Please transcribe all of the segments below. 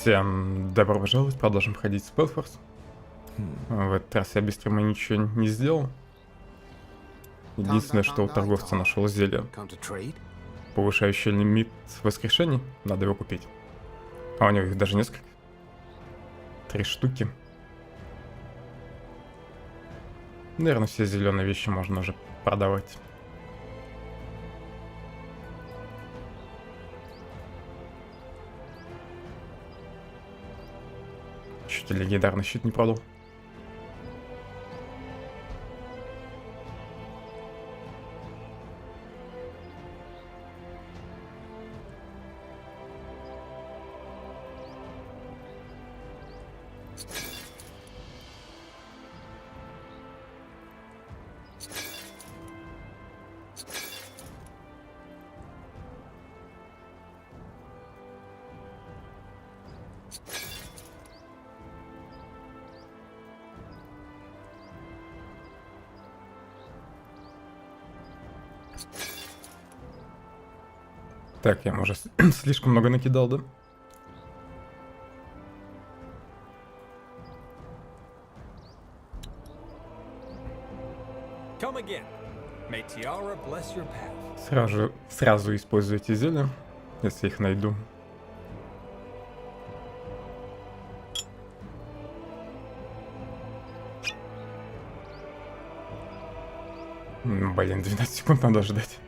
Всем добро пожаловать, продолжим ходить в SpellForce. В этот раз я без стрима ничего не сделал. Единственное, что у торговца нашел зелье, повышающее лимит воскрешений, надо его купить. А у него их даже несколько. 3 штуки. Наверное, все зеленые вещи можно уже продавать. Чуть легендарный щит не продал. Так, я, может, слишком много накидал, да? Сразу используйте зелья, если их найду. Блин, 12 секунд надо ждать.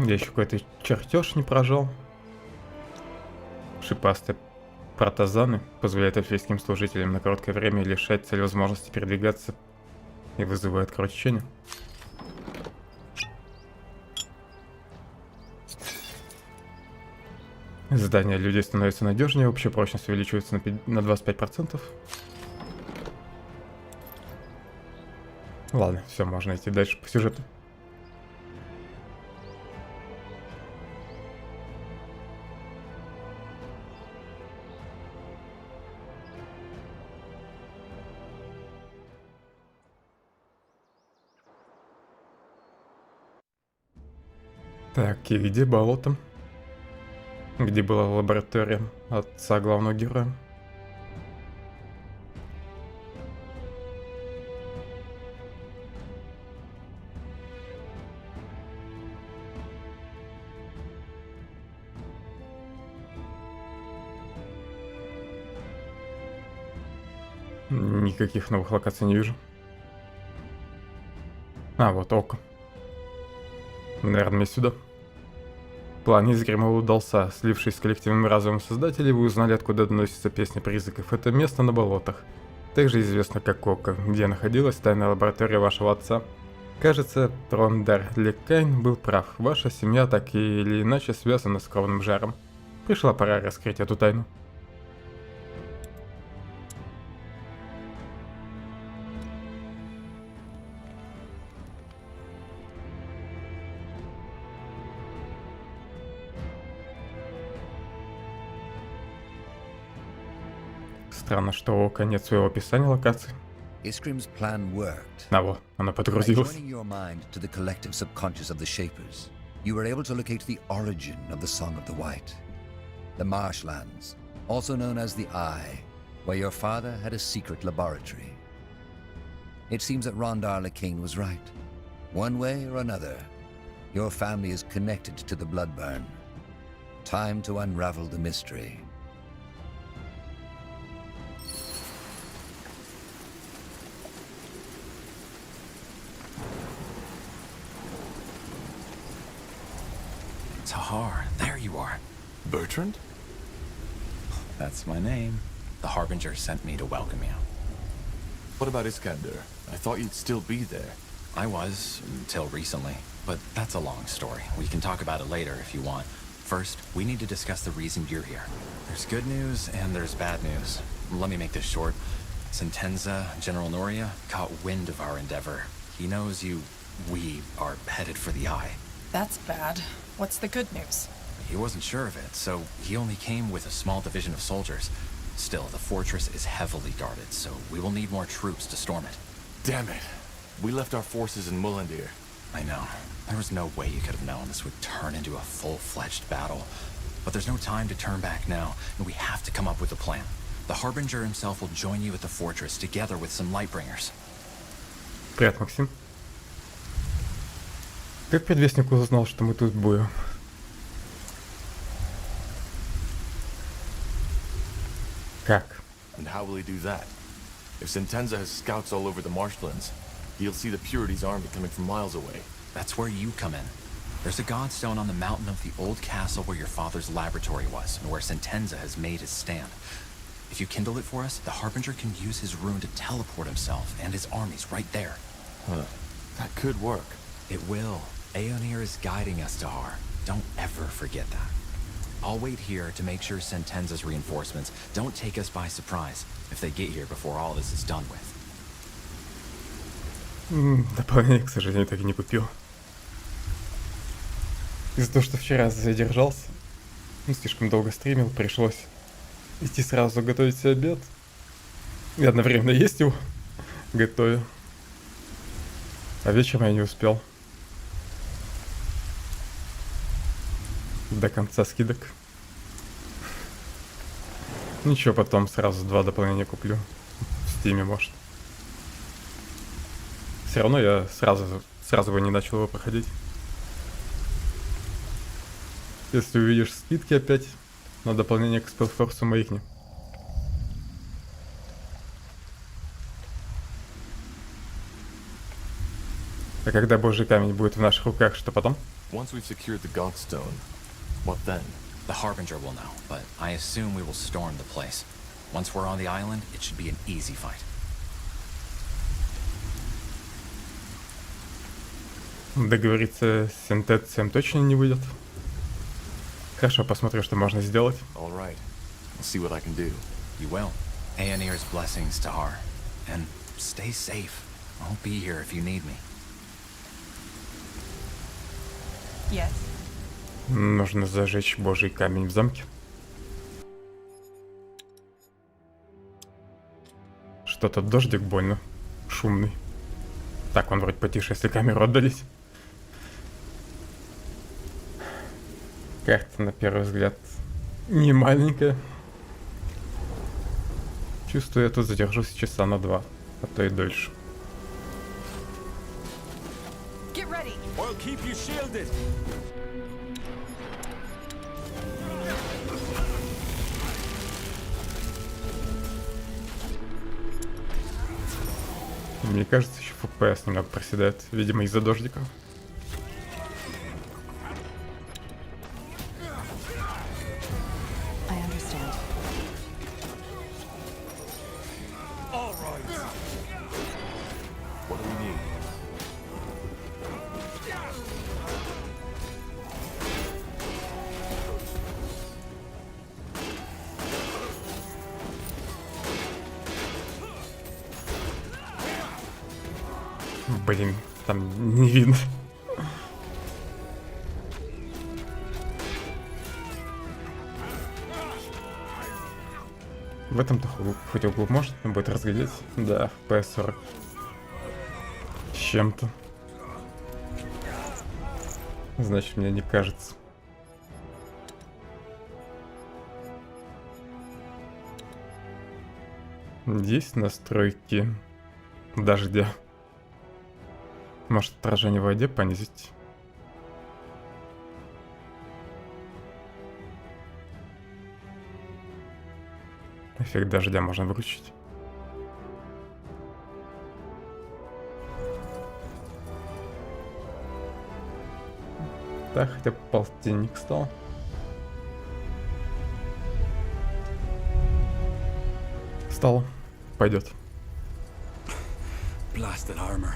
Я еще какой-то чертеж не прожал. Шипастые протазаны позволяют эльфийским служителям на короткое время лишать цель возможности передвигаться и вызывают кровотечение. Задания людей становятся надежнее, общая прочность увеличивается на 25%. Ладно, все, можно идти дальше по сюжету. Так, и где болото? Где была лаборатория отца главного героя? Никаких новых локаций не вижу. А, вот око. Наверное, мне сюда. План Изгрима удался. Слившись с коллективным разумом создателей, вы узнали, откуда доносится песня призраков. Это место на болотах. Также известно как Око, где находилась тайная лаборатория вашего отца. Кажется, Трондар Лекайн был прав. Ваша семья так или иначе связана с кровным жаром. Пришла пора раскрыть эту тайну. Странно, что у Ока нет своего описания локаций. А вот, она подгрузилась. You were able to locate the origin of the Song of the White. The marshlands, also known as the Eye, where your father had a secret laboratory. It seems that Rondar Lecane was right. One way or another, your family is connected to the Bloodburn. Time to unravel the mystery. Tahar, there you are. Bertrand? That's my name. The Harbinger sent me to welcome you. What about Iskander? I thought you'd still be there. I was, until recently. But that's a long story. We can talk about it later if you want. First, we need to discuss the reason you're here. There's good news and there's bad news. Let me make this short. Sentenza, General Noria, caught wind of our endeavor. He knows we are headed for the Eye. That's bad. What's the good news? he wasn't sure of it, so he only came with a small division of soldiers. Still, the fortress is heavily guarded, so we will need more troops to storm it. Damn it. We left our forces in Mullandir. I know. There was no way you could have known this would turn into a full-fledged battle. But there's no time to turn back now, and we have to come up with a plan. The Harbinger himself will join you at the fortress, together with some Lightbringers. Привет, Максим. Как предвестник узнал, что мы тут будем? Как? And how will he do that? If Sentenza has scouts all over the marshlands, he'll see the Purity's army coming from miles away. That's where you come in. There's a godstone on the mountain of the old castle where your father's laboratory was, and where Sentenza has made his stand. If you kindle it for us, the Harbinger can use his rune to teleport himself and his armies right there. Huh. That could work. It will. Aeonir is guiding us to Har. Don't ever forget that. I'll wait here to make sure Sentenza's reinforcements don't take us by surprise if they get here before all this is done with. Дополнение, к сожалению, так и не купил. Из-за того, что вчера задержался, слишком долго стримил, пришлось идти сразу готовить себе обед. И одновременно есть его готовю. А вечером я не успел. До конца скидок. Ничего, потом сразу 2 дополнения куплю. В Стиме, может. Все равно я сразу бы не начал его проходить. Если увидишь скидки опять на дополнение к SpellForce, маякни. А когда Божий камень будет в наших руках, что потом? Once we've secured the Godstone, what then? The Harbinger will know, but I assume we will storm the place. Once we're on the island, it should be an easy fight. Договориться с Синтетцием точно не выйдет. Хорошо, посмотрю, что можно сделать. All right. I'll see what I can do. You will. Aeonir's blessings to Har. And stay safe. I'll be here if you need me. Yes. Нужно зажечь Божий камень в замке. Что-то дождик больно шумный. Так, он вроде потише, если камеру отдалить. Карта, на первый взгляд, не маленькая. Чувствую, я тут задержусь часа на 2, а то и дольше. Get ready. I'll keep you shielded. Мне кажется, еще FPS немного проседает, видимо, из-за дождика. I understand. All right. What do we need? Блин, там не видно. В этом-то хоть углу может будет разглядеть. Да, FPS 40. С чем-то. Значит, мне не кажется. Есть настройки дождя. Может, отражение в воде понизить? Эффект дождя можно выключить. Так, хотя бы полтинник стал. Стало. Пойдет. Blasted armor.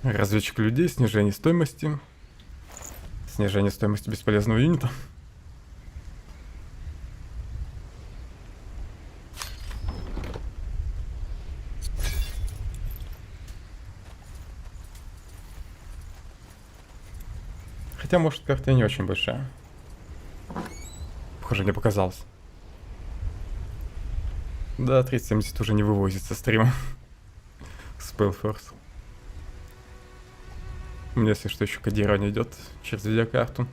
Разведчик людей, снижение стоимости. Снижение стоимости бесполезного юнита. Хотя, может, карта и не очень большая. Похоже, мне показалось. Да, 3070 уже не вывозится стримом. SpellForce. У меня, если что, еще кодирование идет через видеокарту.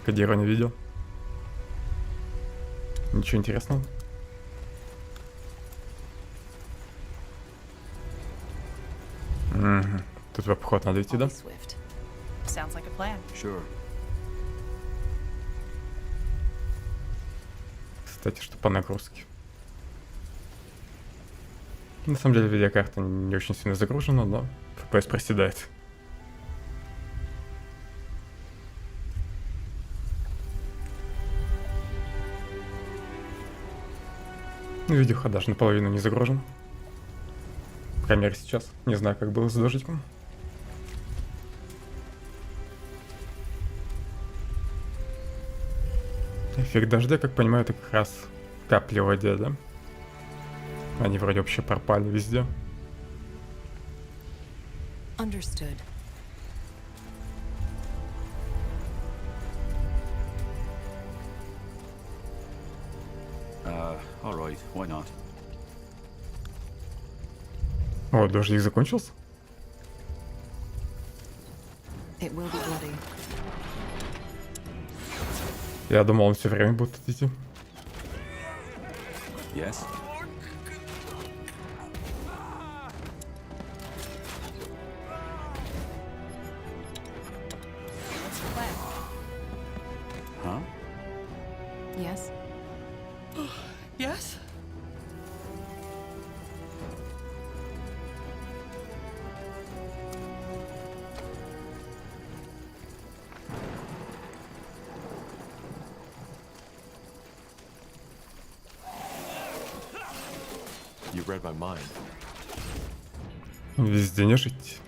Кодирование видео. Ничего интересного. Угу. Тут в обход надо идти, да? Swift. Sounds like a plan. Sure. Кстати, что по нагрузке. На самом деле видеокарта не очень сильно загружена, но FPS проседает. Видеоха даже наполовину не загружен. По крайней мере сейчас. Не знаю, как было с дождиком. Эффект дождя, как понимаю, это как раз капли в воде, да? Они вроде вообще пропали везде. Understood. All right. Why not? О, дождик закончился? It will be bloody. Я думал, он все время будет идти. Yes. What's the plan? Huh? Yes. Yes? You read my mind. Везде не жить.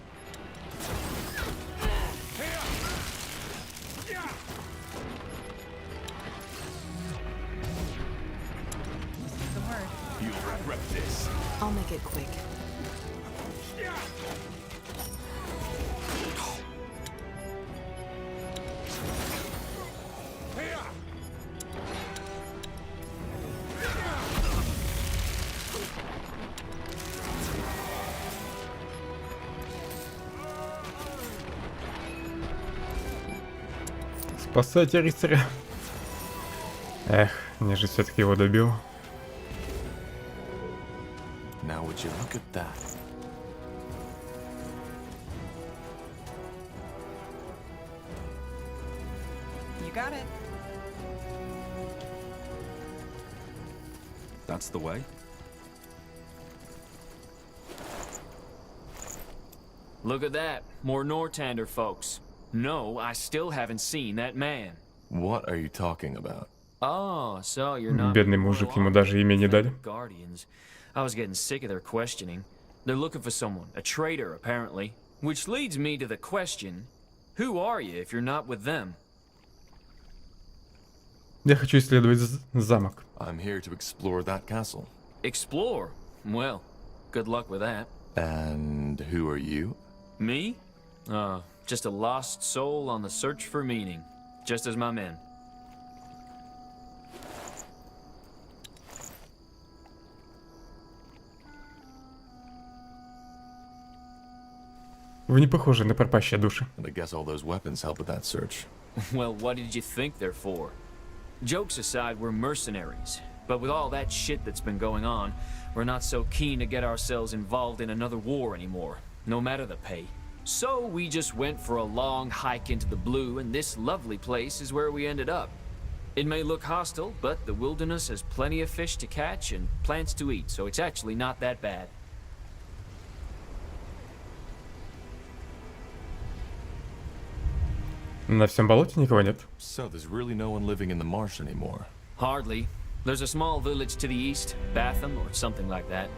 The word. You regret this. I'll make it quick. Спасайте рыцаря. Эх, мне же все-таки его добил. Now would you look at that? You got it. That's the way. Look at that. More Nortander folks. No, I still haven't seen that man. What are you talking about? Oh, so you're not... Бедный мужик, ему даже имя не дали. Guardians. I was getting sick of their questioning. They're looking for someone, a traitor apparently. Which leads me to the question, who are you if you're not with them? Я хочу исследовать замок. I'm here to explore that castle. Explore? Well, good luck with that. And who are you? Me? Just a lost soul on the search for meaning. Just as my men. Вы не похожи на пропащие души. And I guess all those weapons help with that search. Well, what did you think they're for? Jokes aside, we're mercenaries. But with all that shit that's been going on, we're not so keen to get ourselves involved in another war anymore, no matter the pay. So we just went for a long hike into the blue, and this lovely place is where we ended up. It may look hostile, but the wilderness has plenty of fish to catch and plants to eat, so it's actually not that bad. На всем болоте никого нет. So there's really no one living in the marsh anymore. Hardly. There's a small village to the east, Batham or something like that.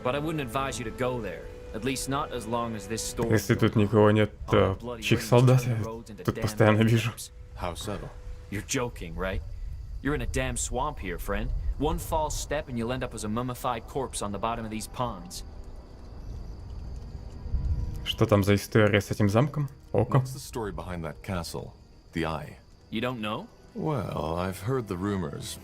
But I wouldn't advise you to go there. At least not as long as this storm. Если тут никого нет, то чьих солдат я тут постоянно вижу. How so? You're joking, right? You're in a damn swamp here, friend. One false step and you'll end up as a mummified corpse on the bottom of these ponds. Что там за история с этим замком? Око. What's the story behind that castle? The Eye? You don't know? Well, I've heard the rumors.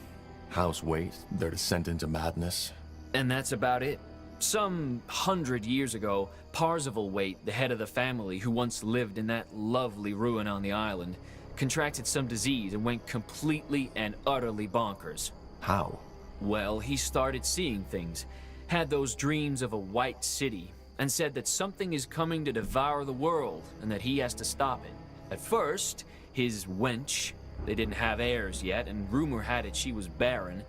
House Waite, their descent into madness. And that's about it. Some 100 years ago, Parzival Waite, the head of the family who once lived in that lovely ruin on the island, contracted some disease and went completely and utterly bonkers. How? Well, he started seeing things, had those dreams of a white city, and said that something is coming to devour the world and that he has to stop it. At first, his wench, they didn't have heirs yet, and rumor had it she was barren,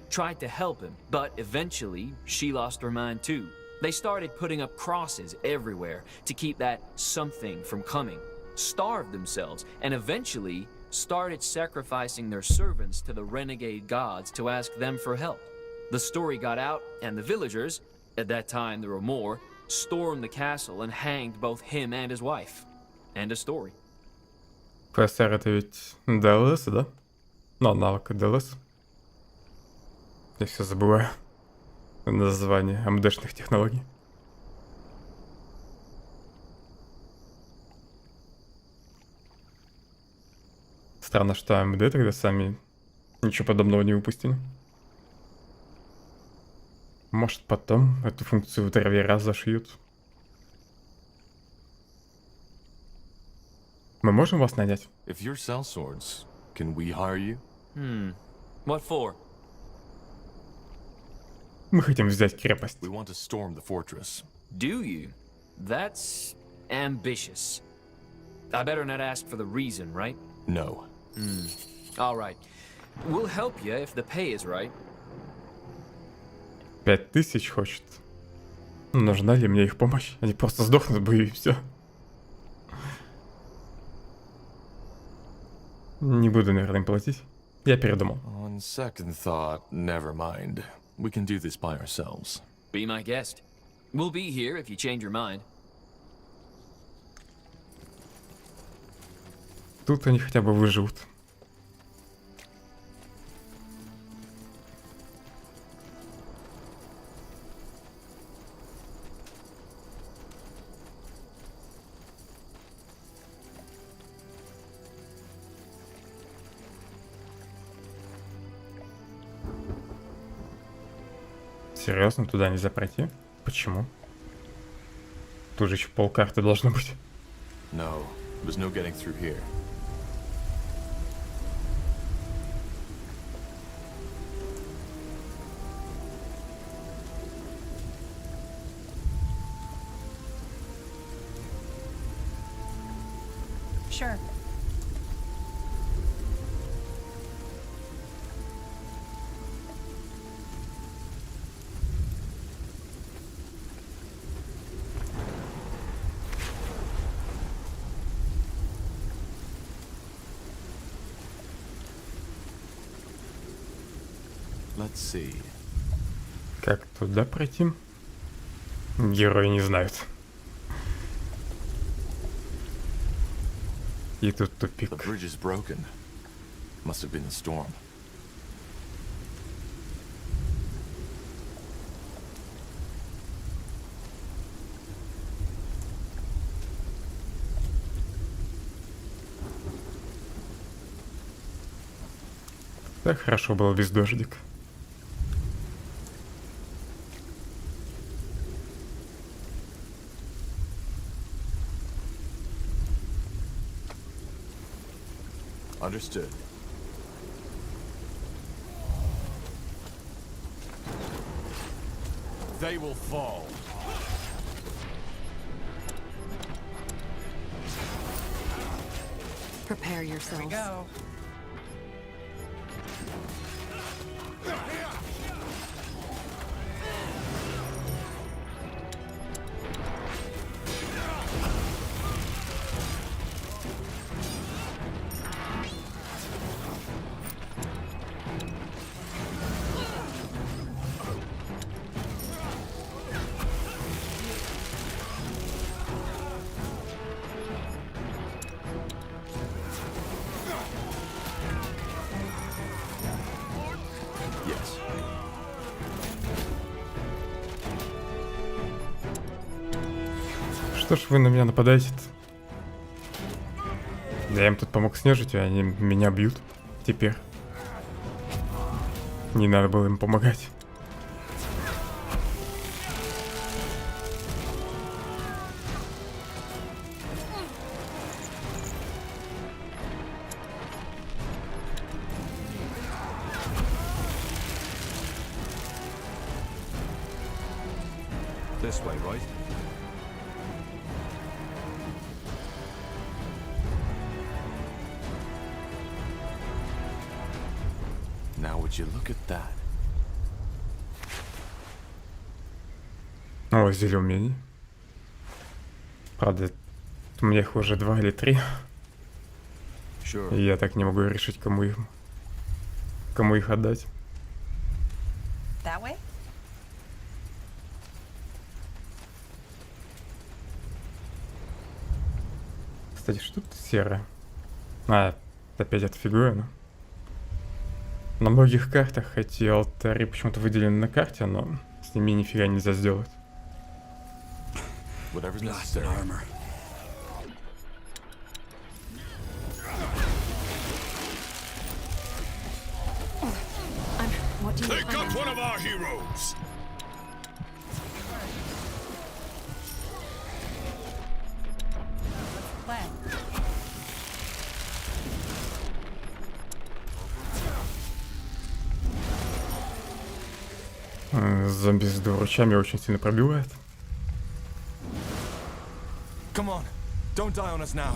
tried to help him, but eventually she lost her mind too. They started putting up crosses everywhere to keep that something from coming, starved themselves, and eventually started sacrificing their servants to the renegade gods to ask them for help. The story got out, and the villagers, at that time there were more, stormed the castle and hanged both him and his wife. End of story. ФСР это ведь ДЛС, да? Ну, аналог ДЛС. Я все забываю. Название АМДшных технологий. Странно, что АМД тогда сами ничего подобного не выпустили. Может, потом эту функцию в драйвера зашьют. Мы можем вас нанять? If you're sellswords, can we hire you? What for? Мы хотим взять крепость. We want to storm the fortress. Do you? That's ambitious. I better not ask for the reason, right? No. All right. We'll help you if the pay is right. 5000 хочет. Нужна ли мне их помощь? Они просто сдохнут бы и все. Не буду, наверное, им платить. Я передумал. On second thought, never mind. We can do this by ourselves. Be my guest. We'll be here if you change your mind. Тут они хотя бы выживут. Серьезно, туда нельзя пройти? Почему? Тут же еще полкарты должно быть. No, there's no getting through here. Sure. Let's see. Как туда пройти? Герои не знают. И тут тупик. The bridge is broken. Must have been the storm. Так хорошо было без дождик. Understood. They will fall. Prepare yourselves. Go. Yes. Что ж вы на меня нападаете-то? Я им тут помог с нежитью, они меня бьют теперь. Не надо было им помогать. This way, right? Now would you look at that? О, зелье умений. Правда, у меня их уже 2 или 3. Sure. И я так не могу решить, кому их отдать. That way? Кстати, что тут серое? А, опять эта фигура. На многих картах эти алтари почему-то выделены на карте, но с ними нифига нельзя сделать. Whatever's Glass and necessary. armor. What do you Pick up one of our heroes! plan? Зомби с двуручами очень сильно пробивает. Come on, don't die on us now.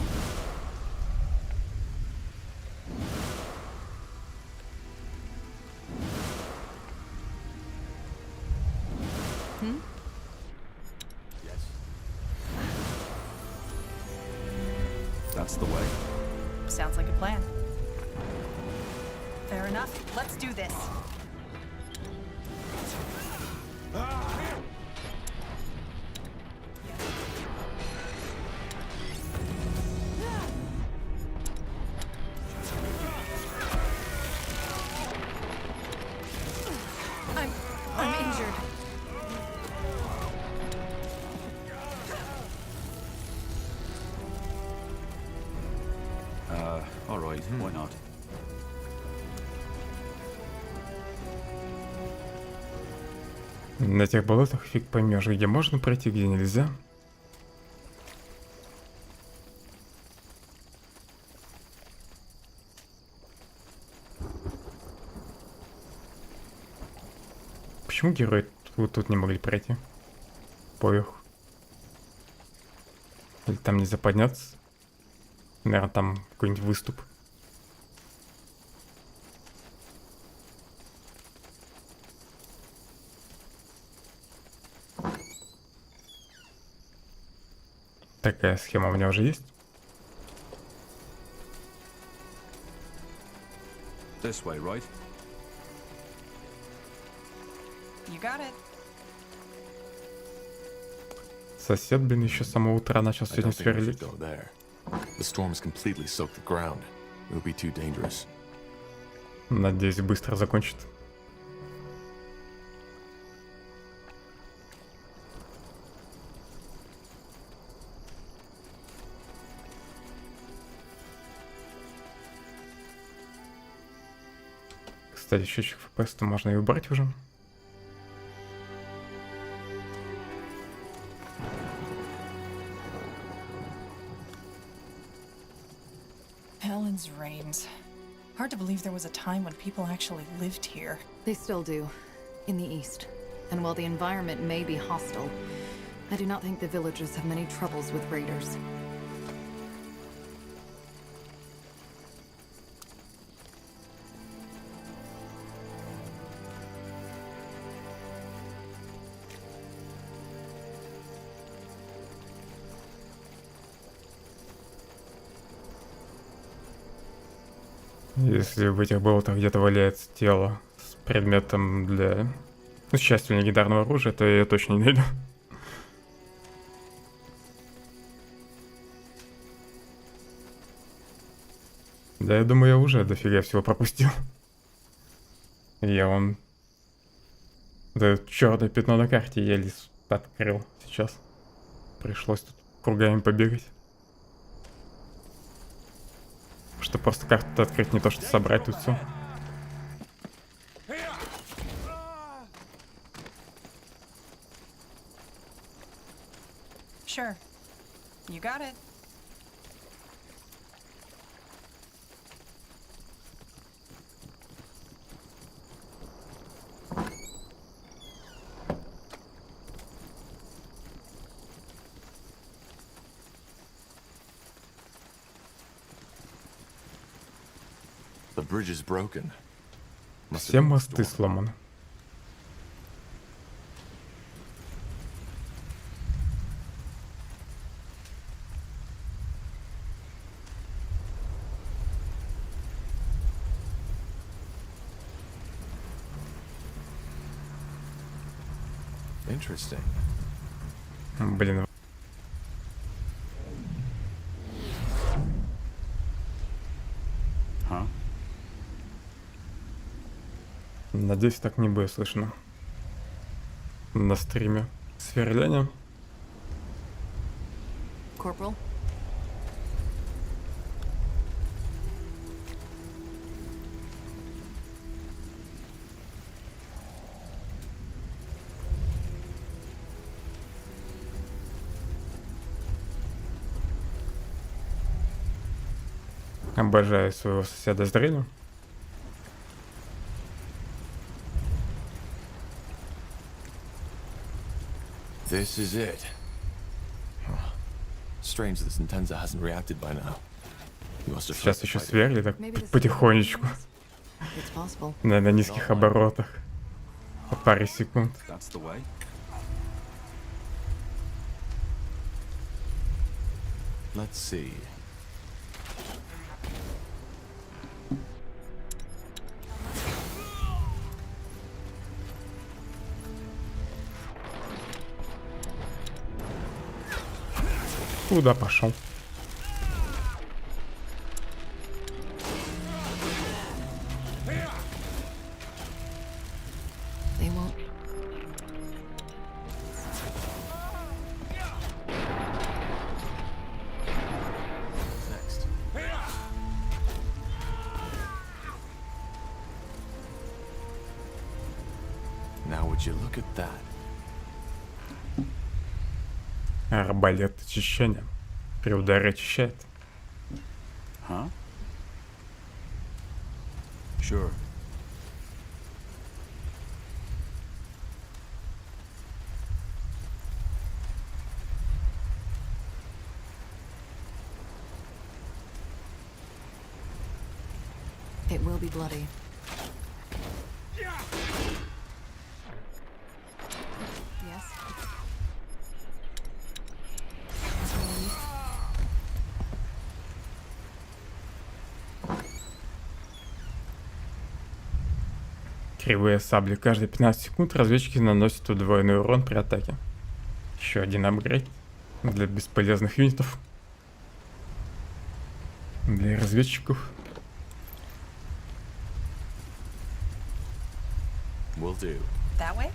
That's the way. Sounds like a plan. Fair enough. Let's do this. I'm injured. All right, why not? На тех болотах фиг поймешь, где можно пройти, где нельзя. Почему герои тут не могли пройти? Поверху. Или там нельзя подняться? Наверное, там какой-нибудь выступ. Такая схема у меня уже есть. This way, right? You got it. Сосед, блин, еще с самого утра начал I сегодня don't think we сверлить. should go there. The storm has completely soaked the ground. It would be too dangerous. Надеюсь, быстро закончит. Кстати, счетчик FPS-то можно и убрать уже. Phellon's reigns. Hard to believe there was a time when people actually lived here. They still do. In the east. And while the environment may be hostile, I do not think the villagers have many troubles with raiders. Если в этих болотах где-то валяется тело с предметом для... Ну, с частью легендарного оружия, то я ее точно не найду. Да, я думаю, я уже дофига всего пропустил. Я вон... Это черное пятно на карте еле открыл сейчас. Пришлось тут кругами побегать. что просто карту открыть, не то что собрать тут все. Sure. You got it. The bridge is broken. Must have Все been мосты stormed. сломаны. Interesting. Блин. Huh? Надеюсь, так не будет слышно на стриме. Сверление. Corporal? Обожаю своего соседа с дрелью. This is it. Huh. Strange that Sentenza hasn't reacted by now. He must have Сейчас еще fight it. сверли так Maybe this is потихонечку. It's possible. На низких оборотах. По паре секунд. That's the way. Let's see. Куда пошел? They won't. Next. Now would you look at that? Арбалет очищения. При ударе очищает. Huh? Sure. It will be bloody. Yes. Кривые сабли. Каждые 15 секунд разведчики наносят удвоенный урон при атаке. Еще один апгрейд для бесполезных юнитов. Для разведчиков. Will do. That way?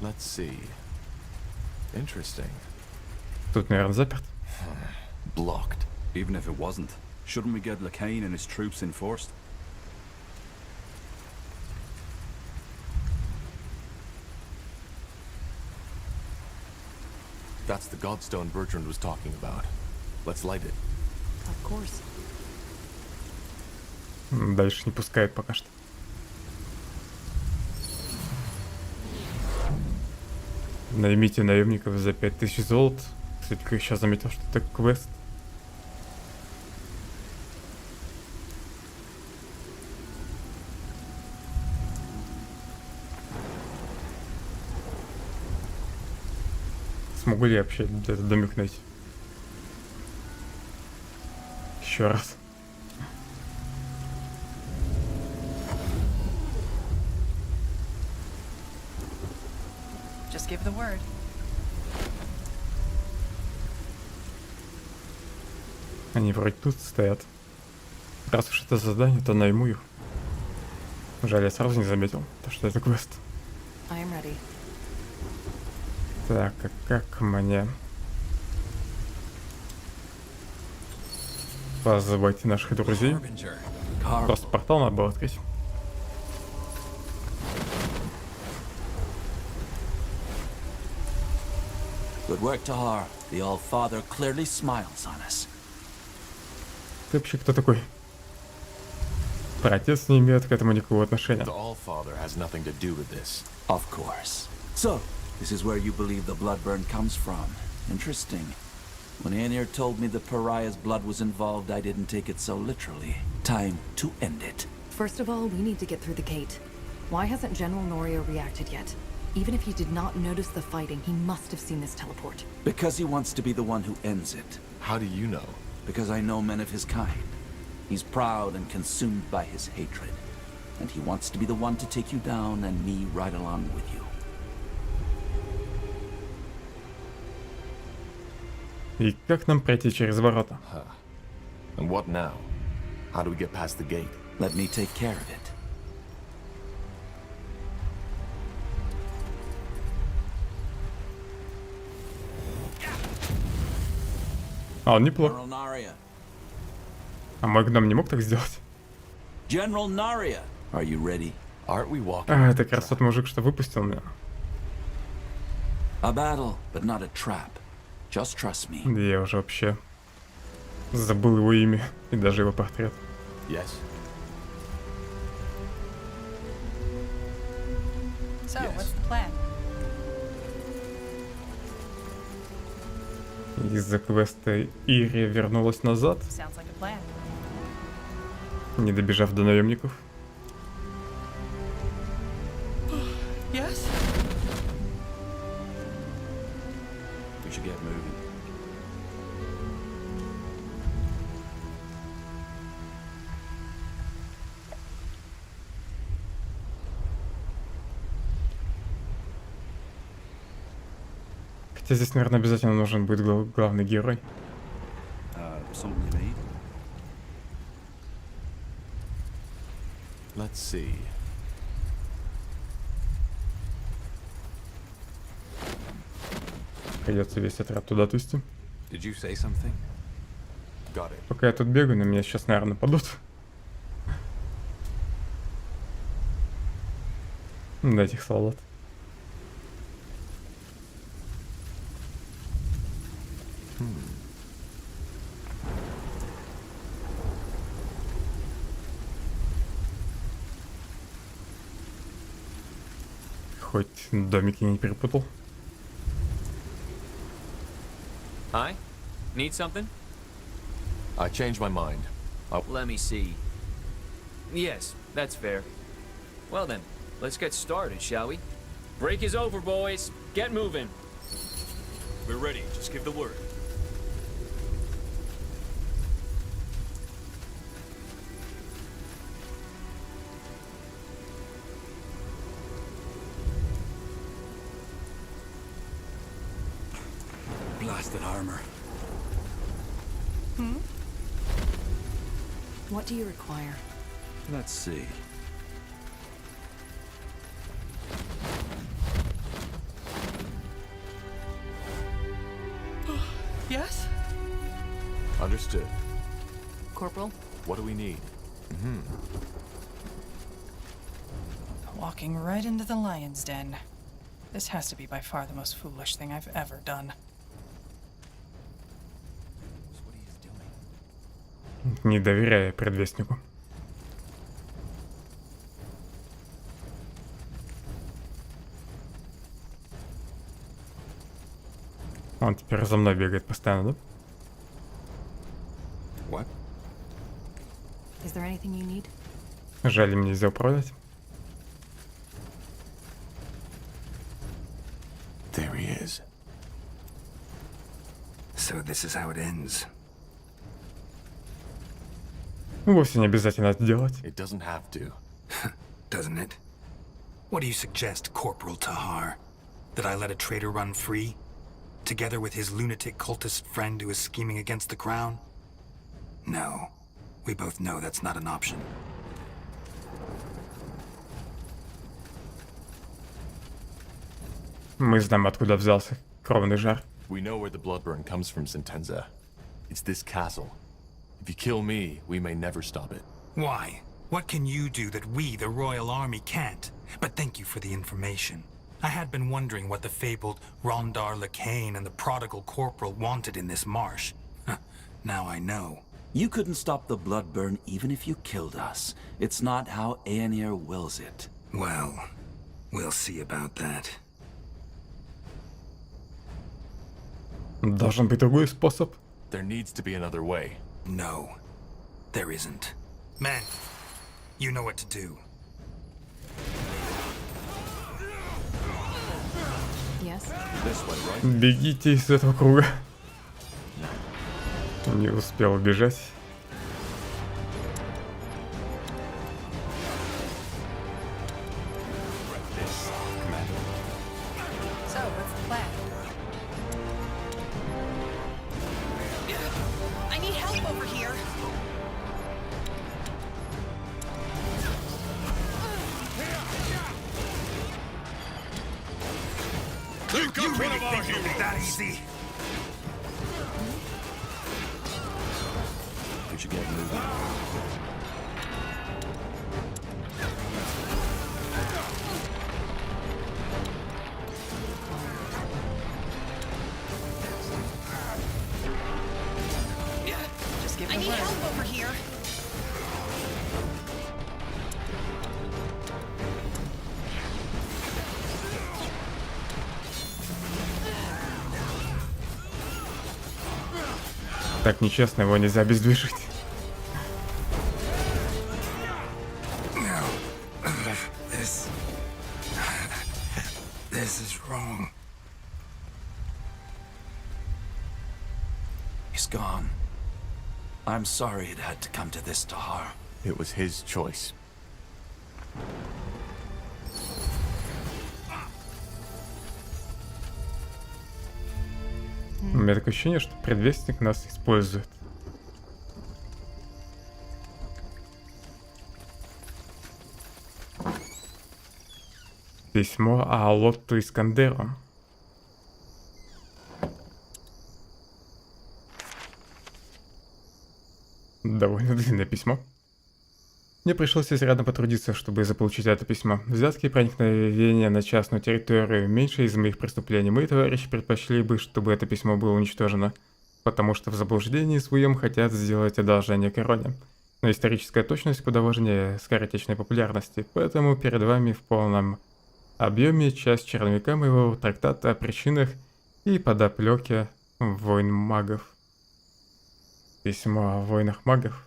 Let's see. Interesting. Тут, наверное, заперт. Blocked. Even if it wasn't, shouldn't we get Lacane and his troops enforced? That's the Godstone Bertrand was talking about. Let's light it. Of course. Дальше не пускает пока что. Наймите наемников за 5000 золот. Кстати, как я сейчас заметил, что это квест. Смогу ли я вообще этот домик найти? Еще раз. Just give the word. Они вроде тут стоят. Раз уж это задание, то найму их. Жаль, я сразу не заметил, то что это квест. I am ready. Так, а как мне позвать наших друзей? Просто портал надо было открыть. Good work, Tahar. The All-Father clearly smiles on us. Ты вообще кто такой? Протец не имеет к этому никакого отношения. The All-Father has nothing to do with this. Of course. So, this is where you believe the bloodburn comes from. Interesting. When Aenir told me the pariah's blood was involved, I didn't take it so literally. Time to end it. First of all, we need to get through the gate. Why hasn't General Noria reacted yet? Even if he did not notice the fighting, he must have seen this teleport. Because he wants to be the one who ends it. How do you know? Because I know men of his kind. He's proud and consumed by his hatred. And he wants to be the one to take you down and me right along with you. И как нам пройти через ворота? And what now? How do we get past the gate? Let me take care of it. А, он неплох. General Naria. А мой гном не мог так сделать? General Naria, are you ready? Aren't we walking? А, это как раз тот мужик, что выпустил меня. A battle, but not a trap. Just trust me. Да я уже вообще забыл его имя и даже его портрет. Yes. So, Yes. what's the plan? Из-за квеста Ири вернулась назад, Sounds like a plan. не добежав до наемников. Yes? We should get moving. Хотя здесь, наверное, обязательно нужен будет главный герой. Something you need? Let's see. Придется весь отряд туда отвезти. Did you say something? Got it. Пока я тут бегаю, на меня сейчас, наверное, нападут. На этих солдат. Хоть домики не перепутал. Hi? Need something? I changed my mind. Let me see. Yes, that's fair. Well then, let's get started, shall we? Break is over, boys. Get moving. We're ready. Just give the word. Blasted armor. What do you require? Let's see. Yes? Understood. Corporal? What do we need? Walking right into the lion's den. This has to be by far the most foolish thing I've ever done. Не доверяя предвестнику. Он теперь за мной бегает постоянно, да? What? Is there anything you need? Жаль, мне нельзя управлять. There he is. So this is how it ends. Вовсе не обязательно это делать. It doesn't have to. Doesn't it? What do you suggest, Corporal Tahar? That I let a traitor run free? Together with his lunatic cultist friend who is scheming against the crown? No. We both know that's not an option. Мы знаем, откуда взялся Кровный жар. We know where the bloodburn comes from, Sentenza. It's this castle. If you kill me, we may never stop it. Why? What can you do that we, the Royal Army, can't? But thank you for the information. I had been wondering what the fabled Rondar Lacane and the prodigal corporal wanted in this marsh. Now I know. You couldn't stop the bloodburn even if you killed us. It's not how Aenir wills it. Well, we'll see about that. Должен быть другой способ. There needs to be another way. No, there isn't. Men, you know what to do. Yes? This way, right? Бегите из этого круга. Не успел убежать. So, what's the plan? I need help over here. You really think it'll be that easy? We should get moving. Just give me I need help over here. Так нечестно, его нельзя обездвижить. This is wrong. He's gone. I'm sorry it had to come to this, Tahar. It was his choice. У меня такое ощущение, что предвестник нас использует. Письмо Алотту Искандеру. Довольно длинное письмо. Мне пришлось изрядно потрудиться, чтобы заполучить это письмо. Взятки и проникновения на частную территорию – меньше из моих преступлений. Мои товарищи предпочли бы, чтобы это письмо было уничтожено, потому что в заблуждении своем хотят сделать одолжение короне. Но историческая точность куда важнее скоротечной популярности, поэтому перед вами в полном объеме часть черновика моего трактата о причинах и подоплеке войн магов. Письмо о войнах магов.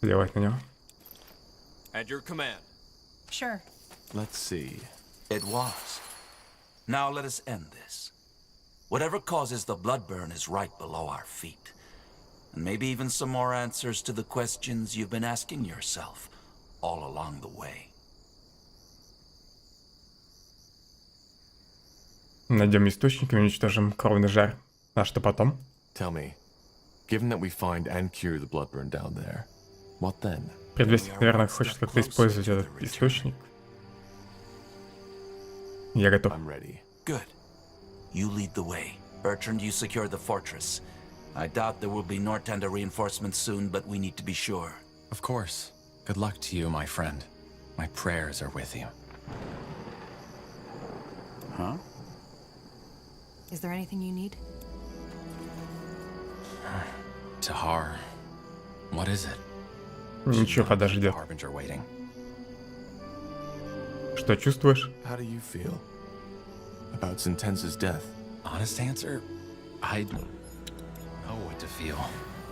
Плевать на него. At your command. Sure. Let's see. It was. Now let us end this. Whatever causes the bloodburn is right below our feet. And maybe even some more answers to the questions you've been asking yourself all along the way. Найдем источник и уничтожим кровный жар. А что потом? Tell me, given that we find and cure the bloodburn down there, what then? Предвестник, наверное, хочет как-то использовать этот источник. Я готов. I'm ready. Good. You lead the way. Bertrand, you secure the fortress. I doubt there will be Northander reinforcements soon, but we need to be sure. Of course. Good luck to you, my friend. My prayers are with you. Huh? Is there anything you need? Tahar, what is it? Ничего, подождет. Harbinger waiting. Что чувствуешь? How do you feel about Sentenza's death? Honest answer, I don't know what to feel.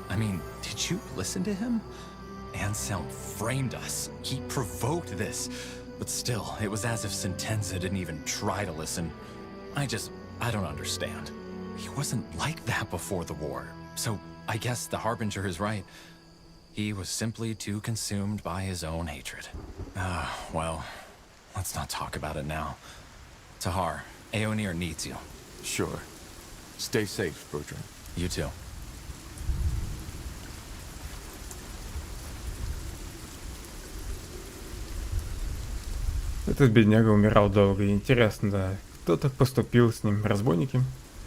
I mean, did you listen to him? Anselm framed us. He provoked this. But still, it was as if Sentenza didn't even try to listen. I don't understand. He wasn't like that before the war. So I guess the Harbinger is right. He was simply too consumed by his own hatred. Well, let's not talk about it now. Tahar, Aeonir needs you. Sure. Stay safe, Bertrand. You too. Этот бедняга умирал долго. Интересно, кто так поступил с ним? Разбойники?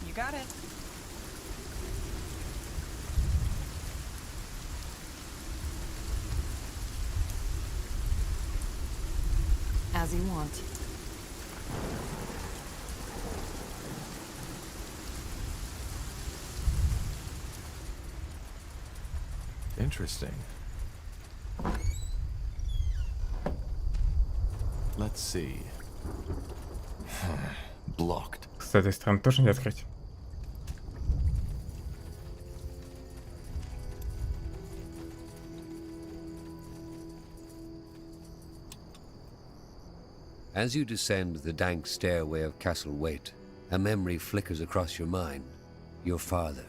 You got it. As you want. Interesting. Let's see. Blocked. С этой стороны тоже не открыть. As you descend the dank stairway of Castle Waite, a memory flickers across your mind. Your father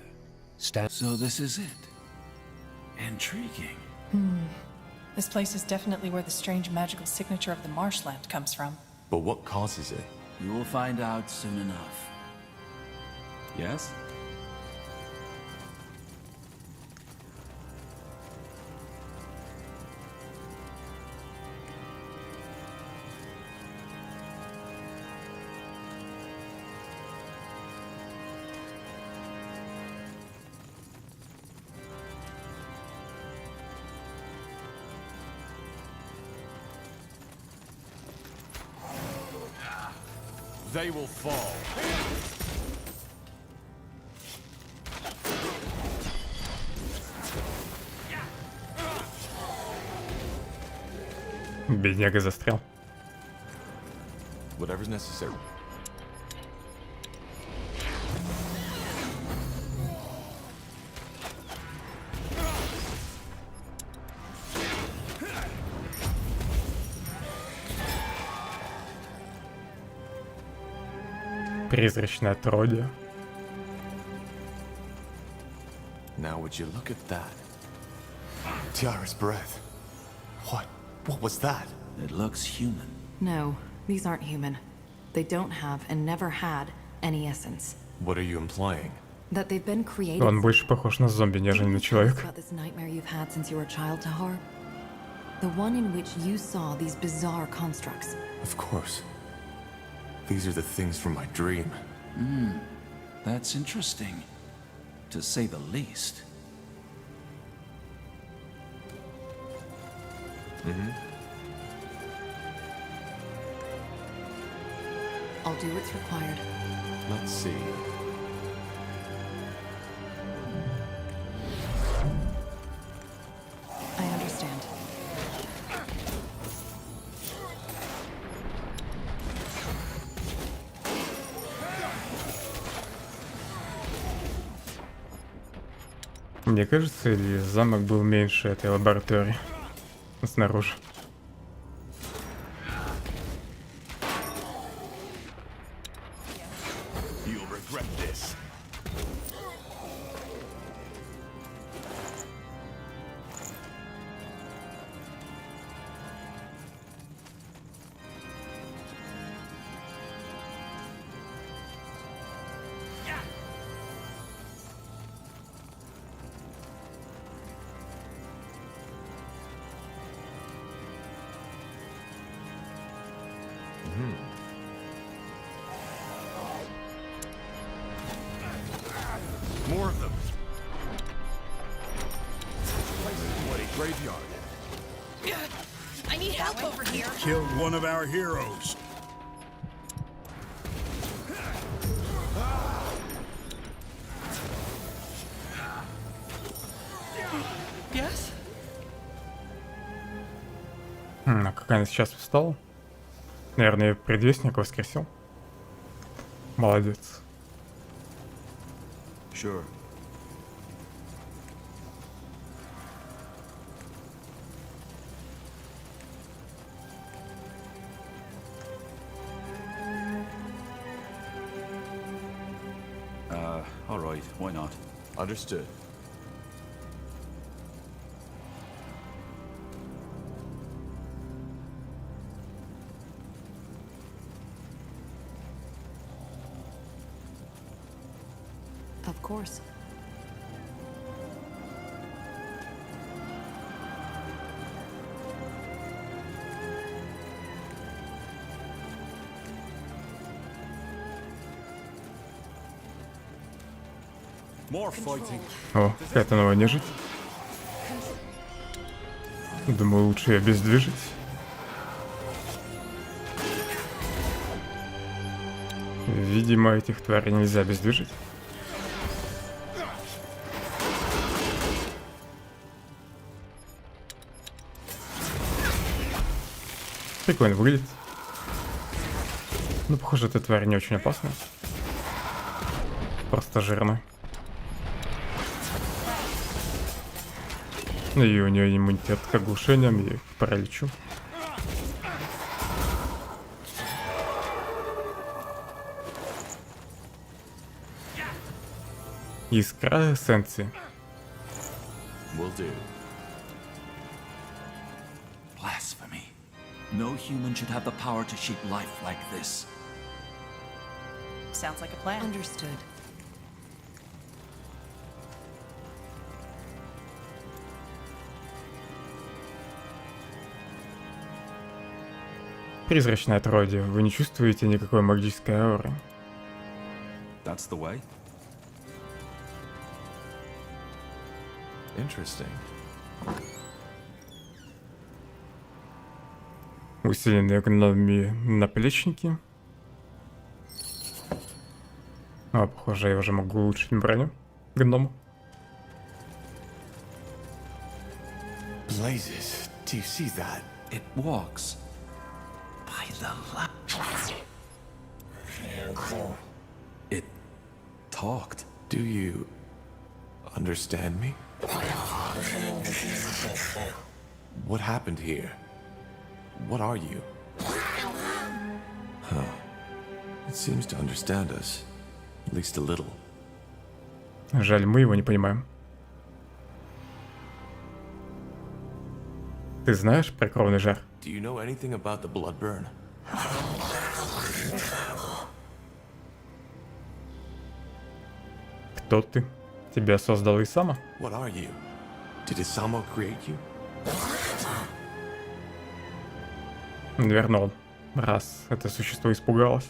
stands. So this is it. Intriguing. This place is definitely where the strange magical signature of the marshland comes from. But what causes it? You will find out soon enough. Yes? They will fall. Бедняга застрял. Whatever's necessary. Призрачное отродье. Now would you look at that? Tiara's breath. What was that? It looks human. No, these aren't human. They don't have and never had any essence. What are you implying? That they've been created. Он больше похож на зомби, нежели на человека. About this nightmare you've had since you were a child, Tahar? The one in which you saw these bizarre constructs. Of course. These are the things from my dream. That's interesting, to say the least. I'll do what's required. Let's see. I understand. Мне кажется, или замок был меньше этой лаборатории снаружи. You'll regret this. More of them. Place is a bloody graveyard. I need help over here. Killed one of our heroes. Yes? А как она сейчас встала? Наверное, предвестник воскресил. Молодец. Sure. All right. Why not? Understood. Of course. More fighting. О, какая-то новая нежить. Думаю, лучше ее обездвижить. Видимо, этих тварей нельзя обездвижить. Прикольно выглядит. Ну, похоже, эта тварь не очень опасная. Просто жирная. Ну и у нее иммунитет к оглушениям и к параличу. Искра эссенции. Will do. Blasphemy. No human should have the power to shape life like this. Sounds like a plan. Understood. Призрачное отродье. Вы не чувствуете никакой магической ауры? That's the way. Interesting. Усиленные гномами наплечники. А, похоже, я уже могу улучшить броню гному. Blazes, do you see that? It walks by the light. It talked. Do you understand me? What happened here? What are you? Huh. It seems to understand us. At least a little. Жаль, мы его не понимаем. Ты знаешь про кровный жар? Do you know anything about the blood burn? Кто ты? Тебя создал Исама? What are you? Did Isamo create you? Наверное, он. Раз это существо испугалось,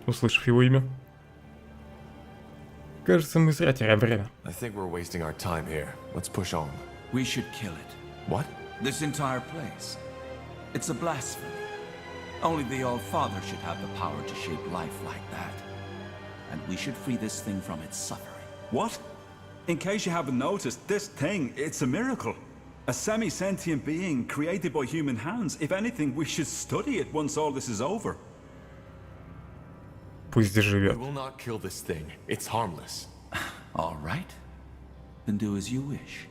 услышав его имя. Кажется, мы зря теряем время. I think we're wasting our time here. Let's push on. We should kill it. What? This entire place. It's a blasphemy. Only the All-Father should have the power to shape life like that. And we should free this thing from its suffering. What? In case you haven't noticed, this thing, it's a miracle. A semi-sentient being created by human hands. If anything, we should study it once all this is over. Пусть We живет. will not kill this thing. It's harmless. All right. Then do as you wish.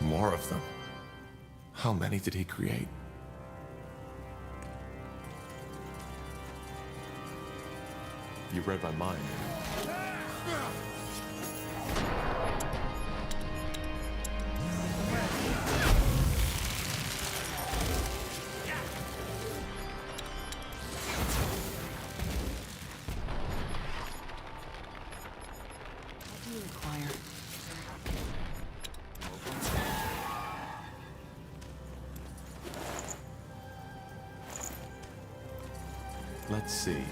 More of them. How many did he create? You read my mind. What do you require? Let's see.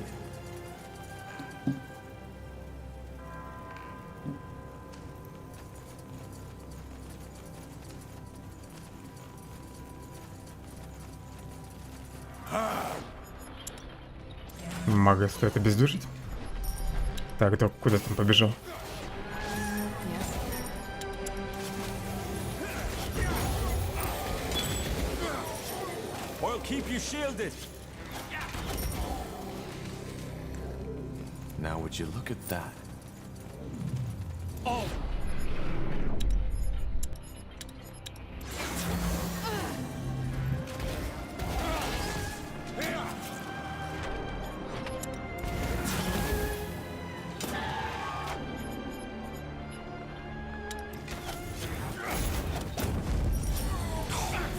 Мага стоит обездвижить. Так, док, куда там побежал? Yes. I'll keep you shielded. Now would you look at that?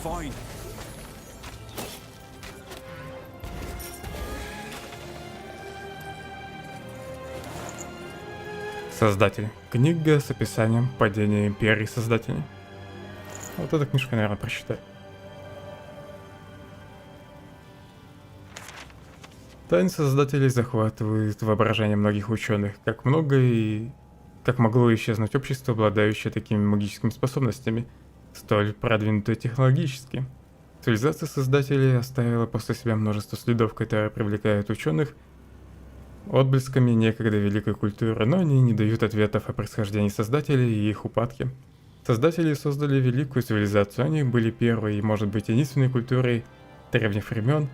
Fine. Создатель. Книга с описанием падения империи создателей. Вот эта книжка, наверное, прочитать. Тайны создателей захватывает воображение многих ученых, как могло исчезнуть общество, обладающее такими магическими способностями, столь продвинутое технологически. Цивилизация создателей оставила после себя множество следов, которые привлекают ученых отблесками некогда великой культуры, но они не дают ответов о происхождении создателей и их упадке. Создатели создали великую цивилизацию, они были первой и, может быть, единственной культурой древних времен,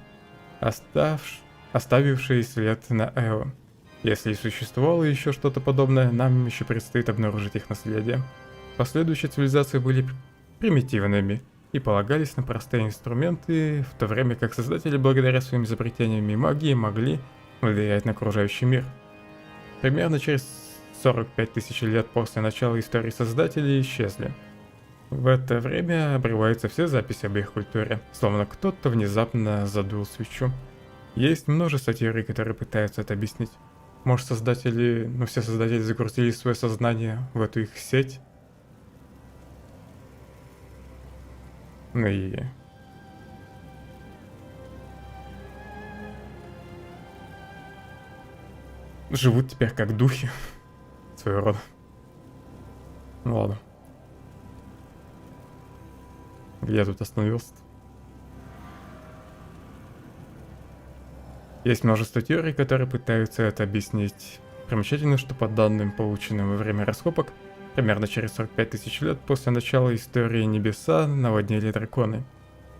оставившей след на Эо. Если и существовало еще что-то подобное, нам еще предстоит обнаружить их наследие. Последующие цивилизации были примитивными и полагались на простые инструменты, в то время как создатели благодаря своим изобретениям и магии могли влиять на окружающий мир. Примерно через 45 тысяч лет после начала истории создателей исчезли. В это время обрываются все записи об их культуре, словно кто-то внезапно задул свечу. Есть множество теорий, которые пытаются это объяснить. Может, все создатели загрузили свое сознание в эту их сеть? Ну и... живут теперь как духи своего рода. Ну ладно. Где я тут остановился? Есть множество теорий, которые пытаются это объяснить. Примечательно, что по данным, полученным во время раскопок, примерно через 45 тысяч лет после начала истории небеса наводнили драконы.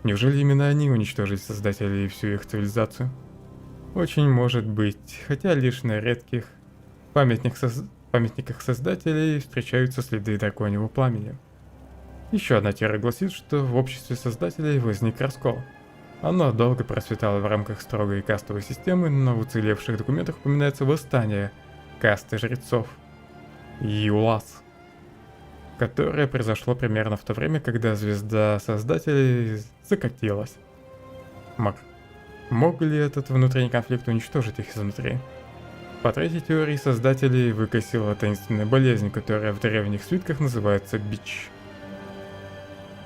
Неужели именно они уничтожили создателей и всю их цивилизацию? Очень может быть, хотя лишь на редких памятниках создателей встречаются следы драконьего пламени. Еще одна теория гласит, что в обществе создателей возник раскол. Оно долго процветало в рамках строгой кастовой системы, но в уцелевших документах упоминается восстание касты жрецов Юлас, которое произошло примерно в то время, когда звезда создателей закатилась. Мог ли этот внутренний конфликт уничтожить их изнутри? По третьей теории, создателей выкосила таинственная болезнь, которая в древних свитках называется бич.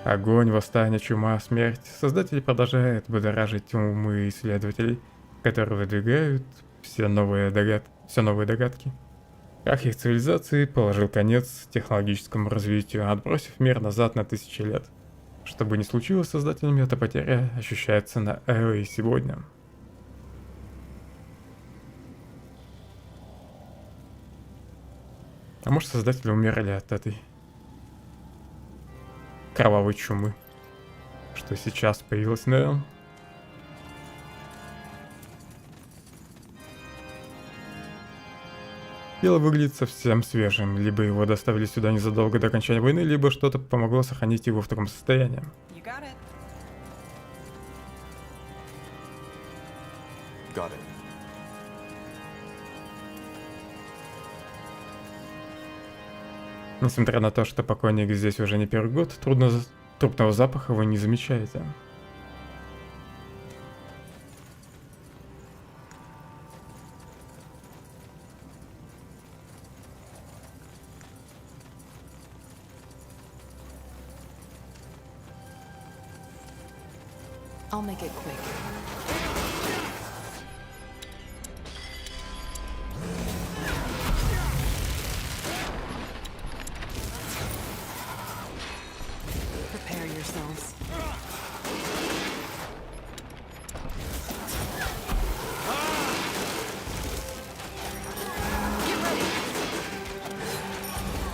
Огонь, восстание, чума, смерть. Создатели продолжают будоражить умы исследователей, которые выдвигают все новые догадки. Крах их цивилизации положил конец технологическому развитию, отбросив мир назад на тысячи лет. Что бы ни случилось с создателями, эта потеря ощущается на Эо и сегодня. А может, создатели умерли от этой кровавой чумы, что сейчас появилась на Эо. Тело выглядит совсем свежим, либо его доставили сюда незадолго до окончания войны, либо что-то помогло сохранить его в таком состоянии. Got it. Несмотря на то, что покойник здесь уже не первый год, трупного запаха вы не замечаете. I'll make it quick. Prepare yourselves. Get ready.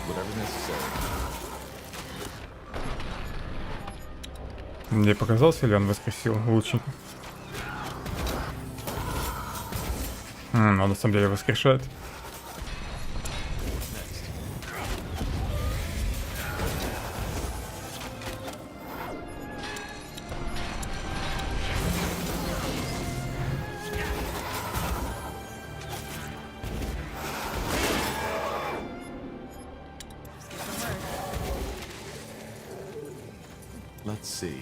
Whatever's necessary. Мне показался, или он воскресил лучника? Он на самом деле воскрешает. Let's see.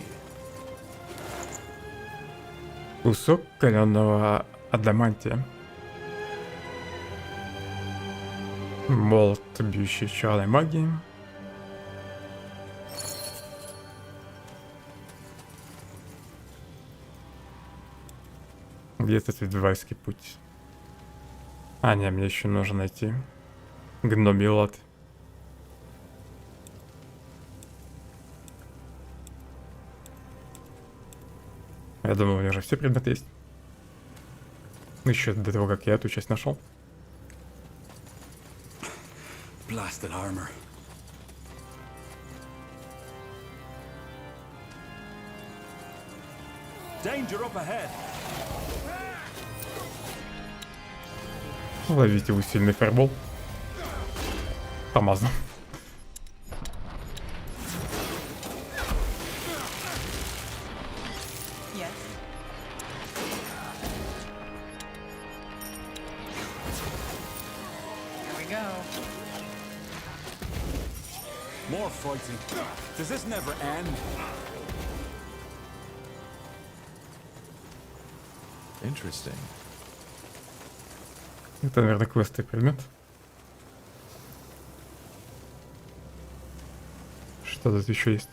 Кусок каленого адамантия. Молот, бьющий черной магией. Где этот ведьвайский путь? А, не, мне еще нужно найти гномий лад. Я думал, у меня уже все предметы есть. Еще до того, как я эту часть нашел. Blasted armor. Danger up ahead. Ловите усиленный фаербол. Помазан. Yes. Here we go. More fighting. Does this never end? Interesting. Это, наверное, квестовый предмет. Что тут еще есть?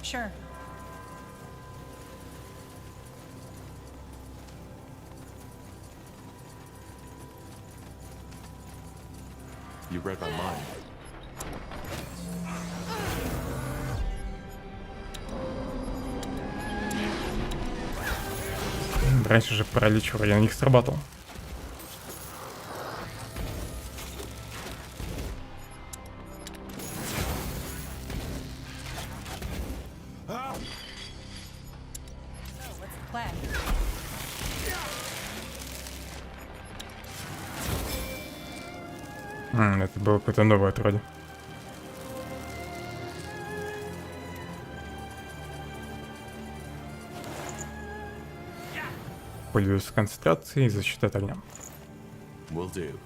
Sure. You read my mind. Раньше же паралич вроде на них срабатывал. What's the plan? Это было какое-то новое отродье. Пользуюсь концентрацией и защитой от огня. Will do.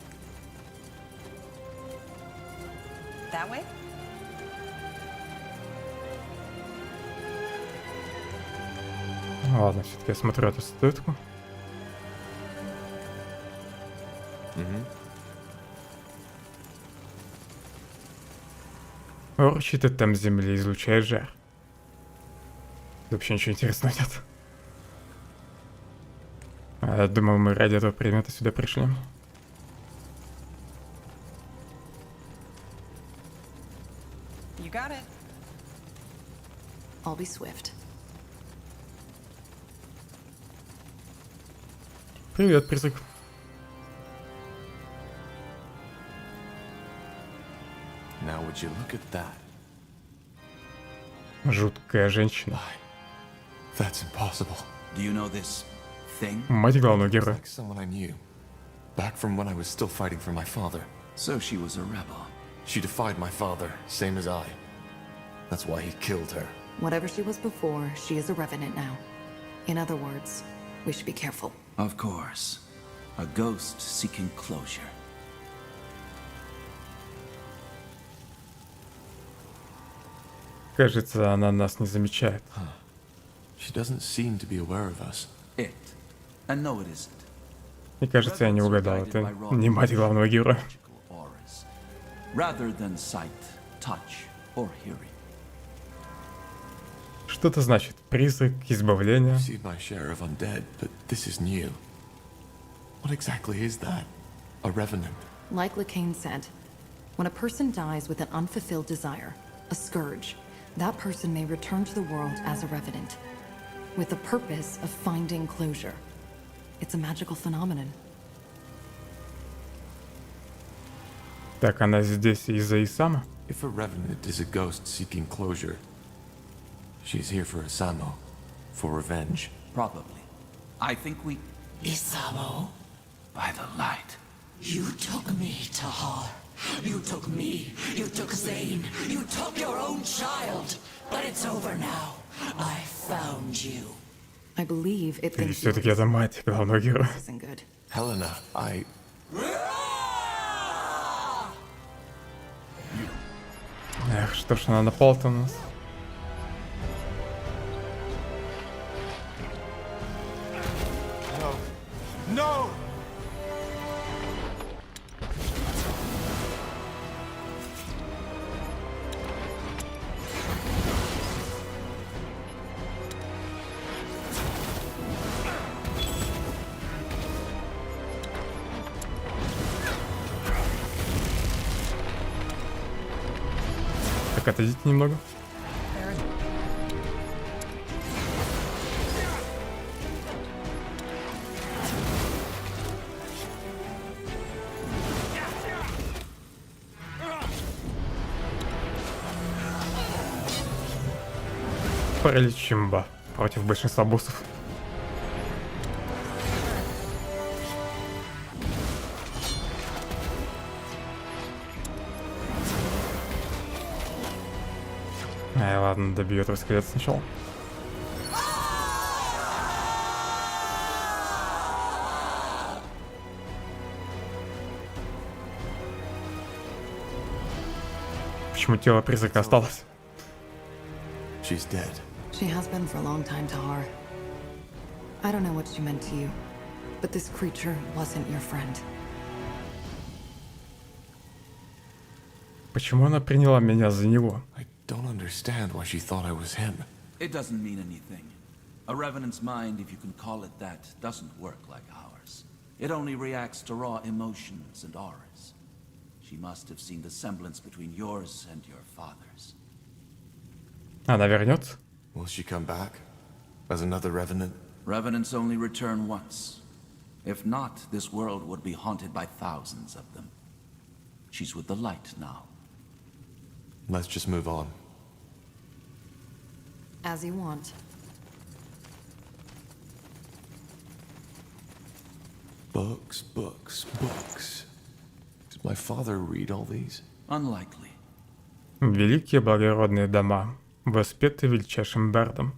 That way? Ладно, все-таки я смотрю эту статуэтку. Урчит тотем земли, излучает жар. Вообще ничего интересного нет. Я думал, мы ради этого предмета сюда пришли. You got it. I'll be swift. Привет, призрак. Now would you look at that? Жуткая женщина. That's impossible. Do you know this thing? Мать главного It's героя. like someone I knew. Back from when I was still fighting for my father. So she was a rebel. She defied my father, same as I. That's why he killed her. Whatever she was before, she is a revenant now. In other words, we should be careful. Of course. A ghost seeking closure. Кажется, она нас не замечает. She doesn't seem to be aware of us. It. And no, it isn't. И кажется, я не угадал. Это не мать главного героя. Auras, rather than sight, touch, or hearing. Что-то значит призрак, избавление. I've seen my share of undead, but this is new. What exactly is that? A revenant? Like Lacane said, when a person dies with an unfulfilled desire, a scourge, that person may return to the world as a revenant, with the purpose of finding closure. It's a magical phenomenon. Так, она здесь из-за Исама? If a revenant is a ghost seeking closure, she's here for Isamo, for revenge. Probably. I think we... Isamo, By the light. you took me, Tahar. You took me, you took Zane, you took your own child. But it's over now. I found you. I believe it Или thinks все-таки это мать главного героя? isn't good. Helena, I... Эх, что ж она напала-то у нас? Так, отойдите немного. Параличимба против большинства боссов. Ай, ладно, добью этого скелета сначала. Почему тело призрака осталось? She's dead. She has been for a long time, Tahar. I don't know what she meant to you, but this creature wasn't your friend. Почему она приняла меня за него? I don't understand why she thought I was him. It doesn't mean anything. A Revenant's mind, if you can call it that, doesn't work like ours. It only reacts to raw emotions and auras. She must have seen the semblance between yours and your father's. Она вернется? Will she come back? As another Revenant? Revenants only return once. If not, this world would be haunted by thousands of them. She's with the light now. Let's just move on. As you want. Books, books, books. Did my father read all these? Unlikely. Великие благородные дома, воспеты величайшим бардом.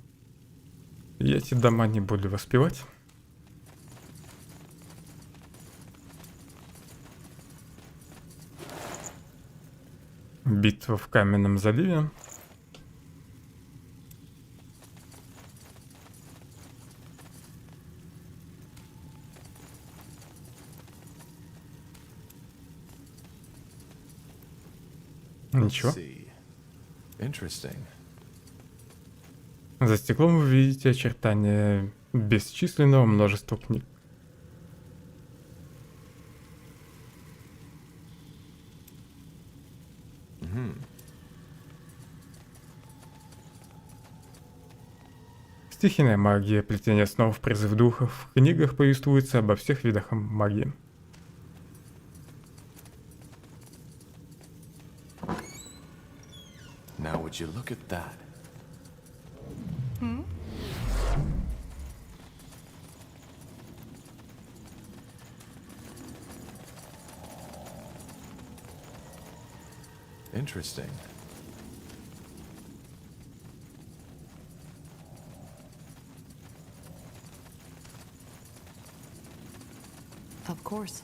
Я эти дома не буду воспевать. Битва в каменном заливе. Ничего. Interesting. За стеклом вы видите очертания бесчисленного множества книг. Стихийная магия, плетение снов, призыв духов. В книгах повествуется обо всех видах магии. Now would you look at that? Interesting. Of course.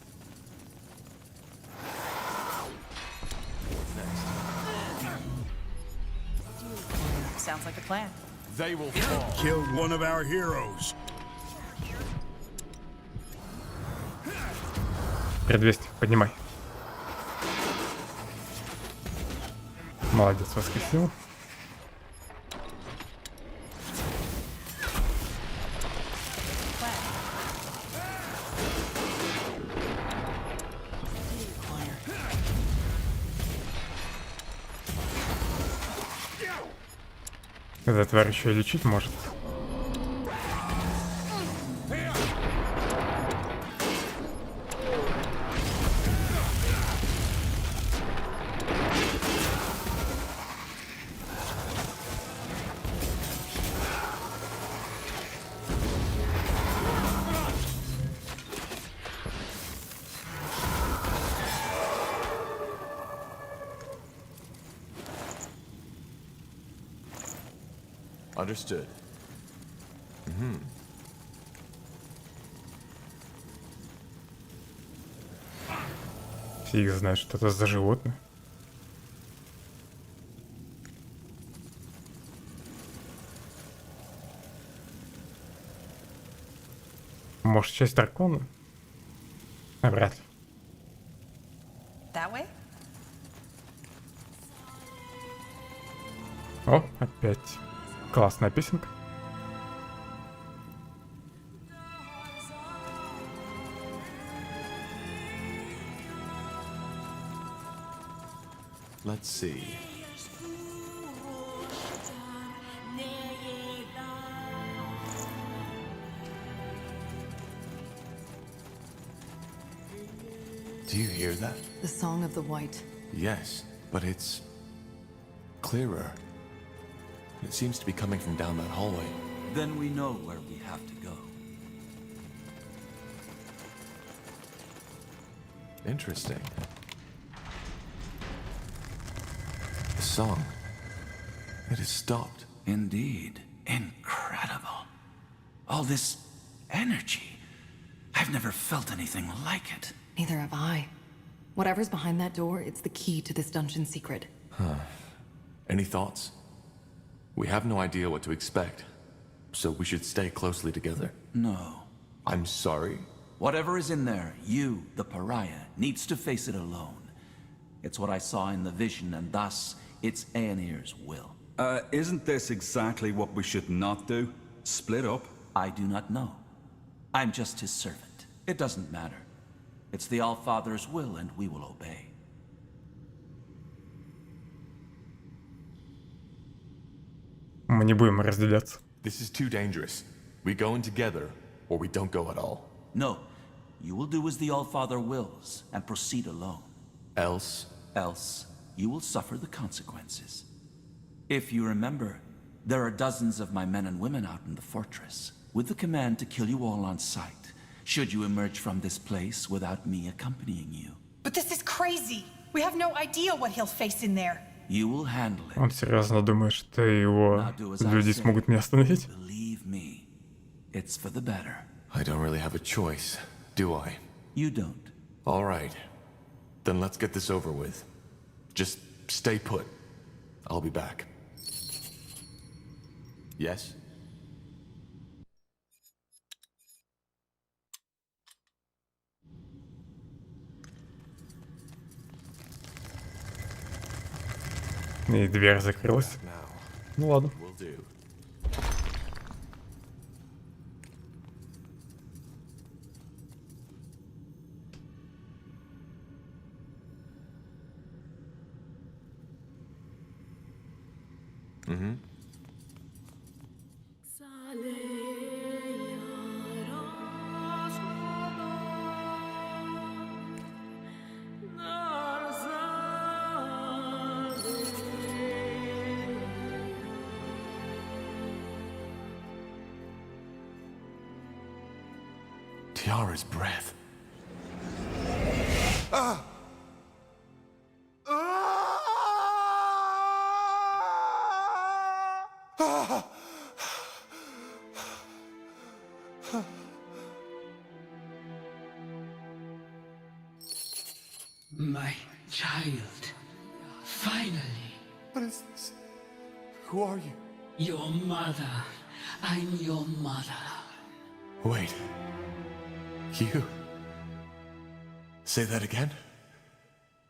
Sounds like a plan. They will fall. Killed one of our heroes. Предвестник, поднимай. Молодец, воскресил. Эта тварь еще и лечить может. Understood. Фиг знает, что это за животное. Может, часть дракона? Вряд ли. That way? О, опять. Классная песенка. Let's see. Do you hear that? The Song of the White. Yes, but it's clearer. It seems to be coming from down that hallway. Then we know where we have to go. Interesting. The song. It has stopped. Indeed. Incredible. All this energy. I've never felt anything like it. Neither have I. Whatever's behind that door, it's the key to this dungeon secret. Huh. Any thoughts? We have no idea what to expect, so we should stay closely together. No. I'm sorry? Whatever is in there, you, the pariah, needs to face it alone. It's what I saw in the vision, and thus, it's Aenir's will. Isn't this exactly what we should not do? Split up? I do not know. I'm just his servant. It doesn't matter. It's the All-Father's will, and we will obey. Мы не будем разделяться. This is too dangerous. We go in together, or we don't go at all. No. You will do as the All-Father wills, and proceed alone. Else? Else, you will suffer the consequences. If you remember, there are dozens of my men and women out in the fortress, with the command to kill you all on sight, should you emerge from this place without me accompanying you. But this is crazy. We have no idea what he'll face in there. You will handle it. Он серьезно думает, что его люди смогут меня остановить? Believe me, it's for the better. I don't really have a choice, do I? You don't. All right. Then let's get this over with. Just stay put. I'll be back. Yes? И дверь закрылась. Ну ладно. Will do. Mm-hmm. Tiara's breath. Ah! My child. Finally. What is this? Who are you? Your mother. I'm your mother. Wait. You? Say that again?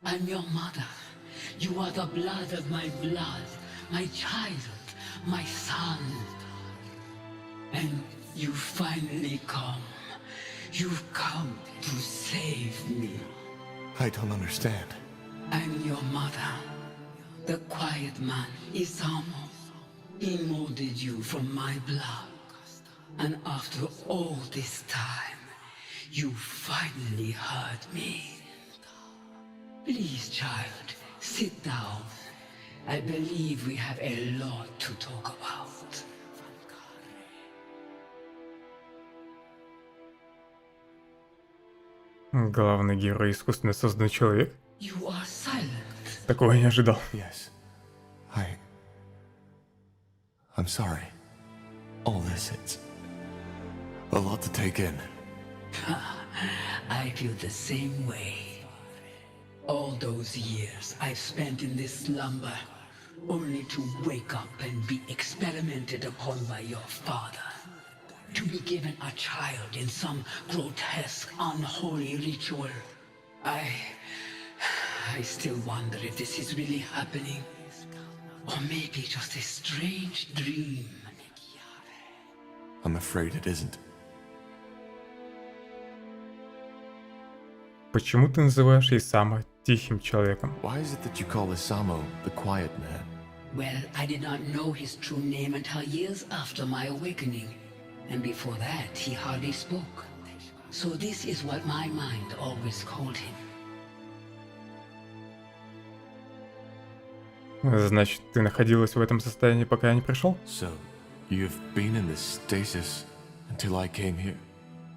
I'm your mother. You are the blood of my blood. My child. My son. And you finally come. You've come to save me. I don't understand. I'm your mother. The quiet man, Isamo. He molded you from my blood. And after all this time, you finally heard me. Please, child, sit down. I believe we have a lot to talk about. Главный герой — искусственно созданный человек. You are silent. Такого я не ожидал. Yes. I'm sorry. All this, it's a lot to take in. I feel the same way. All those years I've spent in this slumber, only to wake up and be experimented upon by your father. To be given a child in some grotesque, unholy ritual. I still wonder if this is really happening. Or maybe just a strange dream. I'm afraid it isn't. Почему ты называешь Исама тихим человеком. Why is it that you call Isamo the quiet man? Well, I did not know his true name until years after my awakening. And before that, he hardly spoke. So this is what my mind always called him. Значит, ты находилась в этом состоянии, пока я не пришел? So, you've been in this stasis until I came here,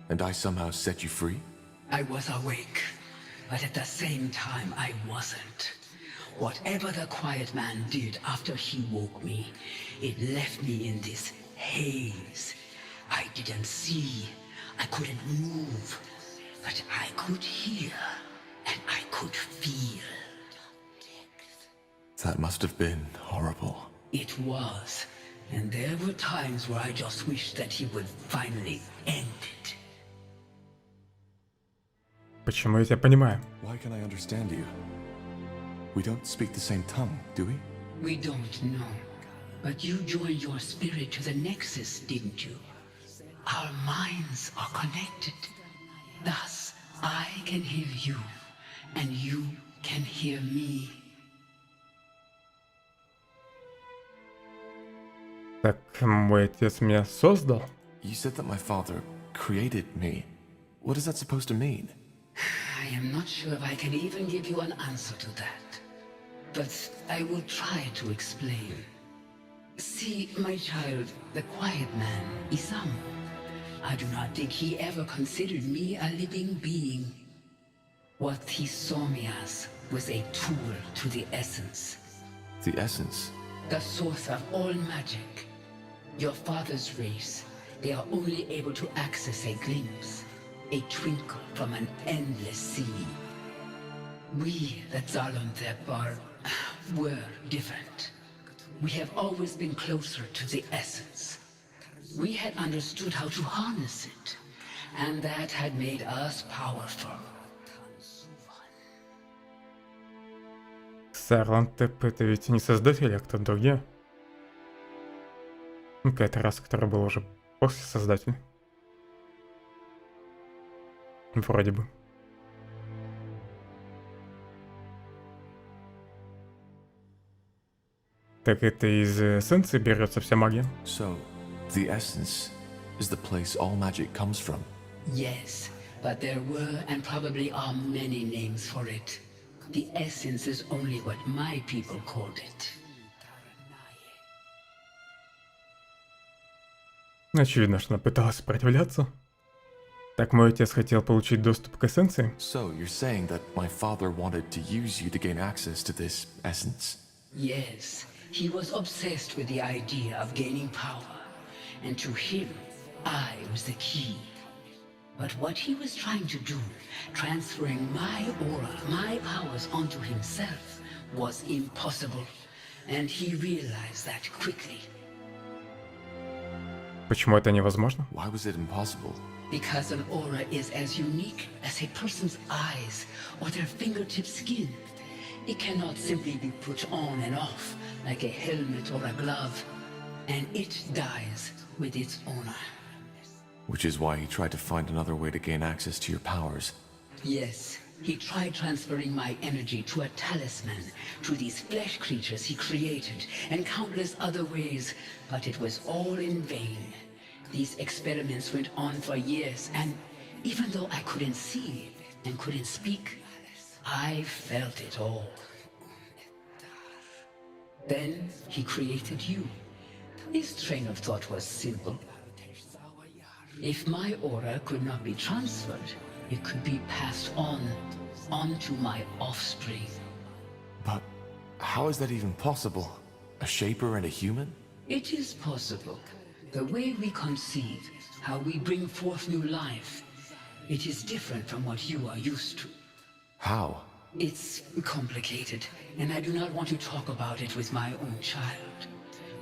and I somehow set you free? I was awake, but at the same time I wasn't. Whatever the quiet man did after he woke me, it left me in this haze. I didn't see, I couldn't move, but I could hear, and I could feel. That must have been horrible. It was, and there were times where I just wished that he would finally end it. Почему я тебя понимаю? Why can I understand you? We don't speak the same tongue, do we? We don't know, but you joined your spirit to the Nexus, didn't you? Our minds are connected. Thus, I can hear you, and you can hear me. Так мой отец меня создал? You said that my father created me. What is that supposed to mean? I am not sure if I can even give you an answer to that. But I will try to explain. See, my child, the quiet man, Isamu, I do not think he ever considered me a living being. What he saw me as was a tool to the essence. The essence? The source of all magic. Your father's race, they are only able to access a glimpse, a twinkle from an endless sea. We, the Zalonthep, were different. We have always been closer to the essence. We had understood how to harness it, and that had made us powerful. Сарлантеп это ведь не создатели, а кто-то другие. Ну, какая-то раса, которая была уже после создателя. Вроде бы. Так это из эссенции берется вся магия? So, the essence is the place all magic comes from. Yes, but there were and probably are many names for it. The essence is only what my people called it. Очевидно, что она пыталась сопротивляться. Так мой отец хотел получить доступ к эссенции? So, you're saying that my father wanted to use you to gain access to this essence? Yes, he was obsessed with the idea of gaining power. And to him, I was the key. But what he was trying to do, transferring my aura, my powers onto himself, was impossible. And he realized that quickly. Почему это невозможно? Why was it impossible? Because an aura is as unique as a person's eyes or their fingertip skin. It cannot simply be put on and off like a helmet or a glove. And it dies with its owner. Which is why he tried to find another way to gain access to your powers. Yes, he tried transferring my energy to a talisman, to these flesh creatures he created, and countless other ways, but it was all in vain. These experiments went on for years, and even though I couldn't see and couldn't speak, I felt it all. Then he created you. His train of thought was simple. If my aura could not be transferred, it could be passed onto my offspring. But how is that even possible? A shaper and a human? It is possible. The way we conceive, how we bring forth new life, it is different from what you are used to. How? It's complicated, and I do not want to talk about it with my own child.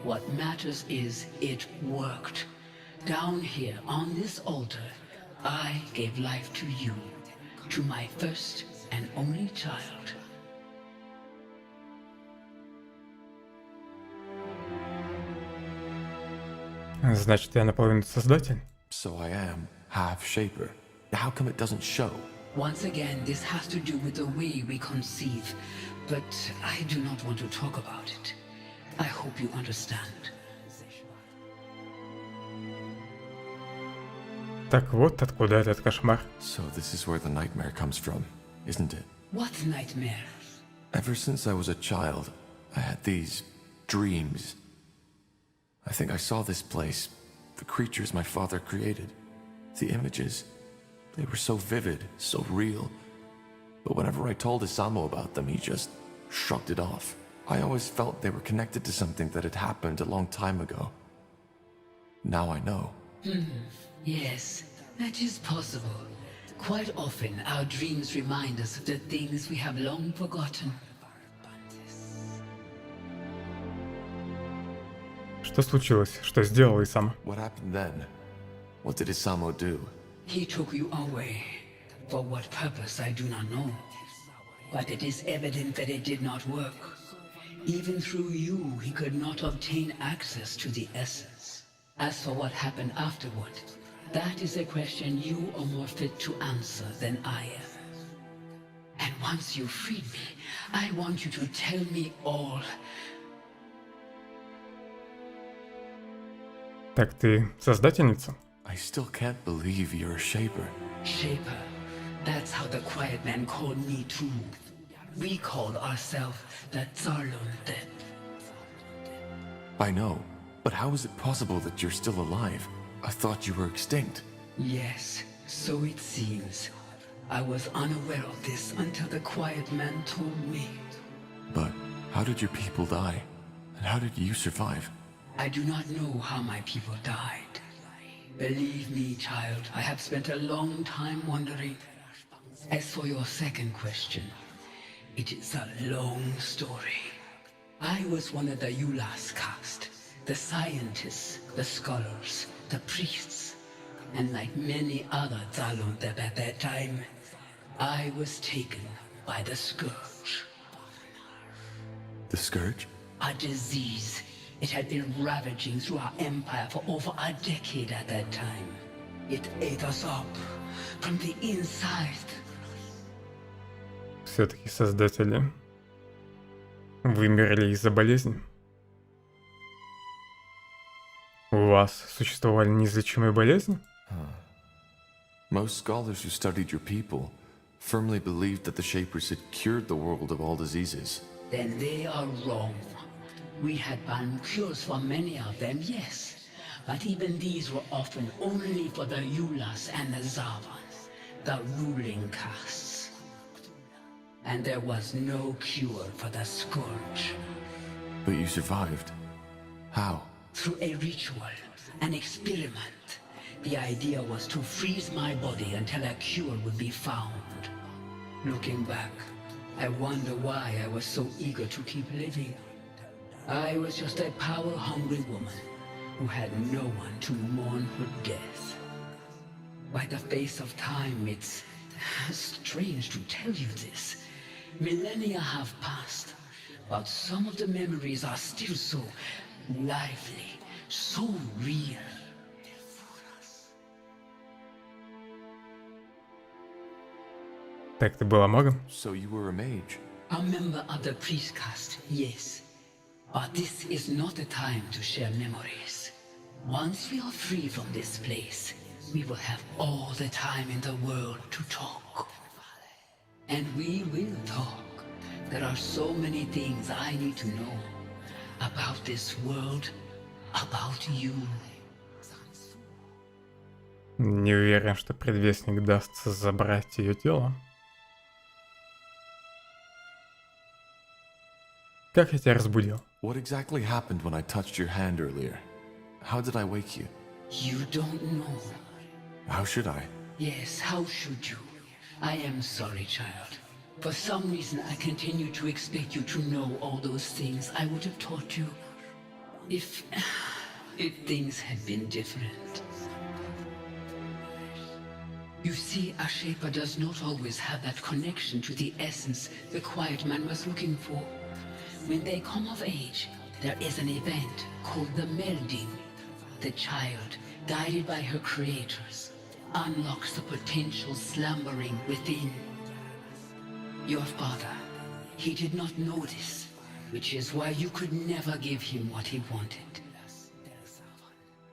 What matters is it worked. Down here, on this altar, I gave life to you, to my first and only child. Значит, я наполовину создатель? So I am half shaper. How come it doesn't show? Once again, this has to do with the way we conceive, but I do not want to talk about it. I hope you understand. Так вот откуда этот кошмар. So this is where the nightmare comes from, isn't it? What nightmare? Ever since I was a child, I had these dreams. I think I saw this place, the creatures my father created, the images. They were so vivid, so real. But whenever I told Isamu about them, he just shrugged it off. I always felt they were connected to something that had happened a long time ago. Now I know. Yes, that is possible. Quite often, our dreams remind us of the things we have long forgotten. Что случилось? Что сделал Исама? What happened then? What did Isamu do? He took you away. For what purpose, I do not know. But it is evident that it did not work. Even through you, he could not obtain access to the essence. As for what happened afterward, that is a question you are more fit to answer than I am. And once you freed me, I want you to tell me all. Так ты создательница? I still can't believe you're a shaper. Shaper. That's how the Quiet Man called me too. We called ourselves the Zarlunde. I know, but how is it possible that you're still alive? I thought you were extinct. Yes, so it seems. I was unaware of this until the Quiet Man told me. But how did your people die? And how did you survive? I do not know how my people died. Believe me, child, I have spent a long time wondering. As for your second question, it is a long story. I was one of the Yulas caste, the scientists, the scholars, the priests, and like many other Zalundeb at that time, I was taken by the Scourge. The Scourge? A disease. It had been ravaging through our empire for over a decade at that time. It ate us up from the inside. Все-таки создатели вымерли из-за болезни. У вас существовали неизлечимые болезни? Most scholars who studied your people firmly believed that the Shapers had cured the world of all diseases. Then they are wrong. We had found cures for many of them, yes. But even these were often only for the Yulas and the Zavans, the ruling castes. And there was no cure for the Scourge. But you survived. How? Through a ritual, an experiment. The idea was to freeze my body until a cure would be found. Looking back, I wonder why I was so eager to keep living. I was just a power-hungry woman who had no one to mourn her death. By the face of time, it's strange to tell you this. Millennia have passed, but some of the memories are still so lively, so real. Так ты была магом? So you were a mage? A member of the priest caste, yes. But this is not the time to share memories. Once we are free from this place, we will have all the time in the world to talk. And we will talk. There are so many things I need to know. About this world, about you. Не уверен, что предвестник дастся забрать ее тело. Как я тебя разбудил? What exactly happened when I touched your hand earlier? How did I wake you? You don't know. How should I? Yes, how should you? I am sorry, child. For some reason, I continue to expect you to know all those things I would have taught you if things had been different. You see, a Shaper does not always have that connection to the essence the Quiet Man was looking for. When they come of age, there is an event called the melding. The child, guided by her creators, unlocks the potential slumbering within. Your father, he did not notice, which is why you could never give him what he wanted.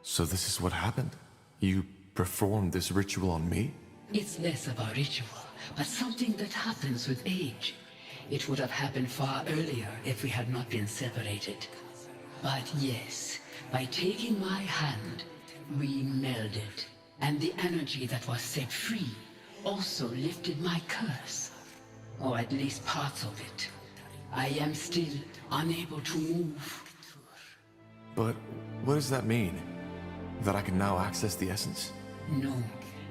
So this is what happened? You performed this ritual on me? It's less of a ritual, but something that happens with age. It would have happened far earlier if we had not been separated. But yes, by taking my hand, we melded, and the energy that was set free also lifted my curse. Or at least parts of it. I am still unable to move. But what does that mean? That I can now access the essence? No,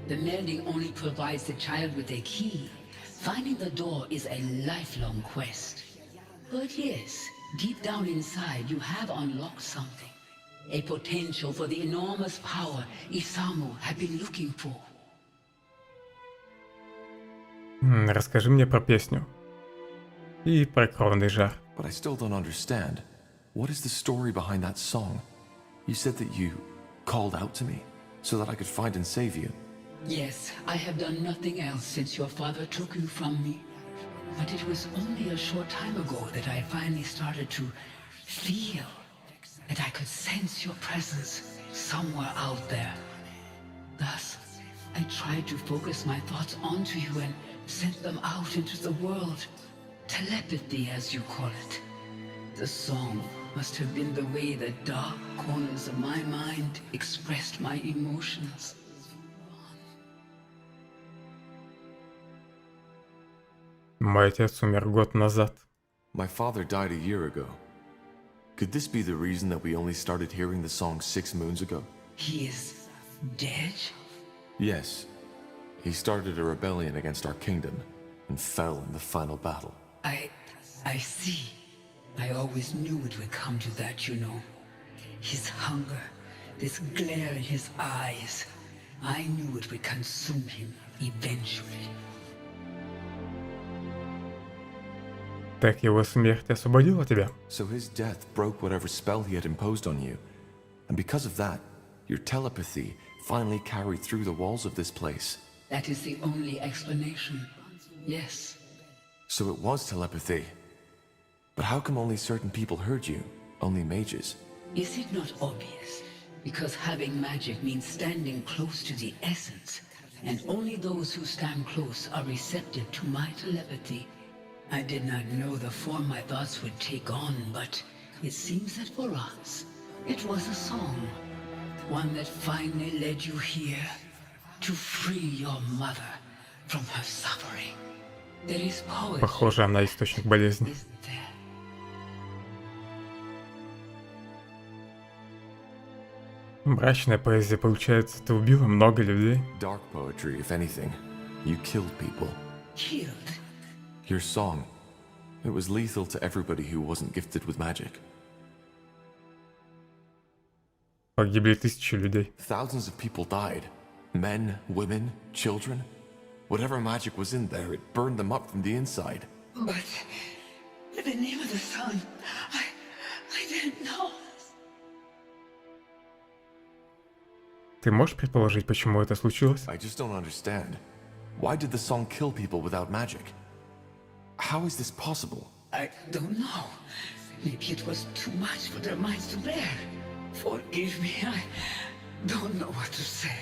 the melding only provides the child with a key. Finding the door is a lifelong quest. But yes, deep down inside you have unlocked something. A potential for the enormous power Isamu had been looking for. Расскажи мне про песню. И про кровный жар. But I still don't understand. What is the story behind that song? You said that you called out to me so that I could find and save you. Yes, I have done nothing else since your father took you from me. But it was only a short time ago that I finally started to feel that I could sense your presence somewhere out there. Thus, I tried to focus my thoughts onto you and sent them out into the world. Telepathy, as you call it. The song must have been the way the dark corners of my mind expressed my emotions. Мой отец умер год назад. My father died a year ago. Could this be the reason that we only started hearing the song 6 moons ago? He is dead? Yes. He started a rebellion against our kingdom and fell in the final battle. I see. I always knew it would come to that, you know. His hunger, this glare in his eyes. I knew it would consume him eventually. Так его смерть освободила тебя? So his death broke whatever spell he had imposed on you. And because of that, your telepathy finally carried through the walls of this place. That is the only explanation. Yes. So it was telepathy. But how come only certain people heard you? Only mages? Is it not obvious? Because having magic means standing close to the essence. And only those who stand close are receptive to my telepathy. I did not know the form my thoughts would take on, but it seems that for us, it was a song. One that finally led you here to free your mother from her suffering. There is poetry, Похоже на источник болезни. isn't there? Мрачная поэзия, получается, ты убила много людей. Dark poetry, if anything. You killed people. Killed? Your song. It was lethal to everybody who wasn't gifted with magic. Погибли тысячи людей. Thousands of people died. Men, women, children. Whatever magic was in there, it burned them up from the inside. But the name of the song, I didn't know. Ты можешь предположить, почему это случилось? I just don't understand. Why did the song kill people without magic? How is this possible? I don't know. Maybe it was too much for their minds to bear. Forgive me, I don't know what to say.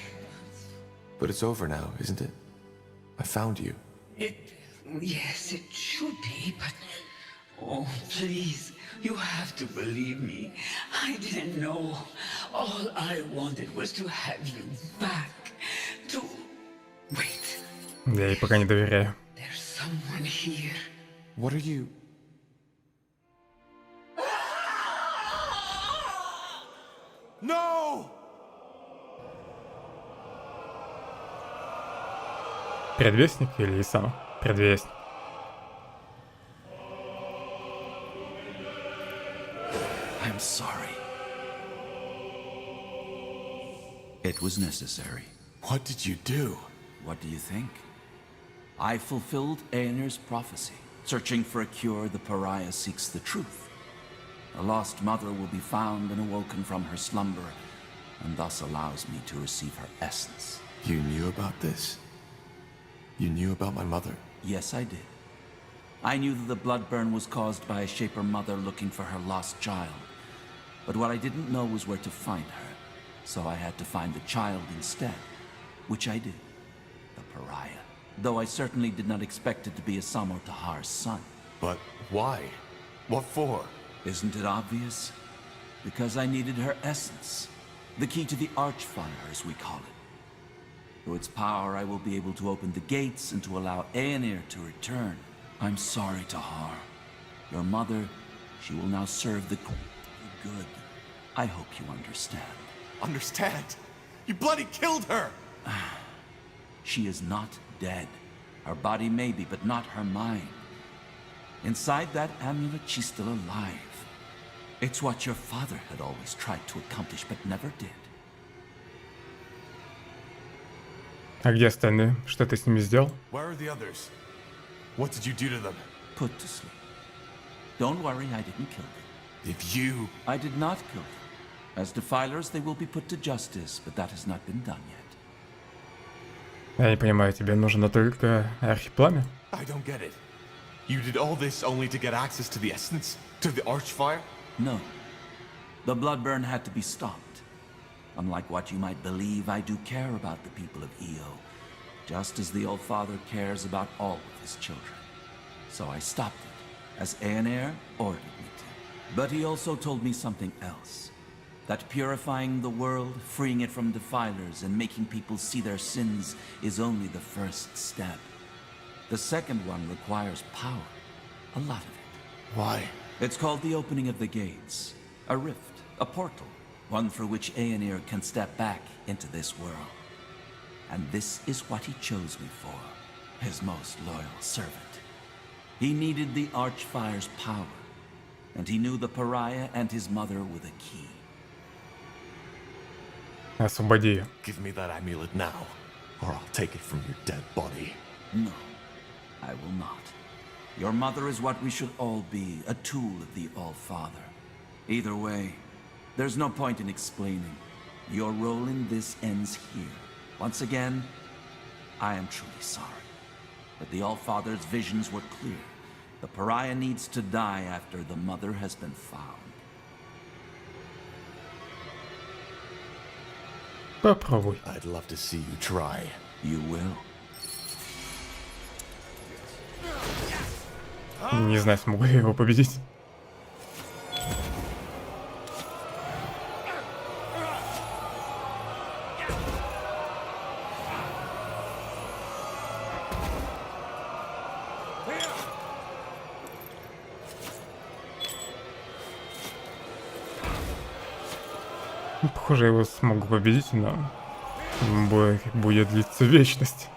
But it's over now, isn't it? I found you. Yes, it should be, but... Oh, please, you have to believe me. I didn't know. All I wanted was to have you back. To... Wait. Я ей пока не доверяю. There's someone here. What are you... No! Предвестник или Исама? Предвестник. I'm sorry. It was necessary. What did you do? What do you think? I fulfilled Aener's prophecy. Searching for a cure, the pariah seeks the truth. A lost mother will be found and awoken from her slumber, and thus allows me to receive her essence. You knew about this? You knew about my mother? Yes, I did. I knew that the blood burn was caused by a Shaper mother looking for her lost child. But what I didn't know was where to find her. So I had to find the child instead. Which I did. The Pariah. Though I certainly did not expect it to be Asamo Tahar's son. But why? What for? Isn't it obvious? Because I needed her essence. The key to the Archfire, as we call it. Through its power, I will be able to open the gates and to allow Aenir to return. I'm sorry, Tahar. Your mother, she will now serve the good. I hope you understand. Understand? You bloody killed her! She is not dead. Her body may be, but not her mind. Inside that amulet, she's still alive. It's what your father had always tried to accomplish, but never did. А где остальные? Что ты с ними сделал? Where are the others? What did you do to them? Put to sleep. Don't worry, I didn't kill them. If you... I did not kill them. As defilers, they will be put to justice, but that has not been done yet. Я не понимаю, тебе нужно только архипламя? I don't get it. You did all this only to get access to the essence? To the Archfire? No. The blood burn had to be stopped. Unlike what you might believe, I do care about the people of Io, just as the Old Father cares about all of his children. So I stopped it, as Aenir ordered me to. But he also told me something else. That purifying the world, freeing it from defilers, and making people see their sins is only the first step. The second one requires power. A lot of it. Why? It's called the opening of the gates. A rift, a portal. One through which Aenir can step back into this world. And this is what he chose me for. His most loyal servant. He needed the Archfire's power. And he knew the Pariah and his mother were the key. Освободи ее. Give me that amulet now, or I'll take it from your dead body. No, I will not. Your mother is what we should all be, a tool of the All-Father. Either way, there's no point in explaining. Your role in this ends here. Once again, I am truly sorry. But the All-Father's visions were clear. The Pariah needs to die after the mother has been found. Попробуй. I'd love to see you try. You will. Не знаю, смогу я его победить. Похоже, я его смогу победить, но бой будет длиться вечность.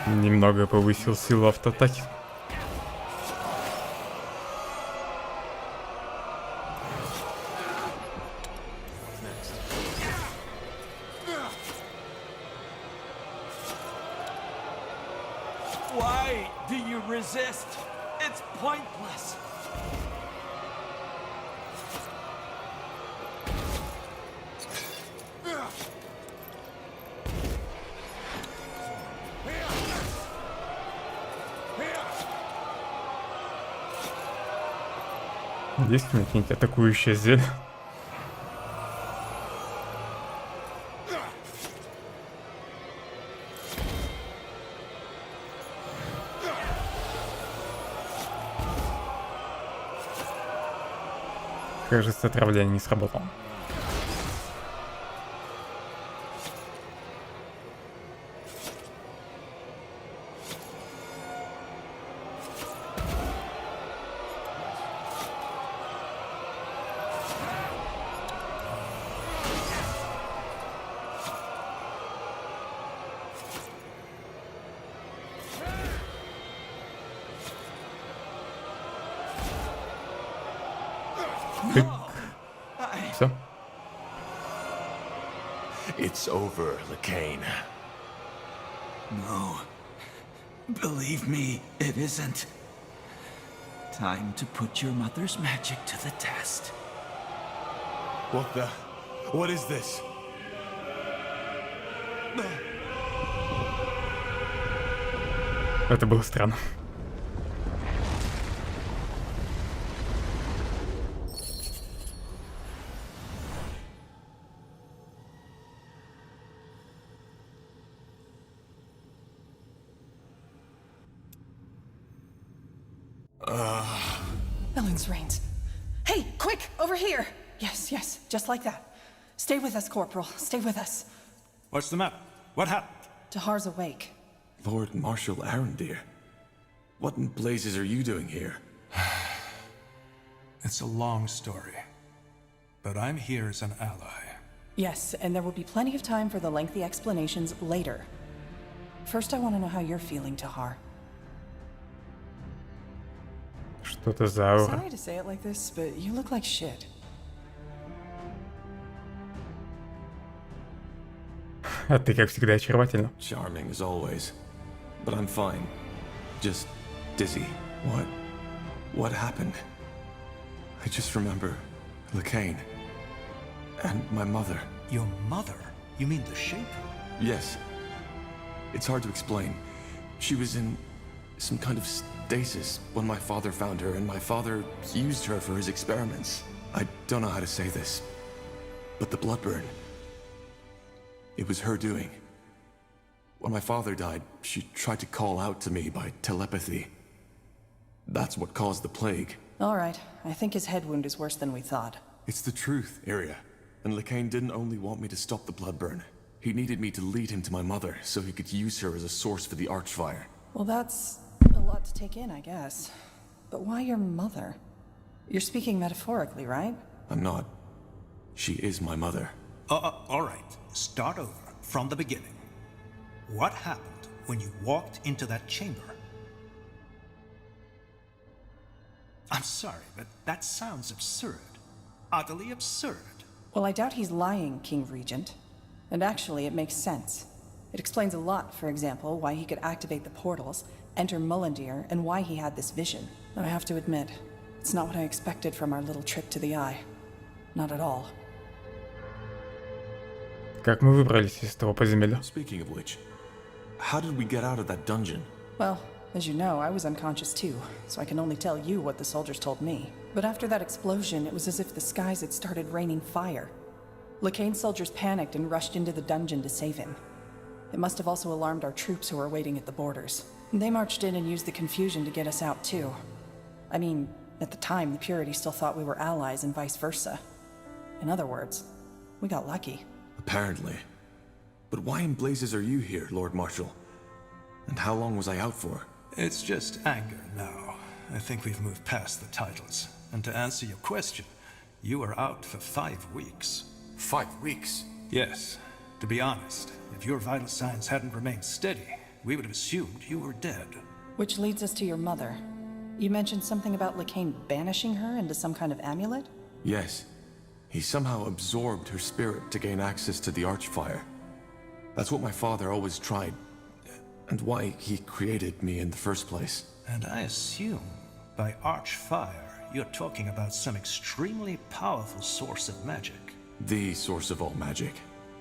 Немного повысил силу автоатаки. Why do you resist? It's pointless. Есть у меня какие-нибудь атакующие зелья? Кажется, отравление не сработало. Все. It's over, Lacane. No. Believe me, it isn't. Time to put your mother's magic to the test. What the? What is this? Это было странно. Phellon's reins. Hey, quick, over here! Yes, yes, just like that. Stay with us, Corporal. Stay with us. What's the matter? What happened? Tahar's awake. Lord Marshal Arendir, what in blazes are you doing here? It's a long story, but I'm here as an ally. Yes, and there will be plenty of time for the lengthy explanations later. First, I want to know how you're feeling, Tahar. Что-то за аура. Sorry to say it like this, but you look like shit. А ты, как всегда, очаровательна. Charming as always, but I'm fine. Just dizzy. What happened? I just remember Lacane and my mother. Your mother? You mean the Shaper? Yes. It's hard to explain. She was in some kind of stasis when my father found her, and my father used her for his experiments. I don't know how to say this, but the bloodburn, it was her doing. When my father died, she tried to call out to me by telepathy. That's what caused the plague. All right, I think his head wound is worse than we thought. It's the truth, Iria. And Lacane didn't only want me to stop the bloodburn. He needed me to lead him to my mother, so he could use her as a source for the Archfire. Well, that's a lot to take in, I guess. But why your mother? You're speaking metaphorically, right? I'm not. She is my mother. All right. Start over, from the beginning. What happened when you walked into that chamber? I'm sorry, but that sounds absurd. Utterly absurd. Well, I doubt he's lying, King Regent. And actually, it makes sense. It explains a lot, for example, why he could activate the portals, enter Mullendir, and why he had this vision. Though I have to admit, it's not what I expected from our little trip to the Eye. Not at all. Как мы выбрались из того подземелья? Speaking of which, how did we get out of that dungeon? Well, as you know, I was unconscious too, so I can only tell you what the soldiers told me. But after that explosion, it was as if the skies had started raining fire. Lacane's soldiers panicked and rushed into the dungeon to save him. It must have also alarmed our troops who were waiting at the borders. They marched in and used the confusion to get us out too. I mean, at the time, the Purity still thought we were allies and vice versa. In other words, we got lucky. Apparently. But why in blazes are you here, Lord Marshal? And how long was I out for? It's just anger now. I think we've moved past the titles. And to answer your question, you were out for 5 weeks. 5 weeks? Yes. To be honest, if your vital signs hadn't remained steady, we would have assumed you were dead. Which leads us to your mother. You mentioned something about Lacane banishing her into some kind of amulet? Yes. He somehow absorbed her spirit to gain access to the Archfire. That's what my father always tried, and why he created me in the first place. And I assume, by Archfire, you're talking about some extremely powerful source of magic. The source of all magic,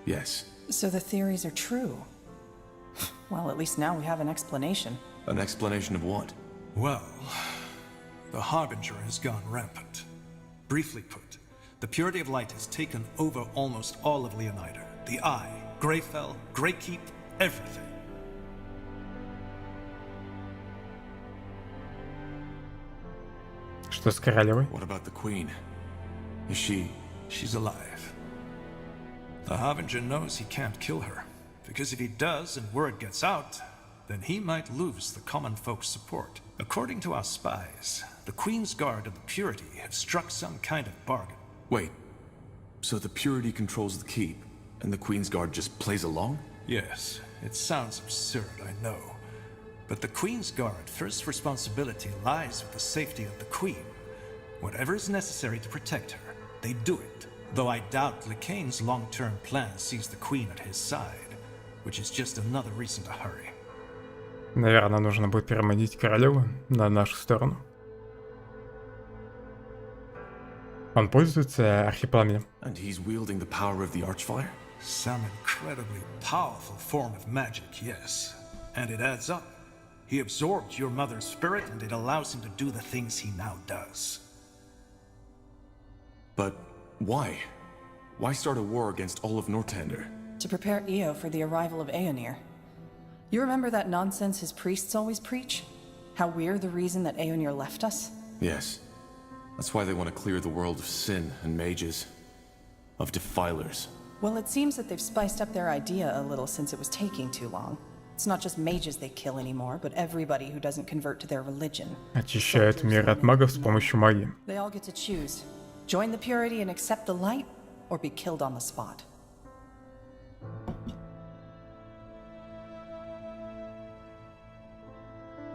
yes. So the theories are true. Well, at least now we have an explanation. An explanation of what? Well, the Harbinger has gone rampant. Briefly put, the Purity of Light has taken over almost all of Leonida. The Eye, Greyfell, Greykeep, everything. Что с королевой? What about the Queen? Is she... She's alive. The Harbinger knows he can't kill her, because if he does and word gets out, then he might lose the common folk's support. According to our spies, the Queen's Guard and the Purity have struck some kind of bargain. Wait, so the Purity controls the keep, and the Queen's Guard just plays along? Yes, it sounds absurd, I know. But the Queen's Guard first responsibility lies with the safety of the Queen. Whatever is necessary to protect her, they do it. Though I doubt Lacane's long-term plan sees the Queen at his side, which is just another reason to hurry. Наверное, нужно будет переманить королеву на нашу сторону. Он пользуется архипламенем. And he's wielding the power of the Archfire? Some incredibly powerful form of magic, yes. And it adds up. He absorbed your mother's spirit, and it allows him to do the things he now does. But why? Why start a war against all of Northander? To prepare Io for the arrival of Aeonir. You remember that nonsense his priests always preach? How we're the reason that Aeonir left us? Yes. That's why they want to clear the world of sin and mages. Of defilers. Well, it seems that they've spiced up their idea a little since it was taking too long. It's not just mages they kill anymore, but everybody who doesn't convert to their religion. Очищает мир от магов с помощью магии. They all get to choose. Join the purity and accept the light, or be killed on the spot.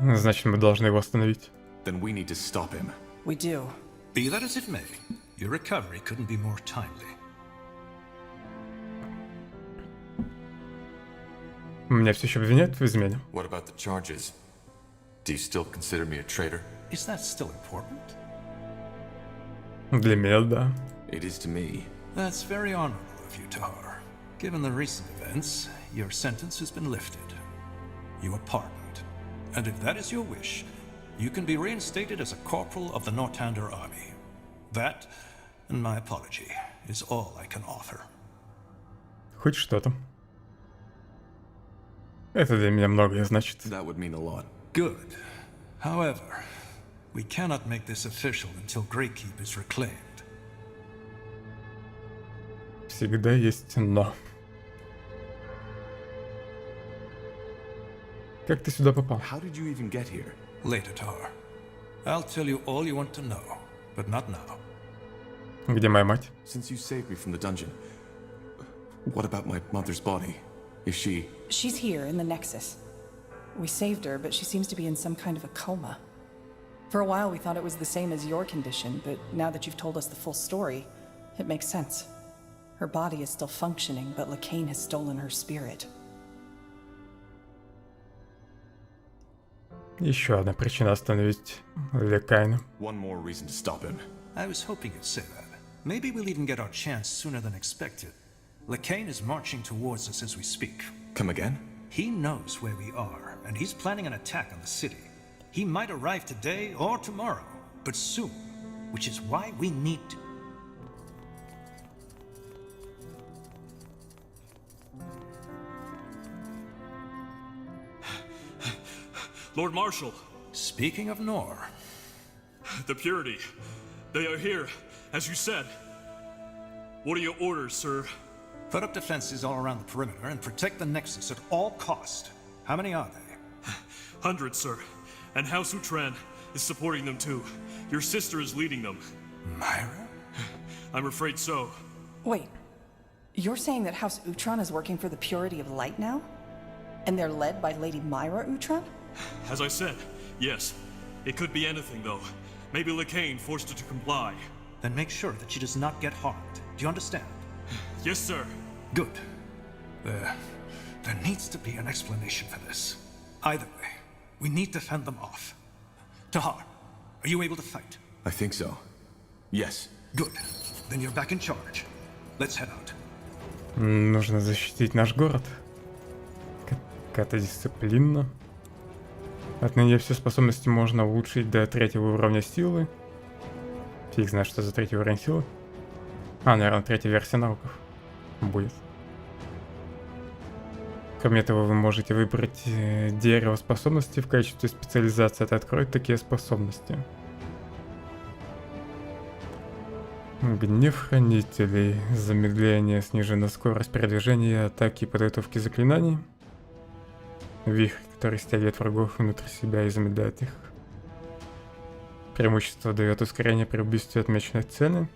Значит, мы должны его остановить. Then we need to stop him. We do. Be that as it may, your recovery couldn't be more timely. Меня все еще обвиняют в измене. What about the charges? Do you still consider me a traitor? Is that still important? Для меня, да. It is to me. That's very honorable of you, Tahar. Given the recent events, your sentence has been lifted. You are pardoned. And if that is your wish, you can be reinstated as a corporal of the Northander army. That, and my apology, is all I can offer. Хоть что-то. Это для меня многое значит. That would mean a lot. Good. However, we cannot make this official until Greykeep is reclaimed. Всегда есть но. Как ты сюда попал? How did you even get here? Later, Tar. I'll tell you all you want to know, but not now. Где моя мать? Since you saved me from the dungeon, what about my mother's body? Is she... She's here in the Nexus. We saved her, but she seems to be in some kind of a coma. For a while we thought it was the same as your condition, but now that you've told us the full story, it makes sense. Her body is still functioning, but Lacane has stolen her spirit. Еще одна причина остановить Лекайна. One more reason to stop him. I was hoping you'd say that. Maybe we'll even get our chance sooner than expected. Lacane is marching towards us as we speak. Come again? He knows where we are, and he's planning an attack on the city. He might arrive today or tomorrow, but soon, which is why we need to. Lord Marshal. Speaking of Nor. The Purity. They are here, as you said. What are your orders, sir? Put up defenses all around the perimeter and protect the Nexus at all cost. How many are they? Hundreds, sir. And House Utran is supporting them too. Your sister is leading them. Myra? I'm afraid so. Wait. You're saying that House Utran is working for the Purity of Light now? And they're led by Lady Myra Utran? As I said, yes. It could be anything, though. Maybe Lacane forced her to comply. Then make sure that she does not get harmed. Do you understand? Yes, sir. Good. There needs to be an explanation for this. Either way, we need to fend them off. Tahar, are you able to fight? I think so. Yes. Good. Then you're back in charge. Let's head out. Нужно защитить наш город. Какая-то дисциплина. Отныне все способности можно улучшить до 3-го уровня силы. Фиг знает, что за 3-й уровень силы. Наверное, 3-я версия навыков будет. Кроме этого, вы можете выбрать дерево способностей в качестве специализации. Это откроет такие способности. Гнев хранителей. Замедление, снижена скорость передвижения, атаки и подготовки заклинаний. Вихрь, который стягивает врагов внутрь себя и замедляет их. Преимущество дает ускорение при убийстве отмеченной цели.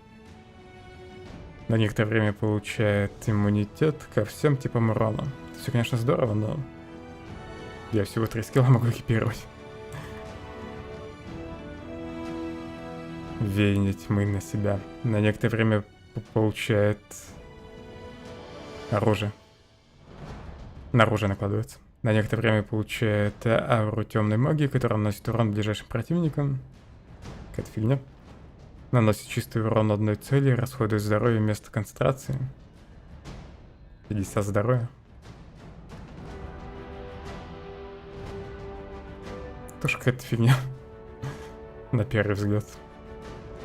На некоторое время получает иммунитет ко всем типам урона. Все, конечно, здорово, но я всего 3 скилла могу экипировать. Веяние тьмы на себя. На некоторое время получает оружие. На оружие накладывается. На некоторое время получает ауру темной магии, которая наносит урон ближайшим противникам. Какая-то фигня. Наносит чистый урон одной цели, расходует здоровье вместо концентрации. 50 здоровья. Тоже какая-то фигня. На первый взгляд.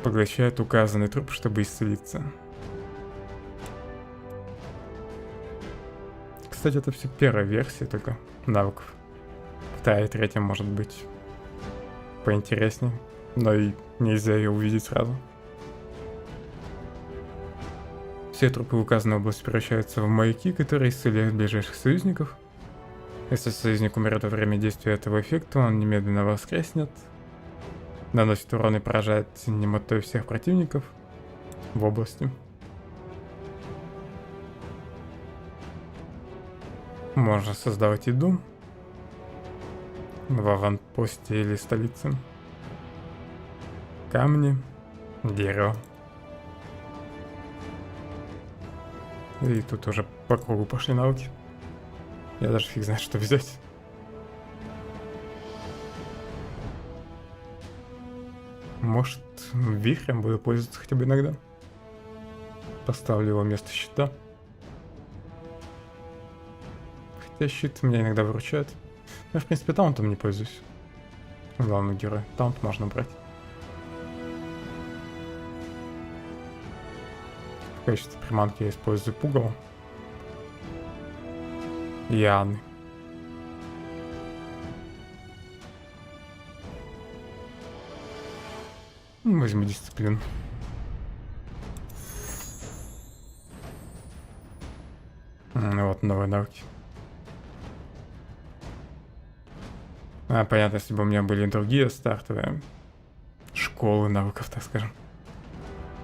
Поглощает указанный труп, чтобы исцелиться. Кстати, это все первая версия только навыков. Вторая и третья может быть поинтереснее, но и нельзя ее увидеть сразу. Все трупы в указанной области превращаются в маяки, которые исцеляют ближайших союзников. Если союзник умрет во время действия этого эффекта, он немедленно воскреснет. Наносит урон и поражает немотой всех противников в области. Можно создавать еду в аванпосте или столице. Камни, дерево. И тут уже по кругу пошли навыки. Я даже фиг знает, что взять. Может, вихрем буду пользоваться хотя бы иногда. Поставлю его вместо щита. Хотя щит меня иногда выручает. Я, в принципе, таунтом не пользуюсь. Главный герой. Таунт можно брать. В качестве приманки я использую пугало. И Анны. Возьму дисциплину. Вот новые навыки. Понятно, если бы у меня были другие стартовые школы навыков, так скажем,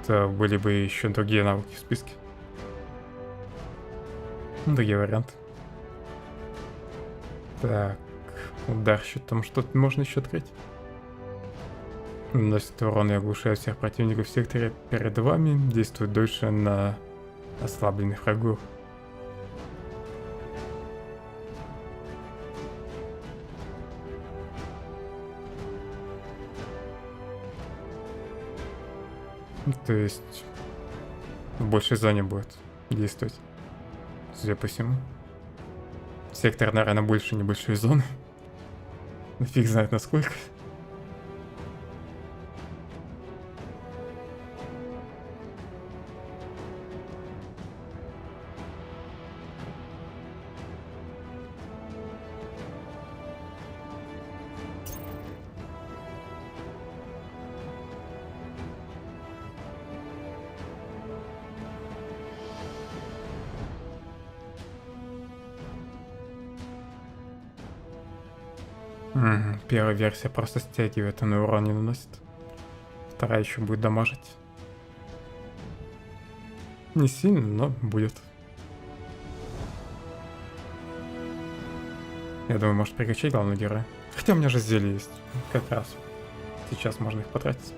то были бы еще другие навыки в списке. Другие варианты. Так, удар щитом, что-то можно еще открыть. Наносит урон и оглушает всех противников в секторе перед вами. Действует дольше на ослабленных врагов. То есть в большей зоне будет действовать, судя по всему. Сектор, наверное, больше небольшой зоны. Фиг знает насколько. Первая версия просто стягивает, и на урон не наносит. Вторая еще будет дамажить. Не сильно, но будет. Я думаю, может прикачать главного героя. Хотя у меня же зелья есть. Как раз. Сейчас можно их потратить.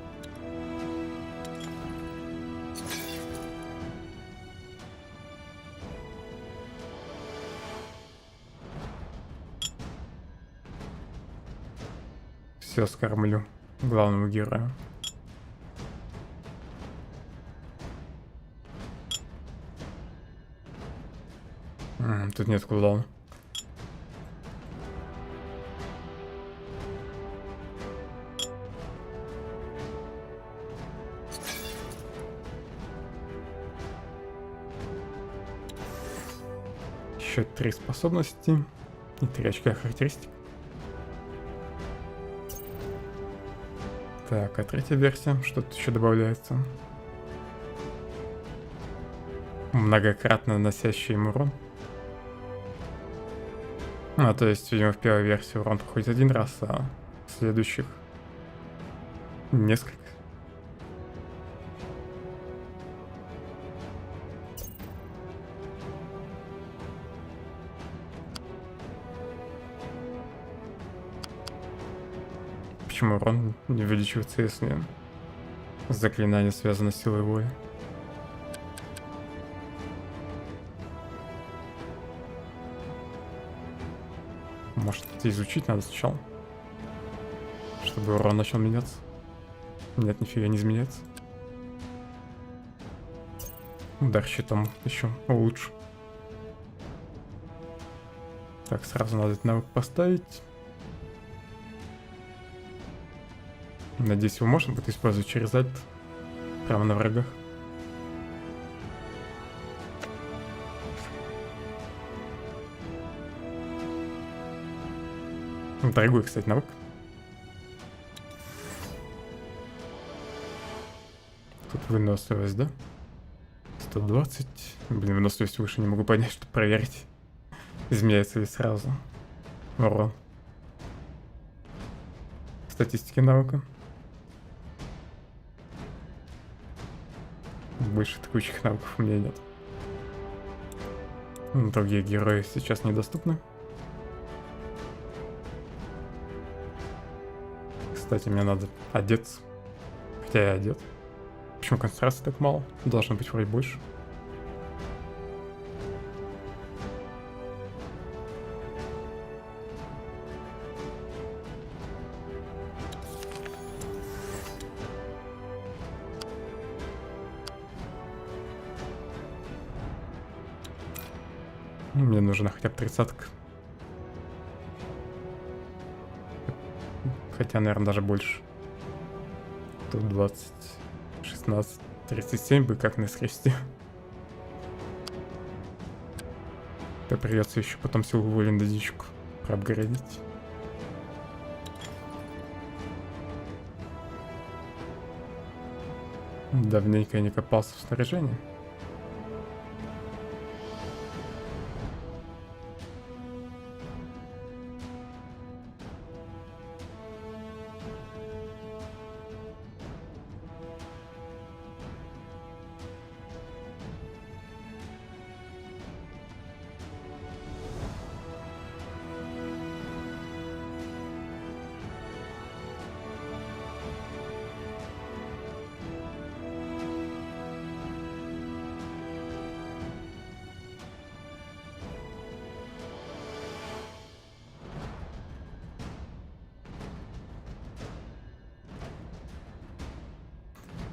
Все скормлю главному герою. Тут нет кулдауна. Еще 3 способности и 3 очка характеристик. Так, а третья версия, что тут еще добавляется? Многократно наносящий им урон. То есть, видимо, в первой версии урон проходит один раз, а в следующих несколько. Почему урон не увеличивается, если заклинание связано с силой воли? Может, это изучить надо сначала? Чтобы урон начал меняться. Нет, нифига не изменяется. Удар щитом еще лучше. Так, сразу надо этот навык поставить. Надеюсь, его можно будет использовать через альт. Прямо на врагах. Дорогой, кстати, навык. Тут выносливость, да? 120. Блин, выносливость выше, не могу понять, чтобы проверить. Изменяется ли сразу урон. Статистики навыка. Больше атакующих навыков у меня нет. Другие герои сейчас недоступны. Кстати, мне надо одеться. Хотя я одет. Почему концентрации так мало? Должно быть вроде больше. Мне нужна хотя бы 30-ка. Хотя, наверное, даже больше. Тут 20, 16, 37 бы как на скрести. То придется еще потом силу воли на дичку проапгрейдить. Давненько я не копался в снаряжении.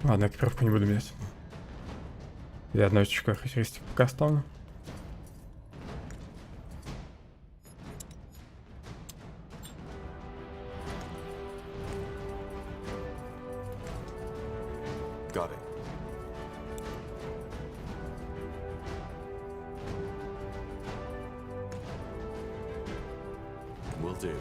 Ладно, экипировку не буду менять. Я одну очко характеристик пока оставлю. Got it. Will do.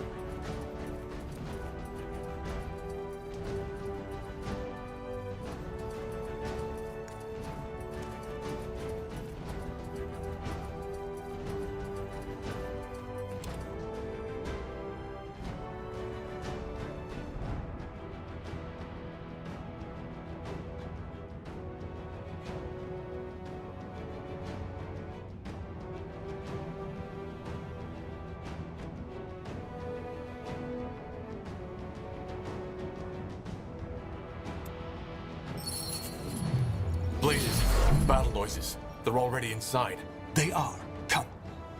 Blazes, battle noises. They're already inside. They are. Come,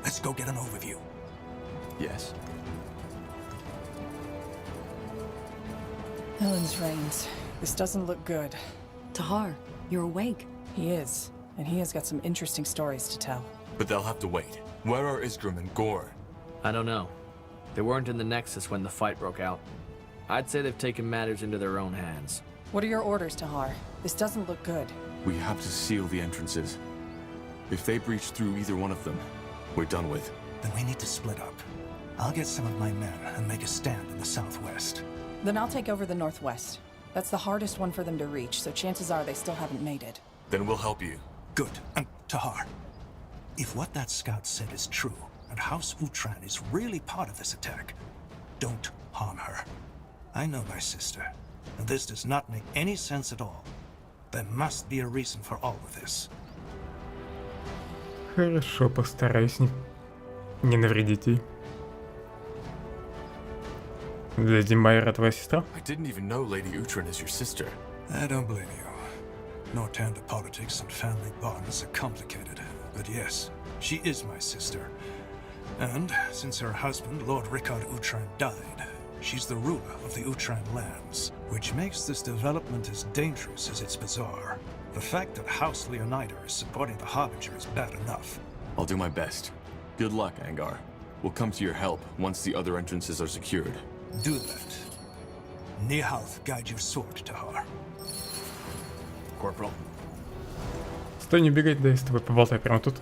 let's go get an overview. Yes. Phellon's reigns. This doesn't look good. Tahar, you're awake. He is, and he has got some interesting stories to tell. But they'll have to wait. Where are Isgrim and Gore? I don't know. They weren't in the Nexus when the fight broke out. I'd say they've taken matters into their own hands. What are your orders, Tahar? This doesn't look good. We have to seal the entrances. If they breach through either one of them, we're done with. Then we need to split up. I'll get some of my men and make a stand in the southwest. Then I'll take over the northwest. That's the hardest one for them to reach, so chances are they still haven't made it. Then we'll help you. Good. And Tahar, if what that scout said is true, and House Utran is really part of this attack, don't harm her. I know my sister, and this does not make any sense at all. There must be a reason for all of this. Хорошо, постараюсь не навредить ей. Леди Майра твоя сестра? I didn't even know Lady Utran is your sister. I don't blame you. Northander politics and family bonds are complicated. But yes, she is my sister. And since her husband, Lord Rickard Uhtred, died, she's the ruler of the Uhtred lands, which makes this development as dangerous as it's bizarre. The fact that House Leonida is supporting the Harbinger is bad enough. I'll do my best. Good luck, Angar. We'll come to your help once the other entrances are secured. Do that. Nihalth, guide your sword to her. Corporal. Стой, не бегать, да я с тобой поболтай прямо тут.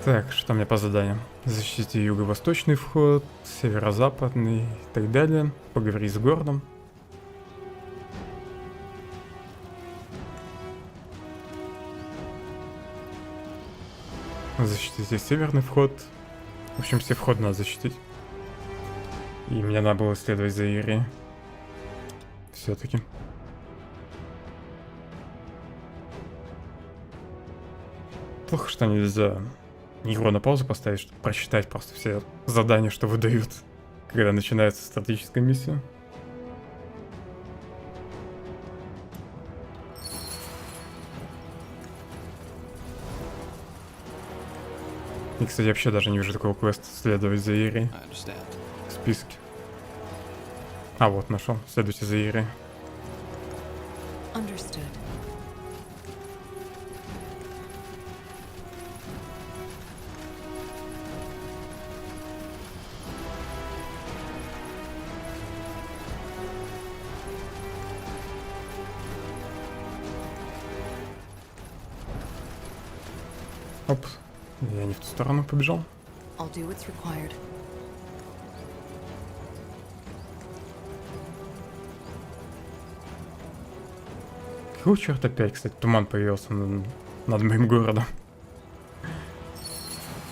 Так, что мне по заданиям? Защити юго-восточный вход, северо-западный и так далее. Поговори с городом. Защитите северный вход. В общем, все входы надо защитить. И мне надо было следовать за Ирией. Все-таки. Плохо, что нельзя игру на паузу поставить, чтобы прочитать просто все задания, что выдают, когда начинается стратегическая миссия. И, кстати, вообще даже не вижу такого квеста следовать за Ирией в списке. А, вот, нашел. Следуйте за Ирией. Understood. Оп, я не в ту сторону побежал. I'll do what's required. Какого черта опять, кстати, туман появился над моим городом?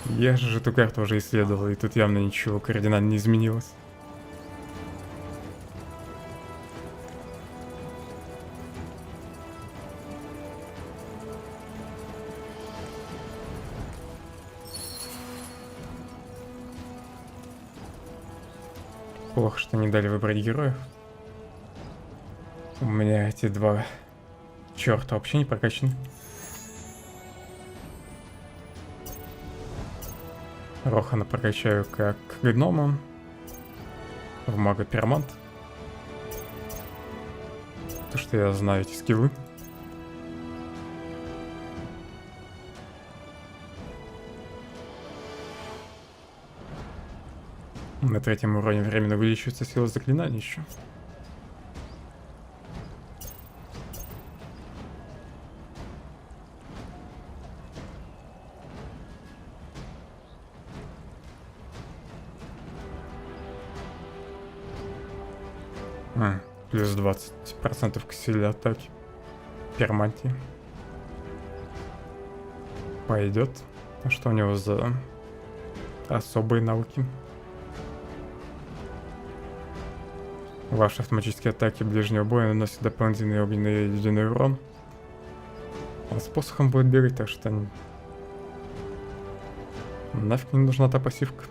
Я же эту карту уже исследовал, и тут явно ничего кардинально не изменилось. Плохо, что не дали выбрать героев. У меня эти два черта вообще не прокачаны. Рохана прокачаю как гнома. В мага пиромант. То, что я знаю эти скиллы. На третьем уровне временно увеличивается сила заклинаний еще. Плюс 20% к силе атаки. Пермантии. Пойдет. А что у него за особые навыки? Ваши автоматические атаки ближнего боя наносят дополнительный огненный и ледяной урон. Он с посохом будет бегать, так что нафиг не нужна та пассивка.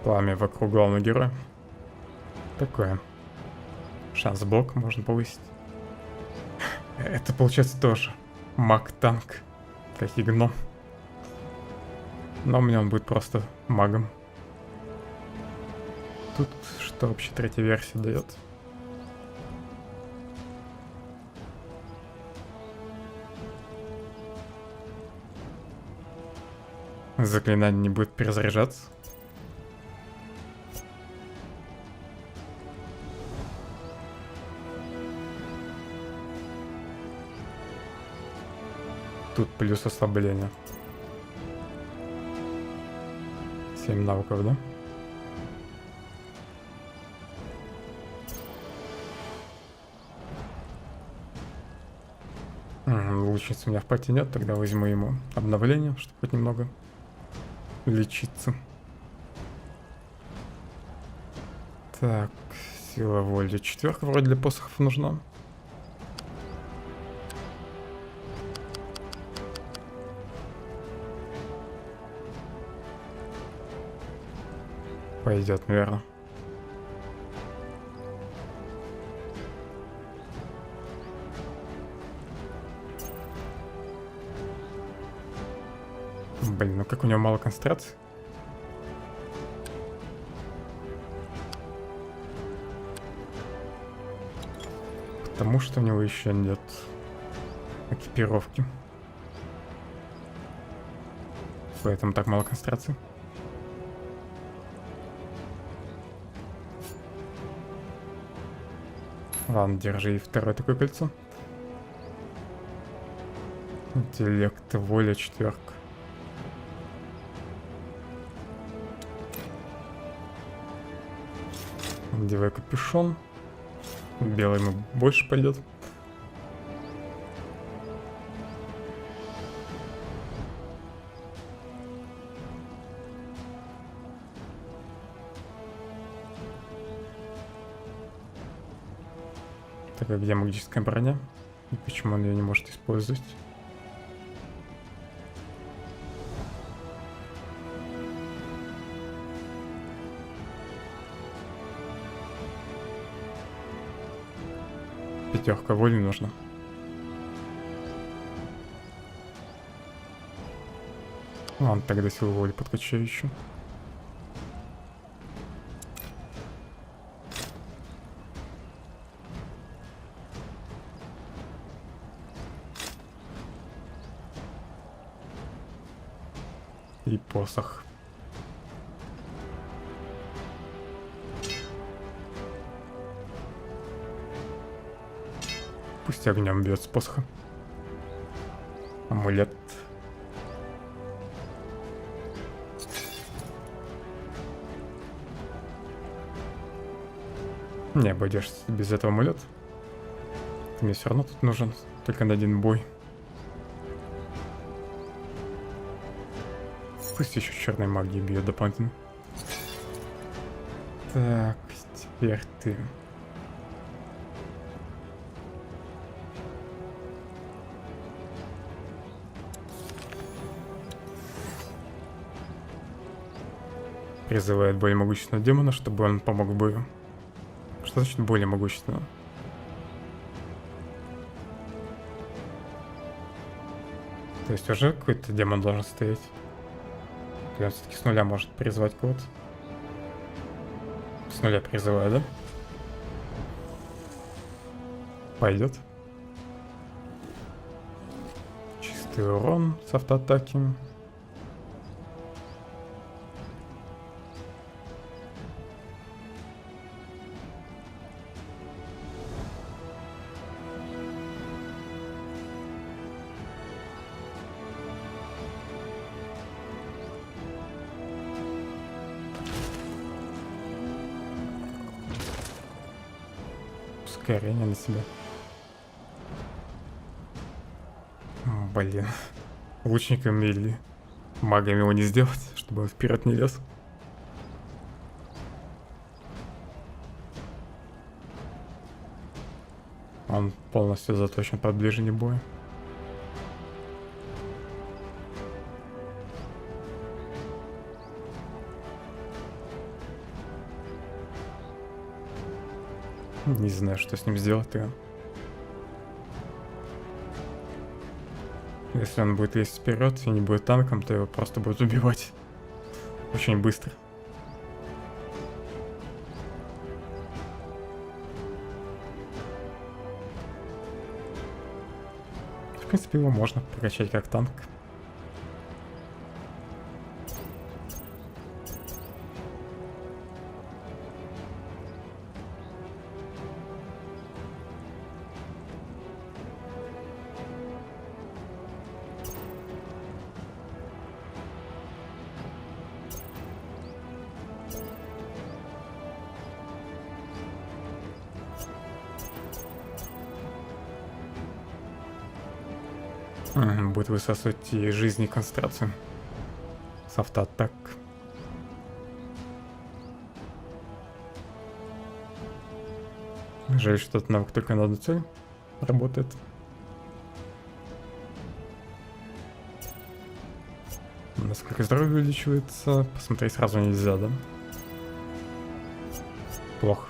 Пламя вокруг главного героя. Такое. Шанс блока можно повысить. Это получается тоже маг-танк, как и гном. Но у меня он будет просто магом. Тут что вообще третья версия дает? Заклинание не будет перезаряжаться. Тут плюс ослабление. 7 навыков, да? Лучницы у меня в пати нет, тогда возьму ему обновление, чтобы хоть немного лечиться. Так, сила воли. 4 вроде для посохов нужна. Пойдет, наверное. Блин, ну как у него мало концентрации. Потому что у него еще нет экипировки. Поэтому так мало концентрации. Ладно, держи и второе такое кольцо. Интеллект, воля, 4. Надевай капюшон. Белый ему больше пойдет. Так, а где магическая броня? И почему он ее не может использовать? Пятерка воли нужна. Ладно, тогда силу воли подкачаю еще. И посох. Пусть огнем бьет с посоха. Амулет. Не обойдешься без этого амулета. Мне все равно тут нужен только на один бой. Пусть еще черной магией бьет дополнительно. Так, теперь ты. Призывает более могущественного демона, чтобы он помог в бою. Что значит более могущественного? То есть уже какой-то демон должен стоять. Он все-таки с нуля может призвать кого-то. С нуля призываю, да? Пойдет. Чистый урон с автоатаки. Ускорение на себя. Блин. Лучниками или магами его не сделать, чтобы он вперед не лез. Он полностью заточен под движение боя. Не знаю, что с ним сделать-то. Если он будет лезть вперед и не будет танком, то его просто будут убивать очень быстро. В принципе, его можно прокачать как танк. Будет высасывать и жизни, и концентрацию с автоатак. Жаль, что этот навык только на одну цель работает. Насколько здоровье увеличивается, посмотреть сразу нельзя, да? плохо.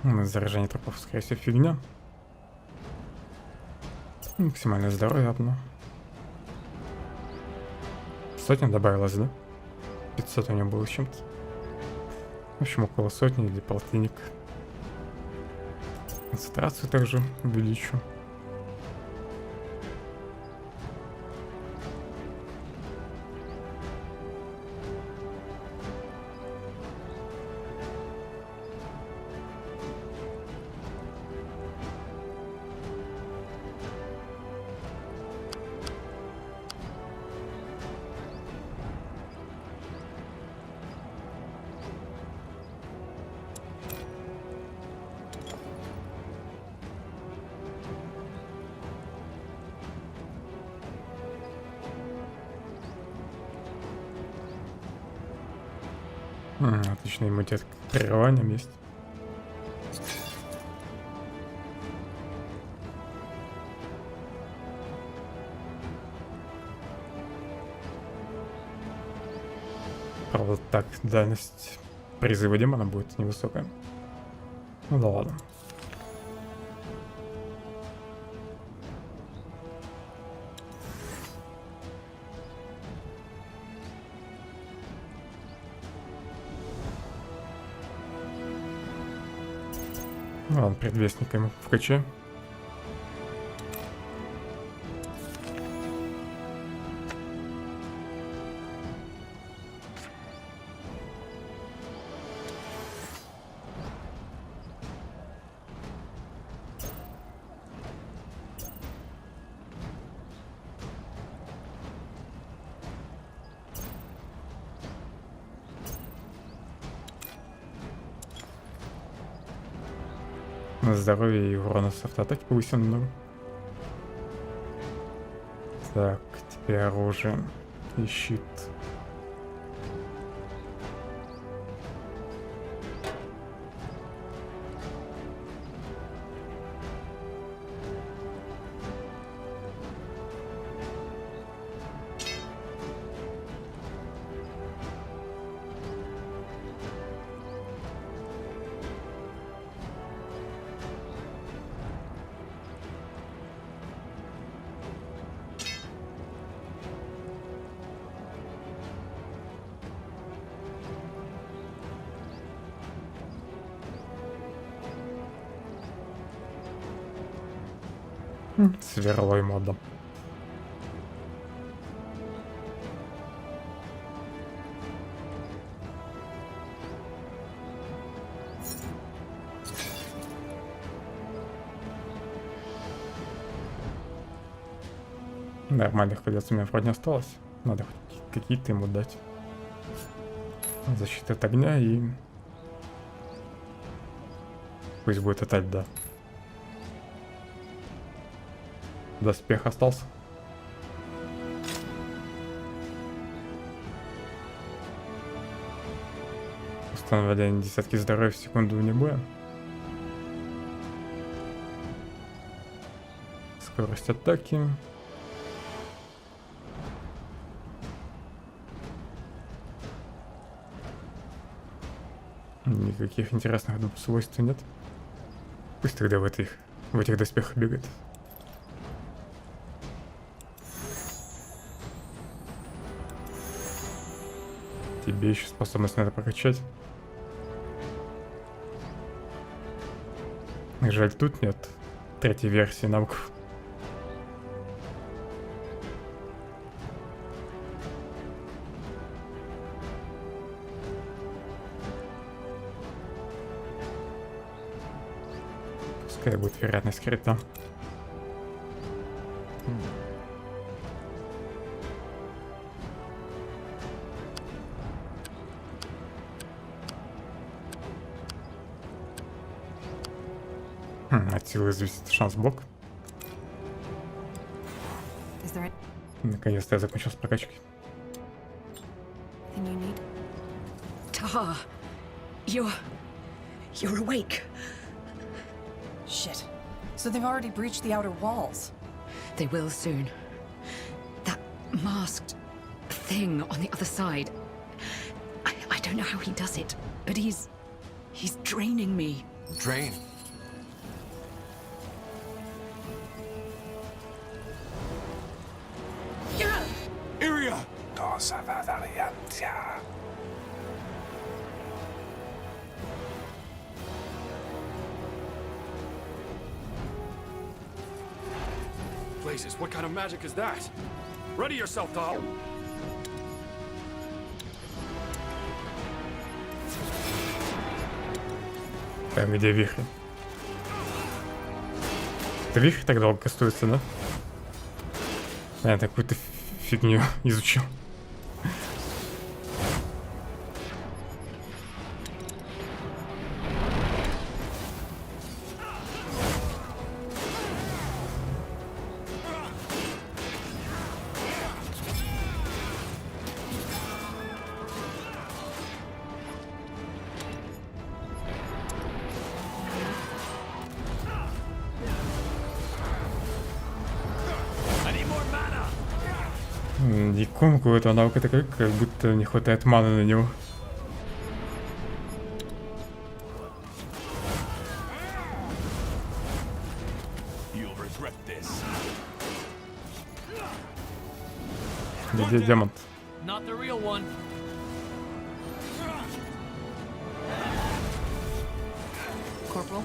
Заражение трупов, скорее всего, фигня. Максимальное здоровье одно. Сотня добавилась, да? 500 у него было с чем-то. В общем, около сотни или полтинник. Концентрацию также увеличу. Отличный иммунитет к прерываниям есть. Правда, так, дальность призыва демона будет невысокая. Ну да ладно. Ладно, предвестниками в каче. Здоровье и урона с автоатаки повысим немного. Так, теперь оружие и щит. Сверло ему отдам. Нормальных колец у меня вроде не осталось. Надо хоть какие-то ему дать. Защита от огня и... Пусть будет это льда. Доспех остался. Установление десятки здоровья в секунду в небе. Скорость атаки. Никаких интересных свойств нет. Пусть тогда в этих доспехах бегает. Тебе еще способность надо прокачать. Жаль, тут нет третьей версии навыков. Пускай будет вероятность крита. От силы зависит шанс блок. Наконец-то я закончил с прокачкой. Tahar, you're awake. Shit. So they've already breached the outer walls. They will soon. That masked thing on the other side. I don't know how he does it, but he's draining me. Drain? Iria! Blazes, what kind of magic is that? Ready yourself, doll! Так, где вихрь? Это вихрь так долго кастуется, да? Я какую-то фигню изучил. Иконку этого навыка такой, как будто не хватает маны на него. Где демон? Not the real one. Corporal?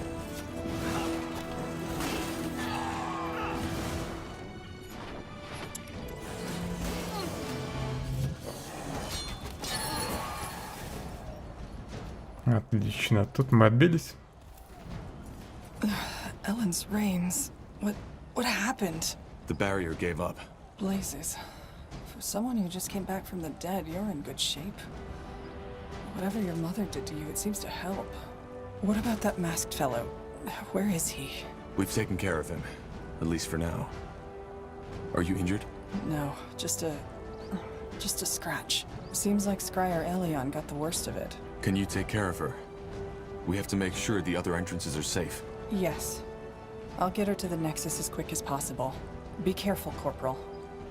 Отлично, тут мы отбились. Ellen's reigns. What happened? The barrier gave up. Blazes. For someone who just came back from the dead, you're in good shape. Whatever your mother did to you, it seems to help. What about that masked fellow? Where is he? We've taken care of him, at least for now. Are you injured? No, just a scratch. Seems like Scryer Elion got the worst of it. Can you take care of her? We have to make sure the other entrances are safe. Yes. I'll get her to the Nexus as quick as possible. Be careful, Corporal.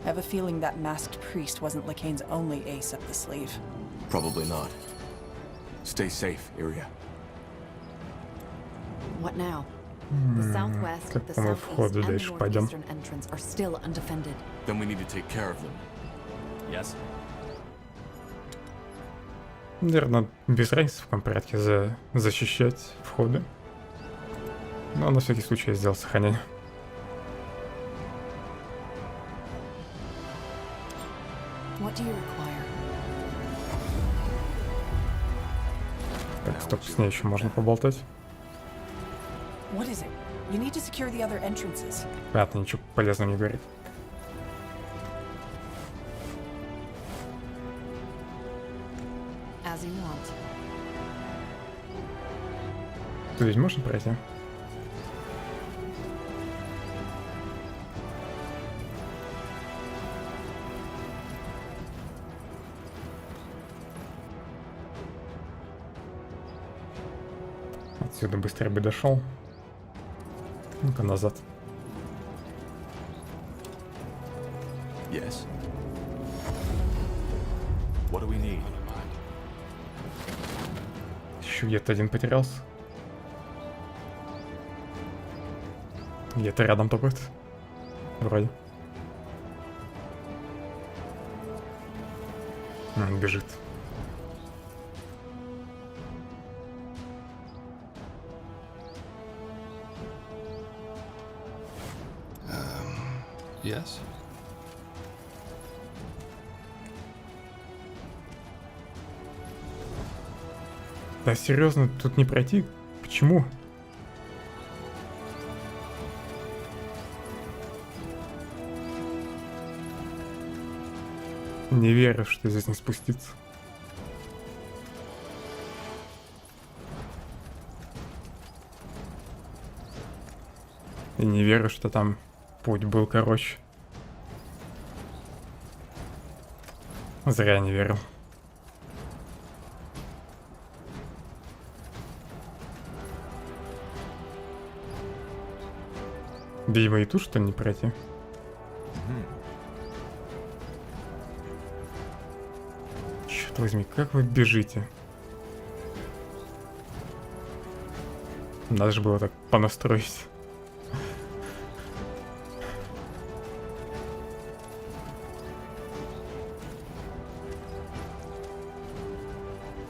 I have a feeling that masked priest wasn't Lycane's only ace up the sleeve. Probably not. Stay safe, Iria. What now? The southwest, the мы southeast, входу and the дальше пойдем. northeastern entrance are still undefended. Then we need to take care of them. Yes? Наверное, без разницы в каком порядке защищать входы. Но на всякий случай я сделал сохранение. What do you require? Так, стоп, с ней еще можно поболтать. What is it? You need to secure the other entrances. Понятно, ничего полезного не говорит. As you want. Тут ведь можно пройти? Отсюда быстрее бы дошел. Ну-ка назад. Yes. What do we need? Еще где-то один потерялся. Где-то рядом топает. Вроде. Он бежит. Yes? Да серьезно, тут не пройти? Почему? Не верю, что здесь не спуститься. И не верю, что там путь был короче. Зря не верил. Видимо, и тут что не пройти. Черт возьми, как вы бежите? Надо же было так понастроить.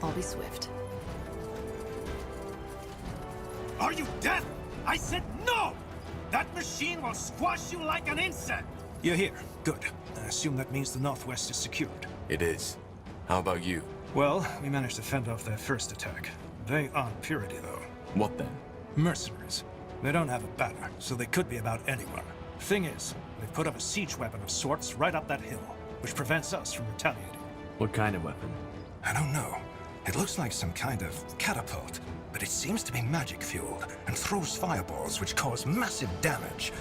I'll be swift. Are you deaf? I said no! That machine will squash you like an insect! You're here. Good. I assume that means the Northwest is secured. It is. How about you? Well, we managed to fend off their first attack. They aren't purity, though. What then? Mercenaries. They don't have a banner, so they could be about anywhere. Thing is, they've put up a siege weapon of sorts right up that hill, which prevents us from retaliating. What kind of weapon? I don't know. It looks like some kind of catapult, but it seems to be magic-fueled and throws fireballs which cause massive damage.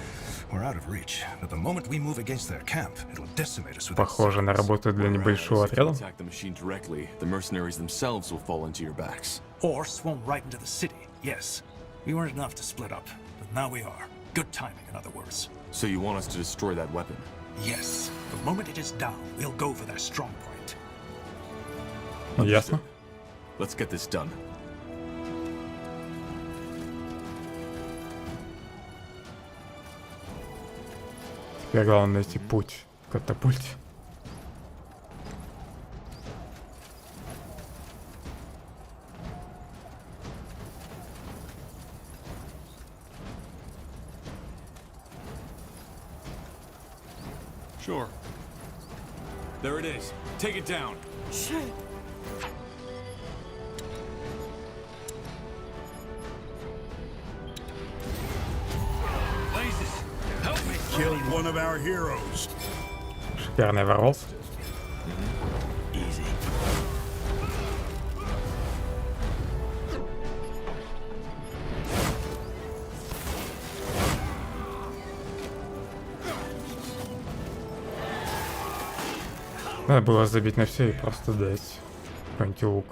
We're out of reach, but the moment we move against their camp, it'll decimate us with Похоже на работу для небольшого отряда. Attack the machine directly, the mercenaries themselves will fall into your backs. Or swarm right into the city, yes. We weren't enough to split up, but now we are. Good timing, in other words. So you want us to destroy that weapon? Yes. The moment it is down, we'll go for their strong point. Ясно. Let's get this done. Теперь главное найти путь к катапульте. Sure. There it is. Take it down. Shit! Blazes, help me! Killed one of our heroes. Шикарный ворвался. Easy. Надо было забить на все и просто дать какой-нибудь лук.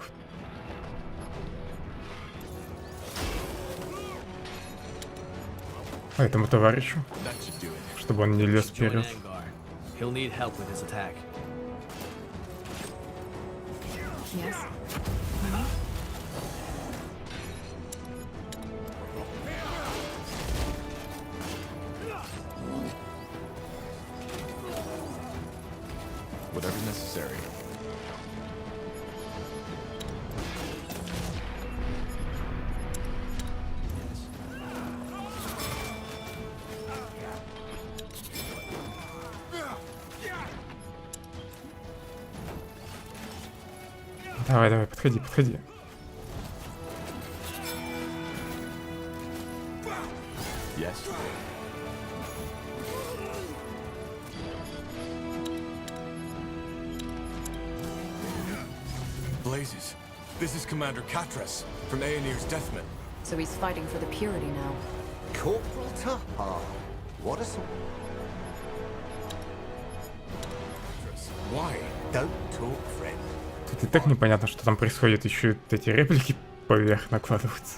А этому товарищу, чтобы он не лез вперед. He'll need help with his attack. Yes? Whatever's necessary. Давай, давай, подходи, подходи. Yes. Blazes. This is Commander Katras from Aenir's Deathmen. So he's fighting for the purity now. Corporal Tahar. What a Why? Don't talk, friend. Тут и так непонятно, что там происходит, еще и эти реплики поверх накладываются.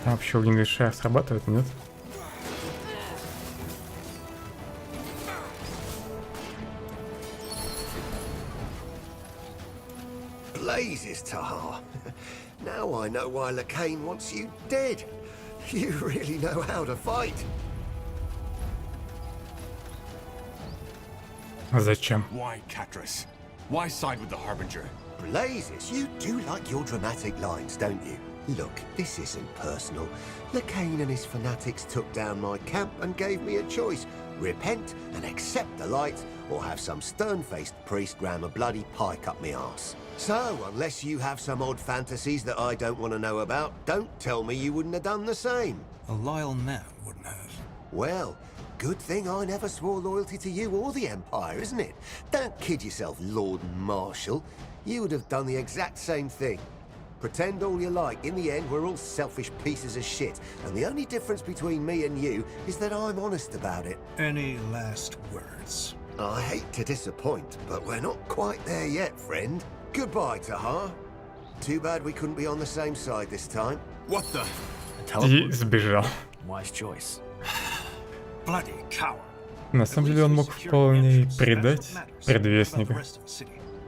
А вообще огненный шар срабатывает, нет? Blazes, Tahar. Now I know why Lacane wants you dead. You really know how to fight. А зачем? Why Katras? Why side with the Harbinger? Blazes, you do like your dramatic lines, don't you? Look, this isn't personal. Lacane and his fanatics took down my camp and gave me a choice. Repent and accept the light, or have some stern-faced priest ram a bloody pike up me arse. So, unless you have some odd fantasies that I don't want to know about, don't tell me you wouldn't have done the same. A loyal man wouldn't have. Well, good thing I never swore loyalty to you or the Empire, isn't it? Don't kid yourself, Lord Marshal. You would have done the exact same thing. Pretend all you like, in the end we're all selfish pieces of shit, and the only difference between me and you is that I'm honest about it. Any last words? I hate to disappoint, but we're not quite there yet, friend. Goodbye, Tahar. Too bad we couldn't be on the same side this time. What the? И сбежал. Wise choice. Bloody coward. На самом деле он мог вполне предать предвестника,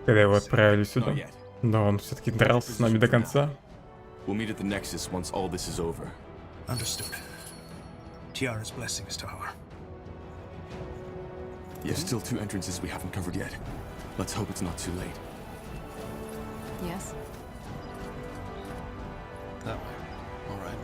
когда его отправили сюда. Но он все-таки дрался с нами до конца. We'll meet at the Nexus once all this is over. Understood. Tiara's blessings, Tahar. There's still 2 entrances we haven't covered yet. Let's hope it's not too late. Yes? That way. All right.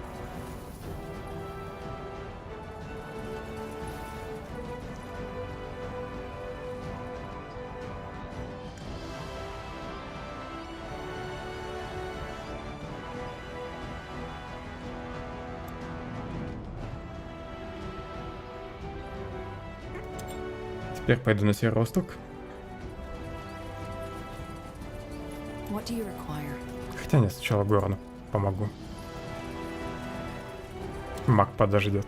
Теперь пойду на северо-восток. What do you require? Хотя нет, сначала Горну помогу. Маг подождет.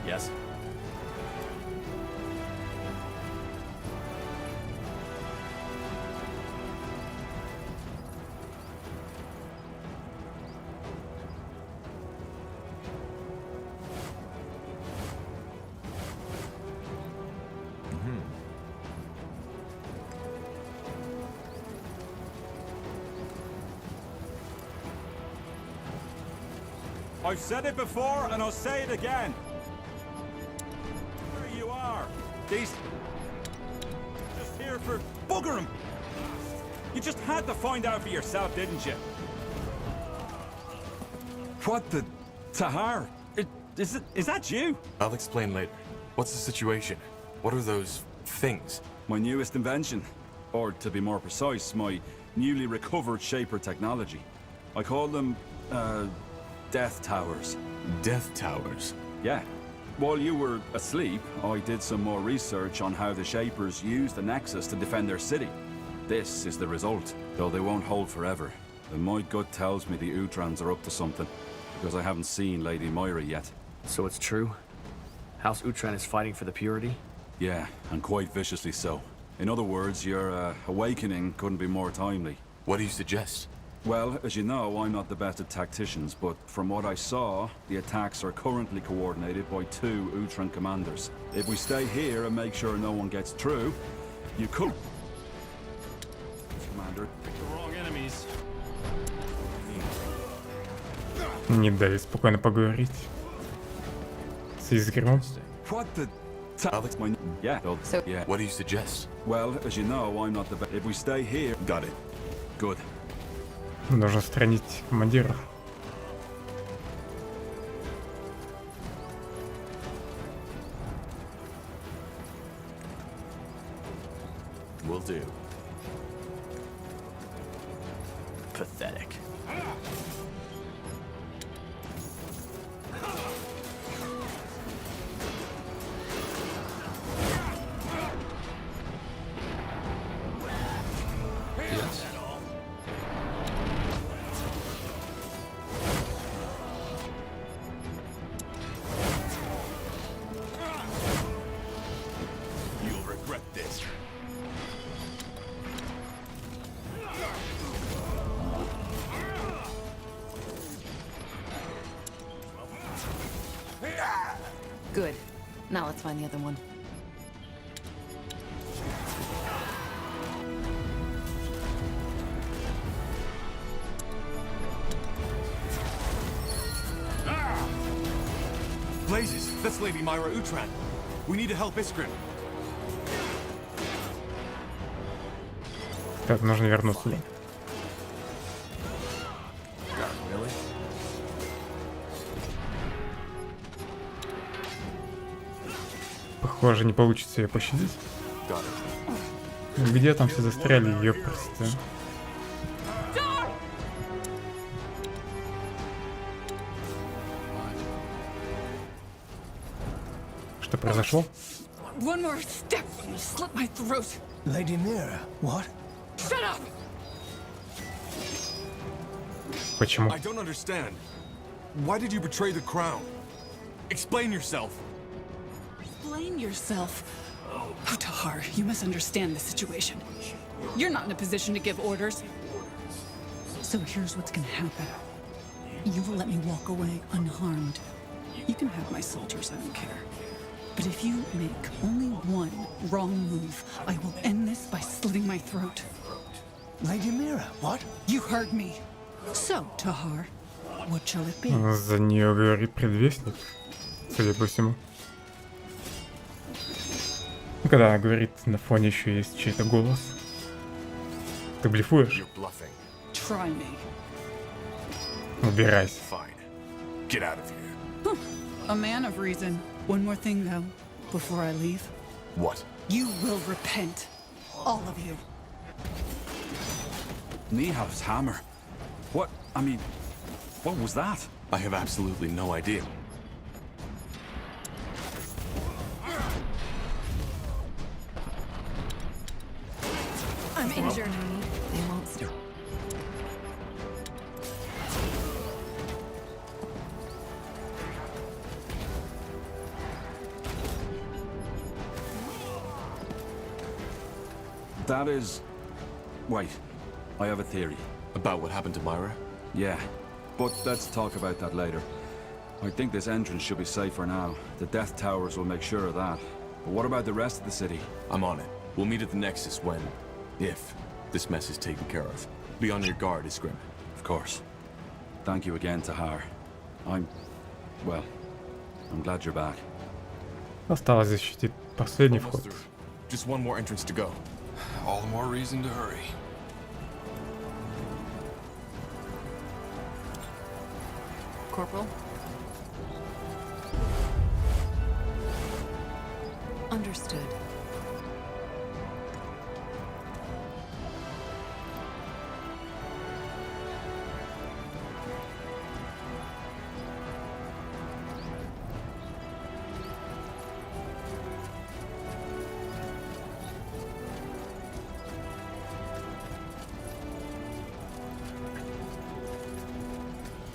Yes. I've said it before and I'll say it again. There you are. These just here for bugger 'em. You just had to find out for yourself, didn't you? What the Tahar? Is that you? I'll explain later. What's the situation? What are those things? My newest invention, or to be more precise, my newly recovered Shaper technology. I call them Death Towers. Death Towers? Yeah. While you were asleep, I did some more research on how the Shapers used the Nexus to defend their city. This is the result, though they won't hold forever. And my gut tells me the Utrans are up to something, because I haven't seen Lady Moira yet. So it's true? House Utran is fighting for the purity? Yeah, and quite viciously so. In other words, your awakening couldn't be more timely. What do you suggest? Well, as you know, I'm not the best at tacticians, but from what I saw, the attacks are currently coordinated by 2 Utran commanders. If we stay here and make sure no one gets through, you could... Commander. Pick the wrong enemies. Не дали спокойно поговорить. С Изгримом. What the... Yeah. Yeah. What do you suggest? Well, as you know, I'm not the best. If we stay here... Got it. Good. Нужно устранить командиров. Will do. Pathetic. Yes. You'll regret this. Good. Now let's find the other one. Blazes! That's Lady Myra Utran. We need to help Iskrin. Так, нужно вернуться. God, really? Похоже, не получится ее пощадить. Где там все застряли, ёпрст, Что произошло? One more step and you slit my throat. Lady Mira, what? Shut up! Почему? I don't understand. Why did you betray the crown? Explain yourself. Explain yourself. Oh, Tahar, you misunderstand the situation. You're not in a position to give orders. So here's what's gonna happen. You will let me walk away unharmed. You can have my soldiers, I don't care. But if you make only one wrong move, I will end this by slitting my throat. Lady Mira, what? You heard me. So, Tahar, what shall it be? За нее говорит предвестник, судя по всему. Ну, когда она говорит, на фоне еще есть чей-то голос. Ты блефуешь? Try me. Убирайся. Get out of here. A man of reason. One more thing, though, before I leave. What? You will repent. All of you. Nihav's hammer. What? I mean, what was that? I have absolutely no idea. I'm injured. They won't stop. That is... Wait, I have a theory. About what happened to Myra? Yeah, but let's talk about that later. I think this entrance should be safe for now. The Death Towers will make sure of that. But what about the rest of the city? I'm on it. We'll meet at the Nexus when, if, this mess is taken care of. Be on your guard, Iskrim. Of course. Thank you again, Tahar. Well, I'm glad you're back. Осталось защитить последний вход. Just one more entrance to go. All the more reason to hurry. Corporal? Understood.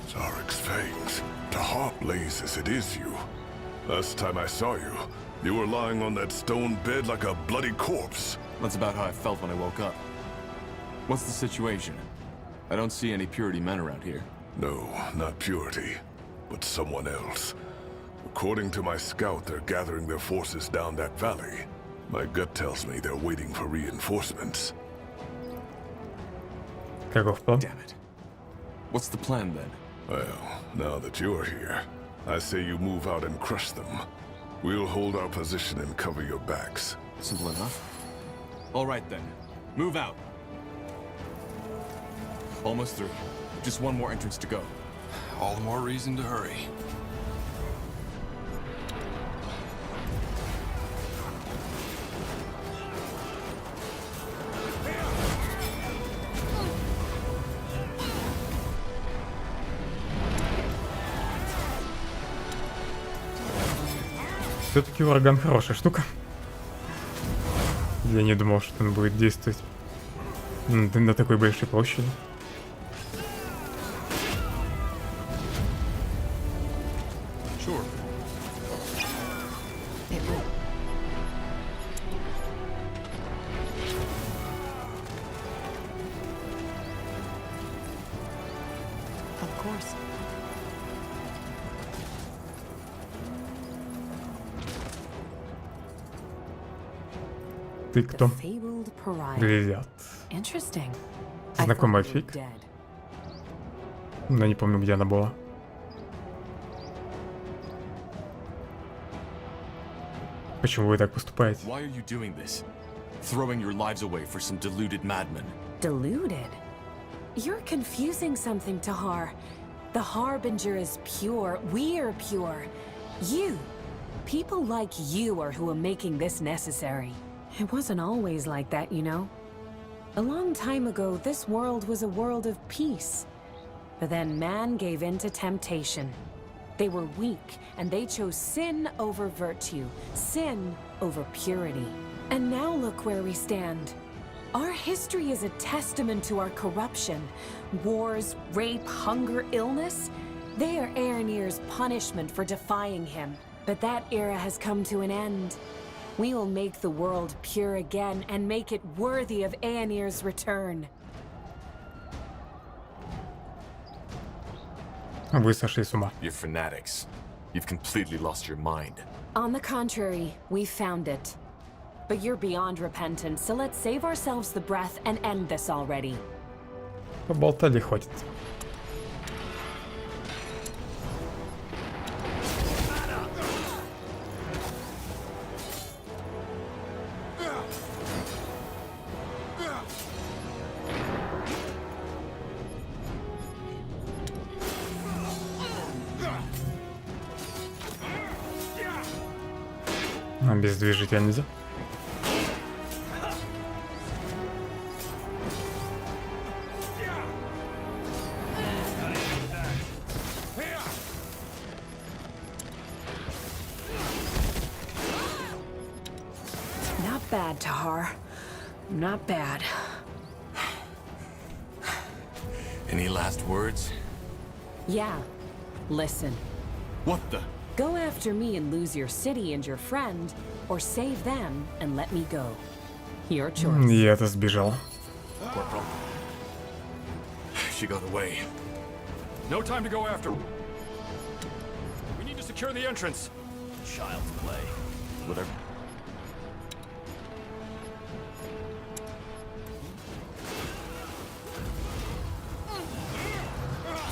Zarek's fangs. Tahar blazes, it is you. Last time I saw you, you were lying on that stone bed like a bloody corpse. That's about how I felt when I woke up. What's the situation? I don't see any Purity men around here. No, not Purity, but someone else. According to my scout, they're gathering their forces down that valley. My gut tells me they're waiting for reinforcements. Каков план? Damn it. What's the plan then? Well, now that you're here, I say you move out and crush them. We'll hold our position and cover your backs. Simple enough. All right then. Move out. Almost through. Just one more entrance to go. All the more reason to hurry. Все-таки ураган хорошая штука. Я не думал, что он будет действовать на такой большой площади. Sure. Of course. Ты кто? Глядят. Знакомая фиг. Но не помню, где она была. Почему вы так поступаете? Why are you doing this? Throwing your lives away for some deluded madman. Deluded? You're confusing something, Tahar. The Harbinger is pure. We're pure. You People like you are who are making this necessary. It wasn't always like that, you know. A long time ago, this world was a world of peace. But then man gave in to temptation. They were weak, and they chose sin over virtue, sin over purity. And now look where we stand. Our history is a testament to our corruption. Wars, rape, hunger, illness. They are Aeronir's punishment for defying him. But that era has come to an end. We will make the world pure again and make it worthy of Aeronir's return. Вы сошли с ума. You're fanatics. You've completely lost your mind. On the contrary, we found it. But you're beyond repentance, so let's save ourselves the breath and end this already. Поболтали, хватит. Обездвижить я нельзя. Not bad, Tahar. Not bad. Any last words? Yeah. Listen. What the? Go after me and lose your city and your friend, or save them and let me go. Your choice. И это сбежал. Corporal. She got away. No time to go after. We need to secure the entrance. Child's play. Whatever.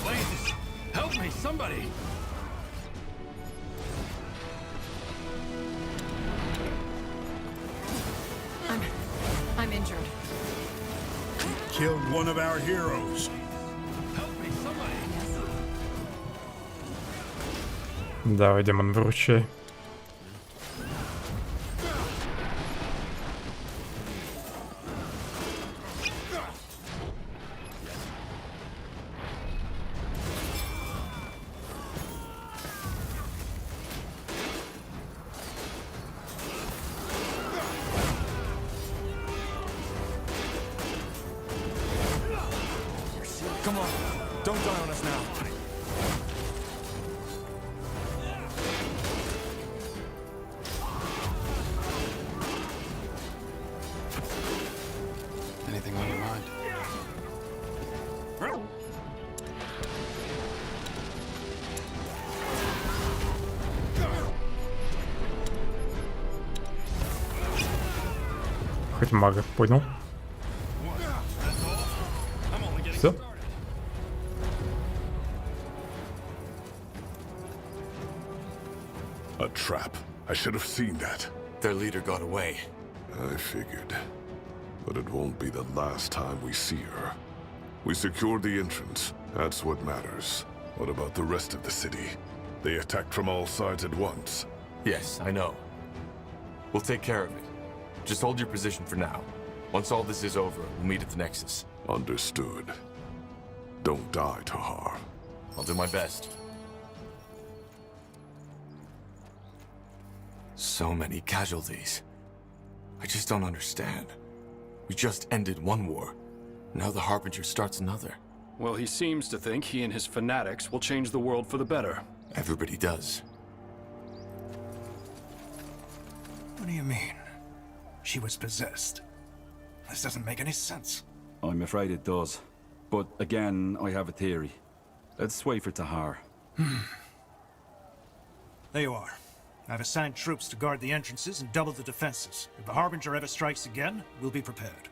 Please, help me, somebody. I'm injured. Killed one of our heroes. Help me, somebody. Давай, демон, выручай. Come on. Don't die on us now. Anything on your mind? Хоть мага, понял? Все? A trap. I should have seen that. Their leader got away. I figured. But it won't be the last time we see her. We secured the entrance. That's what matters. What about the rest of the city? They attacked from all sides at once. Yes, I know. We'll take care of it. Just hold your position for now. Once all this is over, we'll meet at the Nexus. Understood. Don't die, Tahar. I'll do my best. So many casualties. I just don't understand. We just ended one war. Now the Harbinger starts another. Well, he seems to think he and his fanatics will change the world for the better. Everybody does. What do you mean? She was possessed. This doesn't make any sense. I'm afraid it does. But again, I have a theory. Let's wait for Tahar. There you are. I've assigned troops to guard the entrances and double the defenses. If the Harbinger ever strikes again, we'll be prepared.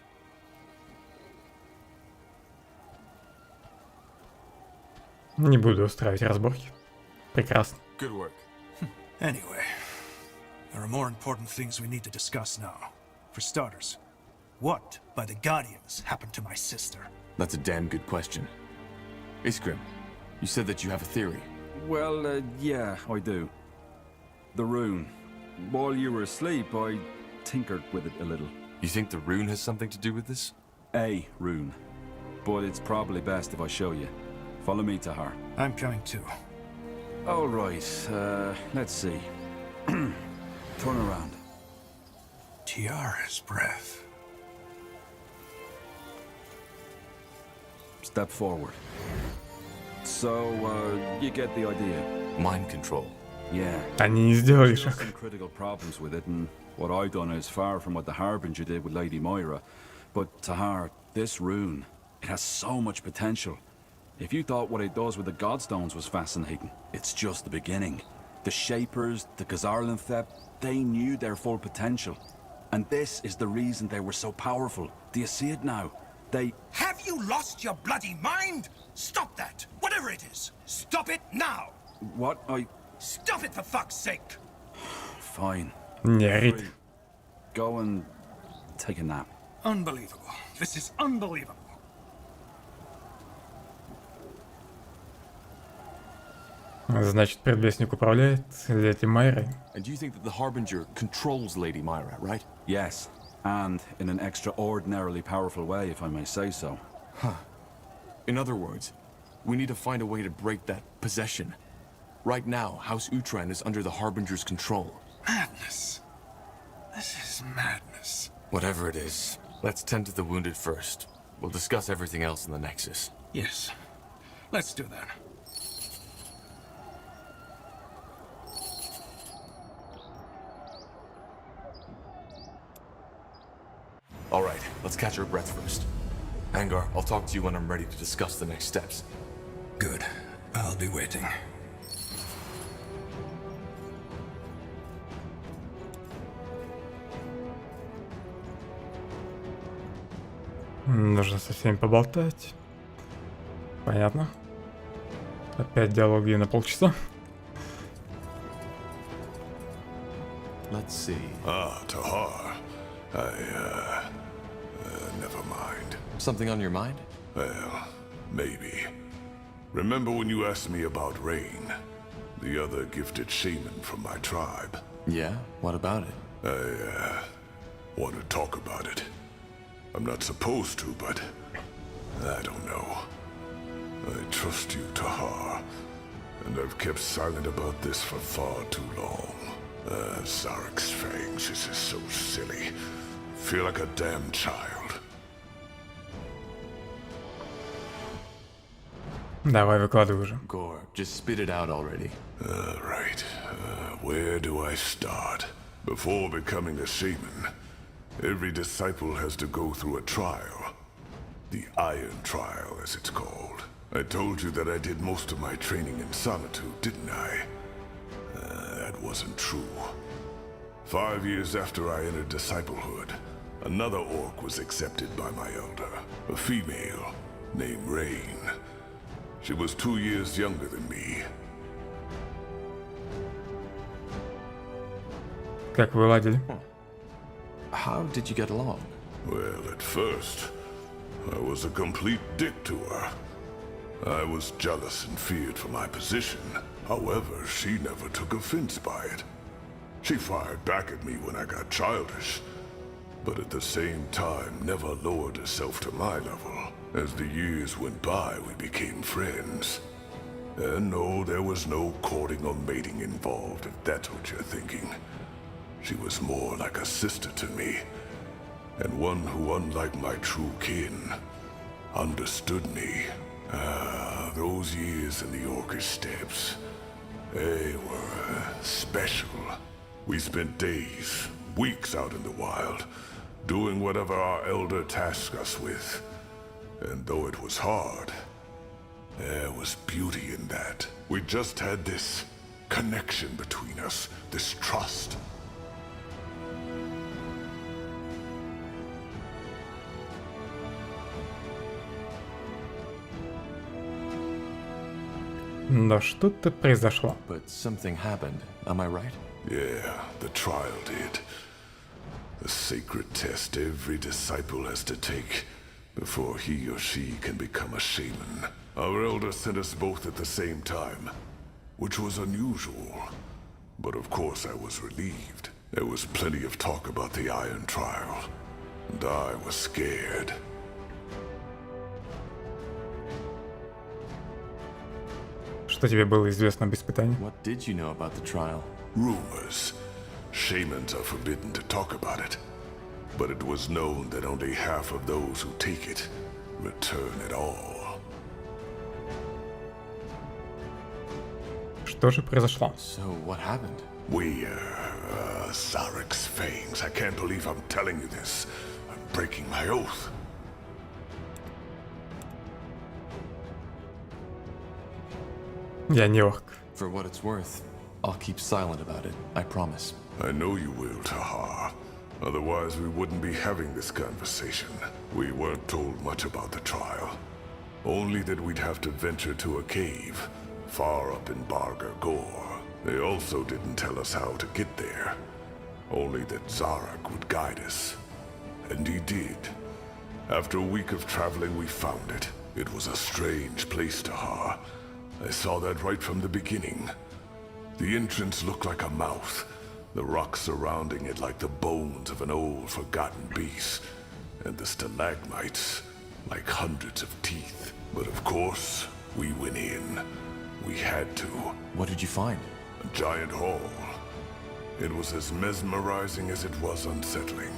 Не буду устраивать разборки. Прекрасно. Good work. Anyway, there are more important things we need to discuss now. For starters, what, by the Guardians, happened to my sister? That's a damn good question. Iskrim, you said that you have a theory. Well, yeah, I do. the rune. While you were asleep, I tinkered with it a little. You think the rune has something to do with this? A rune. But it's probably best if I show you. Follow me, Tahar. I'm coming too. All right, let's see. Turn around. Tiara's breath. Step forward. So, you get the idea. Mind control. Yeah. Они не сделали Still шаг. some critical problems with it, and what I've done is far from what the Harbinger did with Lady Moira. But Tahar, this rune, it has so much potential. If you thought what it does with the Godstones was fascinating, it's just the beginning. The Shapers, the Khazarlanthep, they knew their full potential. And this is the reason they were so powerful. Do you see it now? They... Have you lost your bloody mind? Stop that! Whatever it is! Stop it now! What? Stop it for fuck's sake! Fine. Не орит. Go and take a nap. Unbelievable. This is unbelievable. Значит, предвестник управляет Леди Майрой. And you think that the Harbinger controls Lady Myra, right? Yes, and in an extraordinarily powerful way, if I may say so. Huh. In other words, we need to find a way to break that possession. Right now, House Utran is under the Harbinger's control. Madness. This is madness. Whatever it is, let's tend to the wounded first. We'll discuss everything else in the Nexus. Yes. Let's do that. All right, let's catch our breath first. Angar, I'll talk to you when I'm ready to discuss the next steps. Good. I'll be waiting. Нужно со всеми поболтать. Понятно. Опять диалоги на полчаса. Let's see. Tahar. Never mind. Something on your mind? Well, maybe. Remember when you asked me about Rain? The other gifted shaman from my tribe? Yeah? What about it? I want to talk about it. I'm not supposed to, but I don't know. I trust you, Tahar, and I've kept silent about this for far too long. Zarek's fangs, this is so silly. Feel like a damn child. Давай, выкладывай уже. Gore, just spit it out already. Right. Where do I start? Before becoming a shaman, every disciple has to go through a trial. The Iron Trial, as it's called. I told you that I did most of my training in solitude, didn't I? That wasn't true. 5 years after I entered disciplehood, another orc was accepted by my elder. A female named Rain. She was 2 years younger than me. Как вы ладили? How did you get along? Well, at first, I was a complete dick to her. I was jealous and feared for my position. However, she never took offense by it. She fired back at me when I got childish, but at the same time never lowered herself to my level. As the years went by, we became friends. And no, there was no courting or mating involved, if that's what you're thinking. She was more like a sister to me, and one who, unlike my true kin, understood me. Those years in the Orcish steppes, they were special. We spent days, weeks out in the wild, doing whatever our elder tasked us with. And though it was hard, there was beauty in that. We just had this connection between us, this trust. Но что-то произошло. But something happened, am I right? Yeah, the trial did. The sacred test every disciple has to take before he or she can become a shaman. Our elder sent us both at the same time, which was unusual. but of course I was relieved. There was plenty of talk about the Iron Trial, and I was scared. Что тебе было известно об испытании? What did you know about the trial? Rumors. Shamans are forbidden to talk about it. But it was known that only half of those who take it return at all. Что же произошло? So what happened? We, Zarek's fangs. I can't believe I'm telling you this. I'm breaking my oath. Я не орк. For what it's worth, I'll keep silent about it, I promise. I know you will, Tahar. Otherwise, we wouldn't be having this conversation. We weren't told much about the trial. Only that we'd have to venture to a cave, far up in Barga Gor. They also didn't tell us how to get there. Only that Zarek would guide us. And he did. After a week of traveling, we found it. It was a strange place, Tahar. I saw that right from the beginning. The entrance looked like a mouth, the rocks surrounding it like the bones of an old forgotten beast, and the stalagmites like hundreds of teeth. But of course, we went in. We had to. What did you find? A giant hall. It was as mesmerizing as it was unsettling.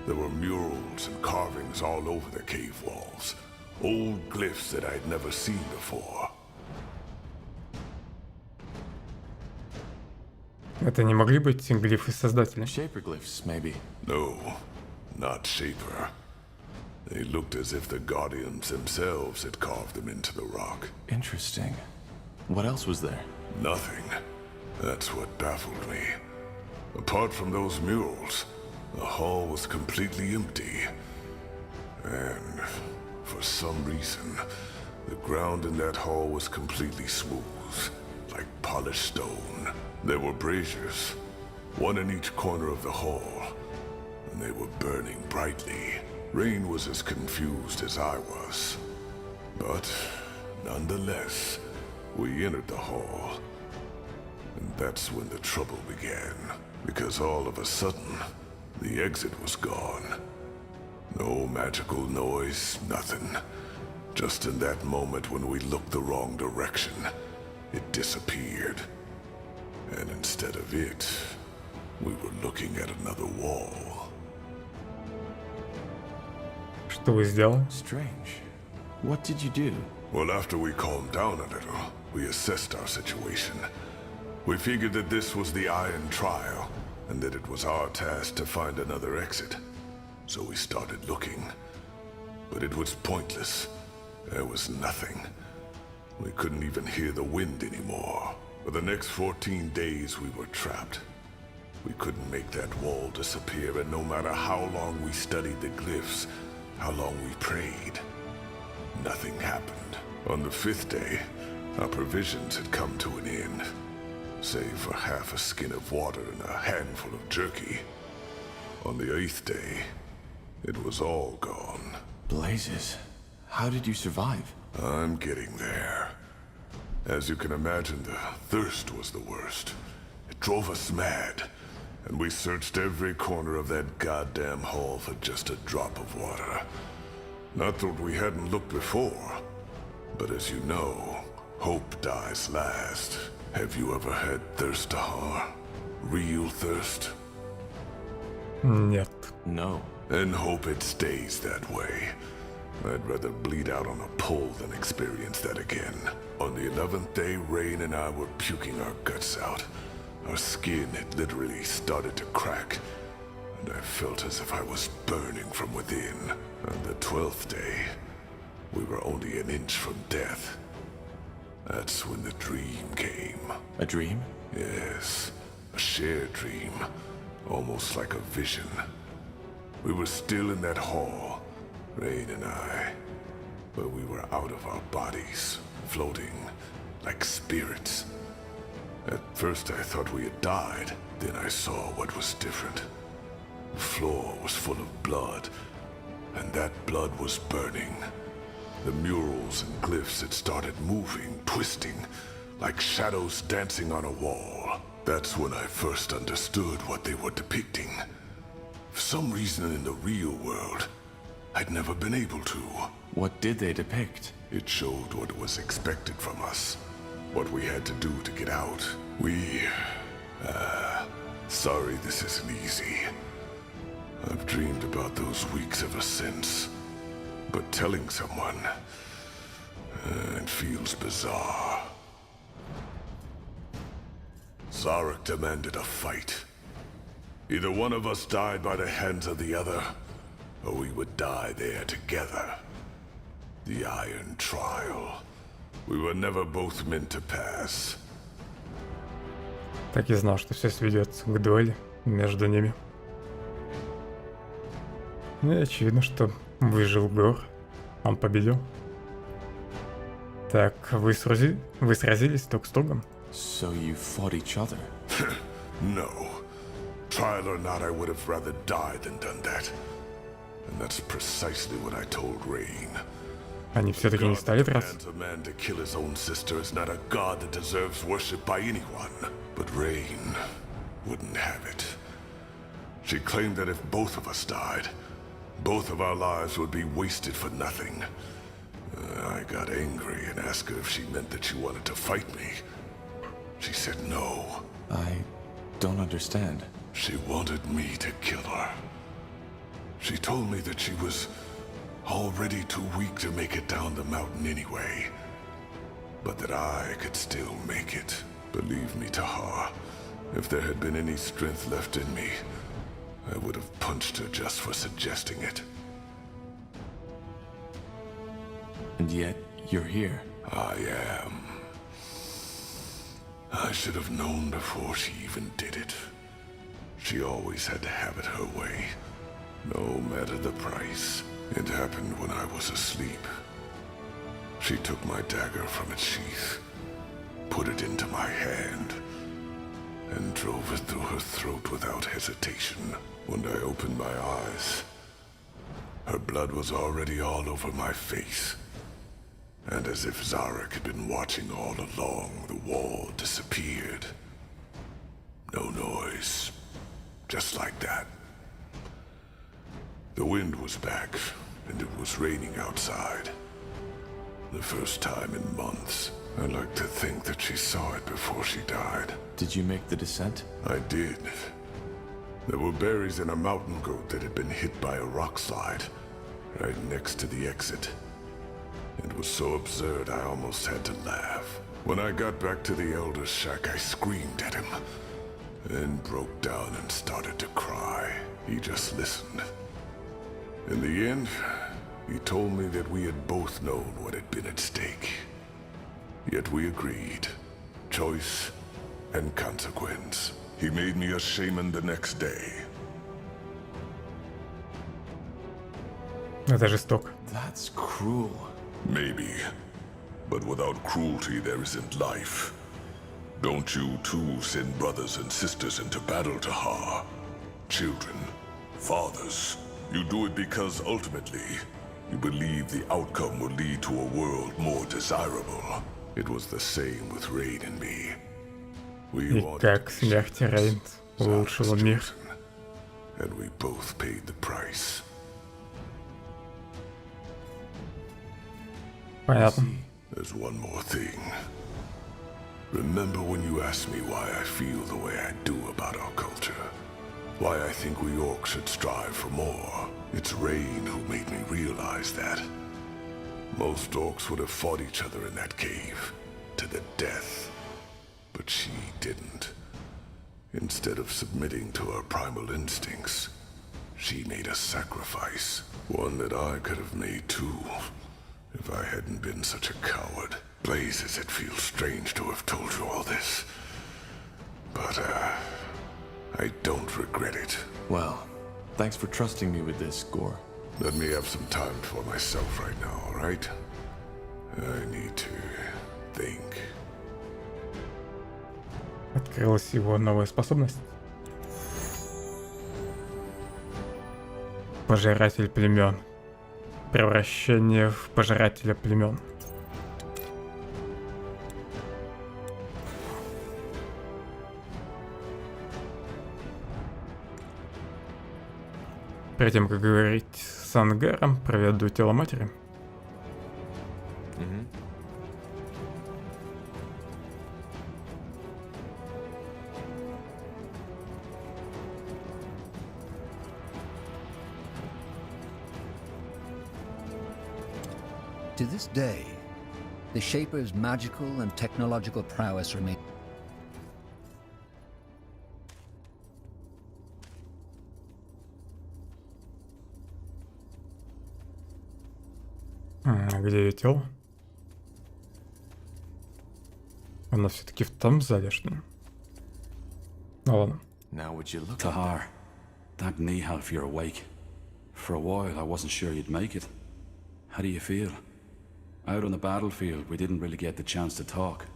There were murals and carvings all over the cave walls. Old glyphs that I'd never seen before. Это не могли быть глифы создателя? Shaper glyphs, maybe. No, not Shaper. They looked as if the Guardians themselves had carved them into the rock. Interesting. What else was there? Nothing. That's what baffled me. Apart from those murals, the hall was completely empty. And for some reason, the ground in that hall was completely smooth, like polished stone. There were braziers, one in each corner of the hall, and they were burning brightly. Rain was as confused as I was. But nonetheless, we entered the hall. And that's when the trouble began. Because all of a sudden, the exit was gone. No magical noise, nothing. Just in that moment when we looked the wrong direction, it disappeared. And instead of it, we were looking at another wall. Что вы сделали? Strange. What did you do? Well, after we calmed down a little, we assessed our situation. We figured that this was the Iron Trial, and that it was our task to find another exit. So we started looking. But it was pointless. There was nothing. We couldn't even hear the wind anymore. For the next 14 days, we were trapped. We couldn't make that wall disappear, and no matter how long we studied the glyphs, how long we prayed, nothing happened. On the 5th day, our provisions had come to an end, save for half a skin of water and a handful of jerky. On the 8th day, it was all gone. Blazes. How did you survive? I'm getting there. As you can imagine, the thirst was the worst. It drove us mad, and we searched every corner of that goddamn hall for just a drop of water. Not that we hadn't looked before, but as you know, hope dies last. Have you ever had thirst, Tahar? Real thirst? Нет. No. And hope it stays that way. I'd rather bleed out on a pole than experience that again. On the 11th day, Rain and I were puking our guts out. Our skin had literally started to crack, and I felt as if I was burning from within. On the 12th day, we were only an inch from death. That's when the dream came. A dream? Yes, a shared dream. Almost like a vision. We were still in that hall, Rain and I, but we were out of our bodies, floating like spirits. At first I thought we had died, then I saw what was different. The floor was full of blood, and that blood was burning. The murals and glyphs had started moving, twisting, like shadows dancing on a wall. That's when I first understood what they were depicting. For some reason in the real world, I'd never been able to. What did they depict? It showed what was expected from us. What we had to do to get out. Sorry this isn't easy. I've dreamed about those weeks ever since. But telling someone, it feels bizarre. Zarek demanded a fight. Either one of us died by the hands of the other, or we would die there together. The Iron Trial. We were never both meant to pass. Так и знал, что все сведется к дуэли между ними. Ну и очевидно, что выжил Гор. Он победил. Так, вы сразились друг с другом? So you fought each other? No. Trial or not, I would have rather died than done that. And that's precisely what I told Rain. Они все-таки не стали драться? A man to kill his own sister is not a god that deserves worship by anyone. But Rain wouldn't have it. She claimed that if both of us died, both of our lives would be wasted for nothing. I got angry and asked her if she meant that she wanted to fight me. She said no. I don't understand. She wanted me to kill her. She told me that she was already too weak to make it down the mountain anyway. But that I could still make it. Believe me, Tahar, if there had been any strength left in me, I would have punched her just for suggesting it. And yet, you're here. I am. I should have known before she even did it. She always had to have it her way, no matter the price. It happened when I was asleep. She took my dagger from its sheath, put it into my hand, and drove it through her throat without hesitation. When I opened my eyes, her blood was already all over my face. And as if Zarek had been watching all along, the wall disappeared. No noise. Just like that. The wind was back, and it was raining outside. The first time in months. I like to think that she saw it before she died. Did you make the descent? I did. There were berries in a mountain goat that had been hit by a rock slide, right next to the exit. It was so absurd I almost had to laugh. When I got back to the Elder's shack, I screamed at him, then broke down and started to cry. He just listened. In the end, he told me that we had both known what had been at stake. Yet we agreed. Choice and consequence. He made me a shaman the next day. Это жестоко. That's cruel. Maybe. But without cruelty, there isn't life. Don't you too send brothers and sisters into battle, Tahar? Children, fathers. You do it because ultimately, you believe the outcome will lead to a world more desirable. It was the same with Rain and me. We И как смерть Рейн улучшила мир. And we both paid the price. Понятно. There's one more thing. Remember when you asked me why I feel the way I do about our culture? Why I think we orcs should strive for more? It's Rain who made me realize that. Most orcs would have fought each other in that cave, to the death. But she didn't. Instead of submitting to her primal instincts, she made a sacrifice. One that I could have made too, if I hadn't been such a coward. Blazes, it feels strange to have told you all this. But, I don't regret it. Well, thanks for trusting me with this, Gore. Let me have some time for myself right now, alright? I need to think. Открылась его новая способность. Пожиратель племен. Превращение в пожирателя племен. Перед тем, как говорить с Ангаром, проведу тело матери. To this day, the Shaper's magical and technological prowess remains. Где ее тело? Она все-таки в том зале, что ли? Ну ладно. Tahar, thank Nihal you're awake. For a while, I wasn't sure you'd make it. How do you feel? Out on the battlefield, we didn't really get the chance to talk.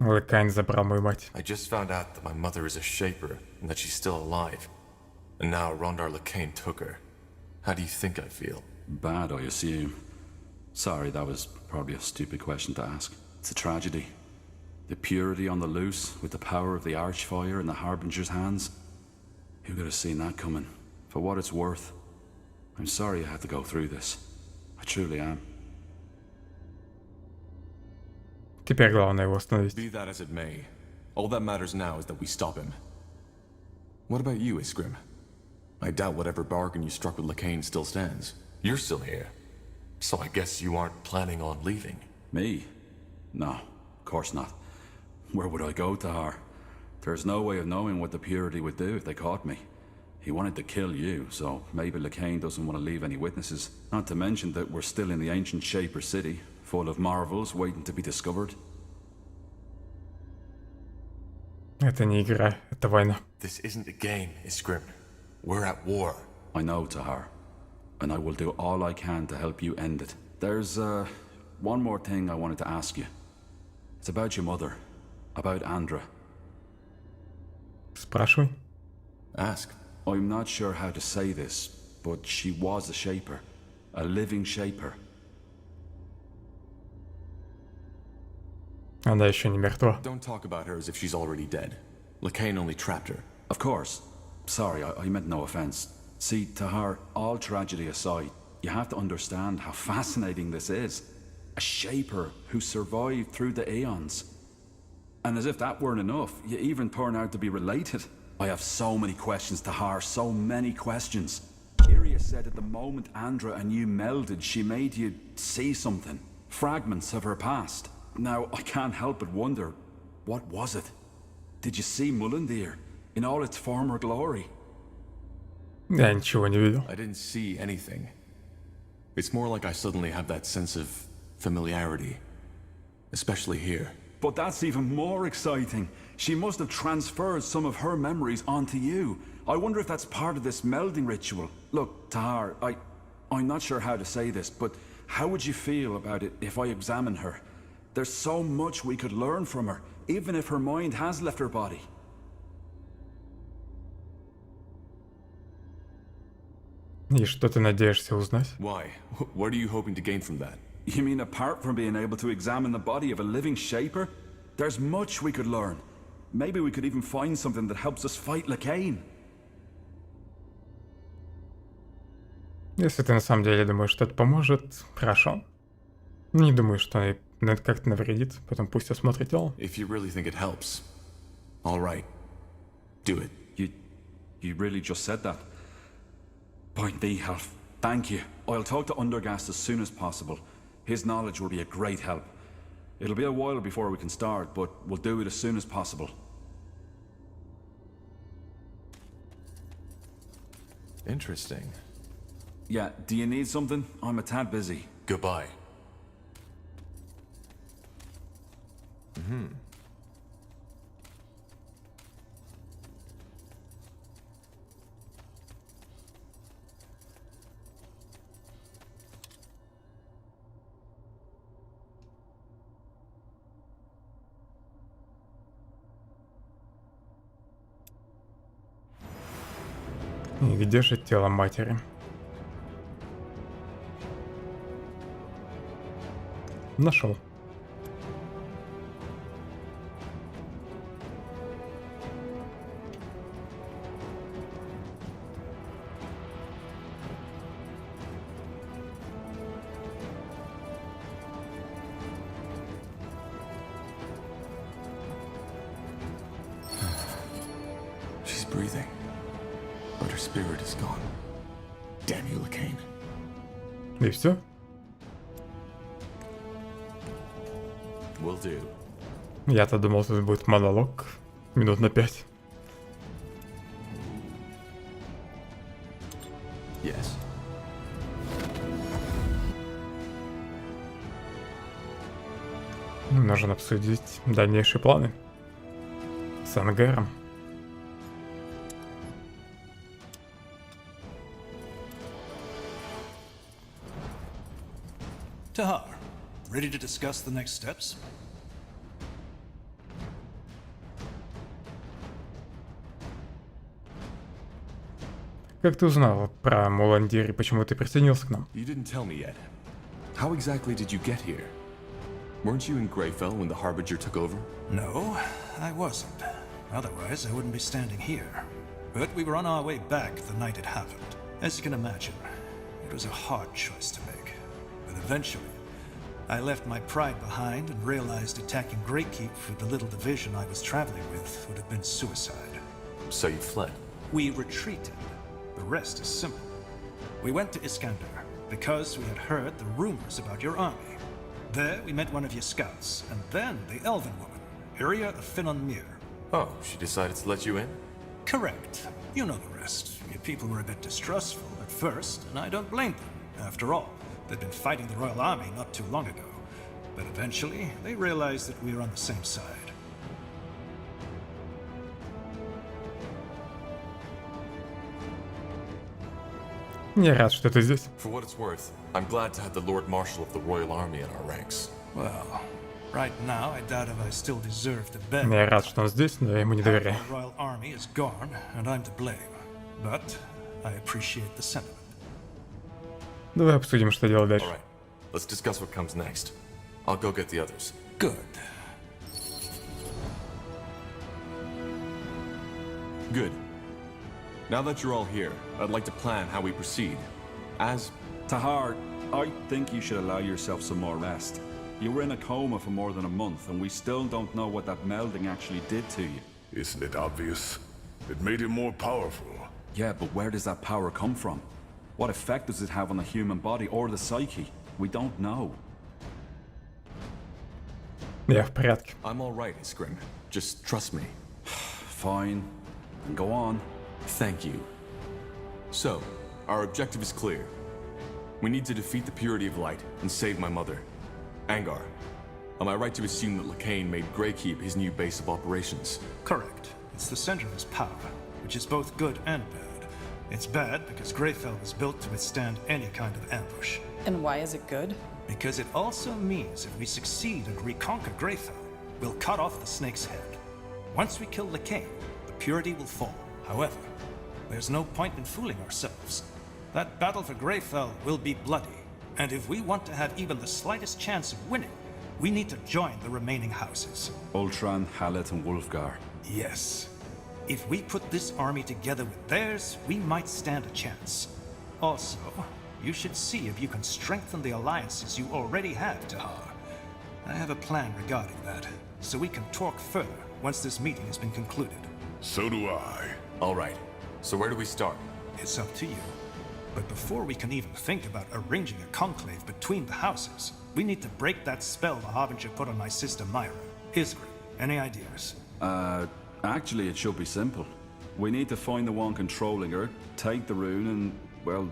Лыкань забрал мою мать. I just found out that my mother is a Shaper and that she's still alive. And now Rondar Lakain took her. How do you think I feel? Bad, I assume. Sorry, that was probably a stupid question to ask. It's a tragedy. The purity on the loose, with the power of the Archfire in the Harbinger's hands. Who could have seen that coming? For what it's worth, I'm sorry I had to go through this. I truly am. Теперь главное его остановить. Be that as it may, all that matters now is that we stop him. What about you, Iskrim? I doubt whatever bargain you struck with Lakain still stands. You're still here. So I guess you aren't planning on leaving. Me? No, of course not. Where would I go, Tahar? There's no way of knowing what the Purity would do if they caught me. He wanted to kill you, so maybe Lakain doesn't want to leave any witnesses. Not to mention that we're still in the ancient Shaper city, full of marvels waiting to be discovered. Это не игра, это война. This isn't a game, Iskrim. We're at war. I know, Tahar. And I will do all I can to help you end it. There's, one more thing I wanted to ask you. It's about your mother. About Andra. Спрашивай. Ask. I'm not sure how to say this, but she was a Shaper. A living Shaper. Она еще не мертва. Don't talk about her as if she's already dead. Lakain only trapped her. Of course. Sorry, I meant no offense. See, Tahar, all tragedy aside, you have to understand how fascinating this is. A Shaper who survived through the Aeons. And as if that weren't enough, you even turn out to be related. I have so many questions, Tahar, so many questions. Iria said at the moment Andra and you melded, she made you see something. Fragments of her past. Now, I can't help but wonder, what was it? Did you see Mullendir in all its former glory? Я ничего не видел. I didn't see anything. It's more like I suddenly have that sense of familiarity. Especially here. But that's even more exciting. She must have transferred some of her memories onto you. I wonder if that's part of this melding ritual. Look, Tahar, I'm not sure how to say this, but how would you feel about it if I examine her? There's so much we could learn from her, even if her mind has left her body. И что ты надеешься узнать? Why? What are you hoping to gain from that? You mean apart from being able to examine the body of a living Shaper? There's much we could learn. Maybe we could even find something that helps us fight Lakain. Если ты на самом деле думаешь, что это поможет, хорошо. Не думаю, что это как-то навредит, поэтому пусть осмотрит тело. If you really think it helps, all right, do it. You really just said that? By Nihal, thank you. I'll talk to Undergast as soon as possible. His knowledge will be a great help. It'll be a while before we can start, but we'll do it as soon as possible. Interesting. Yeah, do you need something? I'm a tad busy. Goodbye. И где же тело матери? Нашел. spirit is gone. Damn you, Lacane. И все? Will do. Я-то думал, тут будет монолог минут на 5. Yes. Нужно обсудить дальнейшие планы с Ангером. Tahar, ready to discuss the next steps? Как ты узнал про Муландир и почему ты присоединился к нам? You didn't tell me yet. How exactly did you get here? Weren't you in Greyfell when the Harbinger took over? No, I wasn't. Otherwise, I wouldn't be standing here. But we were on our way back the night it happened. As you can imagine, it was a hard choice to make. But eventually, I left my pride behind and realized attacking Greykeep with the little division I was traveling with would have been suicide. So you fled? We retreated. The rest is simple. We went to Iskander because we had heard the rumors about your army. There, we met one of your scouts, and then the Elven woman, Iria of Phellon. Oh, she decided to let you in? Correct. You know the rest. Your people were a bit distrustful at first, and I don't blame them. After all, they'd been fighting the Royal Army not too long ago. But eventually, they realized that we were on the same side. Я рад, что ты здесь. For what it's worth, I'm glad to have the Lord Marshal of the Royal Army in our ranks. Well, right now, I doubt if I still deserve to beg. Я рад, что он здесь, но я ему не доверяю. The Royal Army is gone, and I'm to blame. But I appreciate the sentiment. Давай обсудим, что делать дальше. All right, let's discuss what comes next. I'll go get the others. Good. Good. Now that you're all here, I'd like to plan how we proceed. As... Tahar, I think you should allow yourself some more rest. You were in a coma for more than a month, and we still don't know what that melding actually did to you. Isn't it obvious? It made him more powerful. Yeah, but where does that power come from? What effect does it have on the human body or the psyche? We don't know. Я в порядке. I'm all right, Iskrim. Just trust me. Fine. Then go on. Thank you. So, our objective is clear. We need to defeat the Purity of Light and save my mother. Angar, am I right to assume that Lacane made Greykeep his new base of operations? Correct. It's the center of his power, which is both good and bad. It's bad because Greyfell was built to withstand any kind of ambush. And why is it good? Because it also means if we succeed and reconquer Greyfell, we'll cut off the snake's head. Once we kill Lacane, the Purity will fall. However, there's no point in fooling ourselves. That battle for Greyfell will be bloody, and if we want to have even the slightest chance of winning, we need to join the remaining houses. Ultran, Hallet, and Wolfgar. Yes. If we put this army together with theirs, we might stand a chance. Also, you should see if you can strengthen the alliances you already have, Tahar. I have a plan regarding that, so we can talk further once this meeting has been concluded. So do I. All right. So where do we start? It's up to you. But before we can even think about arranging a conclave between the houses, we need to break that spell the Harbinger put on my sister Myra. Isgrim, any ideas? Actually, it should be simple. We need to find the one controlling her, take the rune, and, well,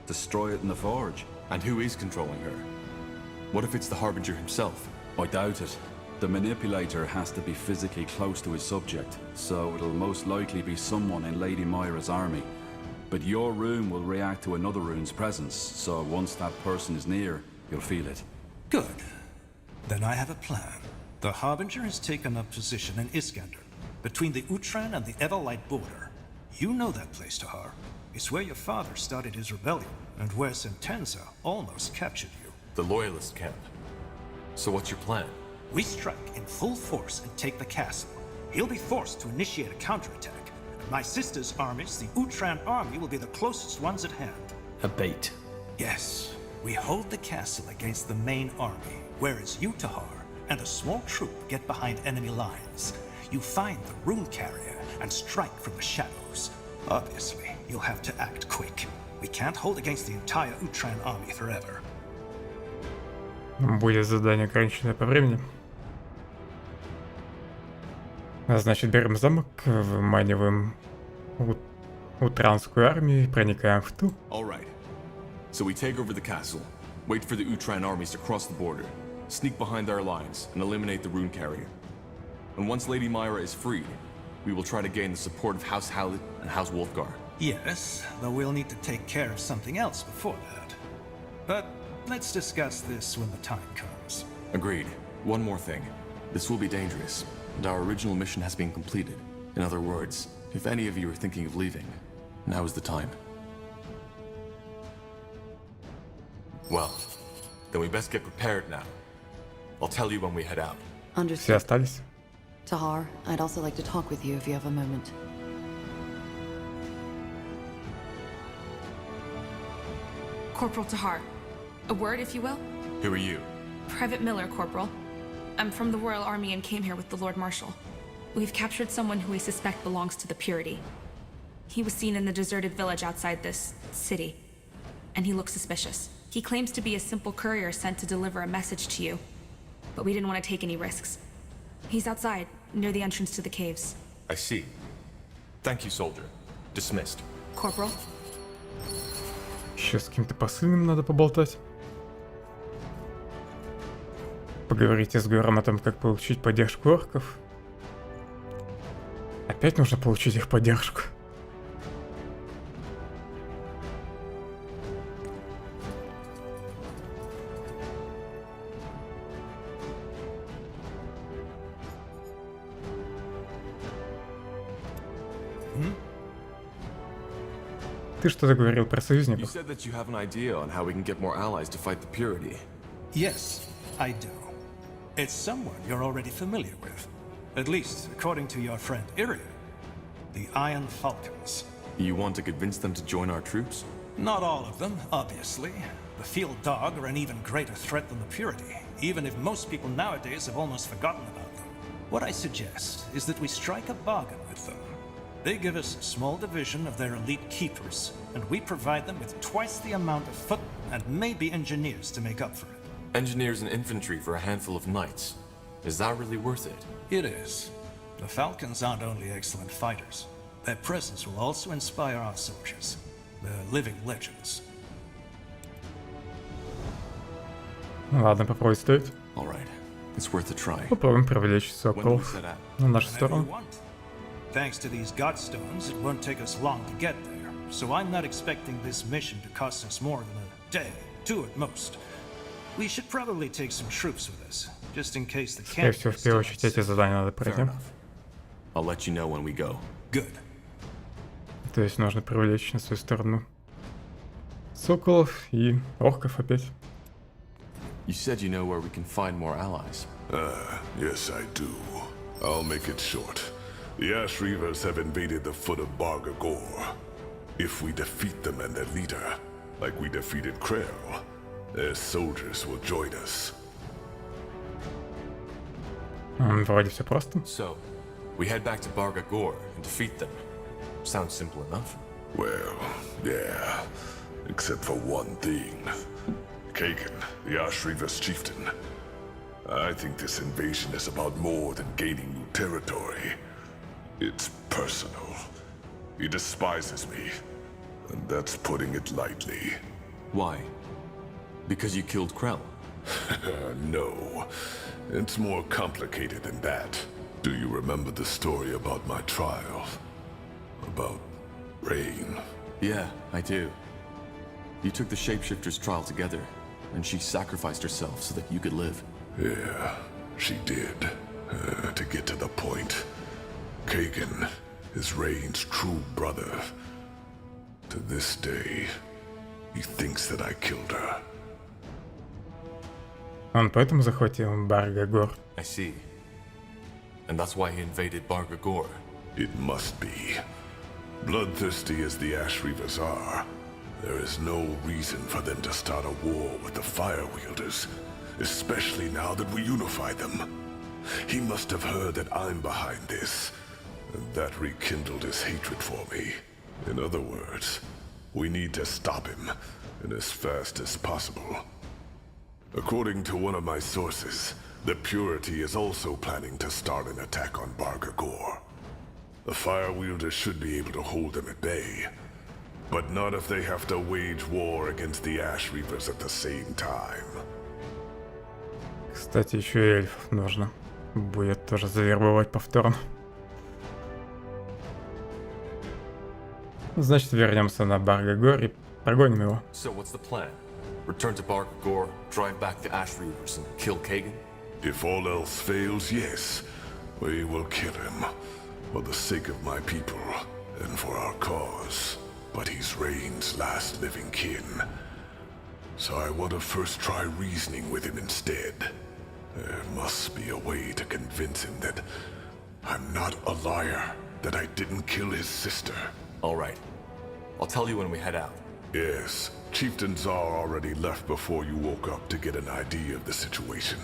destroy it in the forge. And who is controlling her? What if it's the Harbinger himself? I doubt it. The manipulator has to be physically close to his subject, so it'll most likely be someone in Lady Myra's army. But your rune will react to another rune's presence, so once that person is near, you'll feel it. Good. Then I have a plan. The Harbinger has taken up position in Iskander, between the Utran and the Everlight border. You know that place, Tahar. It's where your father started his rebellion, and where Sentenza almost captured you. The Loyalist camp. So what's your plan? We strike in full force and take the castle. He'll be forced to initiate a counterattack. My sister's armies, the Utran army, will be the closest ones at hand. A bait. Yes. We hold the castle against the main army, whereas you, Tahar, and a small troop get behind enemy lines. You find the rune carrier and strike from the shadows. Obviously, you'll have to act quick. We can't hold against the entire Utran army forever. Будет задание ограниченное по времени. Значит, берем замок, выманиваем утранскую армию и проникаем в ту. All right. So we take over the castle, wait for the Utran armies to cross the border, sneak behind their lines, and eliminate the rune carrier. And once Lady Myra is freed, we will try to gain the support of House Hallett and House Wolfgar. Yes, though we'll need to take care of something else before that. But let's discuss this when the time comes. Agreed. One more thing. This will be dangerous, and our original mission has been completed. In other words, if any of you are thinking of leaving, now is the time. Well, then we best get prepared now. I'll tell you when we head out. Все Understood. остались. Tahar, I'd also like to talk with you if you have a moment. Corporal Tahar. A word, if you will? Who are you? Private Miller, Corporal. I'm from the Royal Army and came here with the Lord Marshal. We've captured someone who we suspect belongs to the Purity. He was seen in the deserted village outside this city, and he looks suspicious. He claims to be a simple courier sent to deliver a message to you, but we didn't want to take any risks. He's outside, near the entrance to the caves. I see. Thank you, soldier. Dismissed. Corporal? Еще с каким-то посыльным надо поболтать. Поговорите с Гором о том, как получить поддержку орков. Опять нужно получить их поддержку. Ты что-то говорил про You союзников. said that you have an idea on how we can get more allies to fight the Purity. Yes, I do. It's someone you're already familiar with. At least, according to your friend Iria. The Iron Falcons. You want to convince them to join our troops? Not all of them, obviously. The Field Dog are an even greater threat than the Purity, even if most people nowadays have almost forgotten about them. What I suggest is that we strike a bargain with them. They give us a small division of their elite keepers, and we provide them with twice the amount of foot and maybe engineers to make up for it. Engineers and infantry for a handful of knights. Is that really worth it? It is. The Falcons aren't only excellent fighters. Their presence will also inspire our soldiers. They're living legends. Ладно, попробуй стоит. All right. It's worth a try. Попробуем привлечь соколов на нашу Whenever you сторону. want. Thanks to these Godstones, it won't take us long to get there. So I'm not expecting this mission to cost us more than a day, 2 at most. We should probably take some troops with us, just in case the Скорее camp всего, в первую очередь эти задания надо пройти. I'll let you know when we go. Good. То есть нужно привлечь на свою сторону соколов и орков опять. You said you know where we can find more allies. Yes, I do. I'll make it short. The Ash Reavers have invaded the foot of Bargagor. If we defeat them and their leader, like we defeated Krell, their soldiers will join us. Вроде все просто. So, we head back to Bargagor and defeat them. Sounds simple enough. Well, yeah. Except for one thing. Kagan, the Ash Reavers chieftain. I think this invasion is about more than gaining new territory. It's personal. He despises me. And that's putting it lightly. Why? Because you killed Krell? No. It's more complicated than that. Do you remember the story about my trial? About Rain? Yeah, I do. You took the Shapeshifter's trial together, and she sacrificed herself so that you could live. Yeah, she did. To get to the point. Kagan is Rain's true brother. To this day, he thinks that I killed her. Он поэтому захватил Баргагор. I see. And that's why he invaded Bargagor. It must be. Bloodthirsty as the Ash Reavers are, there is no reason for them to start a war with the Fire Wielders, especially now that we unify them. He must have heard that I'm behind this, and that rekindled his hatred for me. In other words, we need to stop him, and as fast as possible. According to one of my sources, the Purity is also planning to start an attack on Bargagor. The Fire Wielder should be able to hold them at bay, but not if they have to wage war against the Ash Reapers at the same time. Кстати, еще и эльфов нужно будет тоже завербовать повторно. Значит, вернемся на Баргагор и прогоним его. So what's the plan? Return to Bargagor, drive back the Ash Reapers, and kill Kagan? If all else fails, yes, we will kill him, for the sake of my people, and for our cause. But he's Rain's last living kin, so I want to first try reasoning with him instead. There must be a way to convince him that I'm not a liar, that I didn't kill his sister. All right. I'll tell you when we head out. Yes, Chieftain Czar already left before you woke up to get an idea of the situation.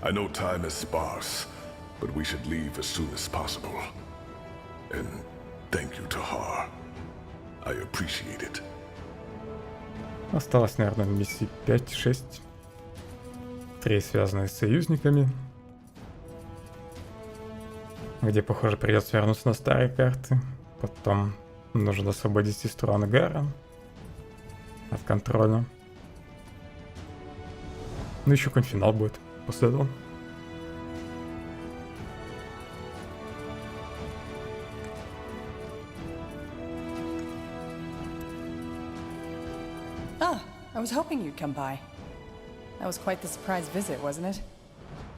I know time is sparse, but we should leave as soon as possible. And thank you, Tahar. I appreciate it. Осталось, наверное, миссий 5-6. 3 связанные с союзниками. Где, похоже, придется вернуться на старые карты. Потом нужно освободить сестру Ангара от контроля. Ну, еще какой-нибудь финал будет после этого. I was hoping you'd come by. That was quite the surprise visit, wasn't it?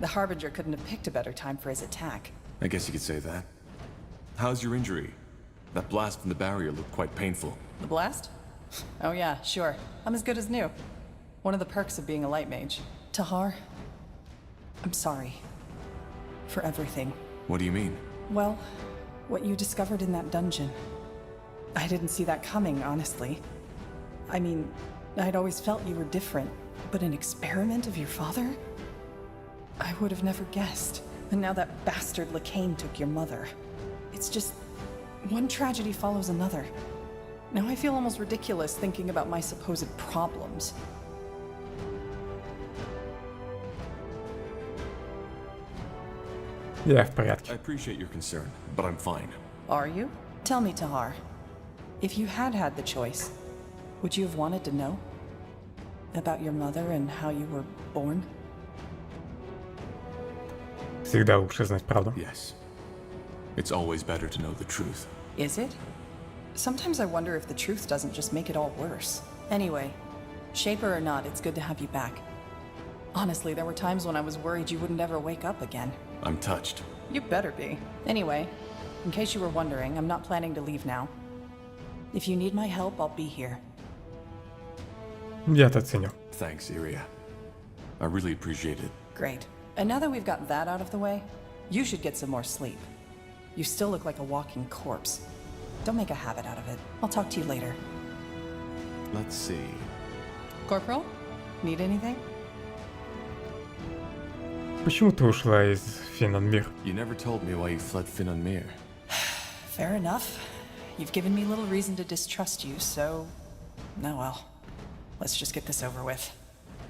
The Harbinger couldn't have picked a better time for his attack. I guess you could say that. How's your injury? That blast from the barrier looked quite painful. The blast? Oh yeah, sure. I'm as good as new. One of the perks of being a light mage. Tahar, I'm sorry. For everything. What do you mean? Well, what you discovered in that dungeon. I didn't see that coming, honestly. I mean, I'd always felt you were different, but an experiment of your father? I would have never guessed. And now that bastard Lacane took your mother. It's just... one tragedy follows another. Now I feel almost ridiculous thinking about my supposed problems. Я в порядке. I appreciate your concern, but I'm fine. Are you? Tell me, Tahar. If you had had the choice, would you have wanted to know? About your mother and how you were born? Всегда лучше знать правду. Yes. It's always better to know the truth. Is it? Sometimes I wonder if the truth doesn't just make it all worse. Anyway, Shaper or not, it's good to have you back. Honestly, there were times when I was worried you wouldn't ever wake up again. I'm touched. You better be. Anyway, in case you were wondering, I'm not planning to leave now. If you need my help, I'll be here. Я это ценю. Thanks, Iria. I really appreciate it. Great. And now that we've got that out of the way, you should get some more sleep. You still look like a walking corpse. Don't make a habit out of it. I'll talk to you later. Let's see. Corporal? Need anything? Почему ты ушла из Финнанмир? You never told me why you fled Finnanmir. Fair enough. You've given me little reason to distrust you, so... oh well. Let's just get this over with.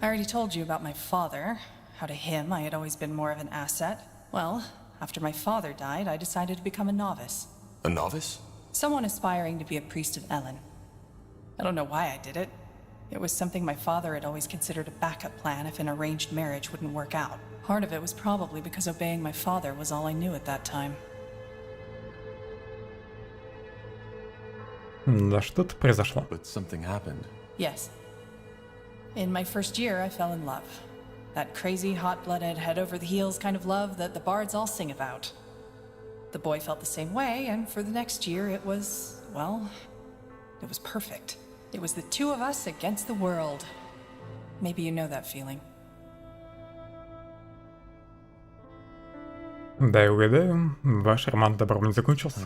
I already told you about my father. How to him I had always been more of an asset. Well, after my father died, I decided to become a novice. A novice? Someone aspiring to be a priest of Phellon. I don't know why I did it. It was something my father had always considered a backup plan if an arranged marriage wouldn't work out. Part of it was probably because obeying my father was all I knew at that time. Да, что-то произошло. But something happened. Yes. In my first year, I fell in love. That crazy, hot-blooded, head-over-the-heels kind of love that the bards all sing about. The boy felt the same way, and for the next year it was, well, it was perfect. It was the two of us against the world. Maybe you know that feeling. Да, я угадаю, ваш роман добром не закончился.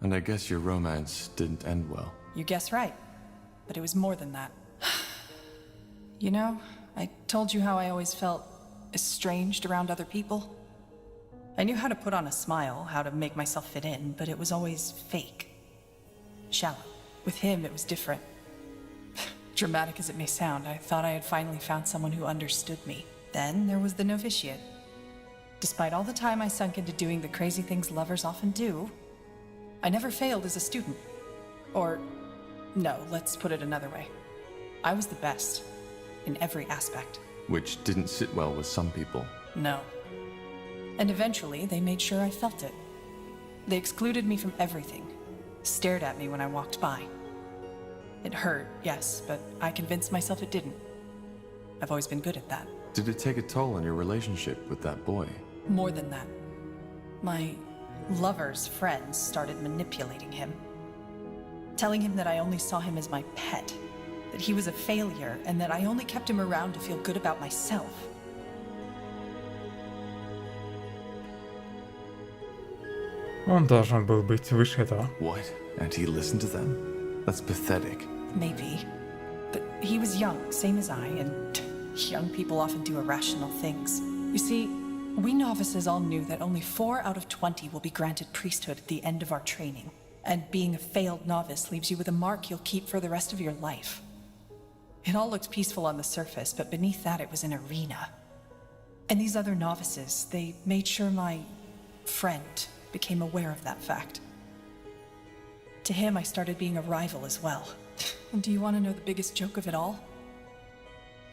And I guess your romance didn't end well. You guess right. But it was more than that. You know, I told you how I always felt estranged around other people. I knew how to put on a smile, how to make myself fit in, but it was always fake. shallow. With him, it was different. Dramatic as it may sound, I thought I had finally found someone who understood me. Then there was the novitiate. Despite all the time I sunk into doing the crazy things lovers often do, I never failed as a student. Or, no, let's put it another way. I was the best, in every aspect. Which didn't sit well with some people. No. And eventually, they made sure I felt it. They excluded me from everything, stared at me when I walked by. It hurt, yes, but I convinced myself it didn't. I've always been good at that. Did it take a toll on your relationship with that boy? More than that. My lover's friends started manipulating him. Telling him that I only saw him as my pet, that he was a failure, and that I only kept him around to feel good about myself. Он должен был быть выше этого. What? And he listened to them? That's pathetic. Maybe. But he was young, same as I, and young people often do irrational things. You see, we novices all knew that only 4 out of 20 will be granted priesthood at the end of our training. And being a failed novice leaves you with a mark you'll keep for the rest of your life. It all looked peaceful on the surface, but beneath that it was an arena. And these other novices, they made sure my friend became aware of that fact. To him, I started being a rival as well. And do you want to know the biggest joke of it all?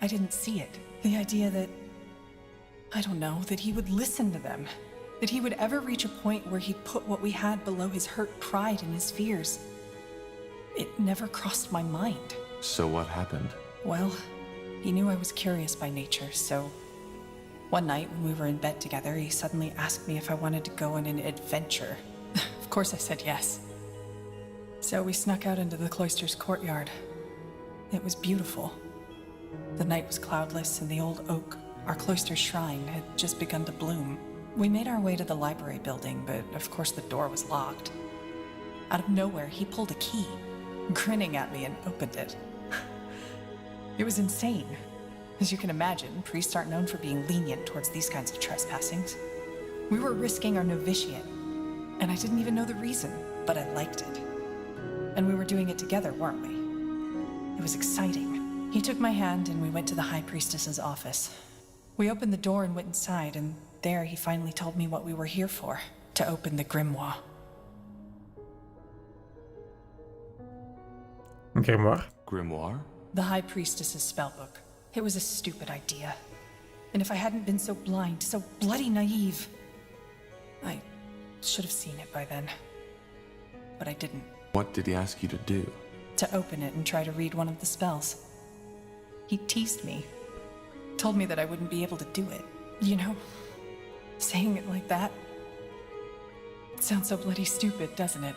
I didn't see it. The idea that, I don't know, that he would listen to them. That he would ever reach a point where he'd put what we had below his hurt pride and his fears. It never crossed my mind. So what happened? Well, he knew I was curious by nature, so one night when we were in bed together, he suddenly asked me if I wanted to go on an adventure. Of course I said yes. So we snuck out into the cloister's courtyard. It was beautiful. The night was cloudless, and the old oak, our cloister's shrine, had just begun to bloom. We made our way to the library building, but of course the door was locked. Out of nowhere, he pulled a key, grinning at me, and opened it. It was insane. As you can imagine, priests aren't known for being lenient towards these kinds of trespassings. We were risking our novitiate, and I didn't even know the reason, but I liked it. And we were doing it together, weren't we? It was exciting. He took my hand and we went to the High Priestess's office. We opened the door and went inside, and there he finally told me what we were here for, to open the grimoire. Grimoire? Grimoire? The High Priestess's spellbook. It was a stupid idea. And if I hadn't been so blind, so bloody naive, I should have seen it by then. But I didn't. What did he ask you to do? To open it and try to read one of the spells. He teased me. Told me that I wouldn't be able to do it. You know, saying it like that. It sounds so bloody stupid, doesn't it?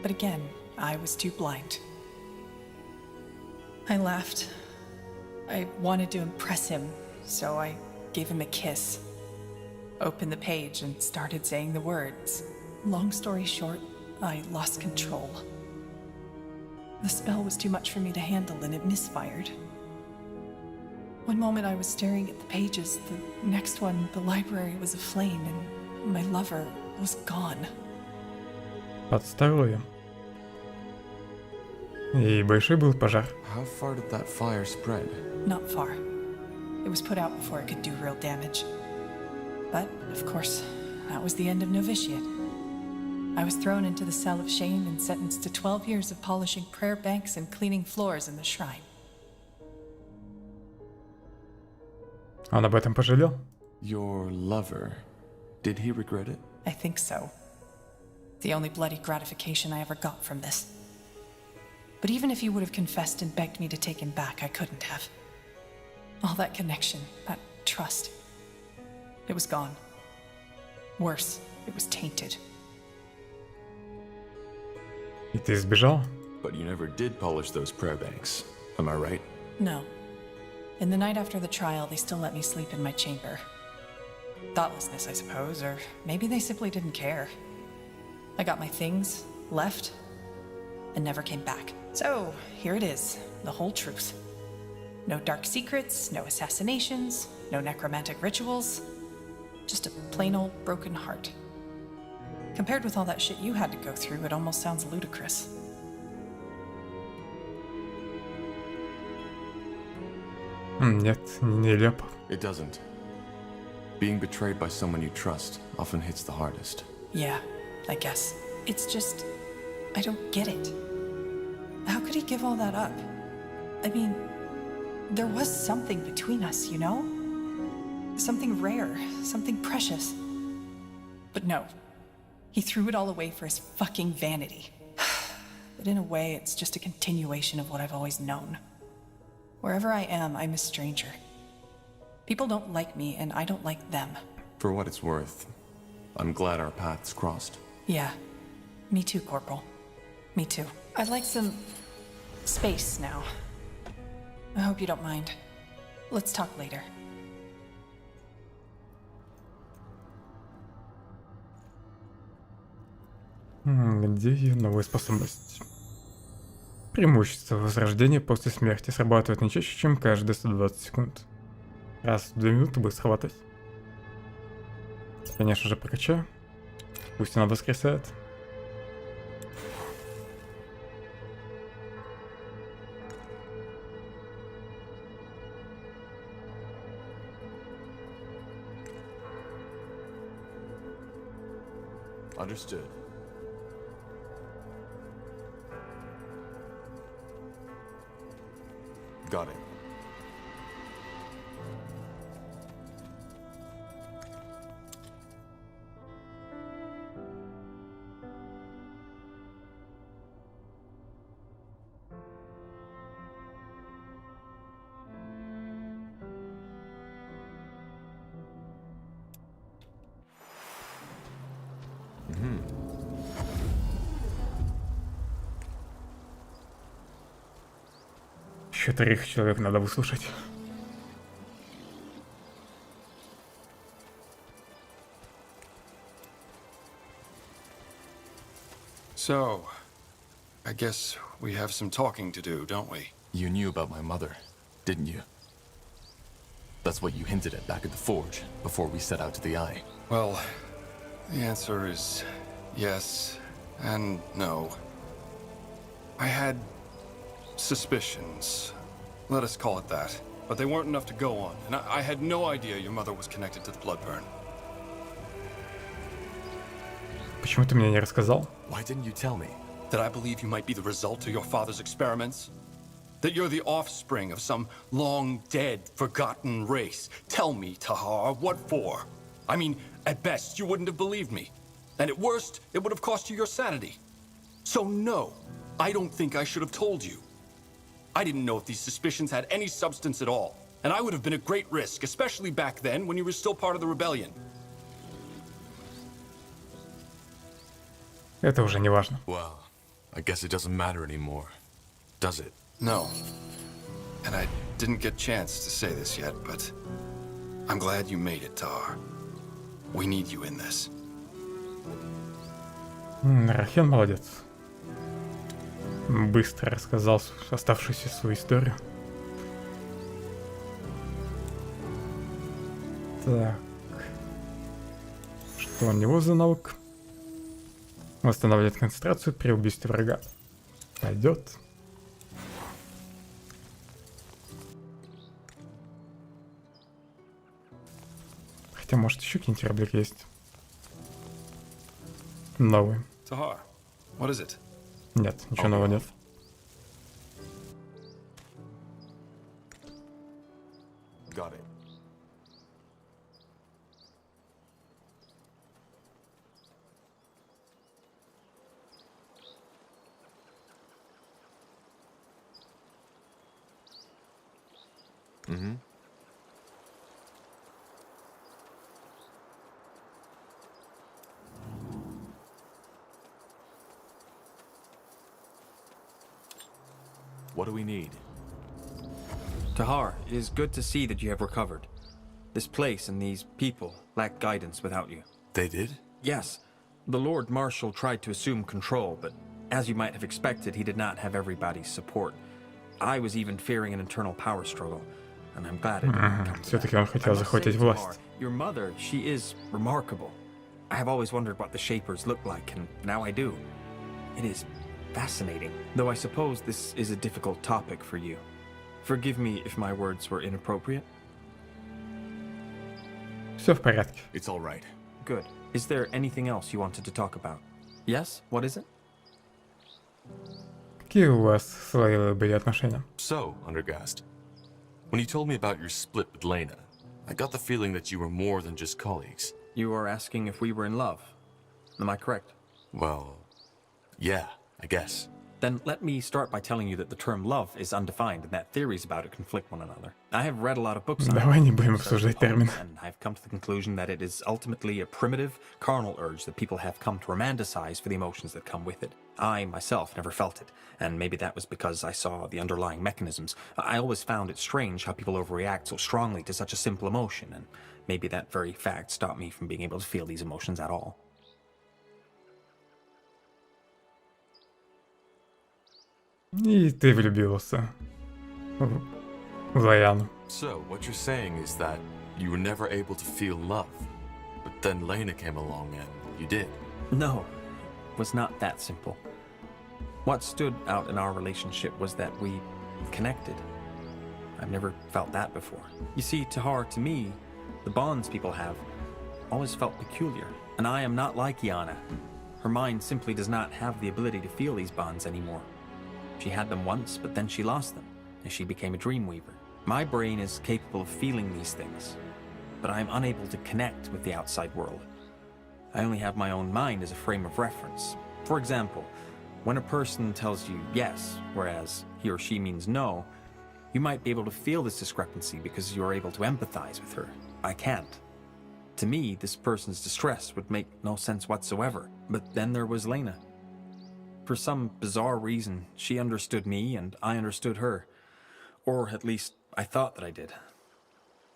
But again, I was too blind. I laughed. I wanted to impress him, so I gave him a kiss. Opened the page and started saying the words. Long story short, I lost control. The spell was too much for me to handle and it misfired. One moment I was staring at the pages, the next one the library was aflame and my lover was gone. Подставил ее. И большой был пожар. How far did that fire spread? Not far. It was put out before it could do real damage. But, of course, that was the end of novitiate. I was thrown into the cell of shame and sentenced to 12 years of polishing prayer banks and cleaning floors in the shrine. Он об этом пожалел? Your lover, did he regret it? I think so. The only bloody gratification I ever got from this. But even if he would have confessed and begged me to take him back, I couldn't have. All that connection, that trust, it was gone. Worse, it was tainted. И ты сбежал? But you never did polish those prayer banks, am I right? No. In the night after the trial, they still let me sleep in my chamber. Thoughtlessness, I suppose, or maybe they simply didn't care. I got my things, left, and never came back. So, here it is, the whole truth. No dark secrets, no assassinations, no necromantic rituals. Just a plain old broken heart. Compared with all that shit you had to go through, it almost sounds ludicrous. Нет, нелепо. It doesn't. Being betrayed by someone you trust often hits the hardest. Yeah, I guess. It's just, I don't get it. How could he give all that up? I mean, there was something between us, you know? Something rare, something precious. But no, he threw it all away for his fucking vanity. But in a way, it's just a continuation of what I've always known. Wherever I am, I'm a stranger. People don't like me, and I don't like them. For what it's worth, I'm glad our paths crossed. Yeah, me too, Corporal. Me too. I'd like some space now. I hope you don't mind. Let's talk later. Где ее новая способность? Преимущество возрождения после смерти срабатывает не чаще, чем каждые 120 секунд. Раз в 2 минуты будет схватать. Конечно же, прокачаю. Пусть она воскресает. Understood. Got it. Еще 3 человек надо выслушать. So, I guess we have some talking to do, don't we? You knew about my mother, didn't you? That's what you hinted at back at the forge, before we set out to the Eye. Well, the answer is yes and no. I had suspicions, let us call it that, but they weren't enough to go on, and I had no idea your mother was connected to the Bloodburn. Почему ты мне не рассказал? Why didn't you tell me? That I believe you might be the result of your father's experiments? That you're the offspring of some long-dead, forgotten race? Tell me, Tahar, what for? I mean, at best, you wouldn't have believed me. And at worst, it would have cost you your sanity. So no, I don't think I should have told you. I didn't know if these suspicions had any substance at all. And I would have been at great risk, especially back then when you were still part of the rebellion. Это уже не важно. Well, I guess it doesn't matter anymore, does it? No. And I didn't get a chance to say this yet, but I'm glad you made it, Tahar. We need you in this. Рахен молодец. Быстро рассказал оставшуюся свою историю. Так. Что у него за навык? Восстанавливает концентрацию при убийстве врага. Пойдет. Хотя, может, еще какие-нибудь реплики есть. Новые. Tahar, what is it? Нет, ничего нового нет. Got it. Mm-hmm. What do we need? Tahar, it is good to see that you have recovered. This place and these people lacked guidance without you. They did? Yes. The Lord Marshal tried to assume control, but as you might have expected, he did not have everybody's support. I was even fearing an internal power struggle, and I'm glad it didn't come to Все-таки он хотел захватить власть. Your mother, she is remarkable. I have always wondered what the Shapers look like, and now I do. It is fascinating, though I suppose this is a difficult topic for you. Forgive me if my words were inappropriate. Все в порядке. It's all right. Good. Is there anything else you wanted to talk about? Yes? What is it? Какие у вас с Лейлой были отношения? So, Undergast, when you told me about your split with Lena, I got the feeling that you were more than just colleagues. You are asking if we were in love. Am I correct? Well, yeah, I guess. Then let me start by telling you that the term love is undefined and that theories about it conflict one another. I have read a lot of books on Давай не it, будем обсуждать термин. and I've come to the conclusion that it is ultimately a primitive, carnal urge that people have come to romanticize for the emotions that come with it. I, myself, never felt it, and maybe that was because I saw the underlying mechanisms. I always found it strange how people overreact so strongly to such a simple emotion, and maybe that very fact stopped me from being able to feel these emotions at all. И ты влюбился в Лаяну. So, what you're saying is that you were never able to feel love, but then Lena came along and you did. No, it was not that simple. What stood out in our relationship was that we connected. I've never felt that before. You see, Tahar, to me, the bonds people have always felt peculiar, and I am not like Yana. Her mind simply does not have the ability to feel these bonds anymore. She had them once, but then she lost them, as she became a dreamweaver. My brain is capable of feeling these things, but I am unable to connect with the outside world. I only have my own mind as a frame of reference. For example, when a person tells you yes, whereas he or she means no, you might be able to feel this discrepancy because you are able to empathize with her. I can't. To me, this person's distress would make no sense whatsoever. But then there was Lena. For some bizarre reason, she understood me and I understood her. Or at least, I thought that I did.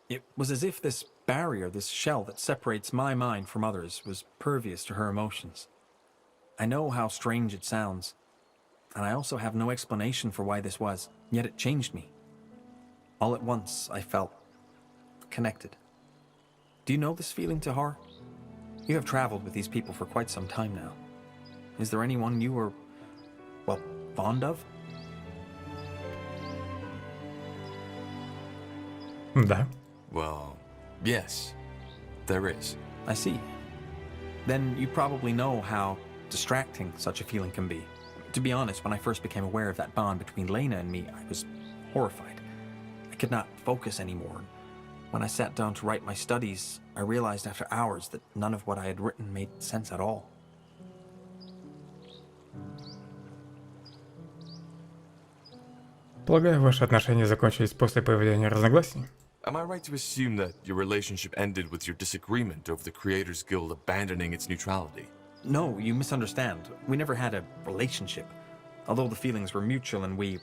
It was as if this barrier, this shell that separates my mind from others, was pervious to her emotions. I know how strange it sounds, and I also have no explanation for why this was, yet it changed me. All at once, I felt connected. Do you know this feeling, Tahar? You have traveled with these people for quite some time now. Is there anyone you were, well, fond of? Да. Well, yes, there is. I see. Then you probably know how distracting such a feeling can be. To be honest, when I first became aware of that bond between Lena and me, I was horrified. I could not focus anymore. When I sat down to write my studies, I realized after hours that none of what I had written made sense at all. Полагаю, ваши отношения закончились после появления разногласий? Am I right to assume that your relationship ended with your disagreement over the Creators Guild abandoning its neutrality? No, you misunderstand. We never had a relationship. Although the feelings were mutual and we,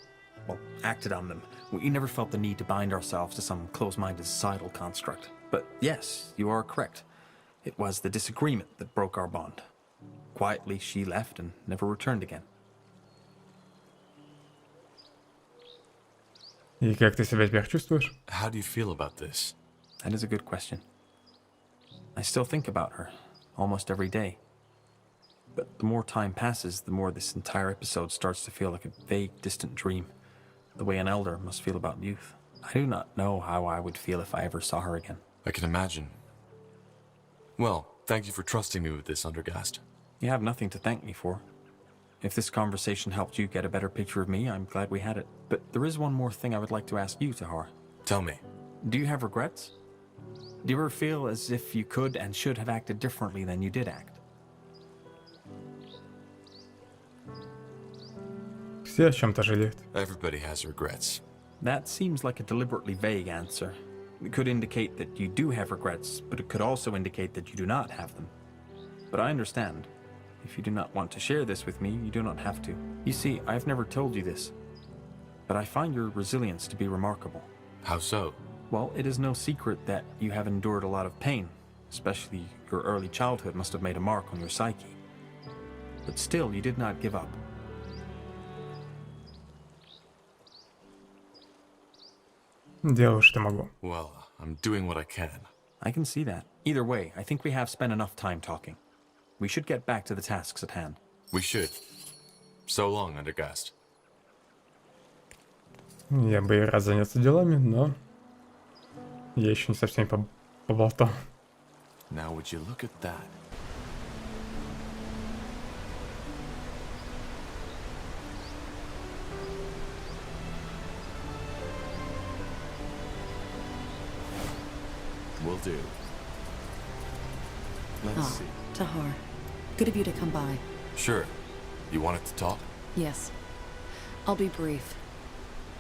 well, acted on them, we never felt the need to bind ourselves to some close-minded societal construct. But yes, you are correct. It was the disagreement that broke our bond. Quietly, she left and never returned again. И как ты себя теперь чувствуешь? How do you feel about this? That is a good question. I still think about her, almost every day. But the more time passes, the more this entire episode starts to feel like a vague, distant dream, the way an elder must feel about youth. I do not know how I would feel if I ever saw her again. I can imagine. Well, thank you for trusting me with this, Undergast. You have nothing to thank me for. If this conversation helped you get a better picture of me, I'm glad we had it. But there is one more thing I would like to ask you, Tahar. Tell me. Do you have regrets? Do you ever feel as if you could and should have acted differently than you did act? Все о чем-то жалеют. Everybody has regrets. That seems like a deliberately vague answer. It could indicate that you do have regrets, but it could also indicate that you do not have them. But I understand. If you do not want to share this with me, you do not have to. You see, I've never told you this, but I find your resilience to be remarkable. How so? Well, it is no secret that you have endured a lot of pain, especially your early childhood must have made a mark on your psyche. But still, you did not give up. Делаю, что могу. Well, I'm doing what I can. I can see that. Either way, I think we have spent enough time talking. We should get back to the tasks at hand. We should. So long, Undergast. Я бы и рад заняться делами, но я еще не совсем поболтал. Now would you look at that? Will do. Let's see. Tahar, good of you to come by. Sure. You wanted to talk? Yes. I'll be brief.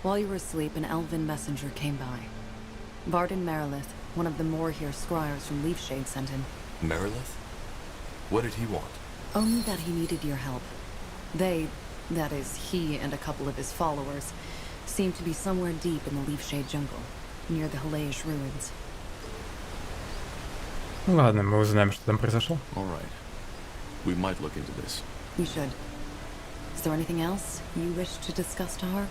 While you were asleep, an elven messenger came by. Varden Merilith, one of the Moorhere scryers from Leafshade, sent him. Merilith? What did he want? Only that he needed your help. They, that is, he and a couple of his followers, seem to be somewhere deep in the Leafshade jungle, near the Halayish ruins. Ладно, мы узнаем, что там произошло. All right. We might look into this. We should. Is there anything else you wish to discuss, Tahar?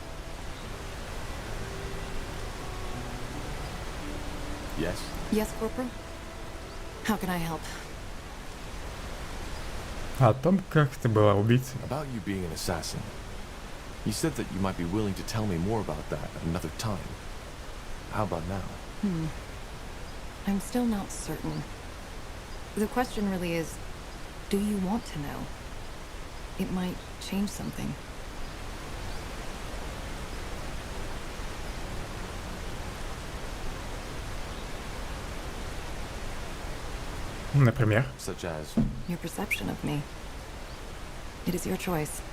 Yes? Yes, Corporal? How can I help? О том, как ты была убийцей. About you being an assassin. You said that you might be willing to tell me more about that at another time. How about now? I'm still not certain. The question really is, do you want to know? It might change something. Например? Such as? Your perception of me. It is your choice.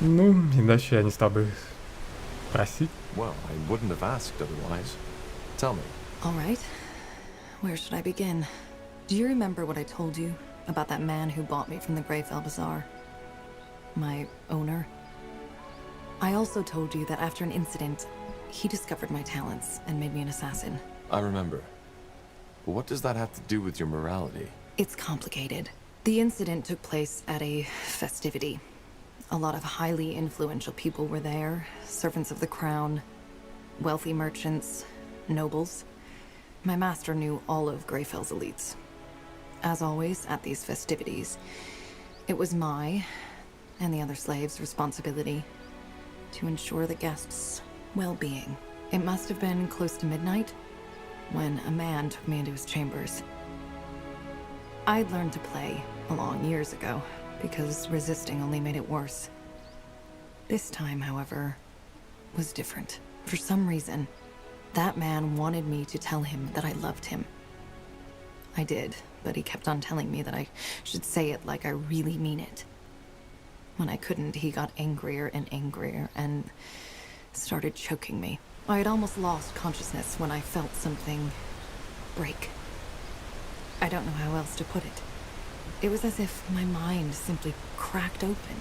Ну, иначе я не стал бы просить. Well, I wouldn't have asked otherwise. Tell me. All right. Where should I begin? Do you remember what I told you about that man who bought me from the Greyfell Bazaar? My owner? I also told you that after an incident, he discovered my talents and made me an assassin. I remember. But what does that have to do with your morality? It's complicated. The incident took place at a festivity. A lot of highly influential people were there, servants of the crown, wealthy merchants, nobles. My master knew all of Greyfell's elites. As always, at these festivities, it was my and the other slaves' responsibility to ensure the guests' well-being. It must have been close to midnight when a man took me into his chambers. I'd learned to play along years ago, because resisting only made it worse. This time, however, was different. For some reason, that man wanted me to tell him that I loved him. I did, but he kept on telling me that I should say it like I really mean it. When I couldn't, he got angrier and angrier and started choking me. I had almost lost consciousness when I felt something break. I don't know how else to put it. It was as if my mind simply cracked open,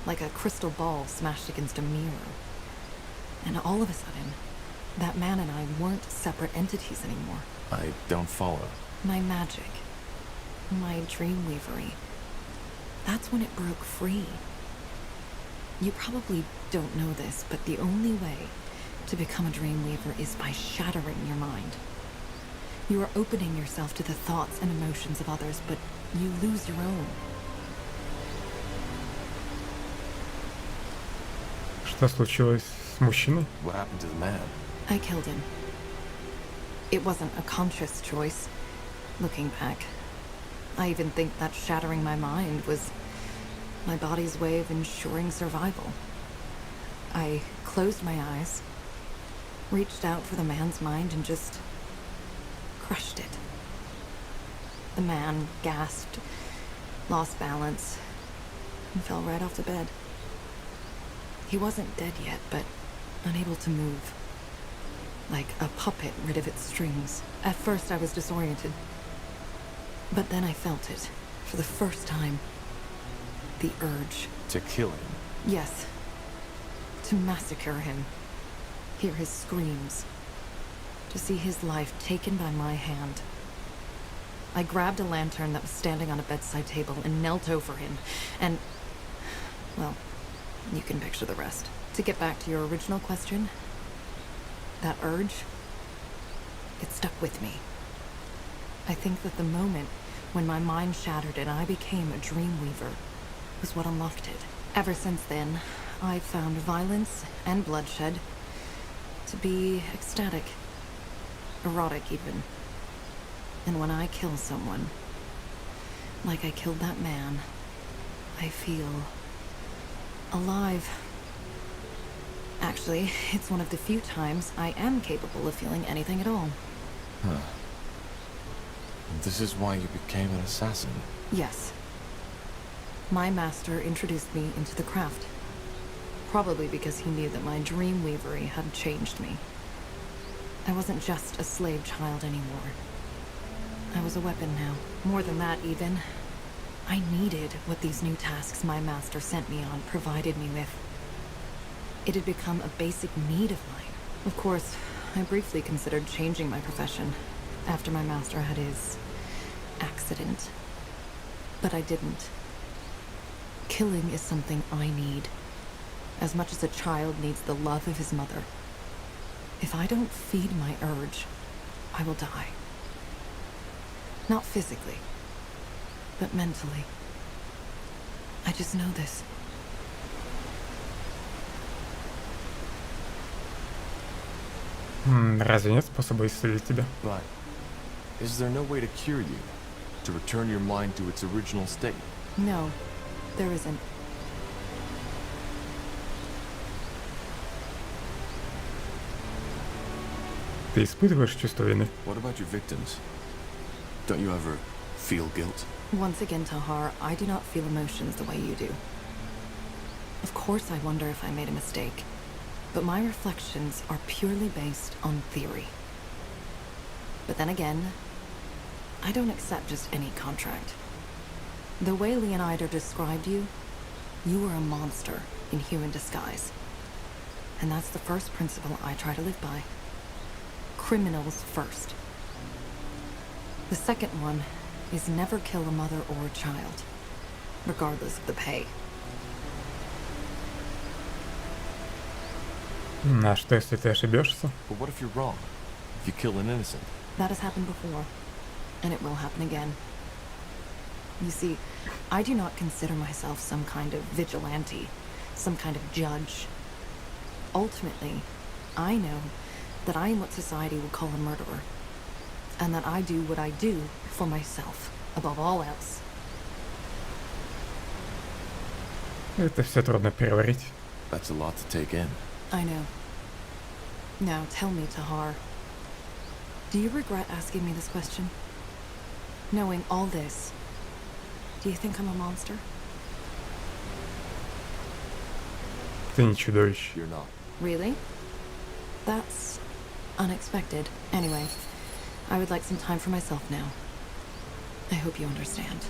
like a crystal ball smashed against a mirror. And all of a sudden, that man and I weren't separate entities anymore. I don't follow. My magic, my dreamweavery, that's when it broke free. You probably don't know this, but the only way to become a dreamweaver is by shattering your mind. You are opening yourself to the thoughts and emotions of others, but you lose your own. Что случилось с мужчиной? What happened to the man? I killed him. It wasn't a conscious choice. Looking back, I even think that shattering my mind was my body's way of ensuring survival. I closed my eyes, reached out for the man's mind, and just crushed it. The man gasped, lost balance, and fell right off the bed. He wasn't dead yet, but unable to move. Like a puppet rid of its strings. At first I was disoriented. But then I felt it, for the first time. The urge. To kill him? Yes. To massacre him. Hear his screams. To see his life taken by my hand. I grabbed a lantern that was standing on a bedside table and knelt over him, and... well, you can picture the rest. To get back to your original question, that urge, it stuck with me. I think that the moment when my mind shattered and I became a dreamweaver was what unlocked it. Ever since then, I've found violence and bloodshed to be ecstatic, erotic even. And when I kill someone, like I killed that man, I feel alive. Actually, it's one of the few times I am capable of feeling anything at all. Huh. This is why you became an assassin? Yes. My master introduced me into the craft. Probably because he knew that my dreamweavery had changed me. I wasn't just a slave child anymore. I was a weapon now. More than that, even. I needed what these new tasks my master sent me on provided me with. It had become a basic need of mine. Of course, I briefly considered changing my profession after my master had his accident. But I didn't. Killing is something I need, as much as a child needs the love of his mother. If I don't feed my urge, I will die. Not physically, but mentally. I just know this. Разве нет способа исцелить тебя? But is there no way to cure you? To return your mind to its original state? No, there isn't. Ты испытываешь чувство вины? What about your victims? Don't you ever feel guilt? Once again, Tahar, I do not feel emotions the way you do. Of course I wonder if I made a mistake, but my reflections are purely based on theory. But then again, I don't accept just any contract. The way Leonidas described you, you were a monster in human disguise. And that's the first principle I try to live by. Criminals first. The second one is never kill a mother or a child, regardless of the pay. А что, если ты ошибешься? But what if you're wrong? If you kill an innocent? That has happened before, and it will happen again. You see, I do not consider myself some kind of vigilante, some kind of judge. Ultimately, I know that I am what society would call a murderer, and that I do what I do for myself, above all else. Это все трудно переварить. That's a lot to take in. I know. Now tell me, Tahar, do you regret asking me this question? Knowing all this, do you think I'm a monster? Ты не чудовище. You're not. Really? That's unexpected. Anyway, I would like some time for myself now. I hope you understand.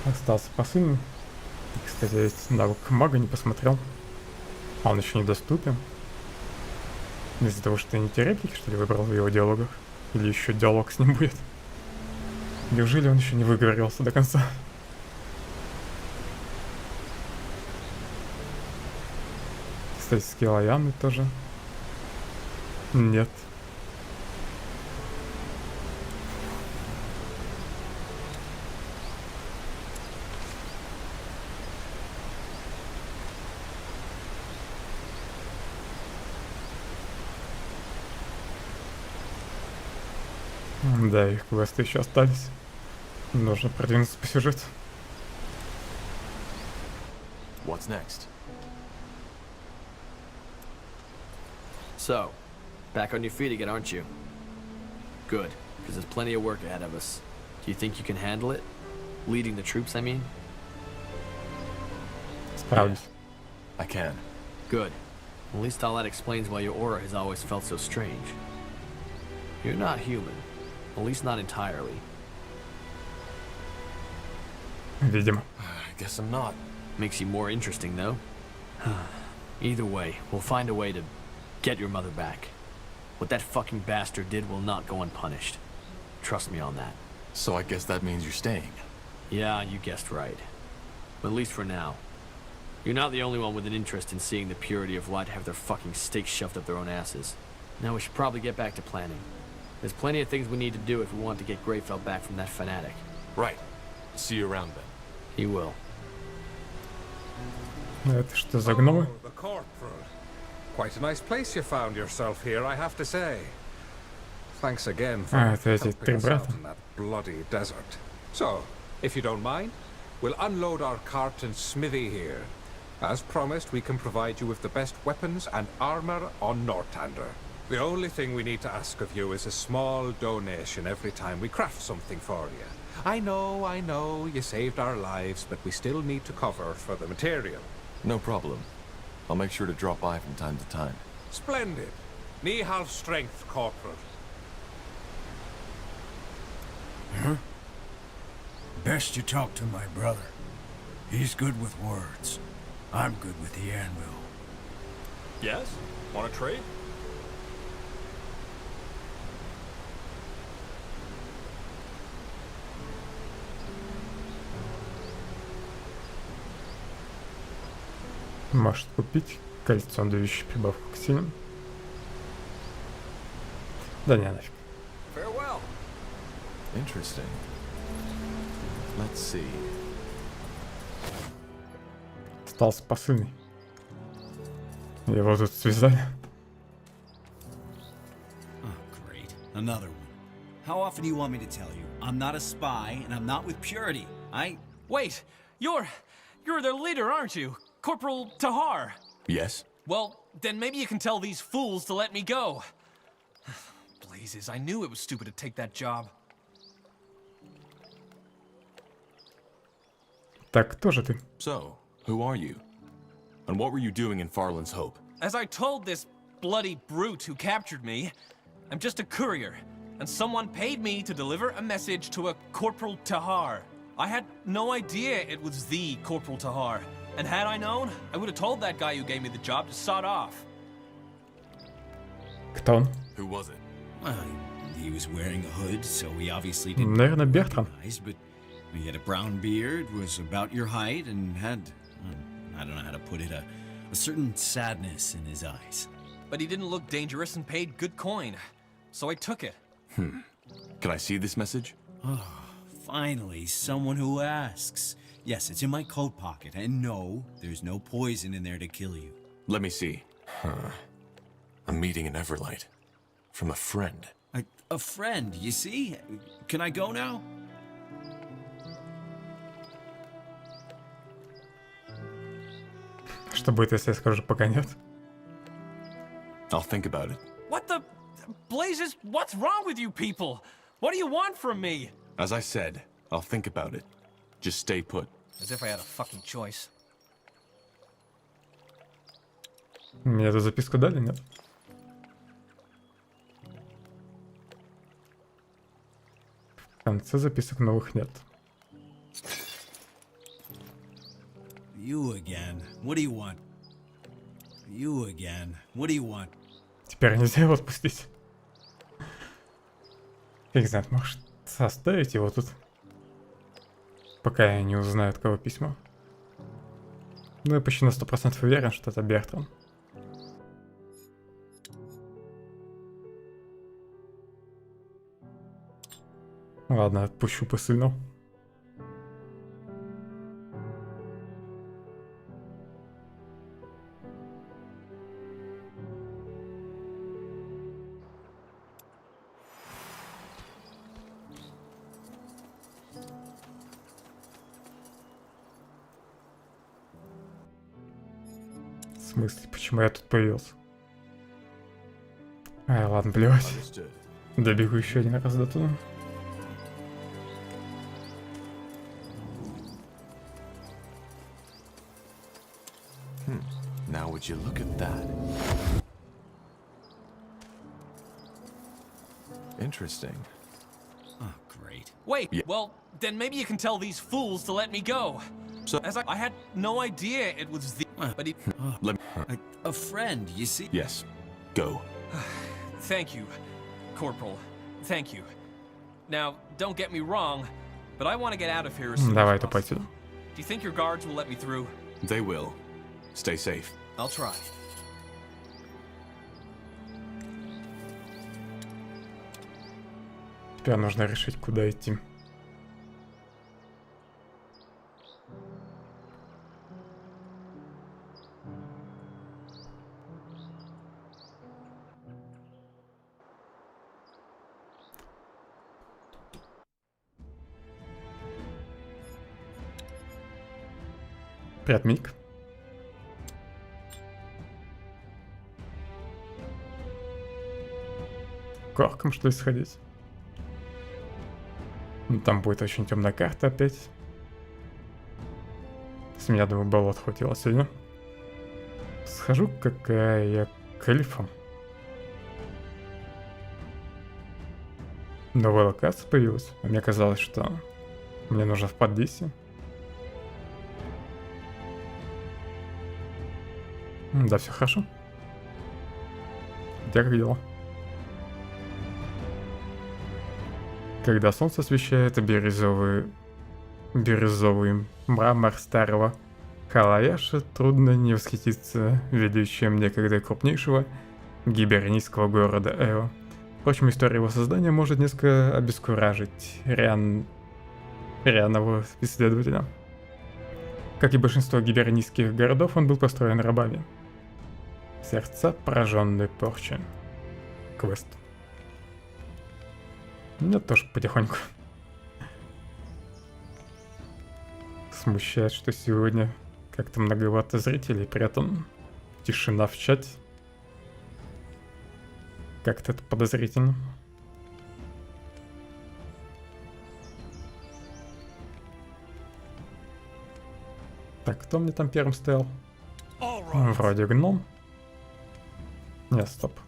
Остался посыльным. Кстати, ведь навык мага не посмотрел. А он еще недоступен. Из-за того, что ты не те реплики, что ли, выбрал в его диалогах? Или еще диалог с ним будет? Неужели он еще не выговорился до конца? Кстати, скилл Аяны тоже. Нет. Да, их квесты еще остались. Нужно продвинуться по сюжету. What's next? So, back on your feet again, aren't you? Good, because there's plenty of work ahead of us. Do you think you can handle it? Leading the troops, I mean? Справлюсь. I can. Good. At least all that explains why your aura has always felt so strange. You're not human. At least not entirely. Видимо. I guess I'm not. Makes you more interesting, though. Either way, we'll find a way to get your mother back. What that fucking bastard did will not go unpunished. Trust me on that. So I guess that means you're staying. Yeah, you guessed right. But at least for now. You're not the only one with an interest in seeing the purity of light have their fucking stakes shoved up their own asses. Now we should probably get back to planning. There's plenty of things we need to do if we want to get Greyfell back from that fanatic. Right. See you around then. He will. Это что за гномы? The corporal. Quite a nice place you found yourself here, I have to say. Thanks again for это эти helping три us брата. out in that bloody desert. So, if you don't mind, we'll unload our cart and smithy here. As promised, we can provide you with the best weapons and armor on Northander. The only thing we need to ask of you is a small donation every time we craft something for you. I know, you saved our lives, but we still need to cover for the material. No problem. I'll make sure to drop by from time to time. Splendid. Knee half strength, Corporal. Huh? Best you talk to my brother. He's good with words. I'm good with the anvil. Yes? Want to trade? Может купить кольцо, дающее прибавку к силам. Да не, нафиг. Farewell. Interesting. Let's see. Остался посыльный. Его тут связали. Oh, great. Another one. How often do you want me to tell you? I'm not a spy, and I'm not with Purity. Wait! You're their leader, aren't you? Corporal Tahar. Yes? Well, then maybe you can tell these fools to let me go. Blazes, I knew it was stupid to take that job. Так, кто же ты? So, who are you? And what were you doing in Phellon's Hope? As I told this bloody brute who captured me, I'm just a courier, and someone paid me to deliver a message to a Corporal Tahar. I had no idea it was the Corporal Tahar, and had I known, I would have told that guy who gave me the job to sod off. Кто он? Who was it? Well, he was wearing a hood, so we obviously didn't Наверное, Бертран. recognize, but he had a brown beard, was about your height, and had, I don't know how to put it, a certain sadness in his eyes. But he didn't look dangerous and paid good coin, so I took it. Can I see this message? Oh, finally, someone who asks. Yes, it's in my coat pocket, and no, there's no poison in there to kill you. Let me see. A meeting in Everlight. From a friend. A friend, you see? Can I go now? Что будет, если я скажу пока нет? I'll think about it. What the... Blazes, what's wrong with you people? What do you want from me? As I said, I'll think about it. Just stay put. As if I had a fucking choice. Мне эту записку дали, нет? В конце записок новых нет. You again. What do you want? You again. What do you want? Теперь нельзя его отпустить. Фиг знает, может оставить его тут, пока я не узнаю, от кого письмо. Ну, я почти на 100% уверен, что это Бертран. Ладно, отпущу посыльного. В смысле, почему я тут появился? Ай, ладно, плевать. Добегу еще один раз до туда. Now would you look at that? Interesting. Oh, great. Wait, Yeah. well, then maybe you can tell these fools to let me go. So, As I had no idea it was the... But he... Let me... A friend, you see? Yes. Go. Thank you, Corporal. Thank you. Now, don't get me wrong, but I want to get out of here as soon Давай, as тупой possible. отсюда. Do you think your guards will let me through? They will. Stay safe. I'll try. Теперь нужно решить, куда идти. Привет, Мик. Корком, что ли, сходить? Ну, там будет очень темная карта опять. С меня, думаю, болот хватило сильно. Схожу какая к эльфам. Новая локация появилась. А мне казалось, что мне нужно в Поддисе. Да, все хорошо. У тебя как дела? Когда солнце освещает бирюзовый мрамор старого Халаяша, трудно не восхититься величием некогда крупнейшего гибернийского города Эо. Впрочем, история его создания может несколько обескуражить рьяного исследователя. Как и большинство гибернийских городов, он был построен рабами. Сердца, пораженные порчей. Квест. Меня тоже потихоньку смущает, что сегодня как-то многовато зрителей, при этом тишина в чате. Как-то это подозрительно. Так, кто мне там первым стоял? Вроде гном. Нет, стоп.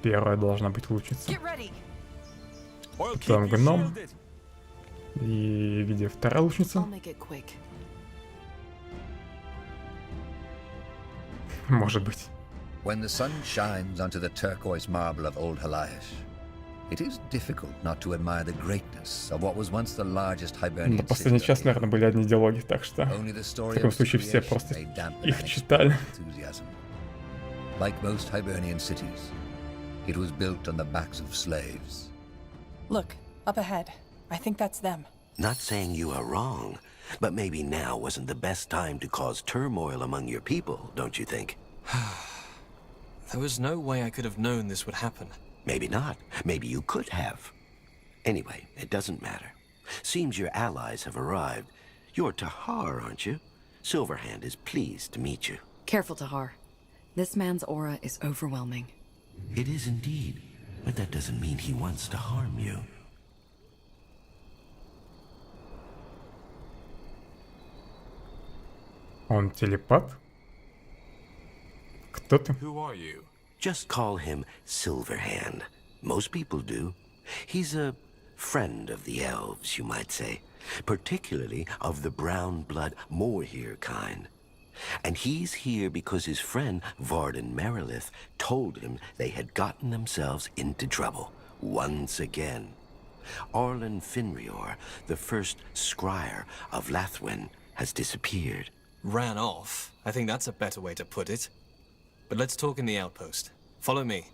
Первая должна быть лучница. Потом гном. И где вторая лучница? Может быть. When the sun shines onto the turquoise marble of old Halayash, it is difficult not to admire the greatness of what was once the largest Hibernian На последний час, наверное, были одни диалоги, так что в таком случае все просто их читали. Like most Hibernian cities, it was built on the backs of slaves. Look, up ahead. I think that's them. Not saying you are wrong, but maybe now wasn't the best time to cause turmoil among your people, don't you think? There was no way I could have known this would happen. Maybe not. Maybe you could have. Anyway, it doesn't matter. Seems your allies have arrived. You're Tahar, aren't you? Silverhand is pleased to meet you. Careful, Tahar. This man's aura is overwhelming. It is indeed, but that doesn't mean he wants to harm you. Он телепат? Кто ты? Who are you? Just call him Silverhand. Most people do. He's a friend of the elves, you might say. Particularly of the brown blood Moorhere kind. And he's here because his friend Varden Merilith told him they had gotten themselves into trouble. Once again. Arlen Finrior, the first scryer of Lathwen, has disappeared. Ran off? I think that's a better way to put it. But let's talk in the outpost. Follow me.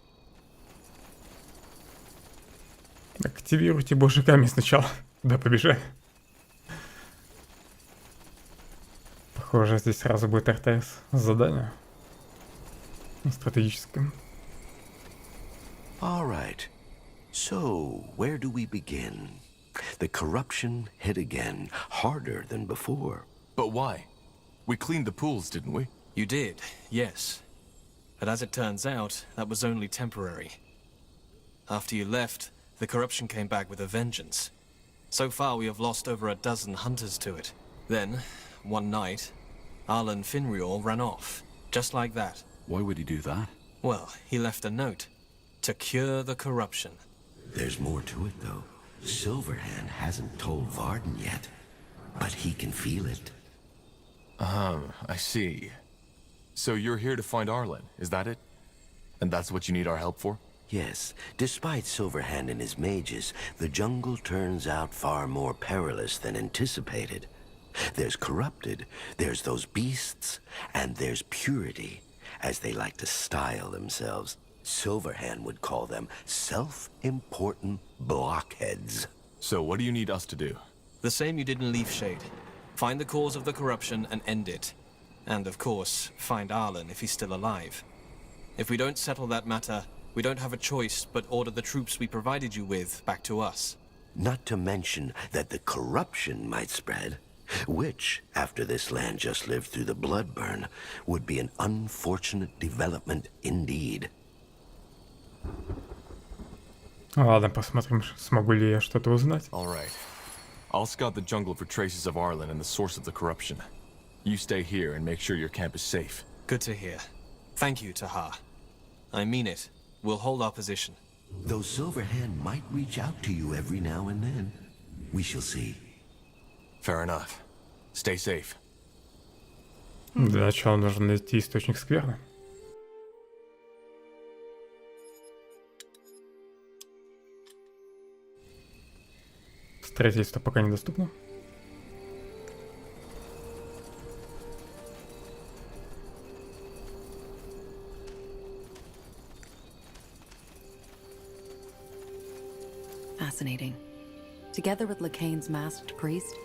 Активируйте божий камень сначала. Да, побежали. Похоже, здесь сразу будет РТС задание. Стратегическое. All right. So, where do we begin? The corruption hit again, harder than before. But why? We cleaned the pools, didn't we? You did, yes. But as it turns out, that was only temporary. After you left, the corruption came back with a vengeance. So far, we have lost over a dozen hunters to it. Then, one night, Arlen Finrior ran off, just like that. Why would he do that? Well, he left a note. To cure the corruption. There's more to it, though. Silverhand hasn't told Varden yet, but he can feel it. I see. So you're here to find Arlen, is that it? And that's what you need our help for? Yes. Despite Silverhand and his mages, the jungle turns out far more perilous than anticipated. There's corrupted, there's those beasts, and there's purity, as they like to style themselves. Silverhand would call them self-important blockheads. So what do you need us to do? The same you did in Leaf Shade. Find the cause of the corruption and end it. And of course, find Arlen if he's still alive. If we don't settle that matter, we don't have a choice but order the troops we provided you with back to us. Not to mention that the corruption might spread, which, after this land just lived through the Bloodburn, would be an unfortunate development indeed. Ладно, посмотрим, смогу ли я что-то узнать. All right. I'll scout the jungle for traces of Arlen and the source of the corruption. You stay here and make sure your camp is safe. Good to hear. Thank you, Tahar. I mean it. We'll hold our position. Though Silverhand might reach out to you every now and then. We shall see. Fair enough. Stay safe. Для начала нужно найти источник скверны. Строительство пока недоступно. Fascinating. Together with Lacane's masked priest,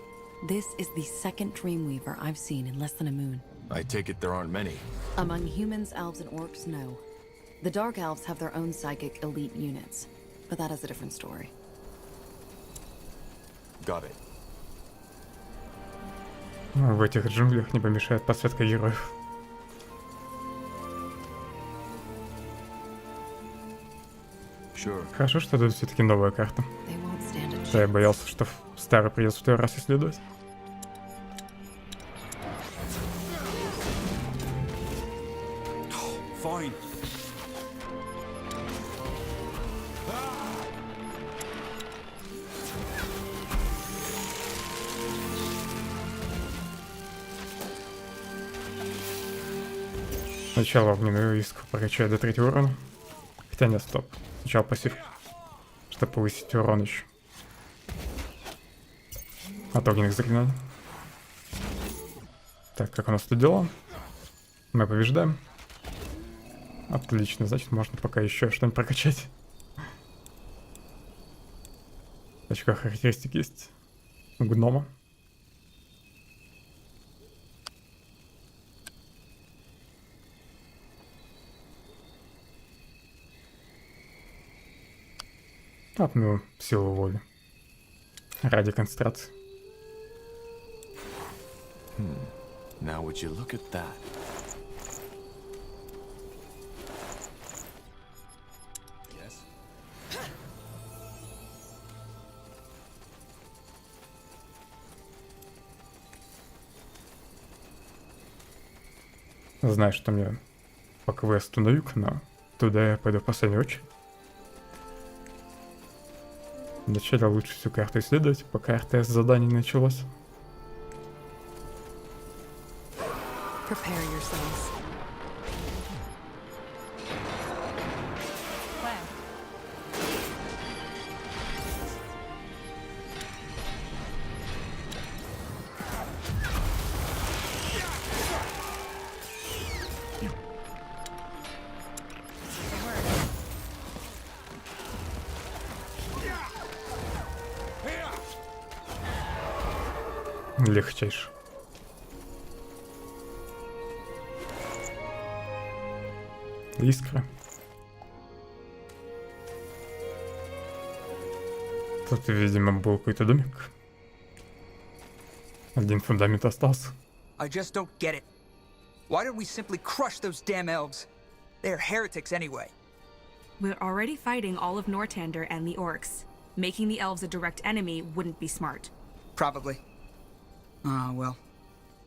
this is the second Dreamweaver I've seen in less than a moon. I take it there aren't many. Among humans, elves, and orcs, no. The Dark Elves have their own psychic elite units, but that is a different story. Got it. В этих джунглях не помешает подсветка героев. Sure. Хорошо, что тут все-таки новая карта. Да, я боялся, что старый придется второй раз исследовать. Fine. Сначала огненный иск прокачаю до 3 урона. Хотя нет, стоп. Сначала пассив, чтобы повысить урон еще. От огненных заклинаний. Так, как у нас тут дела? Мы побеждаем. Отлично, значит можно пока еще что-нибудь прокачать. Очко характеристик есть. У гнома. Отмю силу воли. Ради концентрации. Now would you look at that? Yes. Знаю, что мне по квесту на юг, но туда я пойду в последнюю очередь. Вначале лучше всю карту исследовать, пока РТС задание не началось. Prepare yourselves. Легчайше. Искра. Тут, видимо, был какой-то домик. Один фундамент остался. I just don't get it. Why don't we simply crush those damn elves? They're heretics anyway. We're already fighting all of Nortander and the orcs. Making the elves a direct enemy wouldn't be smart. Probably. Ah, well.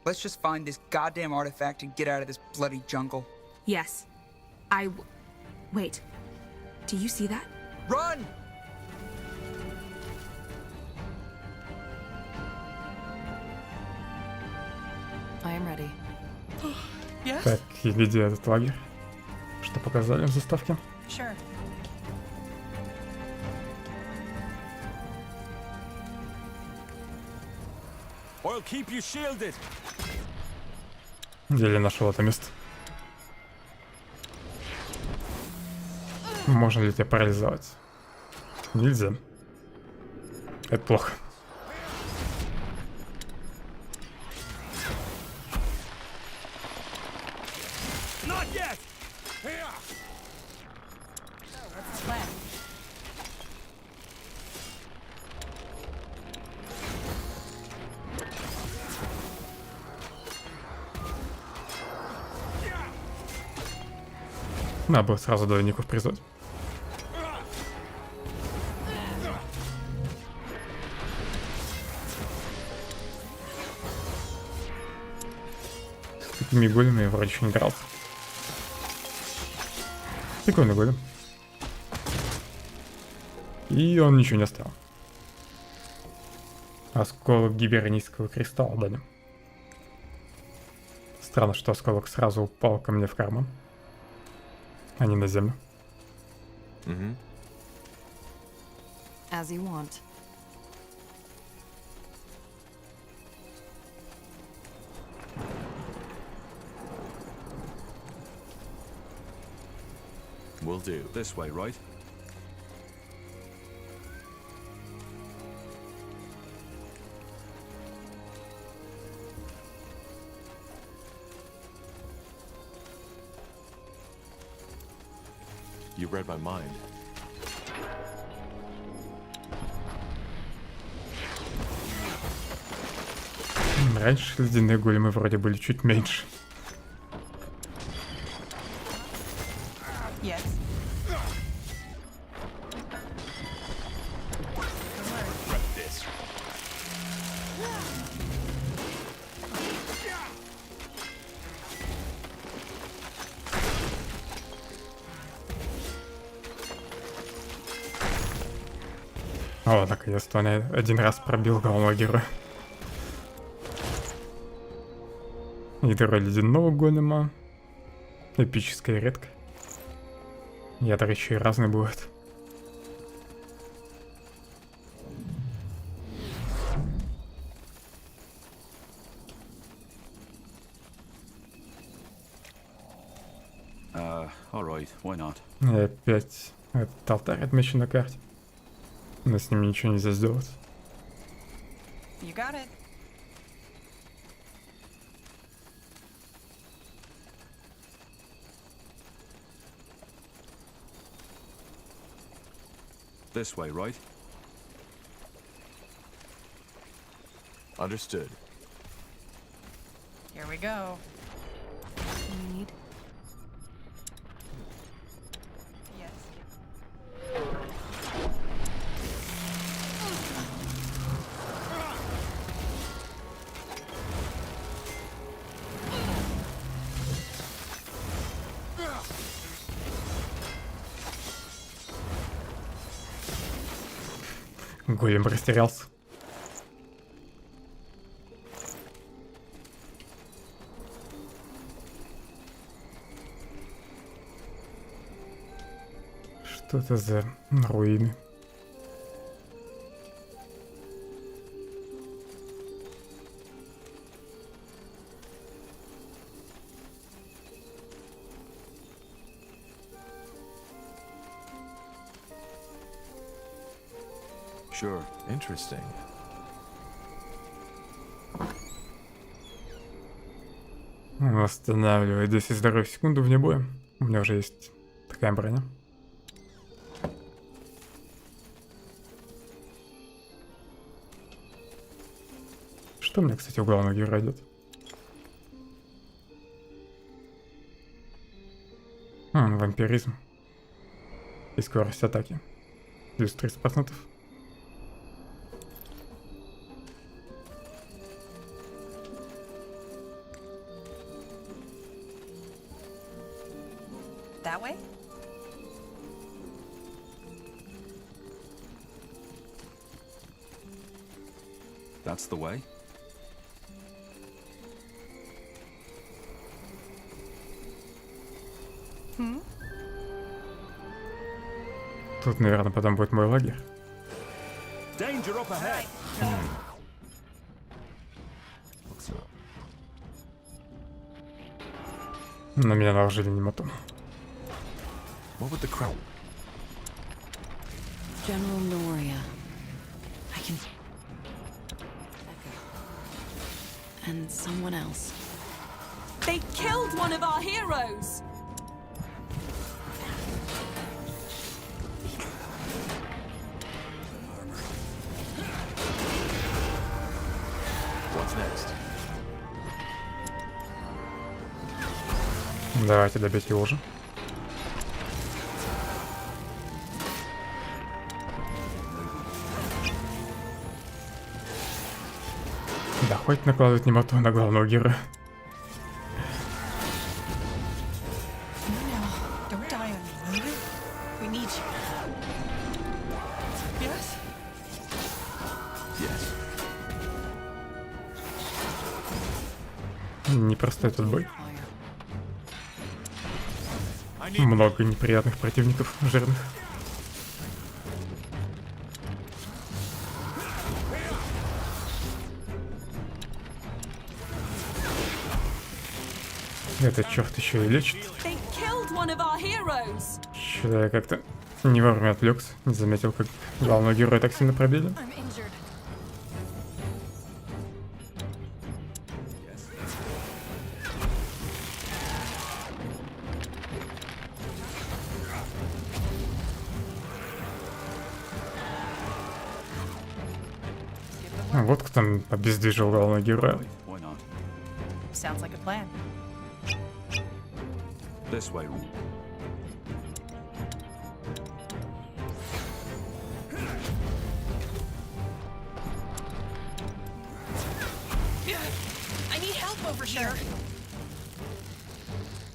Let's just find this goddamn artifact and get out of this bloody jungle. Yes. Wait. Do you see that? Run! I am ready. Yes? Так, и где этот лагерь? Что показали в заставке? Sure. I'll keep you shielded. Еле нашел это место. Можно ли тебя парализовать? Нельзя. Это плохо. Not yet. Here. Надо было сразу двойников призвать. С такими големами я вроде еще не дрался. Прикольный голем. И он ничего не оставил. Осколок гибернийского кристалла дали. Странно, что осколок сразу упал ко мне в карман, а не на землю. As you want. Will do. This way, right? You read my mind. Раньше ледяные големы вроде были чуть меньше. Yes. О, наконец-то он один раз пробил главного героя. Ядро ледяного голема. Эпическая редко. Ядра еще и разные бывают. Alright, why not? И опять этот алтарь отмечен на карте. Но с ним ничего нельзя сделать. You got it. This way, right? Understood. Here we go. Need. Голем растерялся. Что это за руины? Sure. Interesting. Восстанавливает 10 здоровья в секунду вне боя. У меня уже есть такая броня. Что мне, кстати, у главного героя идет? Вампиризм. И скорость атаки. Плюс 30%. That way? That's the way? Тут, наверное, потом будет мой лагерь. Danger up ahead. На меня наложили немоту. What would the crowd? General Noria. I can... And someone else. They killed one of our heroes! What's next? Давайте добить его же. Да, хватит накладывать немоту на главного героя. Don't die on me, will you? We need you. Yes? Yes. Непростой этот бой. Много неприятных противников, жирных. Этот черт еще и лечит. They killed one of our heroes! Что-то я как-то не вовремя отвлекся, не заметил, как главного героя так сильно пробили. I'm injured. Вот кто там обездвижил главного героя. Sounds like a plan. This way. I need help over here.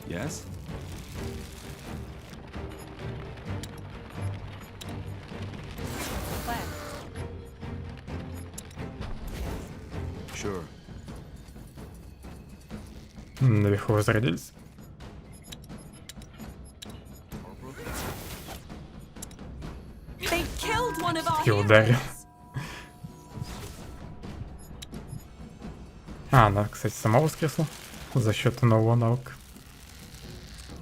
Yes? Plan. Sure. Наверху возродились. They killed one of our И ударил. А, она, кстати, сама воскресла. За счет нового навыка.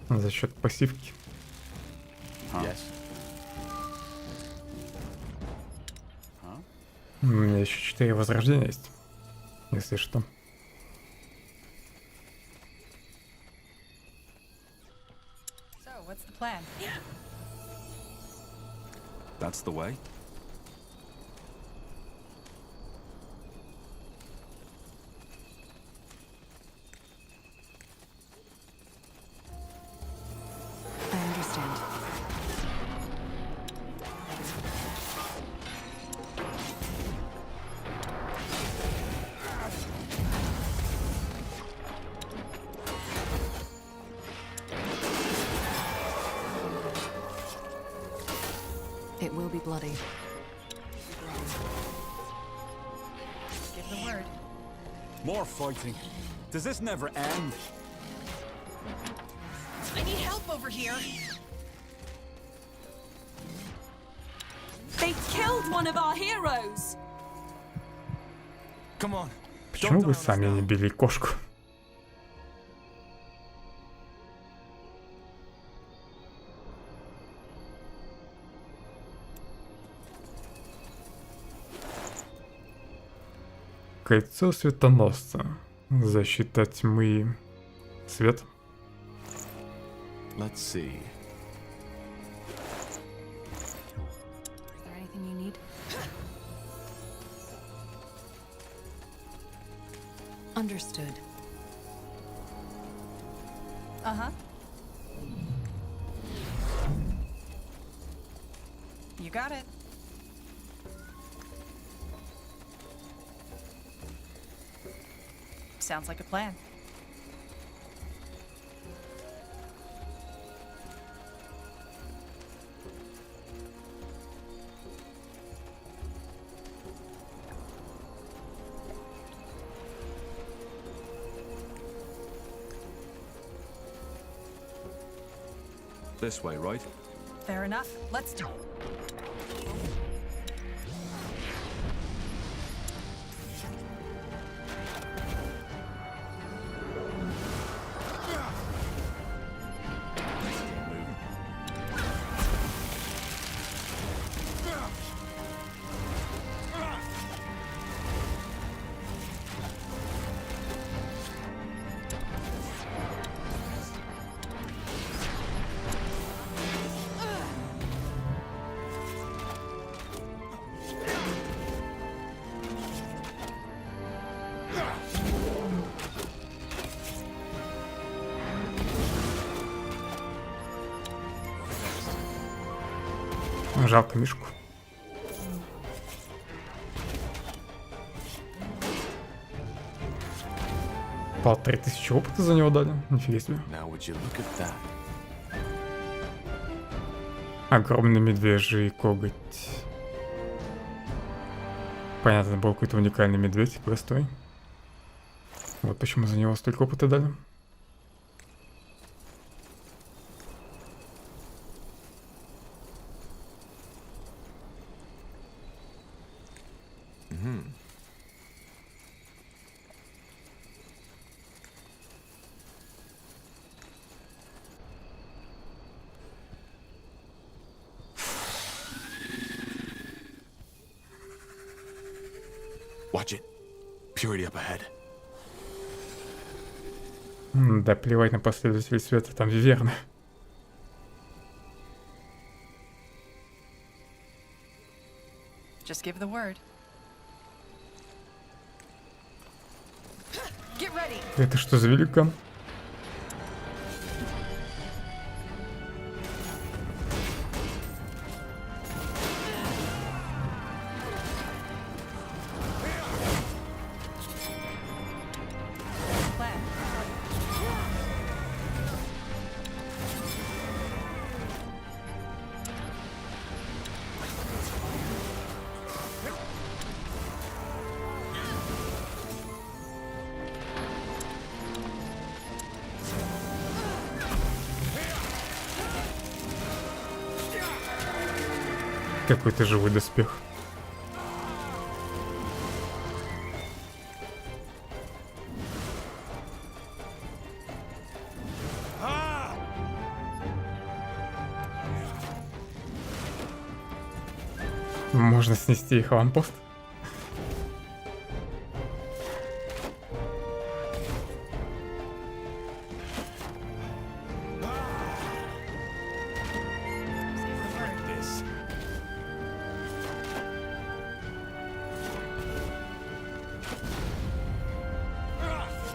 За счет пассивки. Yes. У меня еще 4 возрождения есть. Если что. So, what's the plan? That's the way. I understand. It will be bloody. Give the word. More fighting. Does this never end? I need help over here. They killed one of our heroes. Come on. Почему вы сами не били кошку? Кольцо светоносца. Защита тьмы. Свет. Let's see. Is there anything you need? Understood. Uh-huh. You got it. Sounds like a plan. This way, right? Fair enough. Let's do it. Жалко Мишку. Пал 3000 опыта за него дали. Нифига себе. Огромный медвежий коготь. Понятно, был какой-то уникальный медведь, простой. Вот почему за него столько опыта дали. Watch it. Purity up ahead. Да плевать на последователей света, там Виверна. Just give the word. Get ready. Это что за великан? Какой-то живой доспех. Можно снести их аванпост.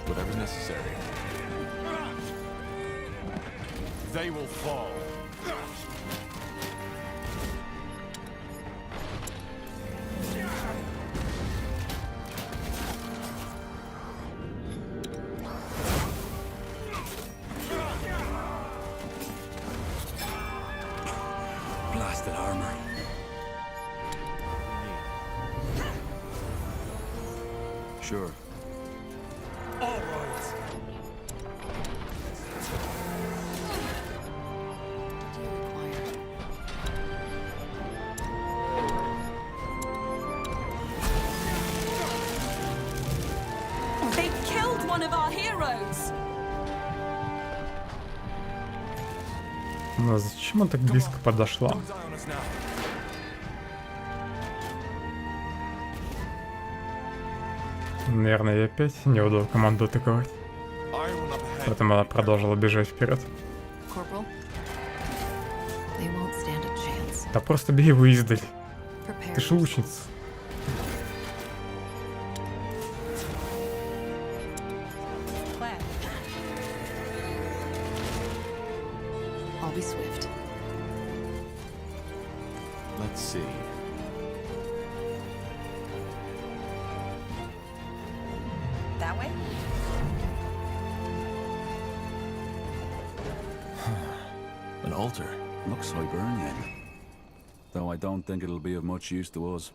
Whatever's necessary. They will fall. Blasted armor. Sure. All right. They killed one of our heroes. Но зачем она так близко подошла? Наверное, ей опять не удалось команду атаковать. Поэтому она продолжила бежать вперед. Corporal, they won't stand a chance. Да просто бей его издаль. Ты же лучница. I'll be swift. Let's see. That way? An altar. Looks Hibernian. Though I don't think it'll be of much use to us.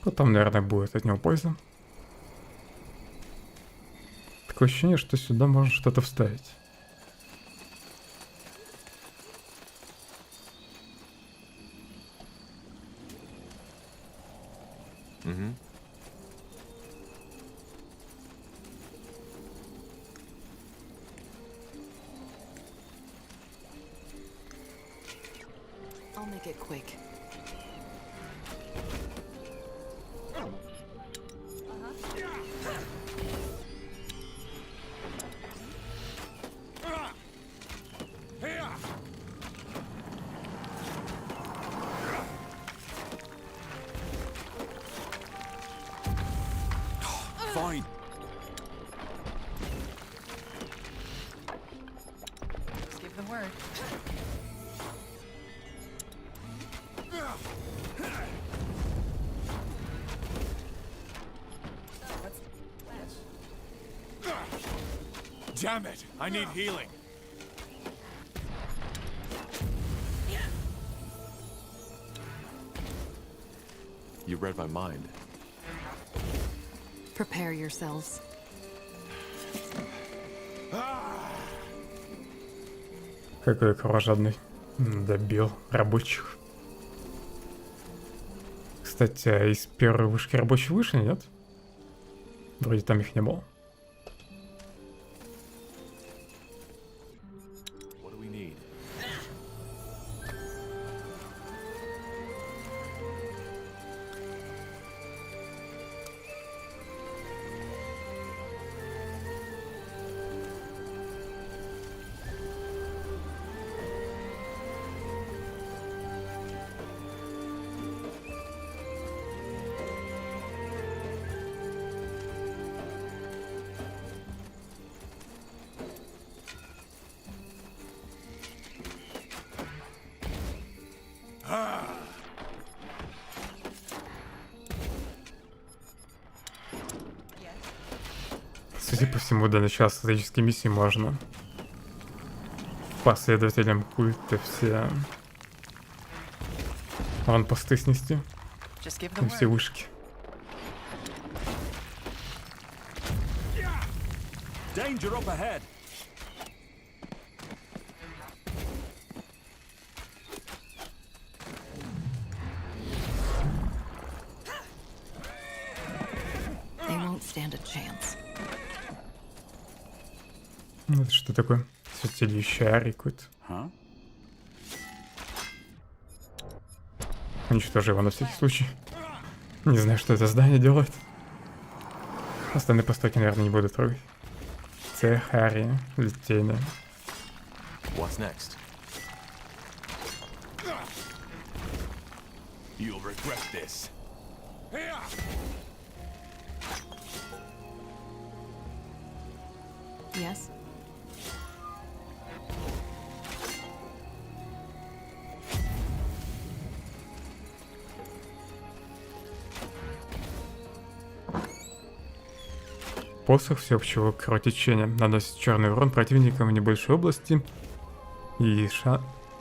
Потом, наверное, будет от него польза. Такое ощущение, что сюда можно что-то вставить. Mm-hmm. I'll make it quick. Fine. word. Damn it! I need healing. You read my mind. Prepare yourselves. Какой кровожадный. Добил рабочих. Кстати, а из первой вышки рабочие вышли, нет? Вроде там их не было. Судя по всему, до начала стратегической миссии можно последователям культа все аванпосты снести. И все вышки. Danger up ahead. They won't stand a chance. Ну, это что такое? Святилище Ари какое-то. Уничтожи его на всякий случай. Не знаю, что это здание делает. Остальные постройки, наверное, не буду трогать. Цех Ари, литейная. What's next? You'll regret this. Yes? Посох всеобщего кровотечения наносит черный урон противникам в небольшой области, и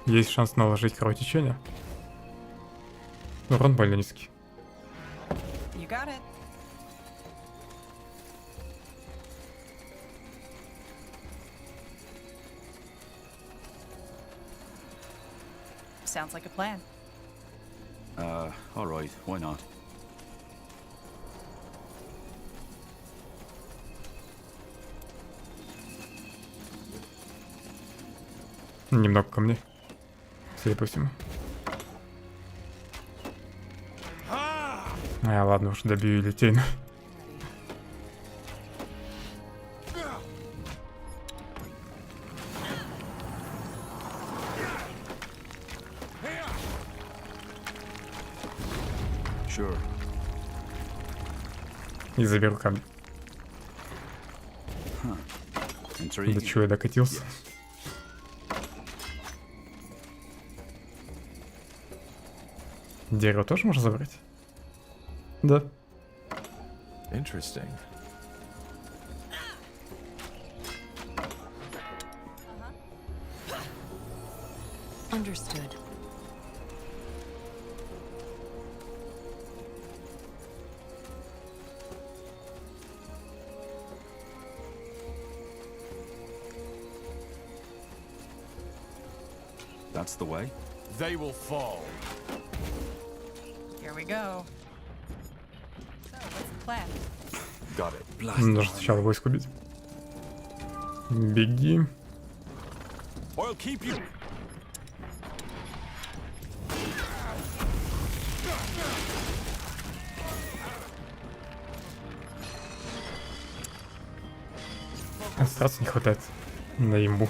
есть шанс наложить кровотечение. Урон более низкий. You got it. Sounds like a plan. All right, why not? Немного камней. Судя по всему. Ладно, уж добью литейную. Sure. И заберу камни. До чего я докатился? Дерево тоже можно забрать? Да. Interesting. Understood. That's the way. They will fall. Here we go. So, what's the plan? Got it. Нужно сначала войск убить. Беги. I'll keep you. Концентрации не хватает на имбу.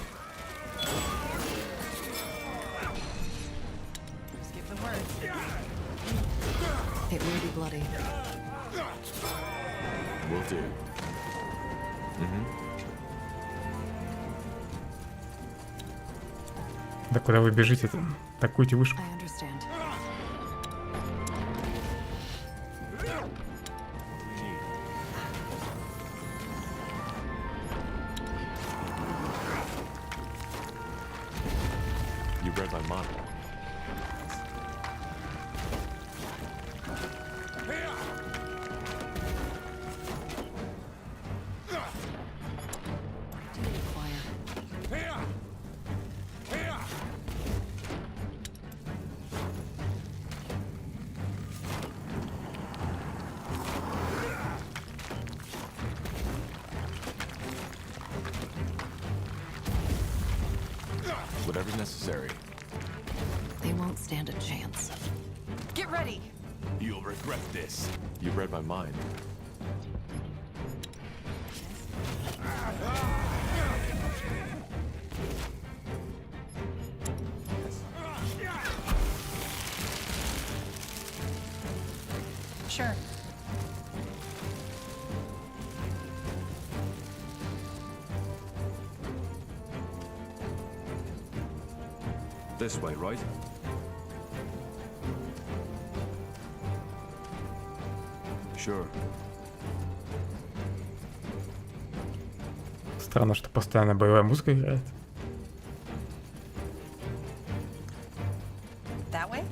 It will be bloody. Will do. Да куда вы бежите-то? Атакуйте вышку. You read my mind. Whatever's necessary. They won't stand a chance. Get ready. You'll regret this. You read my mind. Sure. This way, right? Sure. Странно, что постоянно боевая музыка играет. That way?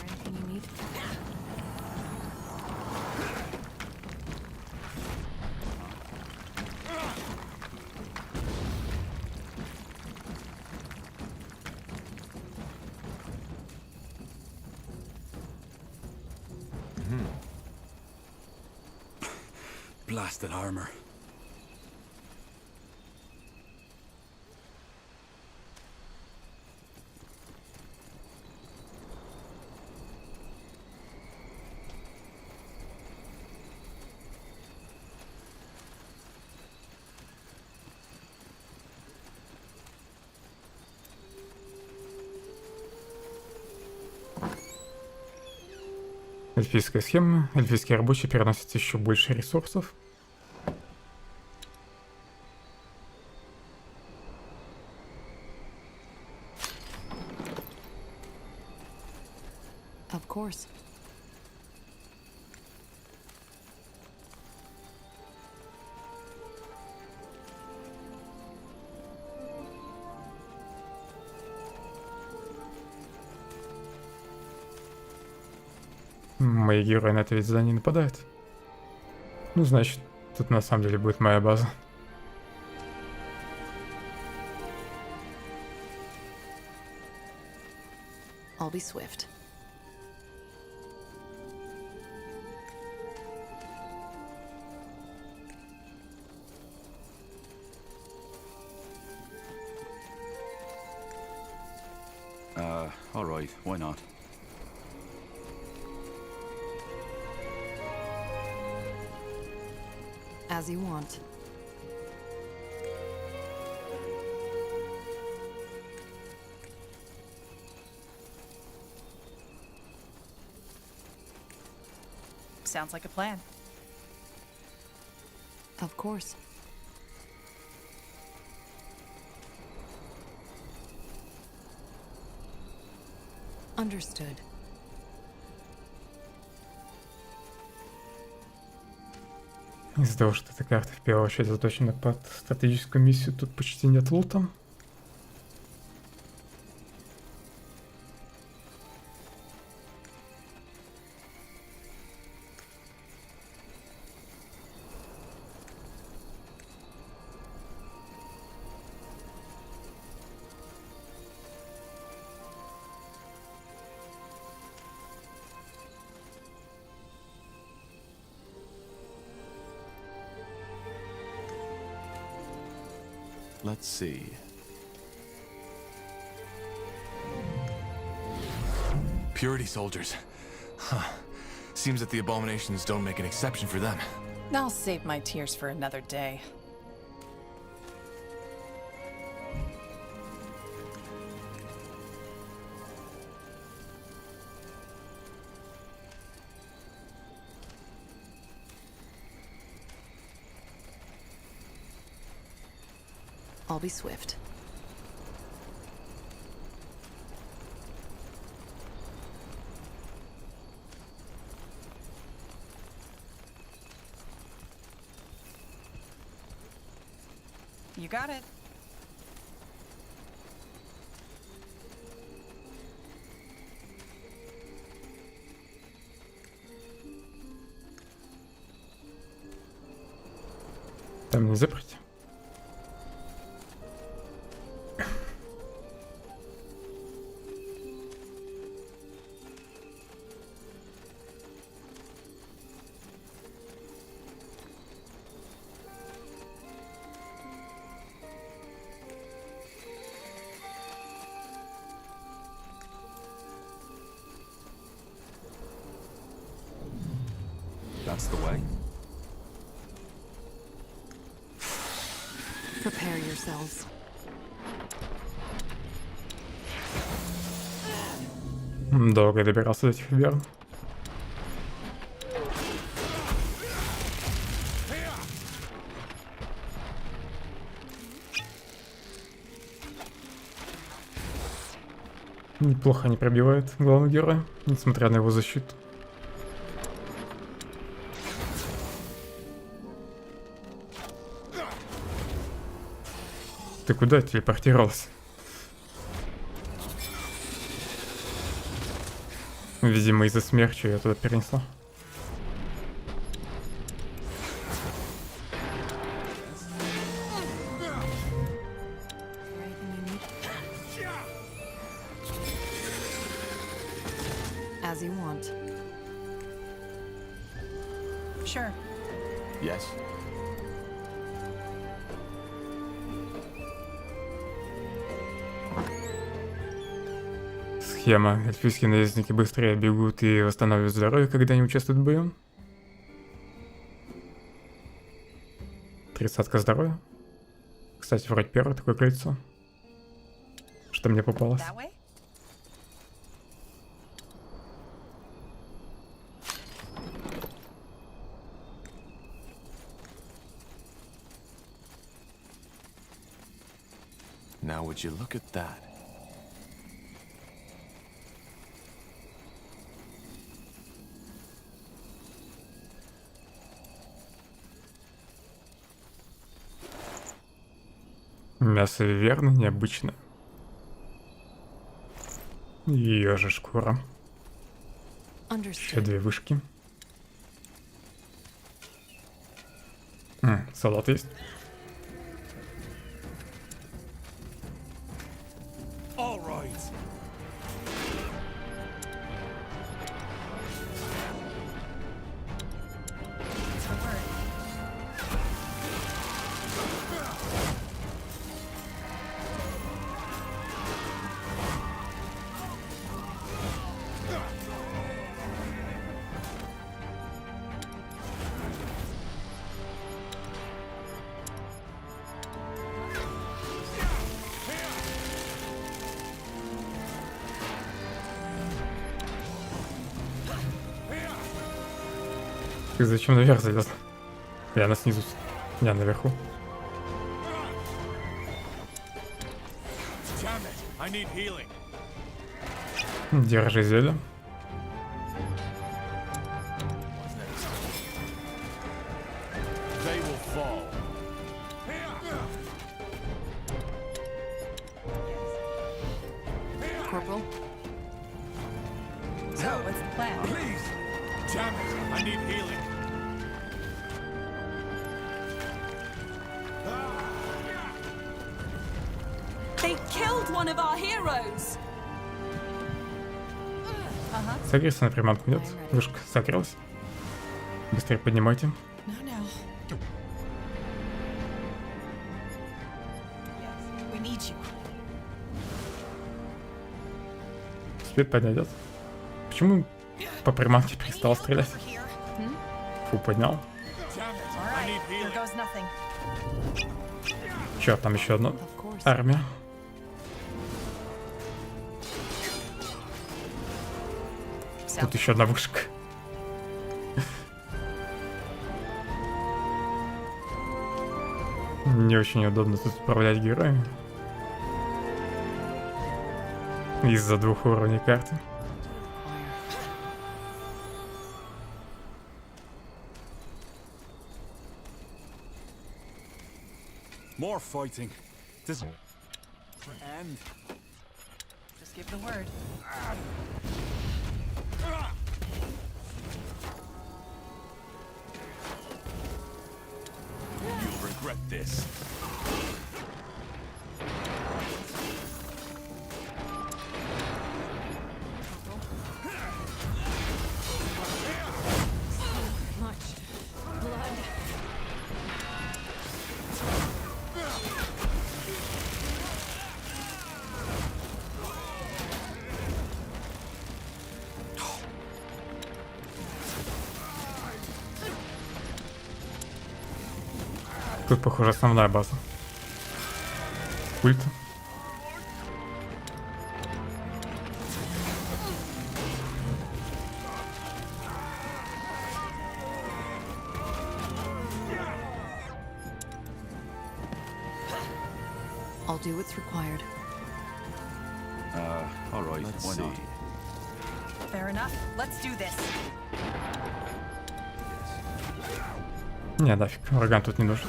Anything you need? Blasted armor. Эльфийская схема. Эльфийские рабочие переносят еще больше ресурсов. Of course. Мои герои на это ведь задание не нападают. Ну, значит, тут на самом деле будет моя база. I'll be swift. All right, why not? As you want. Sounds like a plan. Of course. Understood. Из-за того, что эта карта в первую очередь заточена под стратегическую миссию, тут почти нет лута. Let's see. Purity soldiers. Huh. Seems that the abominations don't make an exception for them. I'll save my tears for another day. I'll be swift. You got it. Там не запрете. That's the way. Prepare yourselves. Долго добирался до этих верн. Неплохо не пробивает главного героя, несмотря на его защиту. Ты куда телепортировался? Видимо, из-за смерча я туда перенесла. As you want. Sure. Yes. Схема. Эльфийские наездники быстрее бегут и восстанавливают здоровье, когда они участвуют в бою. 30 здоровья. Кстати, вроде первое такое кольцо. Что мне попалось. Now would you look at that? Мясо верно, необычно. Ее же шкура. Еще 2 вышки. Салат есть. Ты зачем наверх залез? Я на снизу. Я наверху. Держи зелье. Corporal? So, what's the plan? Please! Damn it! I need healing. They killed one of our heroes! Согрелся на приманку, нет? Вышка согрелась. Быстрее поднимайте. We need you. Теперь подойдет. Почему по приманке перестал стрелять? Фу, поднял. Here goes nothing. Чё, там еще одна армия. Тут еще одна вышка. Не очень удобно тут управлять героями. Из-за 2 уровней карты. More fighting. Does end. Just give the word. You'll regret this. Тут, похоже, основная база. Культ. I'll do what's required. All right. Why not? Fair enough. Let's do this. Не, нафиг, ураган тут не нужен.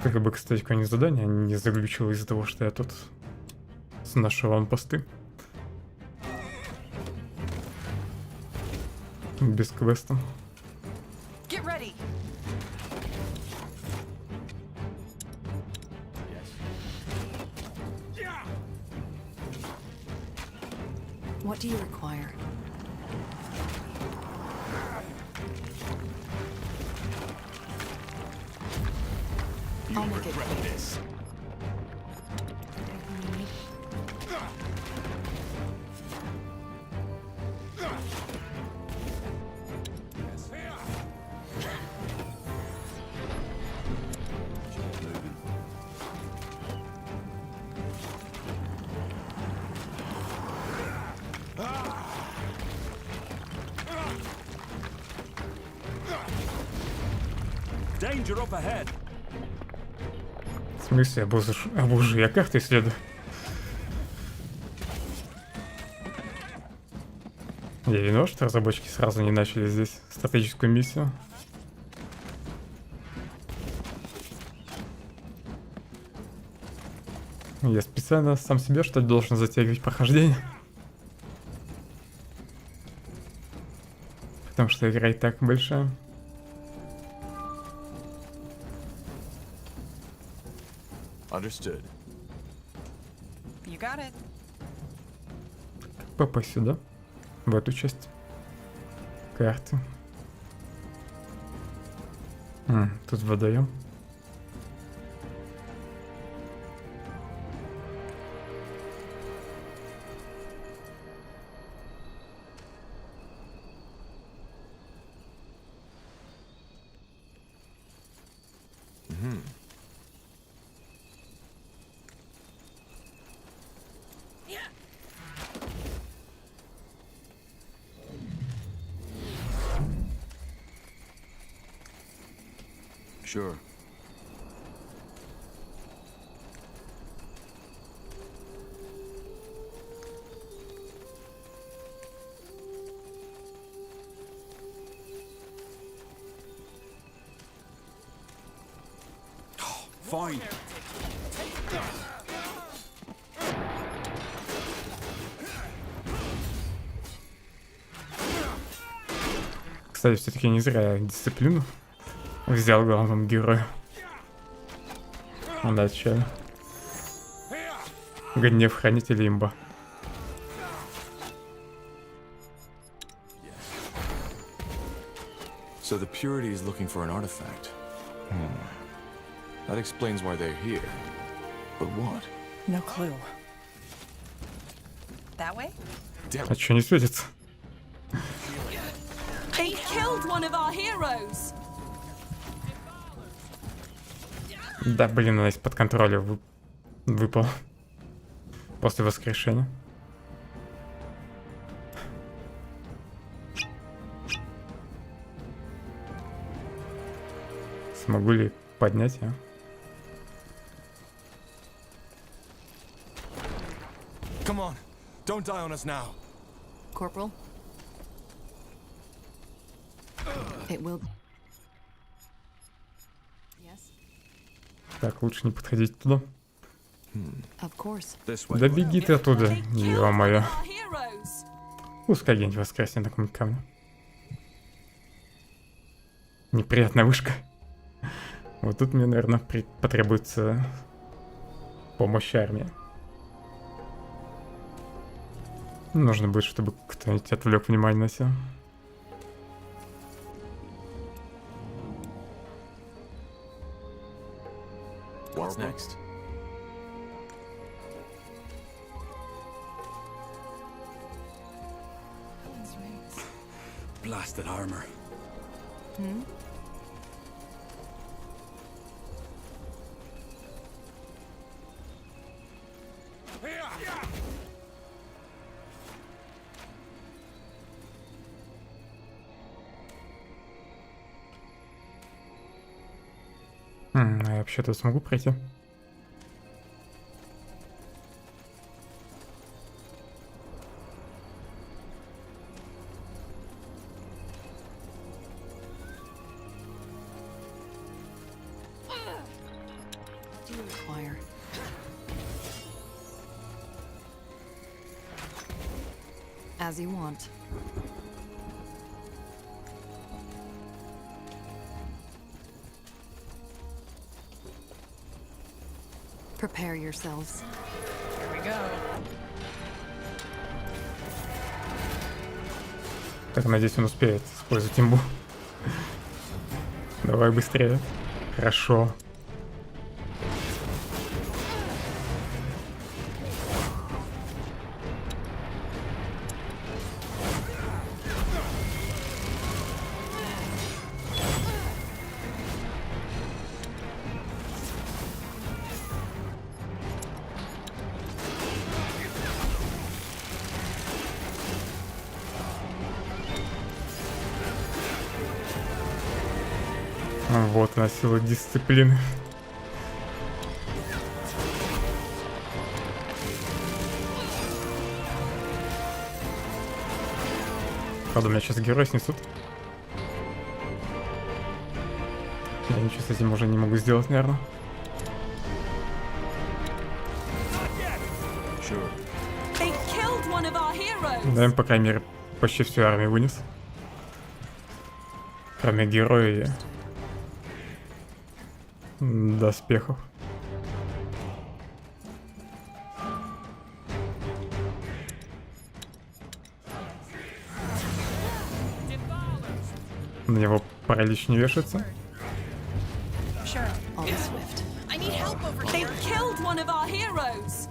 Как бы, кстати, какое-нибудь задание не заглючило из-за того, что я тут сношу вам посты. Без квеста. Get ready. What do you require? I'll make it quick. This. Danger up ahead. В смысле, обужу я карты исследую. Я виноват, что разработчики сразу не начали здесь стратегическую миссию. Я специально сам себе, что ли, должен затягивать прохождение. Потому что игра и так большая. Understood. You got it. Попасть сюда, в эту часть карты. Тут водоем. Sure. Fine. Кстати, все-таки не зря я дисциплину взял главному герою. Вначале. Гнев хранителя имба. So the Purity is looking for an artifact. That explains why they're here. But what? No clue. That way? А чё не светится? They killed one of our heroes. Да, блин, она из-под контроля выпал после воскрешения. Смогу ли поднять я? Come on, don't die on us now. Corporal? It will... Yes? Так, лучше не подходить туда. Of course. Да беги ты оттуда, ё-моё. Пускай где-нибудь воскреснет на каком-нибудь камне. Неприятная вышка. Вот тут мне, наверное, потребуется помощь армии. Нужно будет, чтобы кто-нибудь отвлек внимание на себя. What's next? Blasted armor. Hmm? А я вообще-то смогу пройти? Do you require? As you want. Prepare yourselves. Here we go. Так, надеюсь, он успеет использовать имбу. Давай быстрее. Хорошо. Вот она, сила дисциплины. Правда, меня сейчас герои снесут. Я ничего с этим уже не могу сделать, наверное. Да, им, по крайней мере, почти всю армию вынес. Кроме героя и доспехов. На него паралич не вешается. Sure. I'll be swift. I need help over here. They killed one of our heroes.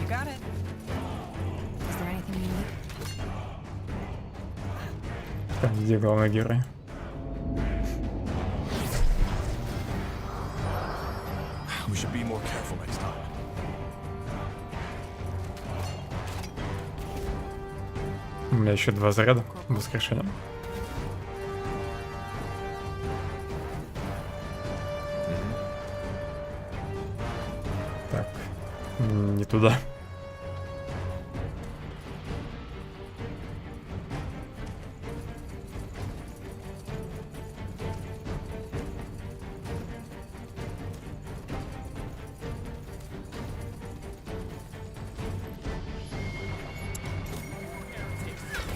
You got it. Is there anything you need? Так, где главный герой? We should be more careful next time. У меня еще 2 заряда воскрешения. Так, не туда.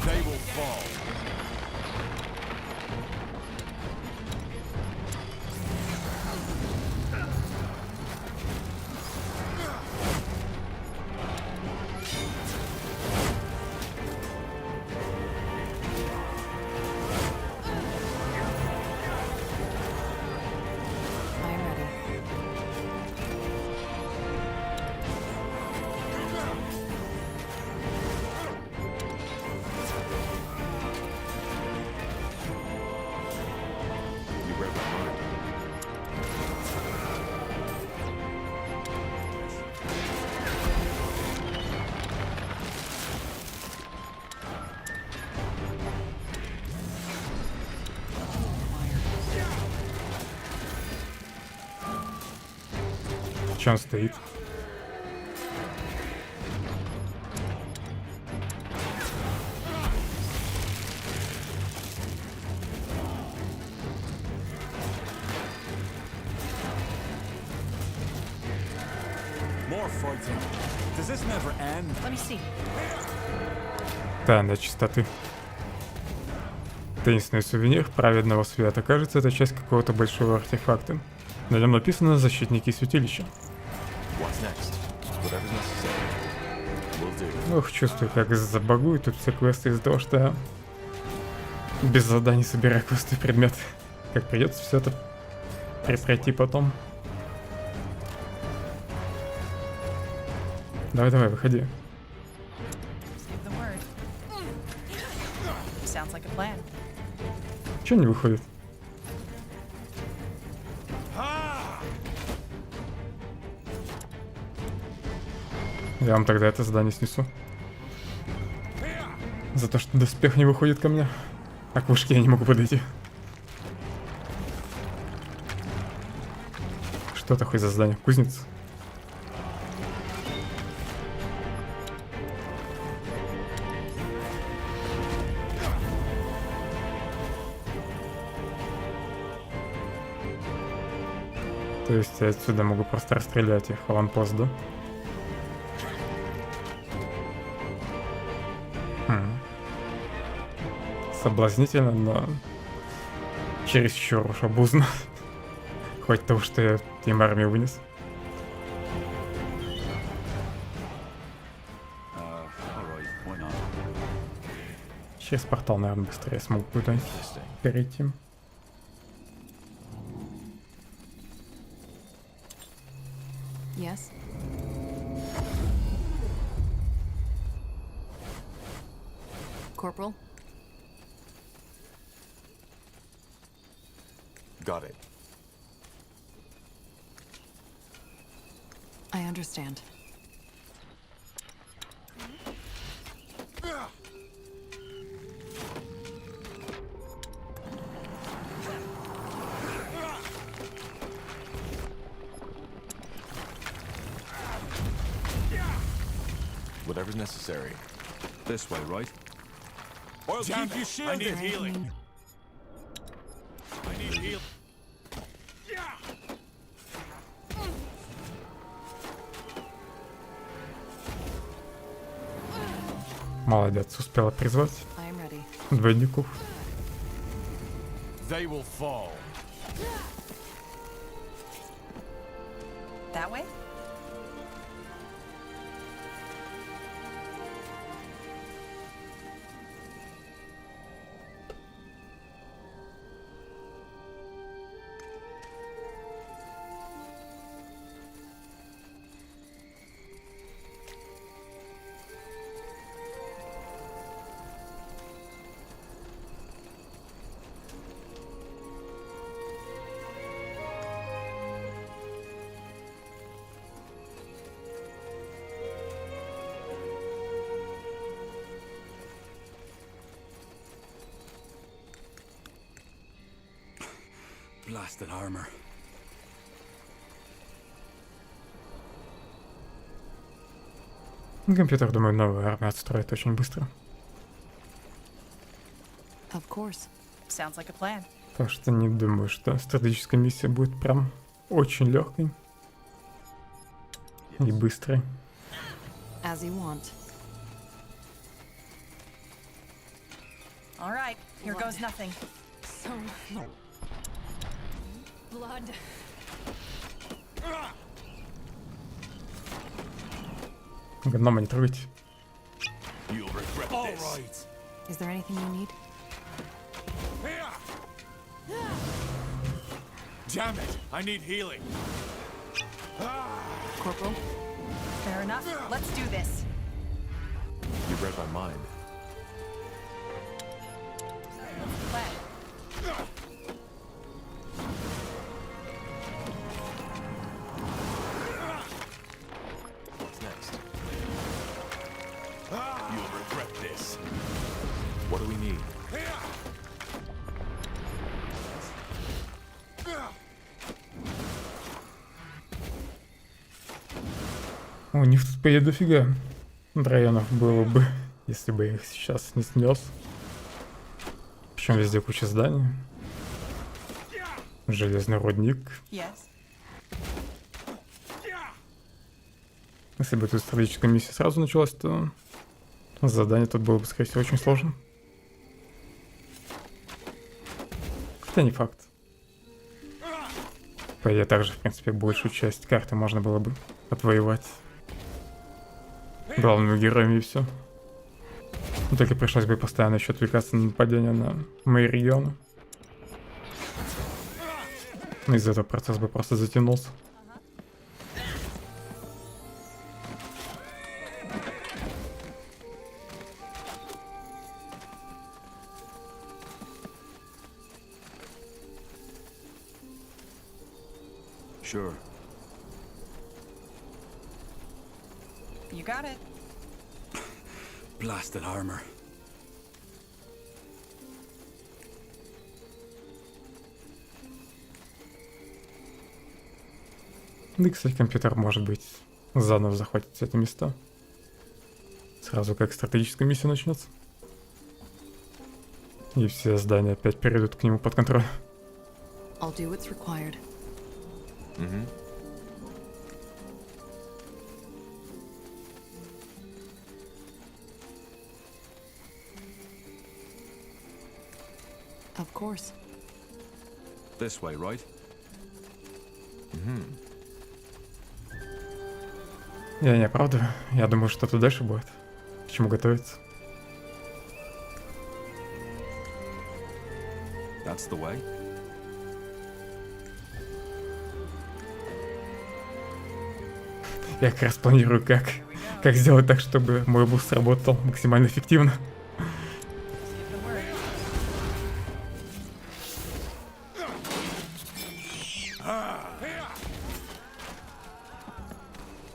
They will fall. I am ready. Че он стоит? More fighting. Does this never end? Let me see. Да, на чистоты. Таинственный сувенир праведного света. Кажется, это часть какого-то большого артефакта. На нем написано «Защитники святилища». Ох, чувствую, как забагую тут все квесты из-за того, что я без заданий собираю квесты предметы. Как придется все это пройти потом. Давай, выходи. Че не выходит? Я вам тогда это задание снесу. За то, что доспех не выходит ко мне. А к вышке я не могу подойти. Что это хоть за задание? Кузница? То есть я отсюда могу просто расстрелять их аванпост, да? Соблазнительно, но чересчур уж обузно. Хоть того, что я им армию вынес. Через портал, наверное, быстрее смогу куда-нибудь перейти. Yes. Corporal? Got it. I understand. Whatever's necessary. This way, right? I'll keep you shielded. I need healing. I need healing. Молодец, успела призвать двойников. They will fall. That way? Blasted armor. Компьютер, думаю, новую армию отстроит очень быстро. Of course. Sounds like a plan. Так что не думаю, что стратегическая миссия будет прям очень легкой и быстрой. As you want. All right, here goes nothing. So... blood. Гнома не трогайте. Is there anything you need? Damn it! I need healing. Corporal? Fair enough. Let's do this. You read my mind. What's next? You'll regret this. What do we need? У них тут, по идее, дофига районов было бы, если бы я их сейчас не снес. Причем везде куча зданий. Железный рудник. Если бы тут стратегическая миссия сразу началась, то задание тут было бы, скорее всего, очень сложно. Хотя не факт. По идее, также, в принципе, большую часть карты можно было бы отвоевать главными героями и все. Но только пришлось бы постоянно еще отвлекаться на нападение на мои регионы. Из-за этого процесс бы просто затянулся. Sure. You got it. Blasted armor. Да и, кстати, компьютер, может быть, заново захватит все эти места. Сразу как стратегическая миссия начнется. И все здания опять перейдут к нему под контроль. I'll do what's required. Of course. This way, right? Не, правда. Я думаю, что тут дальше будет. К чему готовиться. That's the way. Я как раз планирую, как сделать так, чтобы мой буст работал максимально эффективно.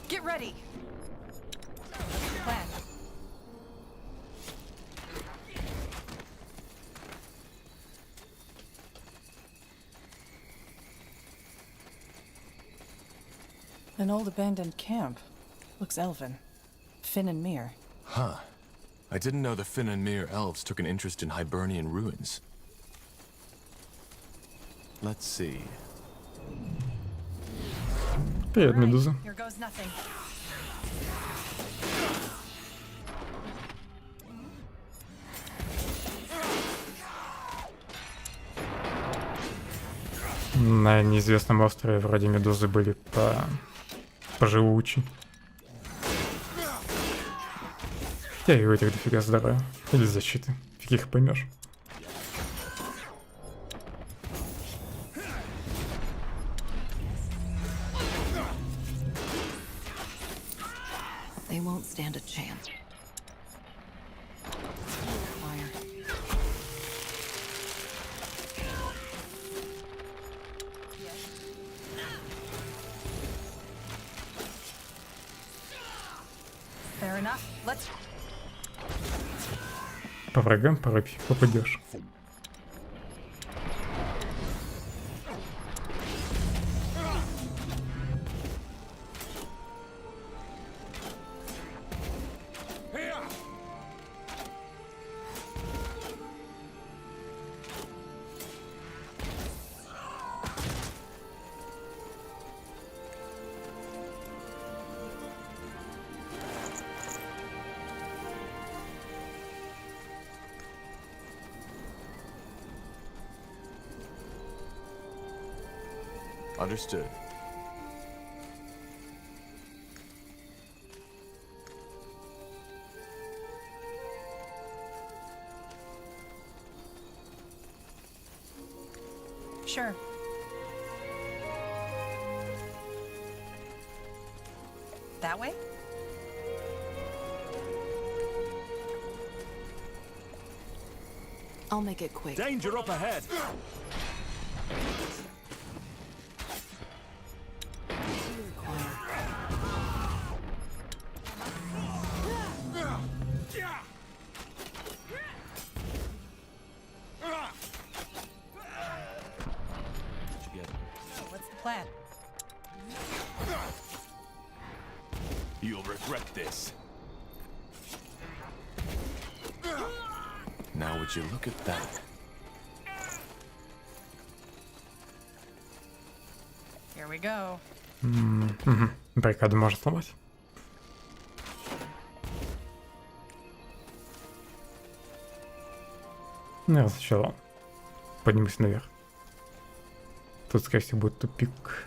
Get ready. Plan. An old abandoned camp. Looks elven. Finn and Mir. Huh. I didn't know the Finn and Mir elves took an interest in Hibernian ruins. Let's see. Привет, Медуза. Here goes nothing. На неизвестном острове вроде Медузы были поживучи. Я и у этих дофига здоровья. Или защиты. Фиг их поймешь. They won't stand a chance. Fire. Fair enough. Let's. По врагам порой попадешь. Understood. Sure. That way? I'll make it quick. Danger up ahead! What's the plan? You'll regret this. Now would you look at that? Here we go. Баррикаду можно сломать. Ну, сначала поднимусь наверх. Тут, скорее всего, будет тупик.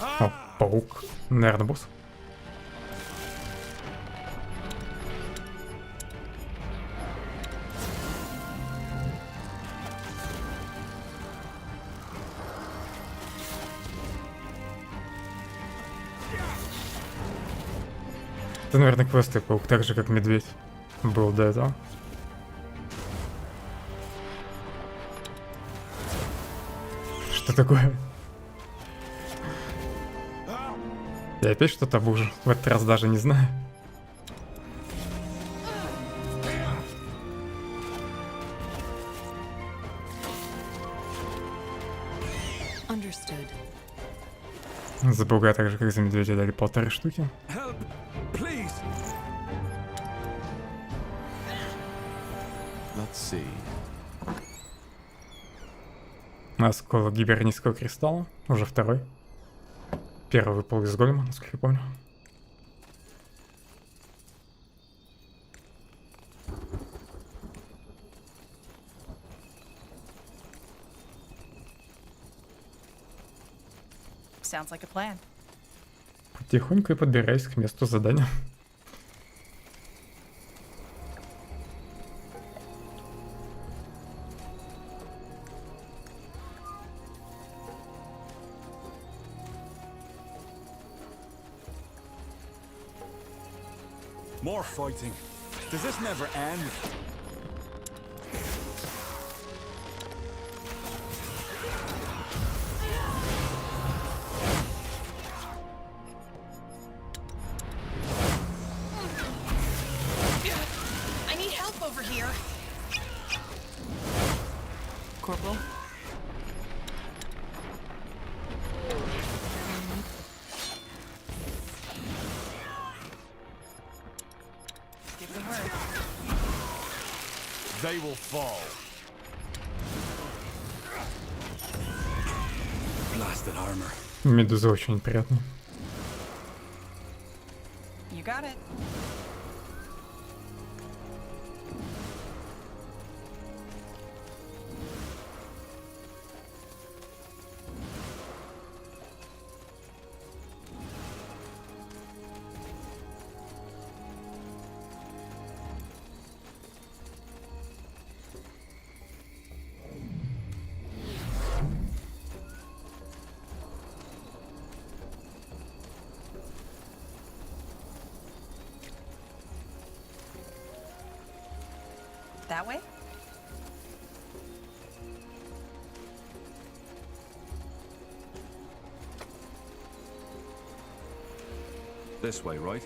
О, паук. Наверное, босс. Это, наверное, квестовый паук, так же, как медведь был до этого. Что такое? Я опять что-то обужу. В этот раз даже не знаю. Запугай так же, как за медведя дали 1,5 штуки. Let's see. Осколок гибернического кристалла. Уже второй. Первый выпал из голема, насколько я помню. Sounds like a plan. Потихоньку и подбираюсь к месту задания. More fighting. Does this never end? I need help over here. Corporal? They will fall. Blasted armor. Медуза очень приятная. You got it. That way? This way, right?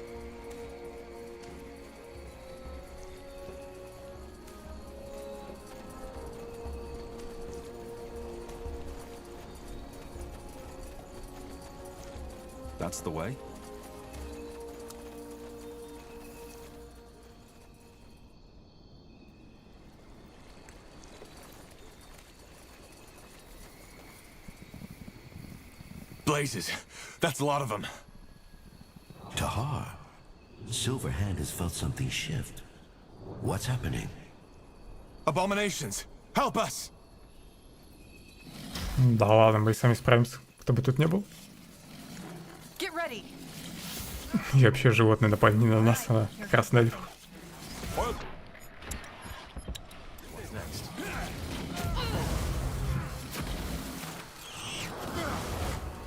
That's the way. Blazes. That's a lot of them. Tahar, Silverhand has felt something shift. What's happening? Abominations! Help us! Да ладно, мы и сами справимся, кто бы тут не был. Get ready. И вообще животные напали не на нас, а как раз на эльфов.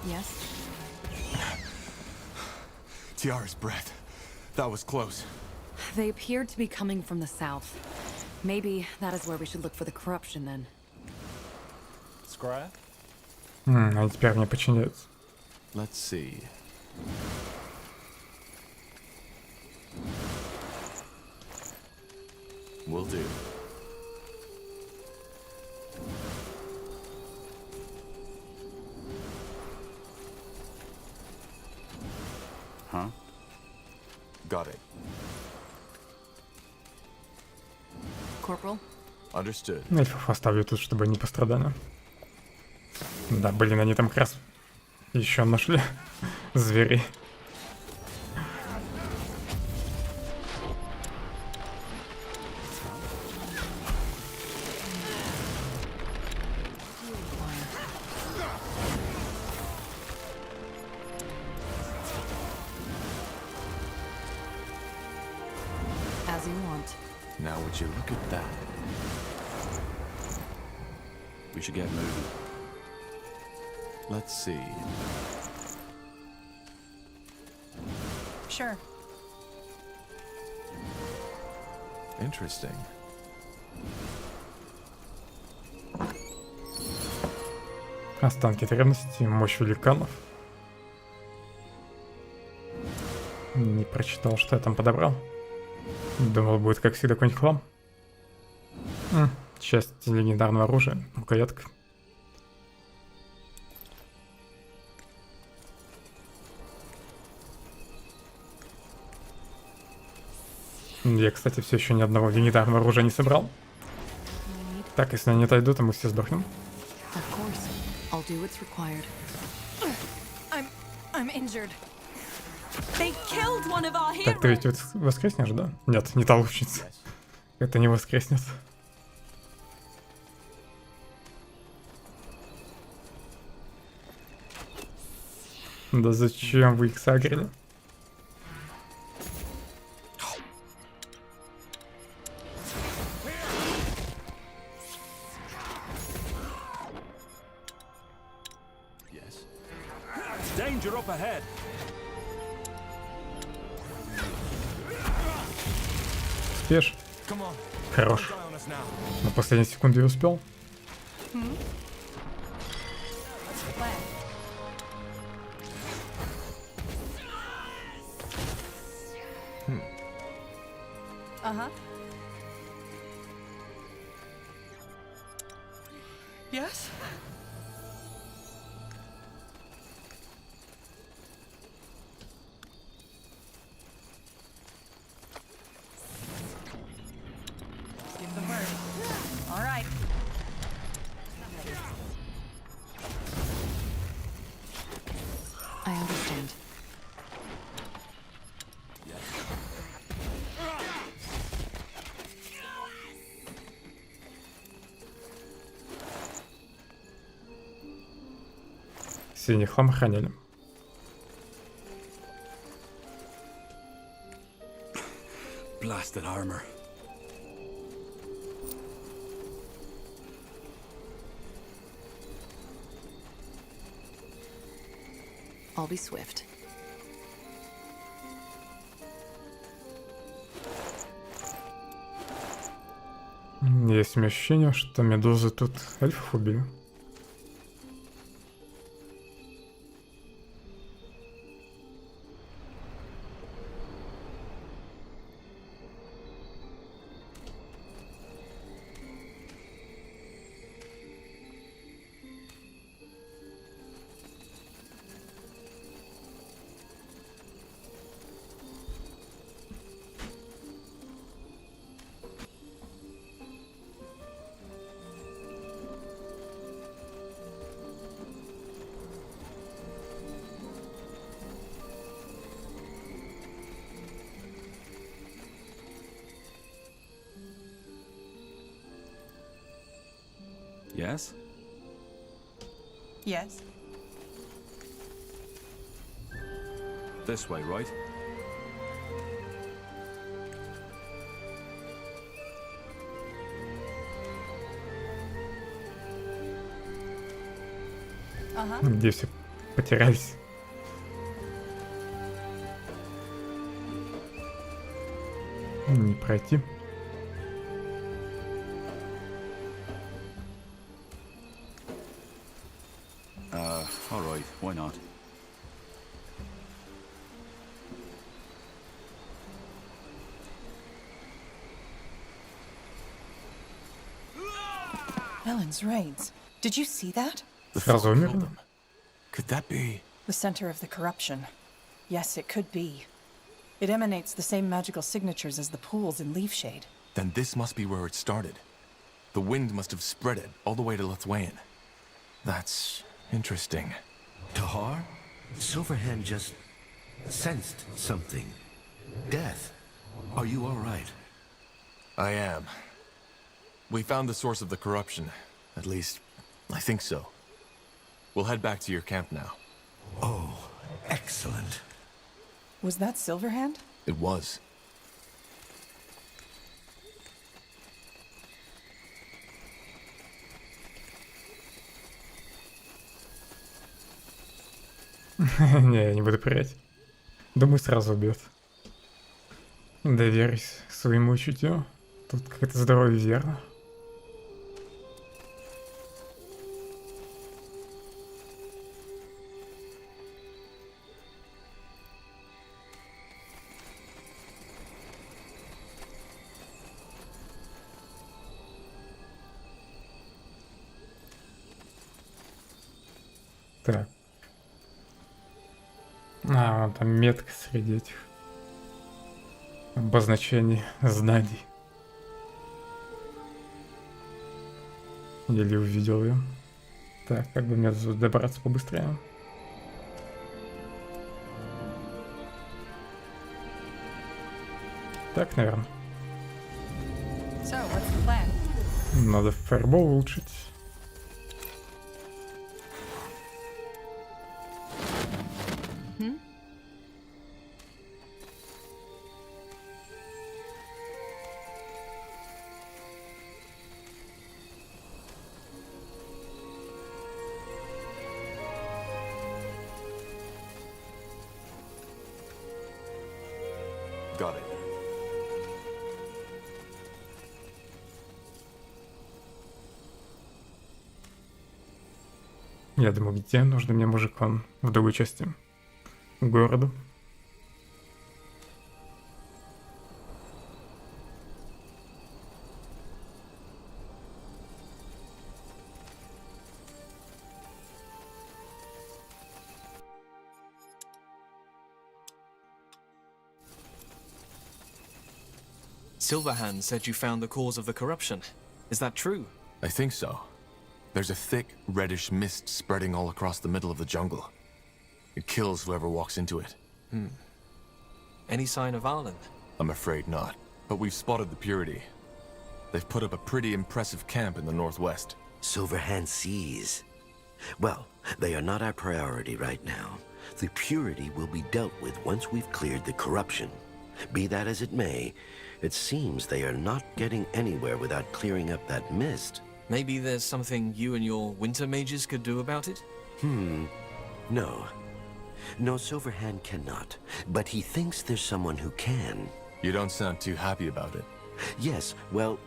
Yes? Tiara's breath. That was close. They appeared to be coming from the south. Maybe that is where we should look for the corruption then. Scrap? Они теперь мне подчиняются. Let's see. Will do. Huh? Got it. Corporal? Understood. Эльфов оставлю тут, чтобы не пострадали. Да, блин, они там как раз еще нашли зверей. As you want. Now would you look at that? We should get moving. Let's see. Sure. Interesting. Останки древности, мощь великанов. Не прочитал, что я там подобрал. Думал, будет как всегда какой-нибудь хлам. Часть легендарного оружия, рукоятка. Я, кстати, все еще ни одного легендарного оружия не собрал. Так, если они не отойдут, то мы все сдохнем. Так, ты ведь воскреснешь, да? Нет, не та лучница. Это не воскреснет. Да зачем вы их сагрили? Danger up ahead. Успеешь? Хорош. На последней секунде я успел. Yes? Give the word. All right. I understand. Синий хлам охраняли. Blasted armor. I'll be swift. Есть у меня ощущение, что медузы тут эльфов убили. Yes? Yes. This way, right? Где все потерялись? Не пройти. All right, why not? Phellon's raids. Did you see that? Сразу умерли? Could that be? The center of the corruption. Yes, it could be. It emanates the same magical signatures as the pools in Leafshade. Then this must be where it started. The wind must have spread it all the way to Lithuania. That's interesting. Tahar? Silverhand just sensed something. Death. Are you all right? I am. We found the source of the corruption. At least, I think so. We'll head back to your camp now. Oh, excellent. Was that Silverhand? It was. Не, я не буду проверять. Думаю, сразу убьет. Доверюсь своему чутью. Тут какое-то здоровье верно. Так. А, вон там метка среди этих обозначений знаний. Еле увидел ее. Так, как бы мне тут добраться побыстрее? Так, наверное. So, what's the plan? Надо фаербол улучшить. Got it. Я думаю, где нужно мне мужик, он в другой части города. Silverhand said you found the cause of the corruption. Is that true? I think so. There's a thick, reddish mist spreading all across the middle of the jungle. It kills whoever walks into it. Any sign of Arlen? I'm afraid not. But we've spotted the Purity. They've put up a pretty impressive camp in the northwest. Silverhand sees. Well, they are not our priority right now. The Purity will be dealt with once we've cleared the corruption. Be that as it may, it seems they are not getting anywhere without clearing up that mist. Maybe there's something you and your winter mages could do about it? No. No, Silverhand cannot. But he thinks there's someone who can. You don't sound too happy about it. Yes, well,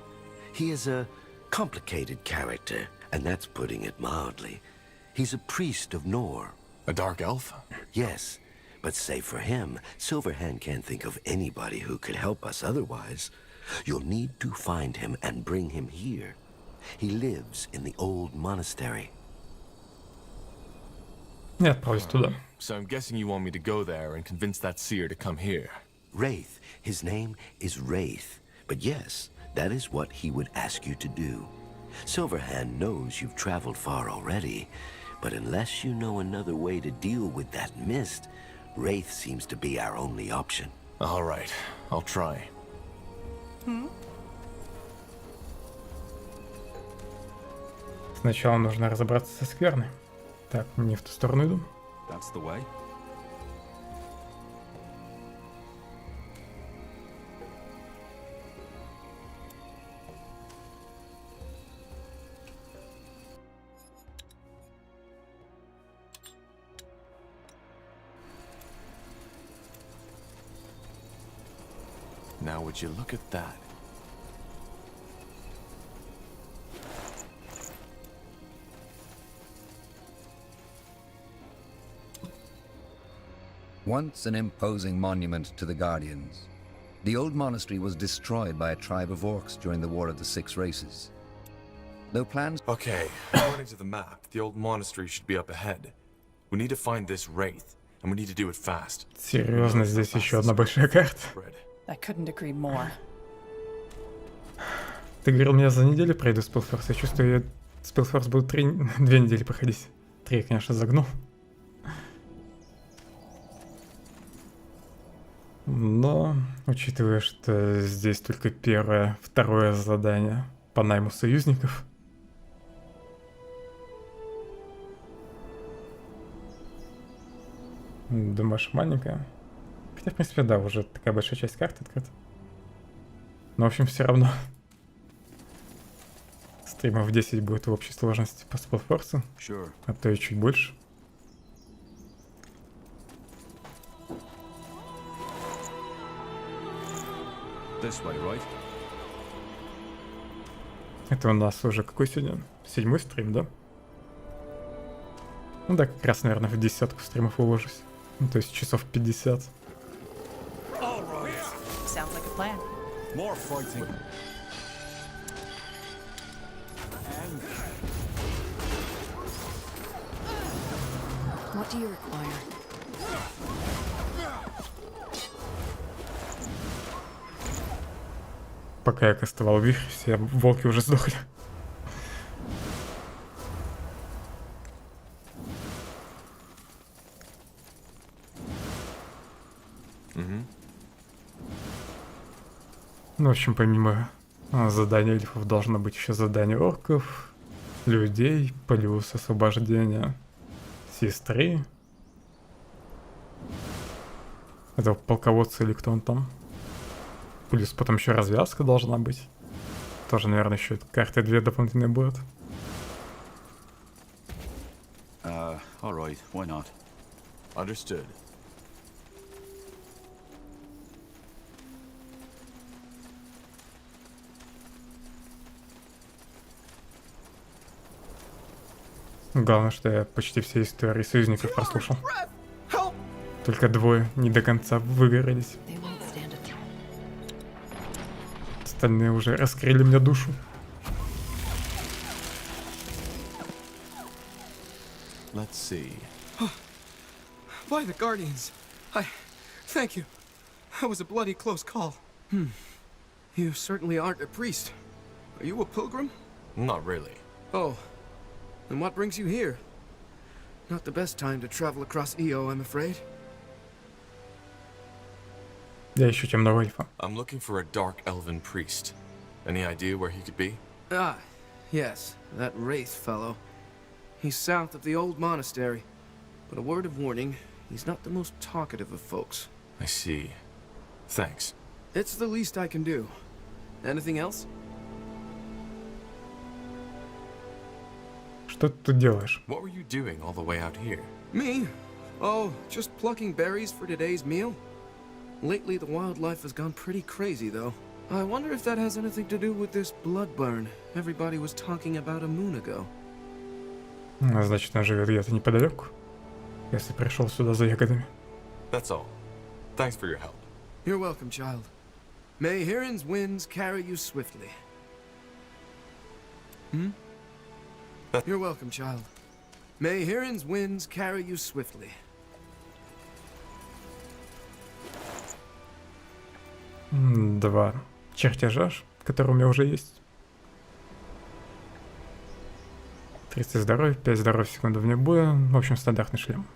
he is a complicated character, and that's putting it mildly. He's a priest of Nor. A dark elf? Yes, but save for him, Silverhand can't think of anybody who could help us otherwise. You'll need to find him and bring him here. He lives in the old monastery. Я отправлюсь туда. So I'm guessing you want me to go there and convince that seer to come here. Wraith. His name is Wraith. But yes, that is what he would ask you to do. Silverhand knows you've traveled far already, but unless you know another way to deal with that mist, Wraith seems to be our only option. All right, I'll try. Сначала нужно разобраться со скверной. Так, не в ту сторону иду. That's the way. Now would you look at that? Once an imposing monument to the Guardians, the old monastery was destroyed by a tribe of orcs during the War of the Six Races. Though plans... Okay, according to the map, the old monastery should be up ahead. We need to find this Wraith, and we need to do it fast. Серьезно, здесь еще одна большая карта. I couldn't agree more. Ты говорил, меня за неделю пройду SpellForce. Я чувствую, я SpellForce буду 2 недели проходить. 3 я, конечно, загнул. Но, учитывая, что здесь только первое, второе задание по найму союзников. Думаешь, маленькая? Хотя, в принципе, да, уже такая большая часть карты открыта. Но, в общем, все равно. Стримов 10 будет в общей сложности по SpellForce. А то и чуть больше. Это у нас уже какой сегодня? 7-й стрим, да? Ну да, как раз, наверное, в 10 стримов уложусь. Ну, то есть часов 50. Sounds like a plan. More fighting. What do you require? Пока я кастовал вихрь, все волки уже сдохли. Ну, в общем, помимо задания эльфов должно быть еще задание орков, людей, плюс освобождение сестры. Этого полководца или кто он там. Плюс потом еще развязка должна быть. Тоже, наверное, еще карты 2 дополнительные будут. Alright, why not? Understood. Главное, что я почти все истории союзников прослушал. Только 2 не до конца выгорелись. Остальные уже раскрыли мне душу. Let's see. By the Guardians. Thank you. That was a bloody close call. You certainly aren't a priest. Are you a pilgrim? Not really. Oh. Then what brings you here? Not the best time to travel across EO, I'm afraid. Я ищу темного эльфа. I'm looking for a dark elven priest. Any idea where he could be? Ah, yes, that Wraith fellow. He's south of the old monastery. But a word of warning, he's not the most talkative of folks. I see. Thanks. It's the least I can do. Anything else? Что ты тут делаешь? What were you doing all the way out here? Me? Oh, just plucking berries for today's meal. Lately, the wildlife has gone pretty crazy, though. I wonder if that has anything to do with this blood burn everybody was talking about a moon ago. Значит, он живет где-то неподалеку, если пришел сюда за ягодами. That's all. Thanks for your help. You're welcome, child. May Hiran's winds carry you swiftly. You're welcome, child. May Hiran's winds carry you swiftly. Два чертежа, которые у меня уже есть. 30 здоровья, 5 здоровья в секунду вне боя. В общем, стандартный шлем.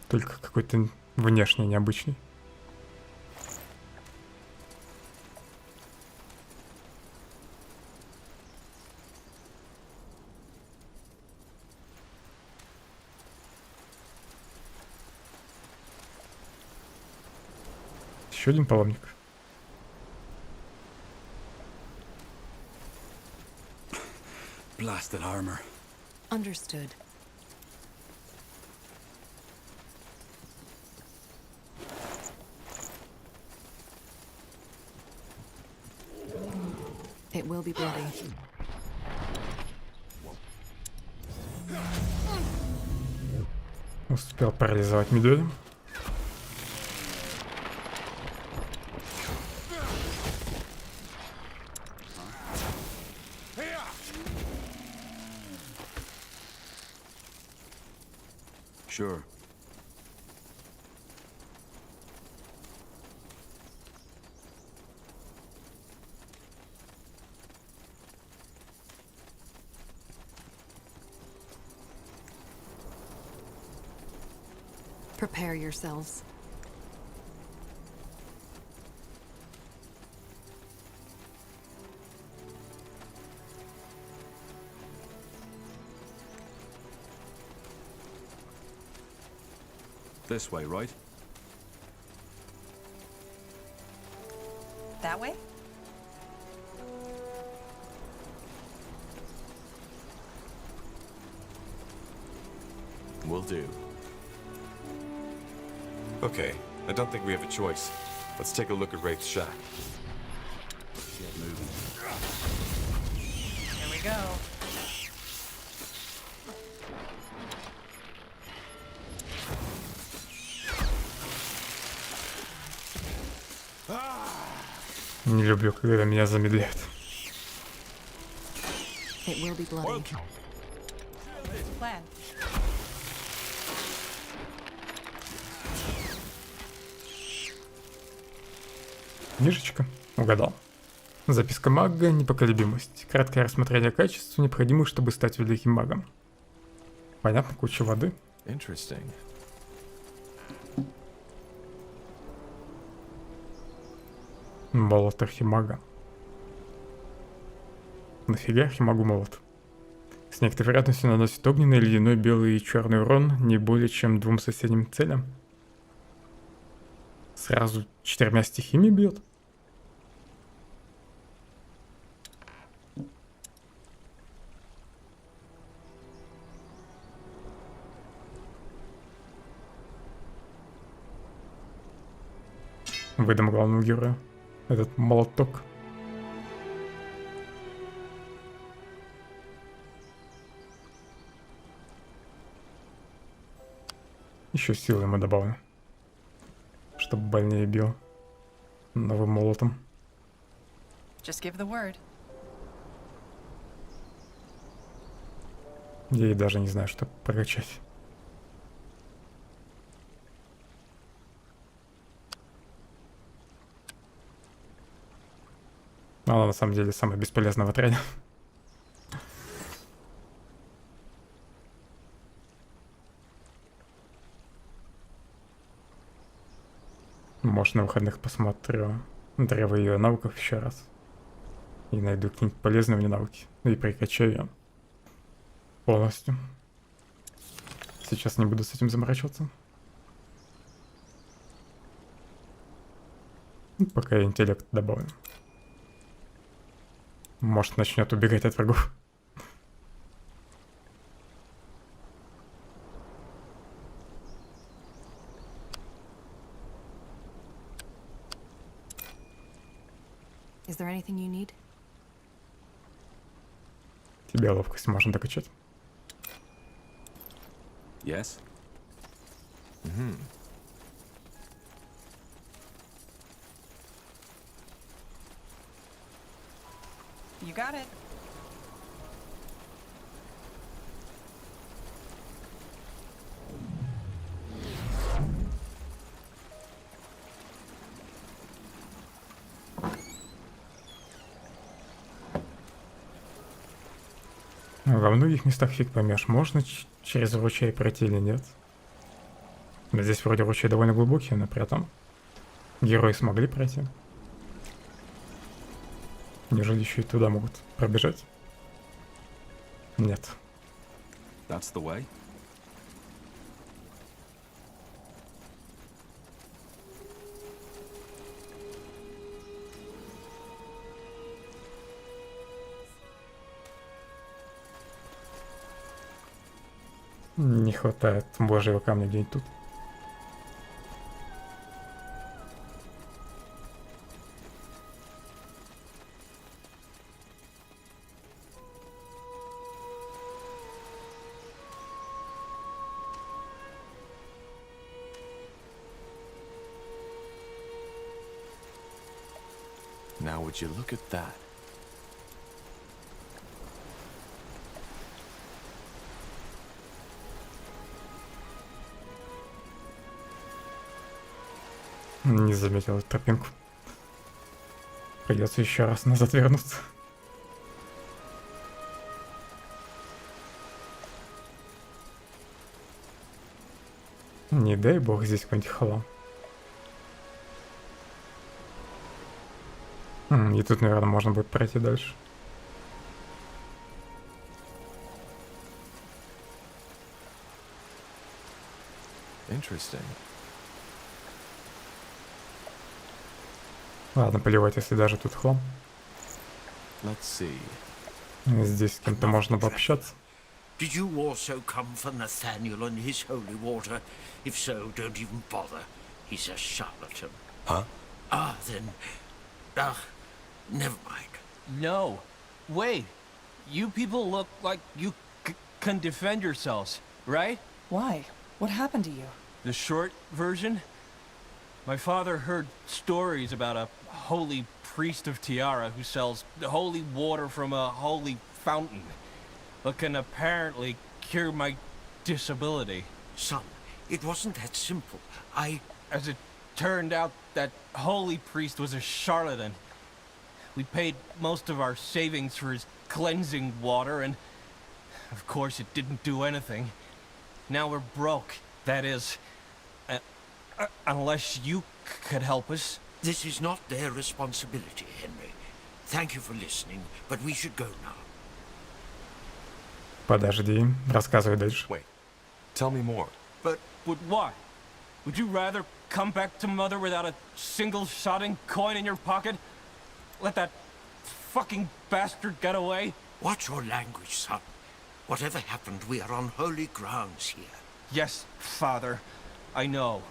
Только какой-то внешний, необычный. Еще один паломник. Blasted armor. Understood. It will be bloody. Успел парализовать медведя. Sure. Prepare yourselves. This way, right? That way? Will do. Okay, I don't think we have a choice. Let's take a look at Wraith's shack. Get moving. Here we go. Не люблю, когда меня замедляют. It will be bloody. Plan. Книжечка. Угадал. Записка мага, непоколебимость. Краткое рассмотрение качеств, необходимых, чтобы стать великим магом. Понятно, куча воды. Interesting. Молот архимага. Нафига архимагу молот? С некоторой вероятностью наносит огненный, ледяной, белый и черный урон не более чем 2 соседним целям. Сразу 4 стихиями бьет. Выдам главному герою этот молоток. Еще силы ему добавлю, чтобы больнее бил новым молотом. Just give the word. Я и даже не знаю, что прокачать. Она на самом деле самая бесполезная в отряде. Может, на выходных посмотрю древо ее навыков еще раз. И найду какие-нибудь полезные мне навыки. И прикачаю ее полностью. Сейчас не буду с этим заморачиваться. Пока я интеллект добавлю. Может, начнет убегать от врагов. Is there anything you need? Тебе ловкость можно докачать. Yes? You got it. Во многих местах фиг поймешь, можно через ручей пройти или нет. Здесь вроде ручей довольно глубокий, но при этом герои смогли пройти. Неужели еще и туда могут пробежать? Нет. That's the way. Не хватает божьего камня где-нибудь тут. Now would you look at that? Не заметил эту тропинку. Придется еще раз назад вернуться. Не дай бог здесь какой-нибудь хлам. И тут, наверное, можно будет пройти дальше. Interesting. Ладно, плевать, если даже тут хлам. Let's see. Здесь с кем-то можно пообщаться. Did you also come for Nathaniel and his holy water? If so, don't even bother. He's a charlatan. Huh? Ah, then... never mind. No. Wait. You people look like you can defend yourselves, right? Why? What happened to you? The short version? My father heard stories about a holy priest of Tiara who sells holy water from a holy fountain, but can apparently cure my disability. Son, it wasn't that simple. As it turned out, that holy priest was a charlatan. We paid most of our savings for his cleansing water, and of course it didn't do anything. Now we're broke. That is, unless you could help us. This is not their responsibility, Henry. Thank you for listening, but we should go now. Подожди, рассказывай дальше. Wait, tell me more. But what? Would you rather come back to Mother without a single sodding coin in your pocket? Let that fucking bastard get away? Watch your language, son. Whatever happened, we are on holy grounds here. Yes, Father. I know.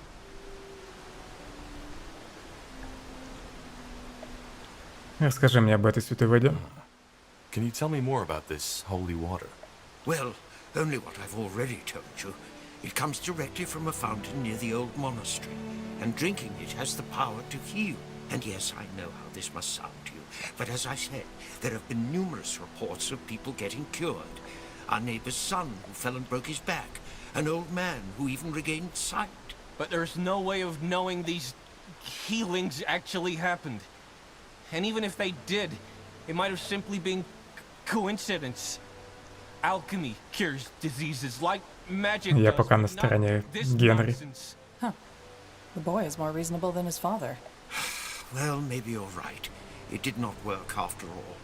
Расскажи мне об этой святой воде. Can you tell me more about this holy water? Well, only what I've already told you. It comes directly from a fountain near the old monastery, and drinking it has the power to heal. And yes, I know how this must sound to you, but as I said, there have been numerous reports of people getting cured. Our neighbor's son who fell and broke his back, an old man who even regained sight. But there's no way of knowing these healings actually happened. And even if they did, it might have simply been coincidence. Alchemy cures diseases like magic. Я пока на стороне Генри. Huh. The boy is more reasonable than his father. Well, maybe you're right. It did not work after all.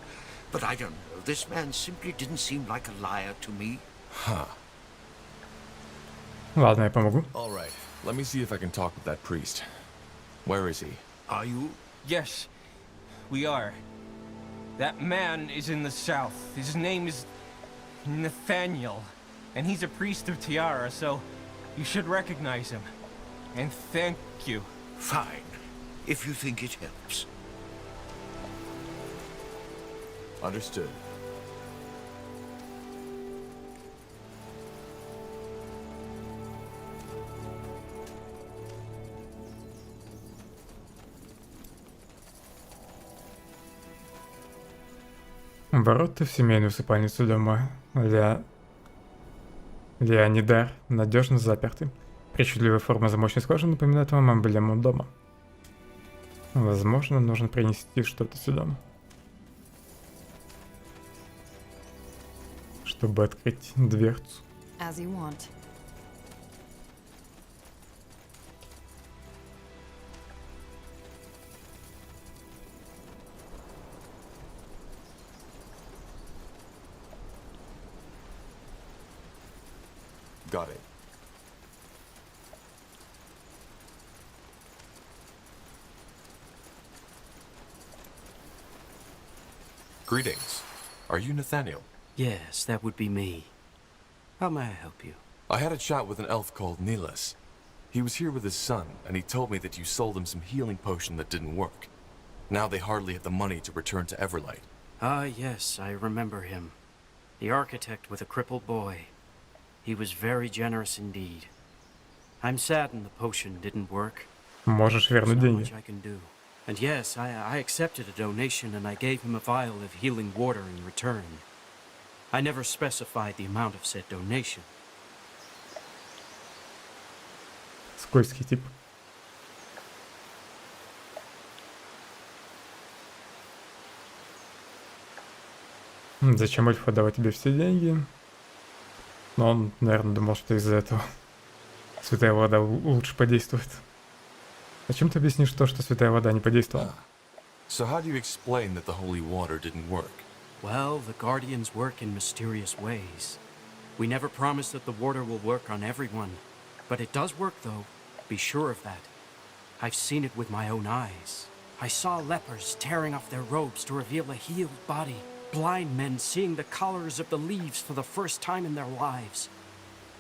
But I don't know. This man simply didn't seem like a liar to me. Huh. Ладно, я помогу. All right. Let me see if I can talk with that priest. Where is he? Are you? Yes, we are. That man is in the south. His name is Nathaniel, and he's a priest of Tiara, so you should recognize him. And thank you. Fine, if you think it helps. Understood. Ворота в семейную усыпальницу дома Леонидар надежно заперты. Причудливая форма замочной скважины напоминает вам эмблему дома. Возможно, нужно принести что-то сюда, чтобы открыть дверцу. As you want. Got it. Greetings. Are you Nathaniel? Yes, that would be me. How may I help you? I had a chat with an elf called Nilas. He was here with his son, and he told me that you sold him some healing potion that didn't work. Now they hardly have the money to return to Everlight. Ah, yes, I remember him. The architect with a crippled boy. He was very generous indeed. I'm saddened the potion didn't work. Можешь вернуть There's not деньги. much I can do. And yes, I accepted a donation and I gave him a vial of healing water in return. I never specified the amount of said donation. Скользкий тип. Зачем эльфу давать тебе все деньги? Но он, наверное, думал, что из-за этого. святая вода лучше подействует. Зачем ты объяснишь то, что святая вода не подействовала? So how do you explain that the holy water didn't work? Well, the Guardians work in mysterious ways. We never promise that the water will work on everyone. But it does work, though. Be sure of that. I've seen it with my own eyes. I saw lepers tearing off their robes to reveal a healed body. Blind men seeing the colors of the leaves for the first time in their lives.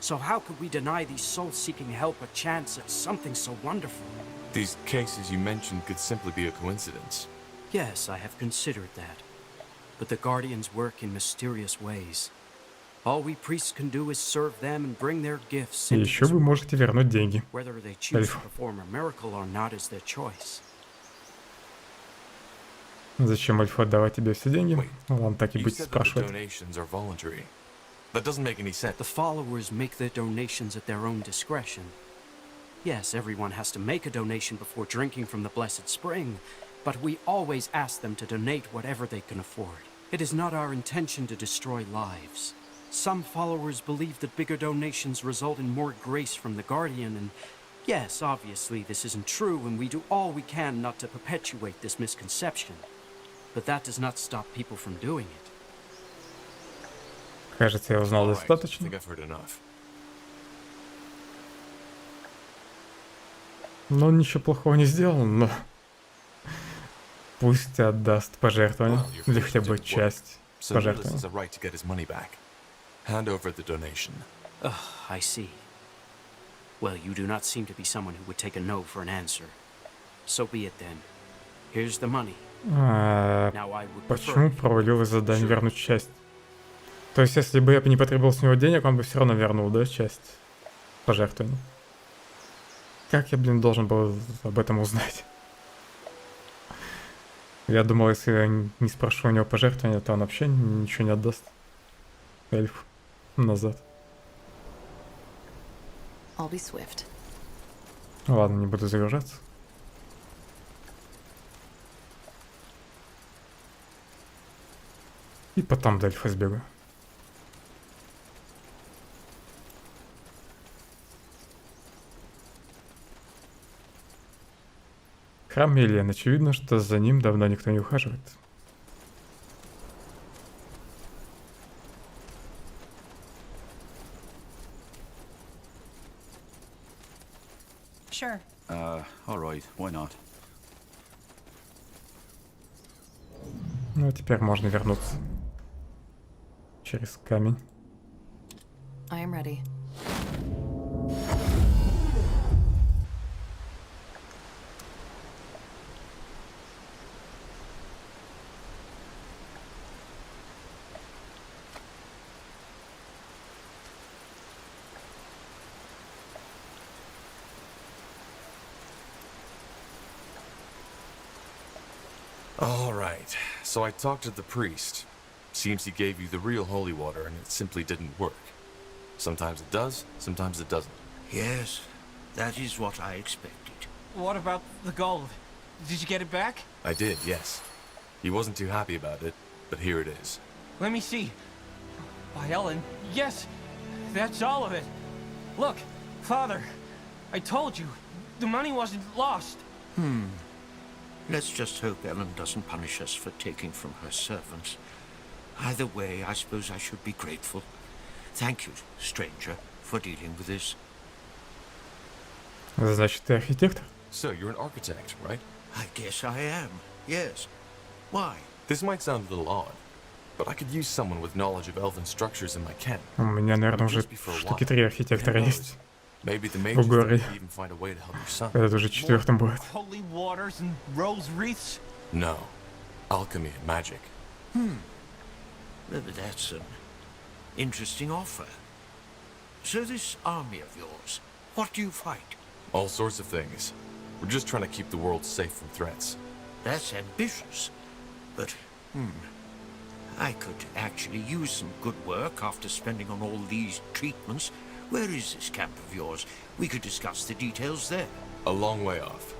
So how could we deny these souls-seeking help a chance at something so wonderful? These cases you mentioned could simply be a coincidence. Yes, I have considered that. But the Guardians work in mysterious ways. All we priests can do is serve them and bring their gifts И into еще this вы world. можете вернуть деньги. Whether they choose to Эльф. perform a miracle or not is their choice. Зачем эльфу отдавать тебе все деньги? Ну ладно, так и You быть, said that the спрашивать. donations are voluntary. That doesn't make any sense. The followers make their donations at their own discretion. Yes, everyone has to make a donation before drinking from the blessed spring, but we always ask them to donate whatever they can afford. It is not our intention to destroy lives. Some followers believe that bigger donations result in more grace from the Guardian, and yes, obviously this isn't true, and we do all we can not to perpetuate this misconception. But that does not stop people from doing it. Кажется, я узнал All right, I достаточно. think I've heard enough. Но он ничего плохого не сделал, но... Пусть отдаст пожертвование. Или хотя бы часть So Nicholas пожертвования. has a right to get his money back. Hand over the donation. I see. Well, you do not seem to be someone who would take a no for an answer. So be it then. Here's the money. Now I would Почему провалилось задание вернуть часть? То есть, если бы я не потребовал с него денег, он бы все равно вернул, да, часть пожертвований? Как я, блин, должен был об этом узнать? Я думал, если я не спрошу у него пожертвования, то он вообще ничего не отдаст. Эльф. Назад. I'll be swift. Ладно, не буду загружаться. И потом до эльфа сбегаю. Храм Мелиан. Очевидно, что за ним давно никто не ухаживает. Sure. All right, why not? Ну, а теперь можно вернуться. Через камень. I am ready. All right. So I talked to the priest. Seems he gave you the real holy water and it simply didn't work. Sometimes it does, sometimes it doesn't. Yes, that is what I expected. What about the gold? Did you get it back? I did, yes. He wasn't too happy about it, but here it is. Let me see. By Ellen, yes, that's all of it. Look, Father, I told you, the money wasn't lost. Let's just hope Ellen doesn't punish us for taking from her servants. Either way, I suppose I should be grateful. Thank you, stranger, for dealing with this. Значит, ты архитектор? So, you're an architect, right? I guess I am, yes. Why? This might sound a little odd, but I could use someone with knowledge of elven structures in my camp. У меня, наверное, уже штуки 3 архитектора есть. Maybe the В mages горе. could even find a way to help your son. Этот уже 4-м будет. Holy waters and rose wreaths? No. Alchemy and magic. That's an interesting offer. So this army of yours, what do you fight? All sorts of things. We're just trying to keep the world safe from threats. That's ambitious. But, I could actually use some good work after spending on all these treatments. Where is this camp of yours? We could discuss the details there. A long way off.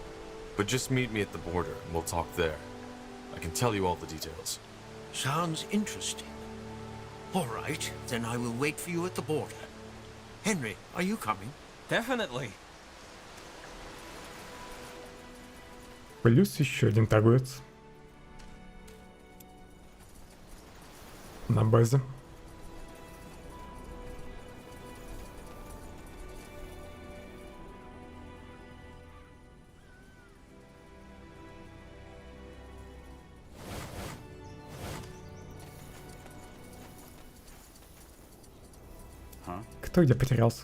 But just meet me at the border and we'll talk there. I can tell you all the details. Sounds interesting. All right, then I will wait for you at the border. Henry, are you coming? Definitely. Плюс еще один торговец. На базе. Кто где потерялся?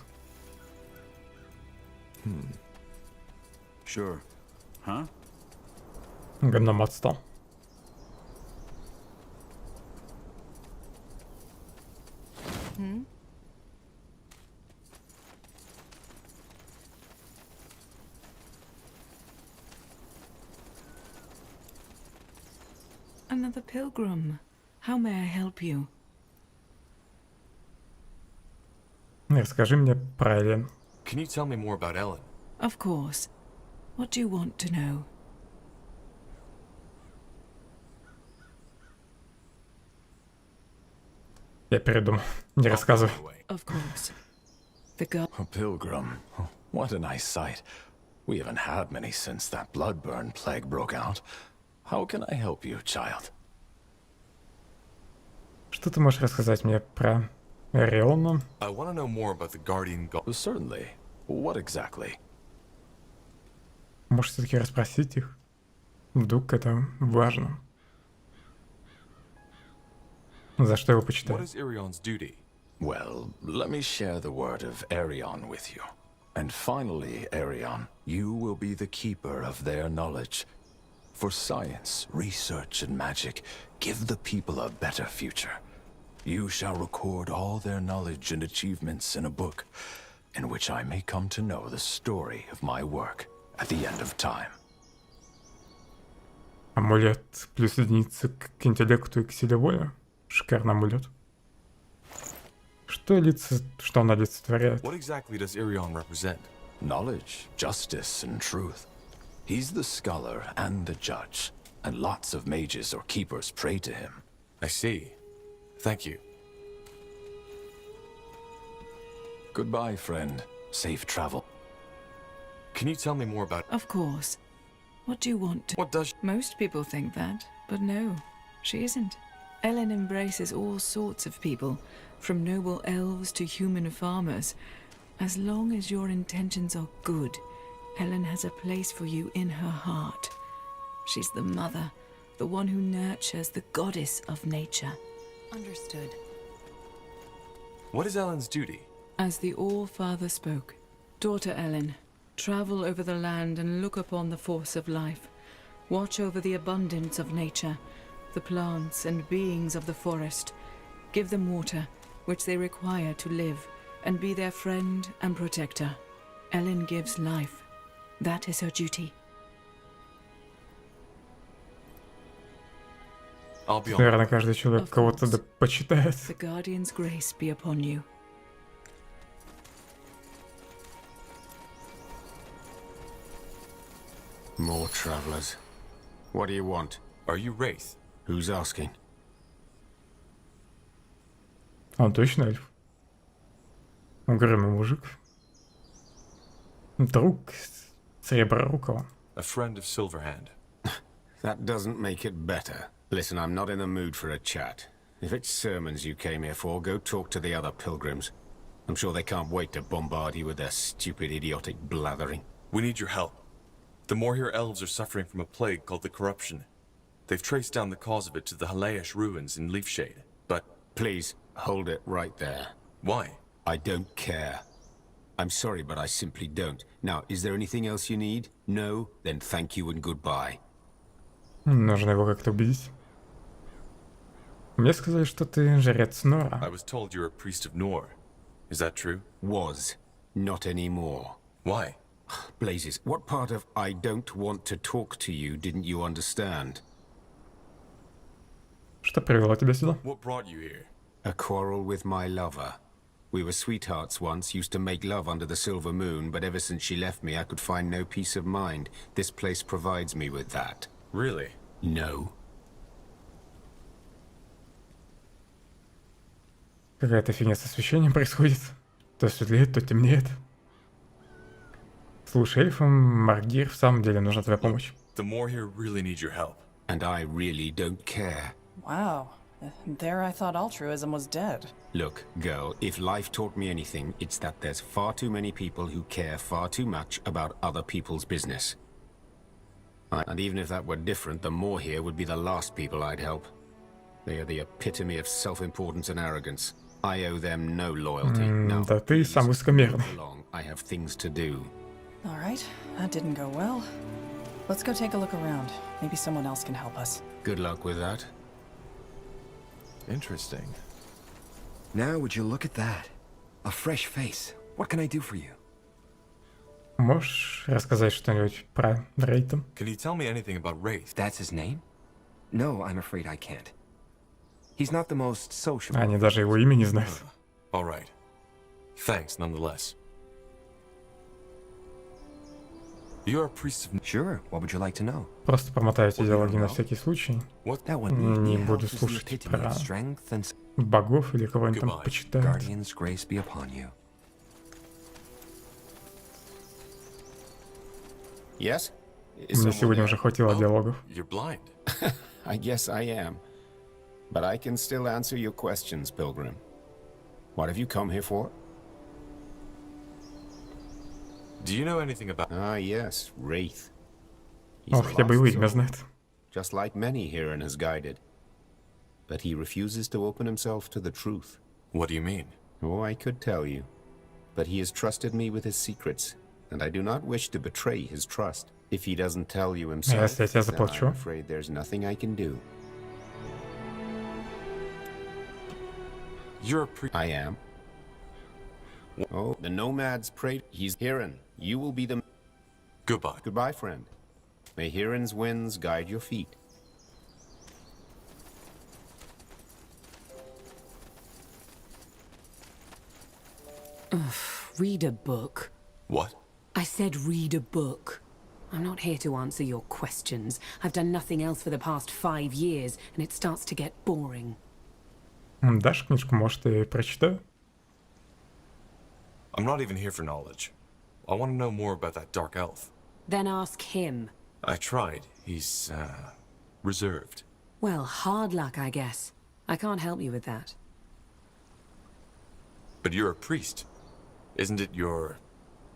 Sure. Huh? Гном отстал. Another pilgrim. How may I help you? Расскажи мне про Элен. Can you tell me more about Ellen? Of course. What do you want to know? Я передумал. Не рассказывай. Of course. The girl. A pilgrim. What a nice sight. We haven't had many since that bloodburn plague broke out. How can I help you, child? Что ты можешь рассказать мне про Ориона? I want to know more about the Guardian God. Certainly. What exactly? Может, все-таки расспросить их? Вдруг это важно. За что его What почитать? is Irion's duty? Well, let me share the word of Arion with you. And finally, Arion, you will be the keeper of their knowledge. For science, research, and magic, give the people a better future. You shall record all their knowledge and achievements in a book, in which I may come to know the story of my work at the end of time. Амулет плюс единицы к интеллекту и к силе воли. Шикарный амулет. Что он олицетворяет? What exactly does Irion represent? Knowledge, justice, and truth. He's the scholar and the judge, and lots of mages or keepers pray to him. I see. Thank you. Goodbye, friend. Safe travel. Can you tell me more about... Of course. What do you want to... What does... Most people think that, but no, she isn't. Ellen embraces all sorts of people, from noble elves to human farmers. As long as your intentions are good, Helen has a place for you in her heart. She's the mother, the one who nurtures the goddess of nature. Understood. What is Ellen's duty? As the All-Father spoke, daughter Ellen, travel over the land and look upon the force of life. Watch over the abundance of nature, the plants and beings of the forest. Give them water, which they require to live, and be their friend and protector. Ellen gives life. That is her duty. I'll be on. Наверное, каждый человек кого-то да почитает. The Guardian's grace be upon you. More travelers. What do you want? Are you Wraith? Who's asking? Он точно эльф. Угрюмый мужик. Друг Среброрукого. A friend of Silverhand. That doesn't make it better. Listen, I'm not in the mood for a chat. If it's sermons you came here for, go talk to the other pilgrims. I'm sure they can't wait to bombard you with their stupid, idiotic blathering. We need your help. The Morhir elves are suffering from a plague called the Corruption. They've traced down the cause of it to the Halayish ruins in Leafshade, but... Please, hold it right there. Why? I don't care. I'm sorry, but I simply don't. Now, is there anything else you need? No? Then thank you and goodbye. Нужно его как-то убедить. Мне сказали, что ты жрец Нора. I was told you're a priest of Nor. Is that true? Was. Not anymore. Why? Blazes, what part of I don't want to talk to you didn't you understand? Что привело тебя сюда? What brought you here? A quarrel with my lover. We were sweethearts once, used to make love under the silver moon, but ever since she left me I could find no peace of mind. This place provides me with that. Really? No. Какая-то фигня с освещением происходит. То светлеет, то темнеет. Слушай, эльфам Маргир в самом деле нужна твоя помощь. The more here really need your help. And I really don't care. Wow. There I thought altruism was dead. Look, girl, if life taught me anything, it's that there's far too many people who care far too much about other people's business. And even if that were different, the more here would be the last people I'd help. They are the epitome of self-importance and arrogance. I owe them no loyalty. Now, Да ты сам высокомерный. I have things to do. All right, that didn't go well. Let's go take a look around. Maybe someone else can help us. Good luck with that. Interesting. Now would you look at that? A fresh face. What can I do for you? Можешь рассказать что-нибудь про Рейтон? Can you tell me anything about Wraith? That's his name? No, I'm afraid I can't. He's not the most sociable. Они даже его имя не знают. All right. Thanks, nonetheless. You're a priest of... Sure. What would you like to know? Просто промотаю эти диалоги на всякий случай. Не буду слушать про богов или кого-нибудь там почитают. Guardian's grace be upon you. Yes? Мне сегодня уже хватило диалогов. You're blind. I guess I am. But I can still answer your questions, Pilgrim. What have you come here for? Do you know anything about... Ah, yes, Wraith. Ох, я бы его имя знает. Just like many Heron has guided. But he refuses to open himself to the truth. What do you mean? Oh, I could tell you. But he has trusted me with his secrets, and I do not wish to betray his trust. If he doesn't tell you himself, Если я then заплачу. I'm afraid there's nothing I can do. You're a priest. I am. Oh, the nomads pray. He's Heron. You will be the... Goodbye. Goodbye, friend. May Heron's winds guide your feet. Read a book. What? I said read a book. I'm not here to answer your questions. I've done nothing else for the past 5 years, and it starts to get boring. Дашь книжку, может, и прочитаю? I'm not even here for knowledge. I want to know more about that dark elf. Then ask him. I tried. He's, reserved. Well, hard luck, I guess. I can't help you with that. But you're a priest. Isn't it your,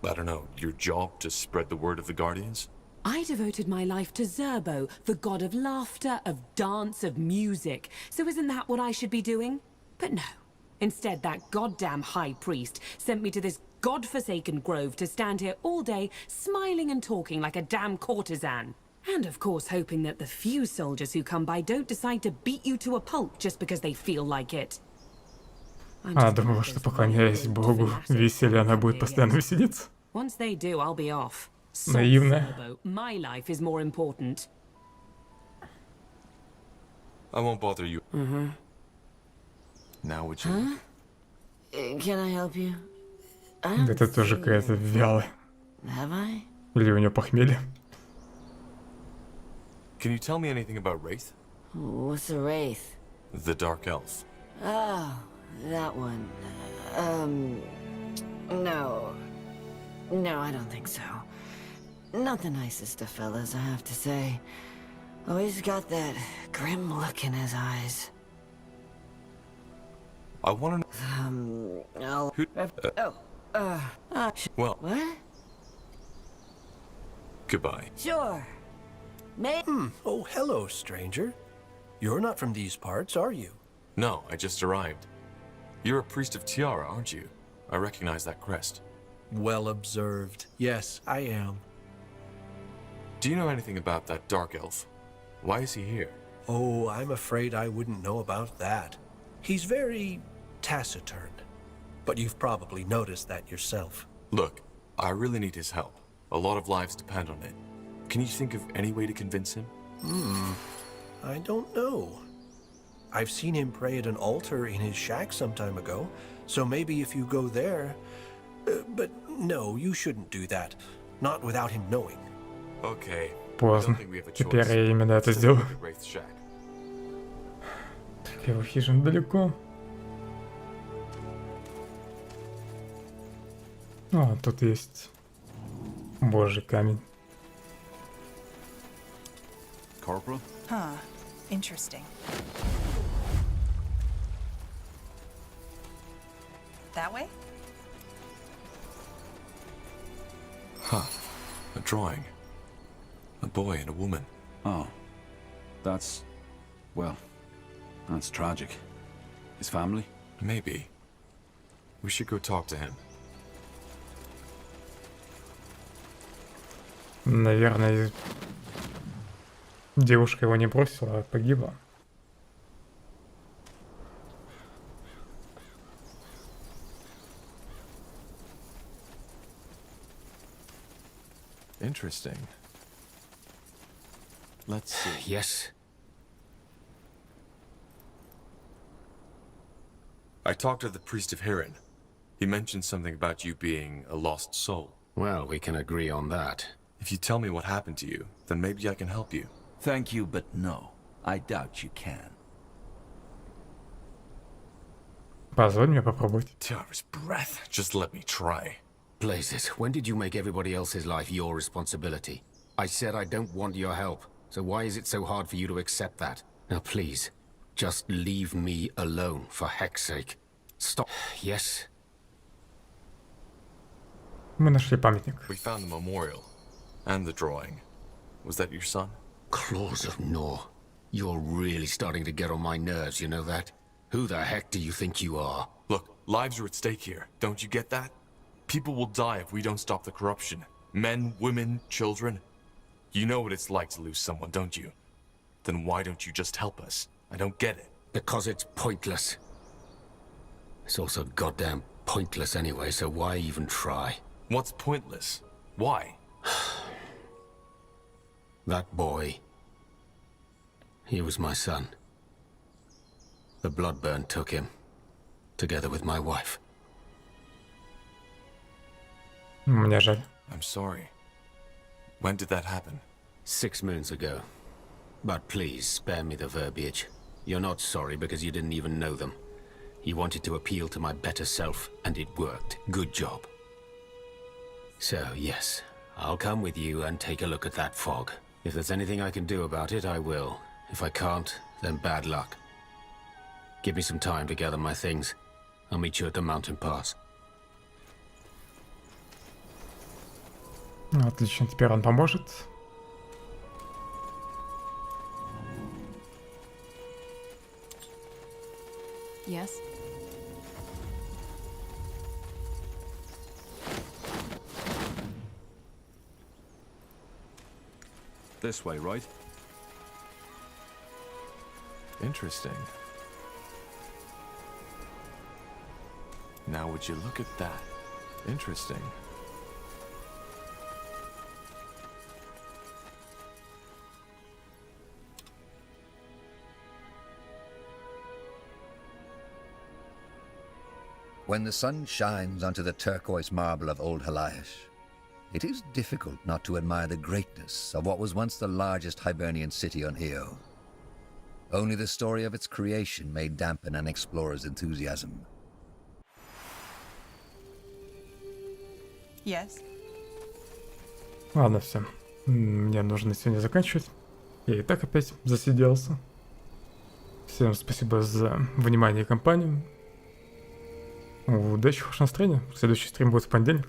I don't know, your job to spread the word of the Guardians? I devoted my life to Zerbo, the god of laughter, of dance, of music. So isn't that what I should be doing? But no. Instead, that goddamn high priest sent me to this godforsaken grove to stand here all day, smiling and talking like a damn courtesan. And of course hoping that the few soldiers who come by don't decide to beat you to a pulp just because they feel like it. Думала, что поклоняясь Богу, веселье она будет постоянно веселиться. Once they do, I'll be off. Наивная. My life is more important. I won't bother you. Now would you... Can I help you? Это тоже какая-то вялая. Have I? Или у нее похмелье? Can you tell me anything about Wraith? What's a wraith? The dark elf. Oh, that one. No. No, I don't think so. Not the nicest of fellas, I have to say. Always got that grim look in his eyes. I want to know... I'll... Well... What? Goodbye. Sure. Oh, hello, stranger. You're not from these parts, are you? No, I just arrived. You're a priest of Tiara, aren't you? I recognize that crest. Well observed. Yes, I am. Do you know anything about that dark elf? Why is he here? Oh, I'm afraid I wouldn't know about that. He's very taciturn. But you've probably noticed that yourself. Look, I really need his help. A lot of lives depend on it. Can you think of any way to convince him? I don't know. I've seen him pray at an altar in his shack some time ago, so maybe if you go there... but no, you shouldn't do that. Not without him knowing. Okay. Поздно. Теперь я именно это сделаю. Так, его хижина далеко. О, тут есть Божий камень. Corporal? Huh. Interesting. That way? Huh. A drawing. A boy and a woman. Oh. That's... well, that's tragic. His family? Maybe. We should go talk to him. Наверное, девушка его не бросила, а погибла. Interesting. Let's see. Yes? I talked to the priest of Heron. He mentioned something about you being a lost soul. Well, we can agree on that. If you tell me what happened to you, then maybe I can help you. Thank you, but no. I doubt you can. Позволь мне попробовать. Tara's breath. Just let me try. Blazes, when did you make everybody else's life your responsibility? I said I don't want your help, so why is it so hard for you to accept that? Now please, just leave me alone, for heck's sake. Stop. Yes? Мы нашли памятник. We found the memorial. And the drawing. Was that your son? Claws of Nor. You're really starting to get on my nerves, you know that? Who the heck do you think you are? Look, lives are at stake here. Don't you get that? People will die if we don't stop the corruption. Men, women, children. You know what it's like to lose someone, don't you? Then why don't you just help us? I don't get it. Because it's pointless. It's also goddamn pointless anyway, so why even try? What's pointless? Why? That boy. He was my son. The bloodburn took him, together with my wife. Мне жаль. I'm sorry. When did that happen? 6 moons ago. But please, spare me the verbiage. You're not sorry because you didn't even know them. You wanted to appeal to my better self, and it worked. Good job. So, yes, I'll come with you and take a look at that fog. If there's anything I can do about it, I will. If I can't, then bad luck. Give me some time to gather my things. I'll meet you at the mountain pass. Отлично, теперь он поможет. Yes? This way, right? Interesting. Now would you look at that? Interesting. When the sun shines onto the turquoise marble of Old Haliash, it is difficult not to admire the greatness of what was once the largest Hibernian city on Io. Only the story of its creation may dampen an explorer's enthusiasm. Yes? Ладно, все. Мне нужно сегодня заканчивать. Я и так опять засиделся. Всем спасибо за внимание и компанию. Удачи, хорошего настроения. Следующий стрим будет в понедельник.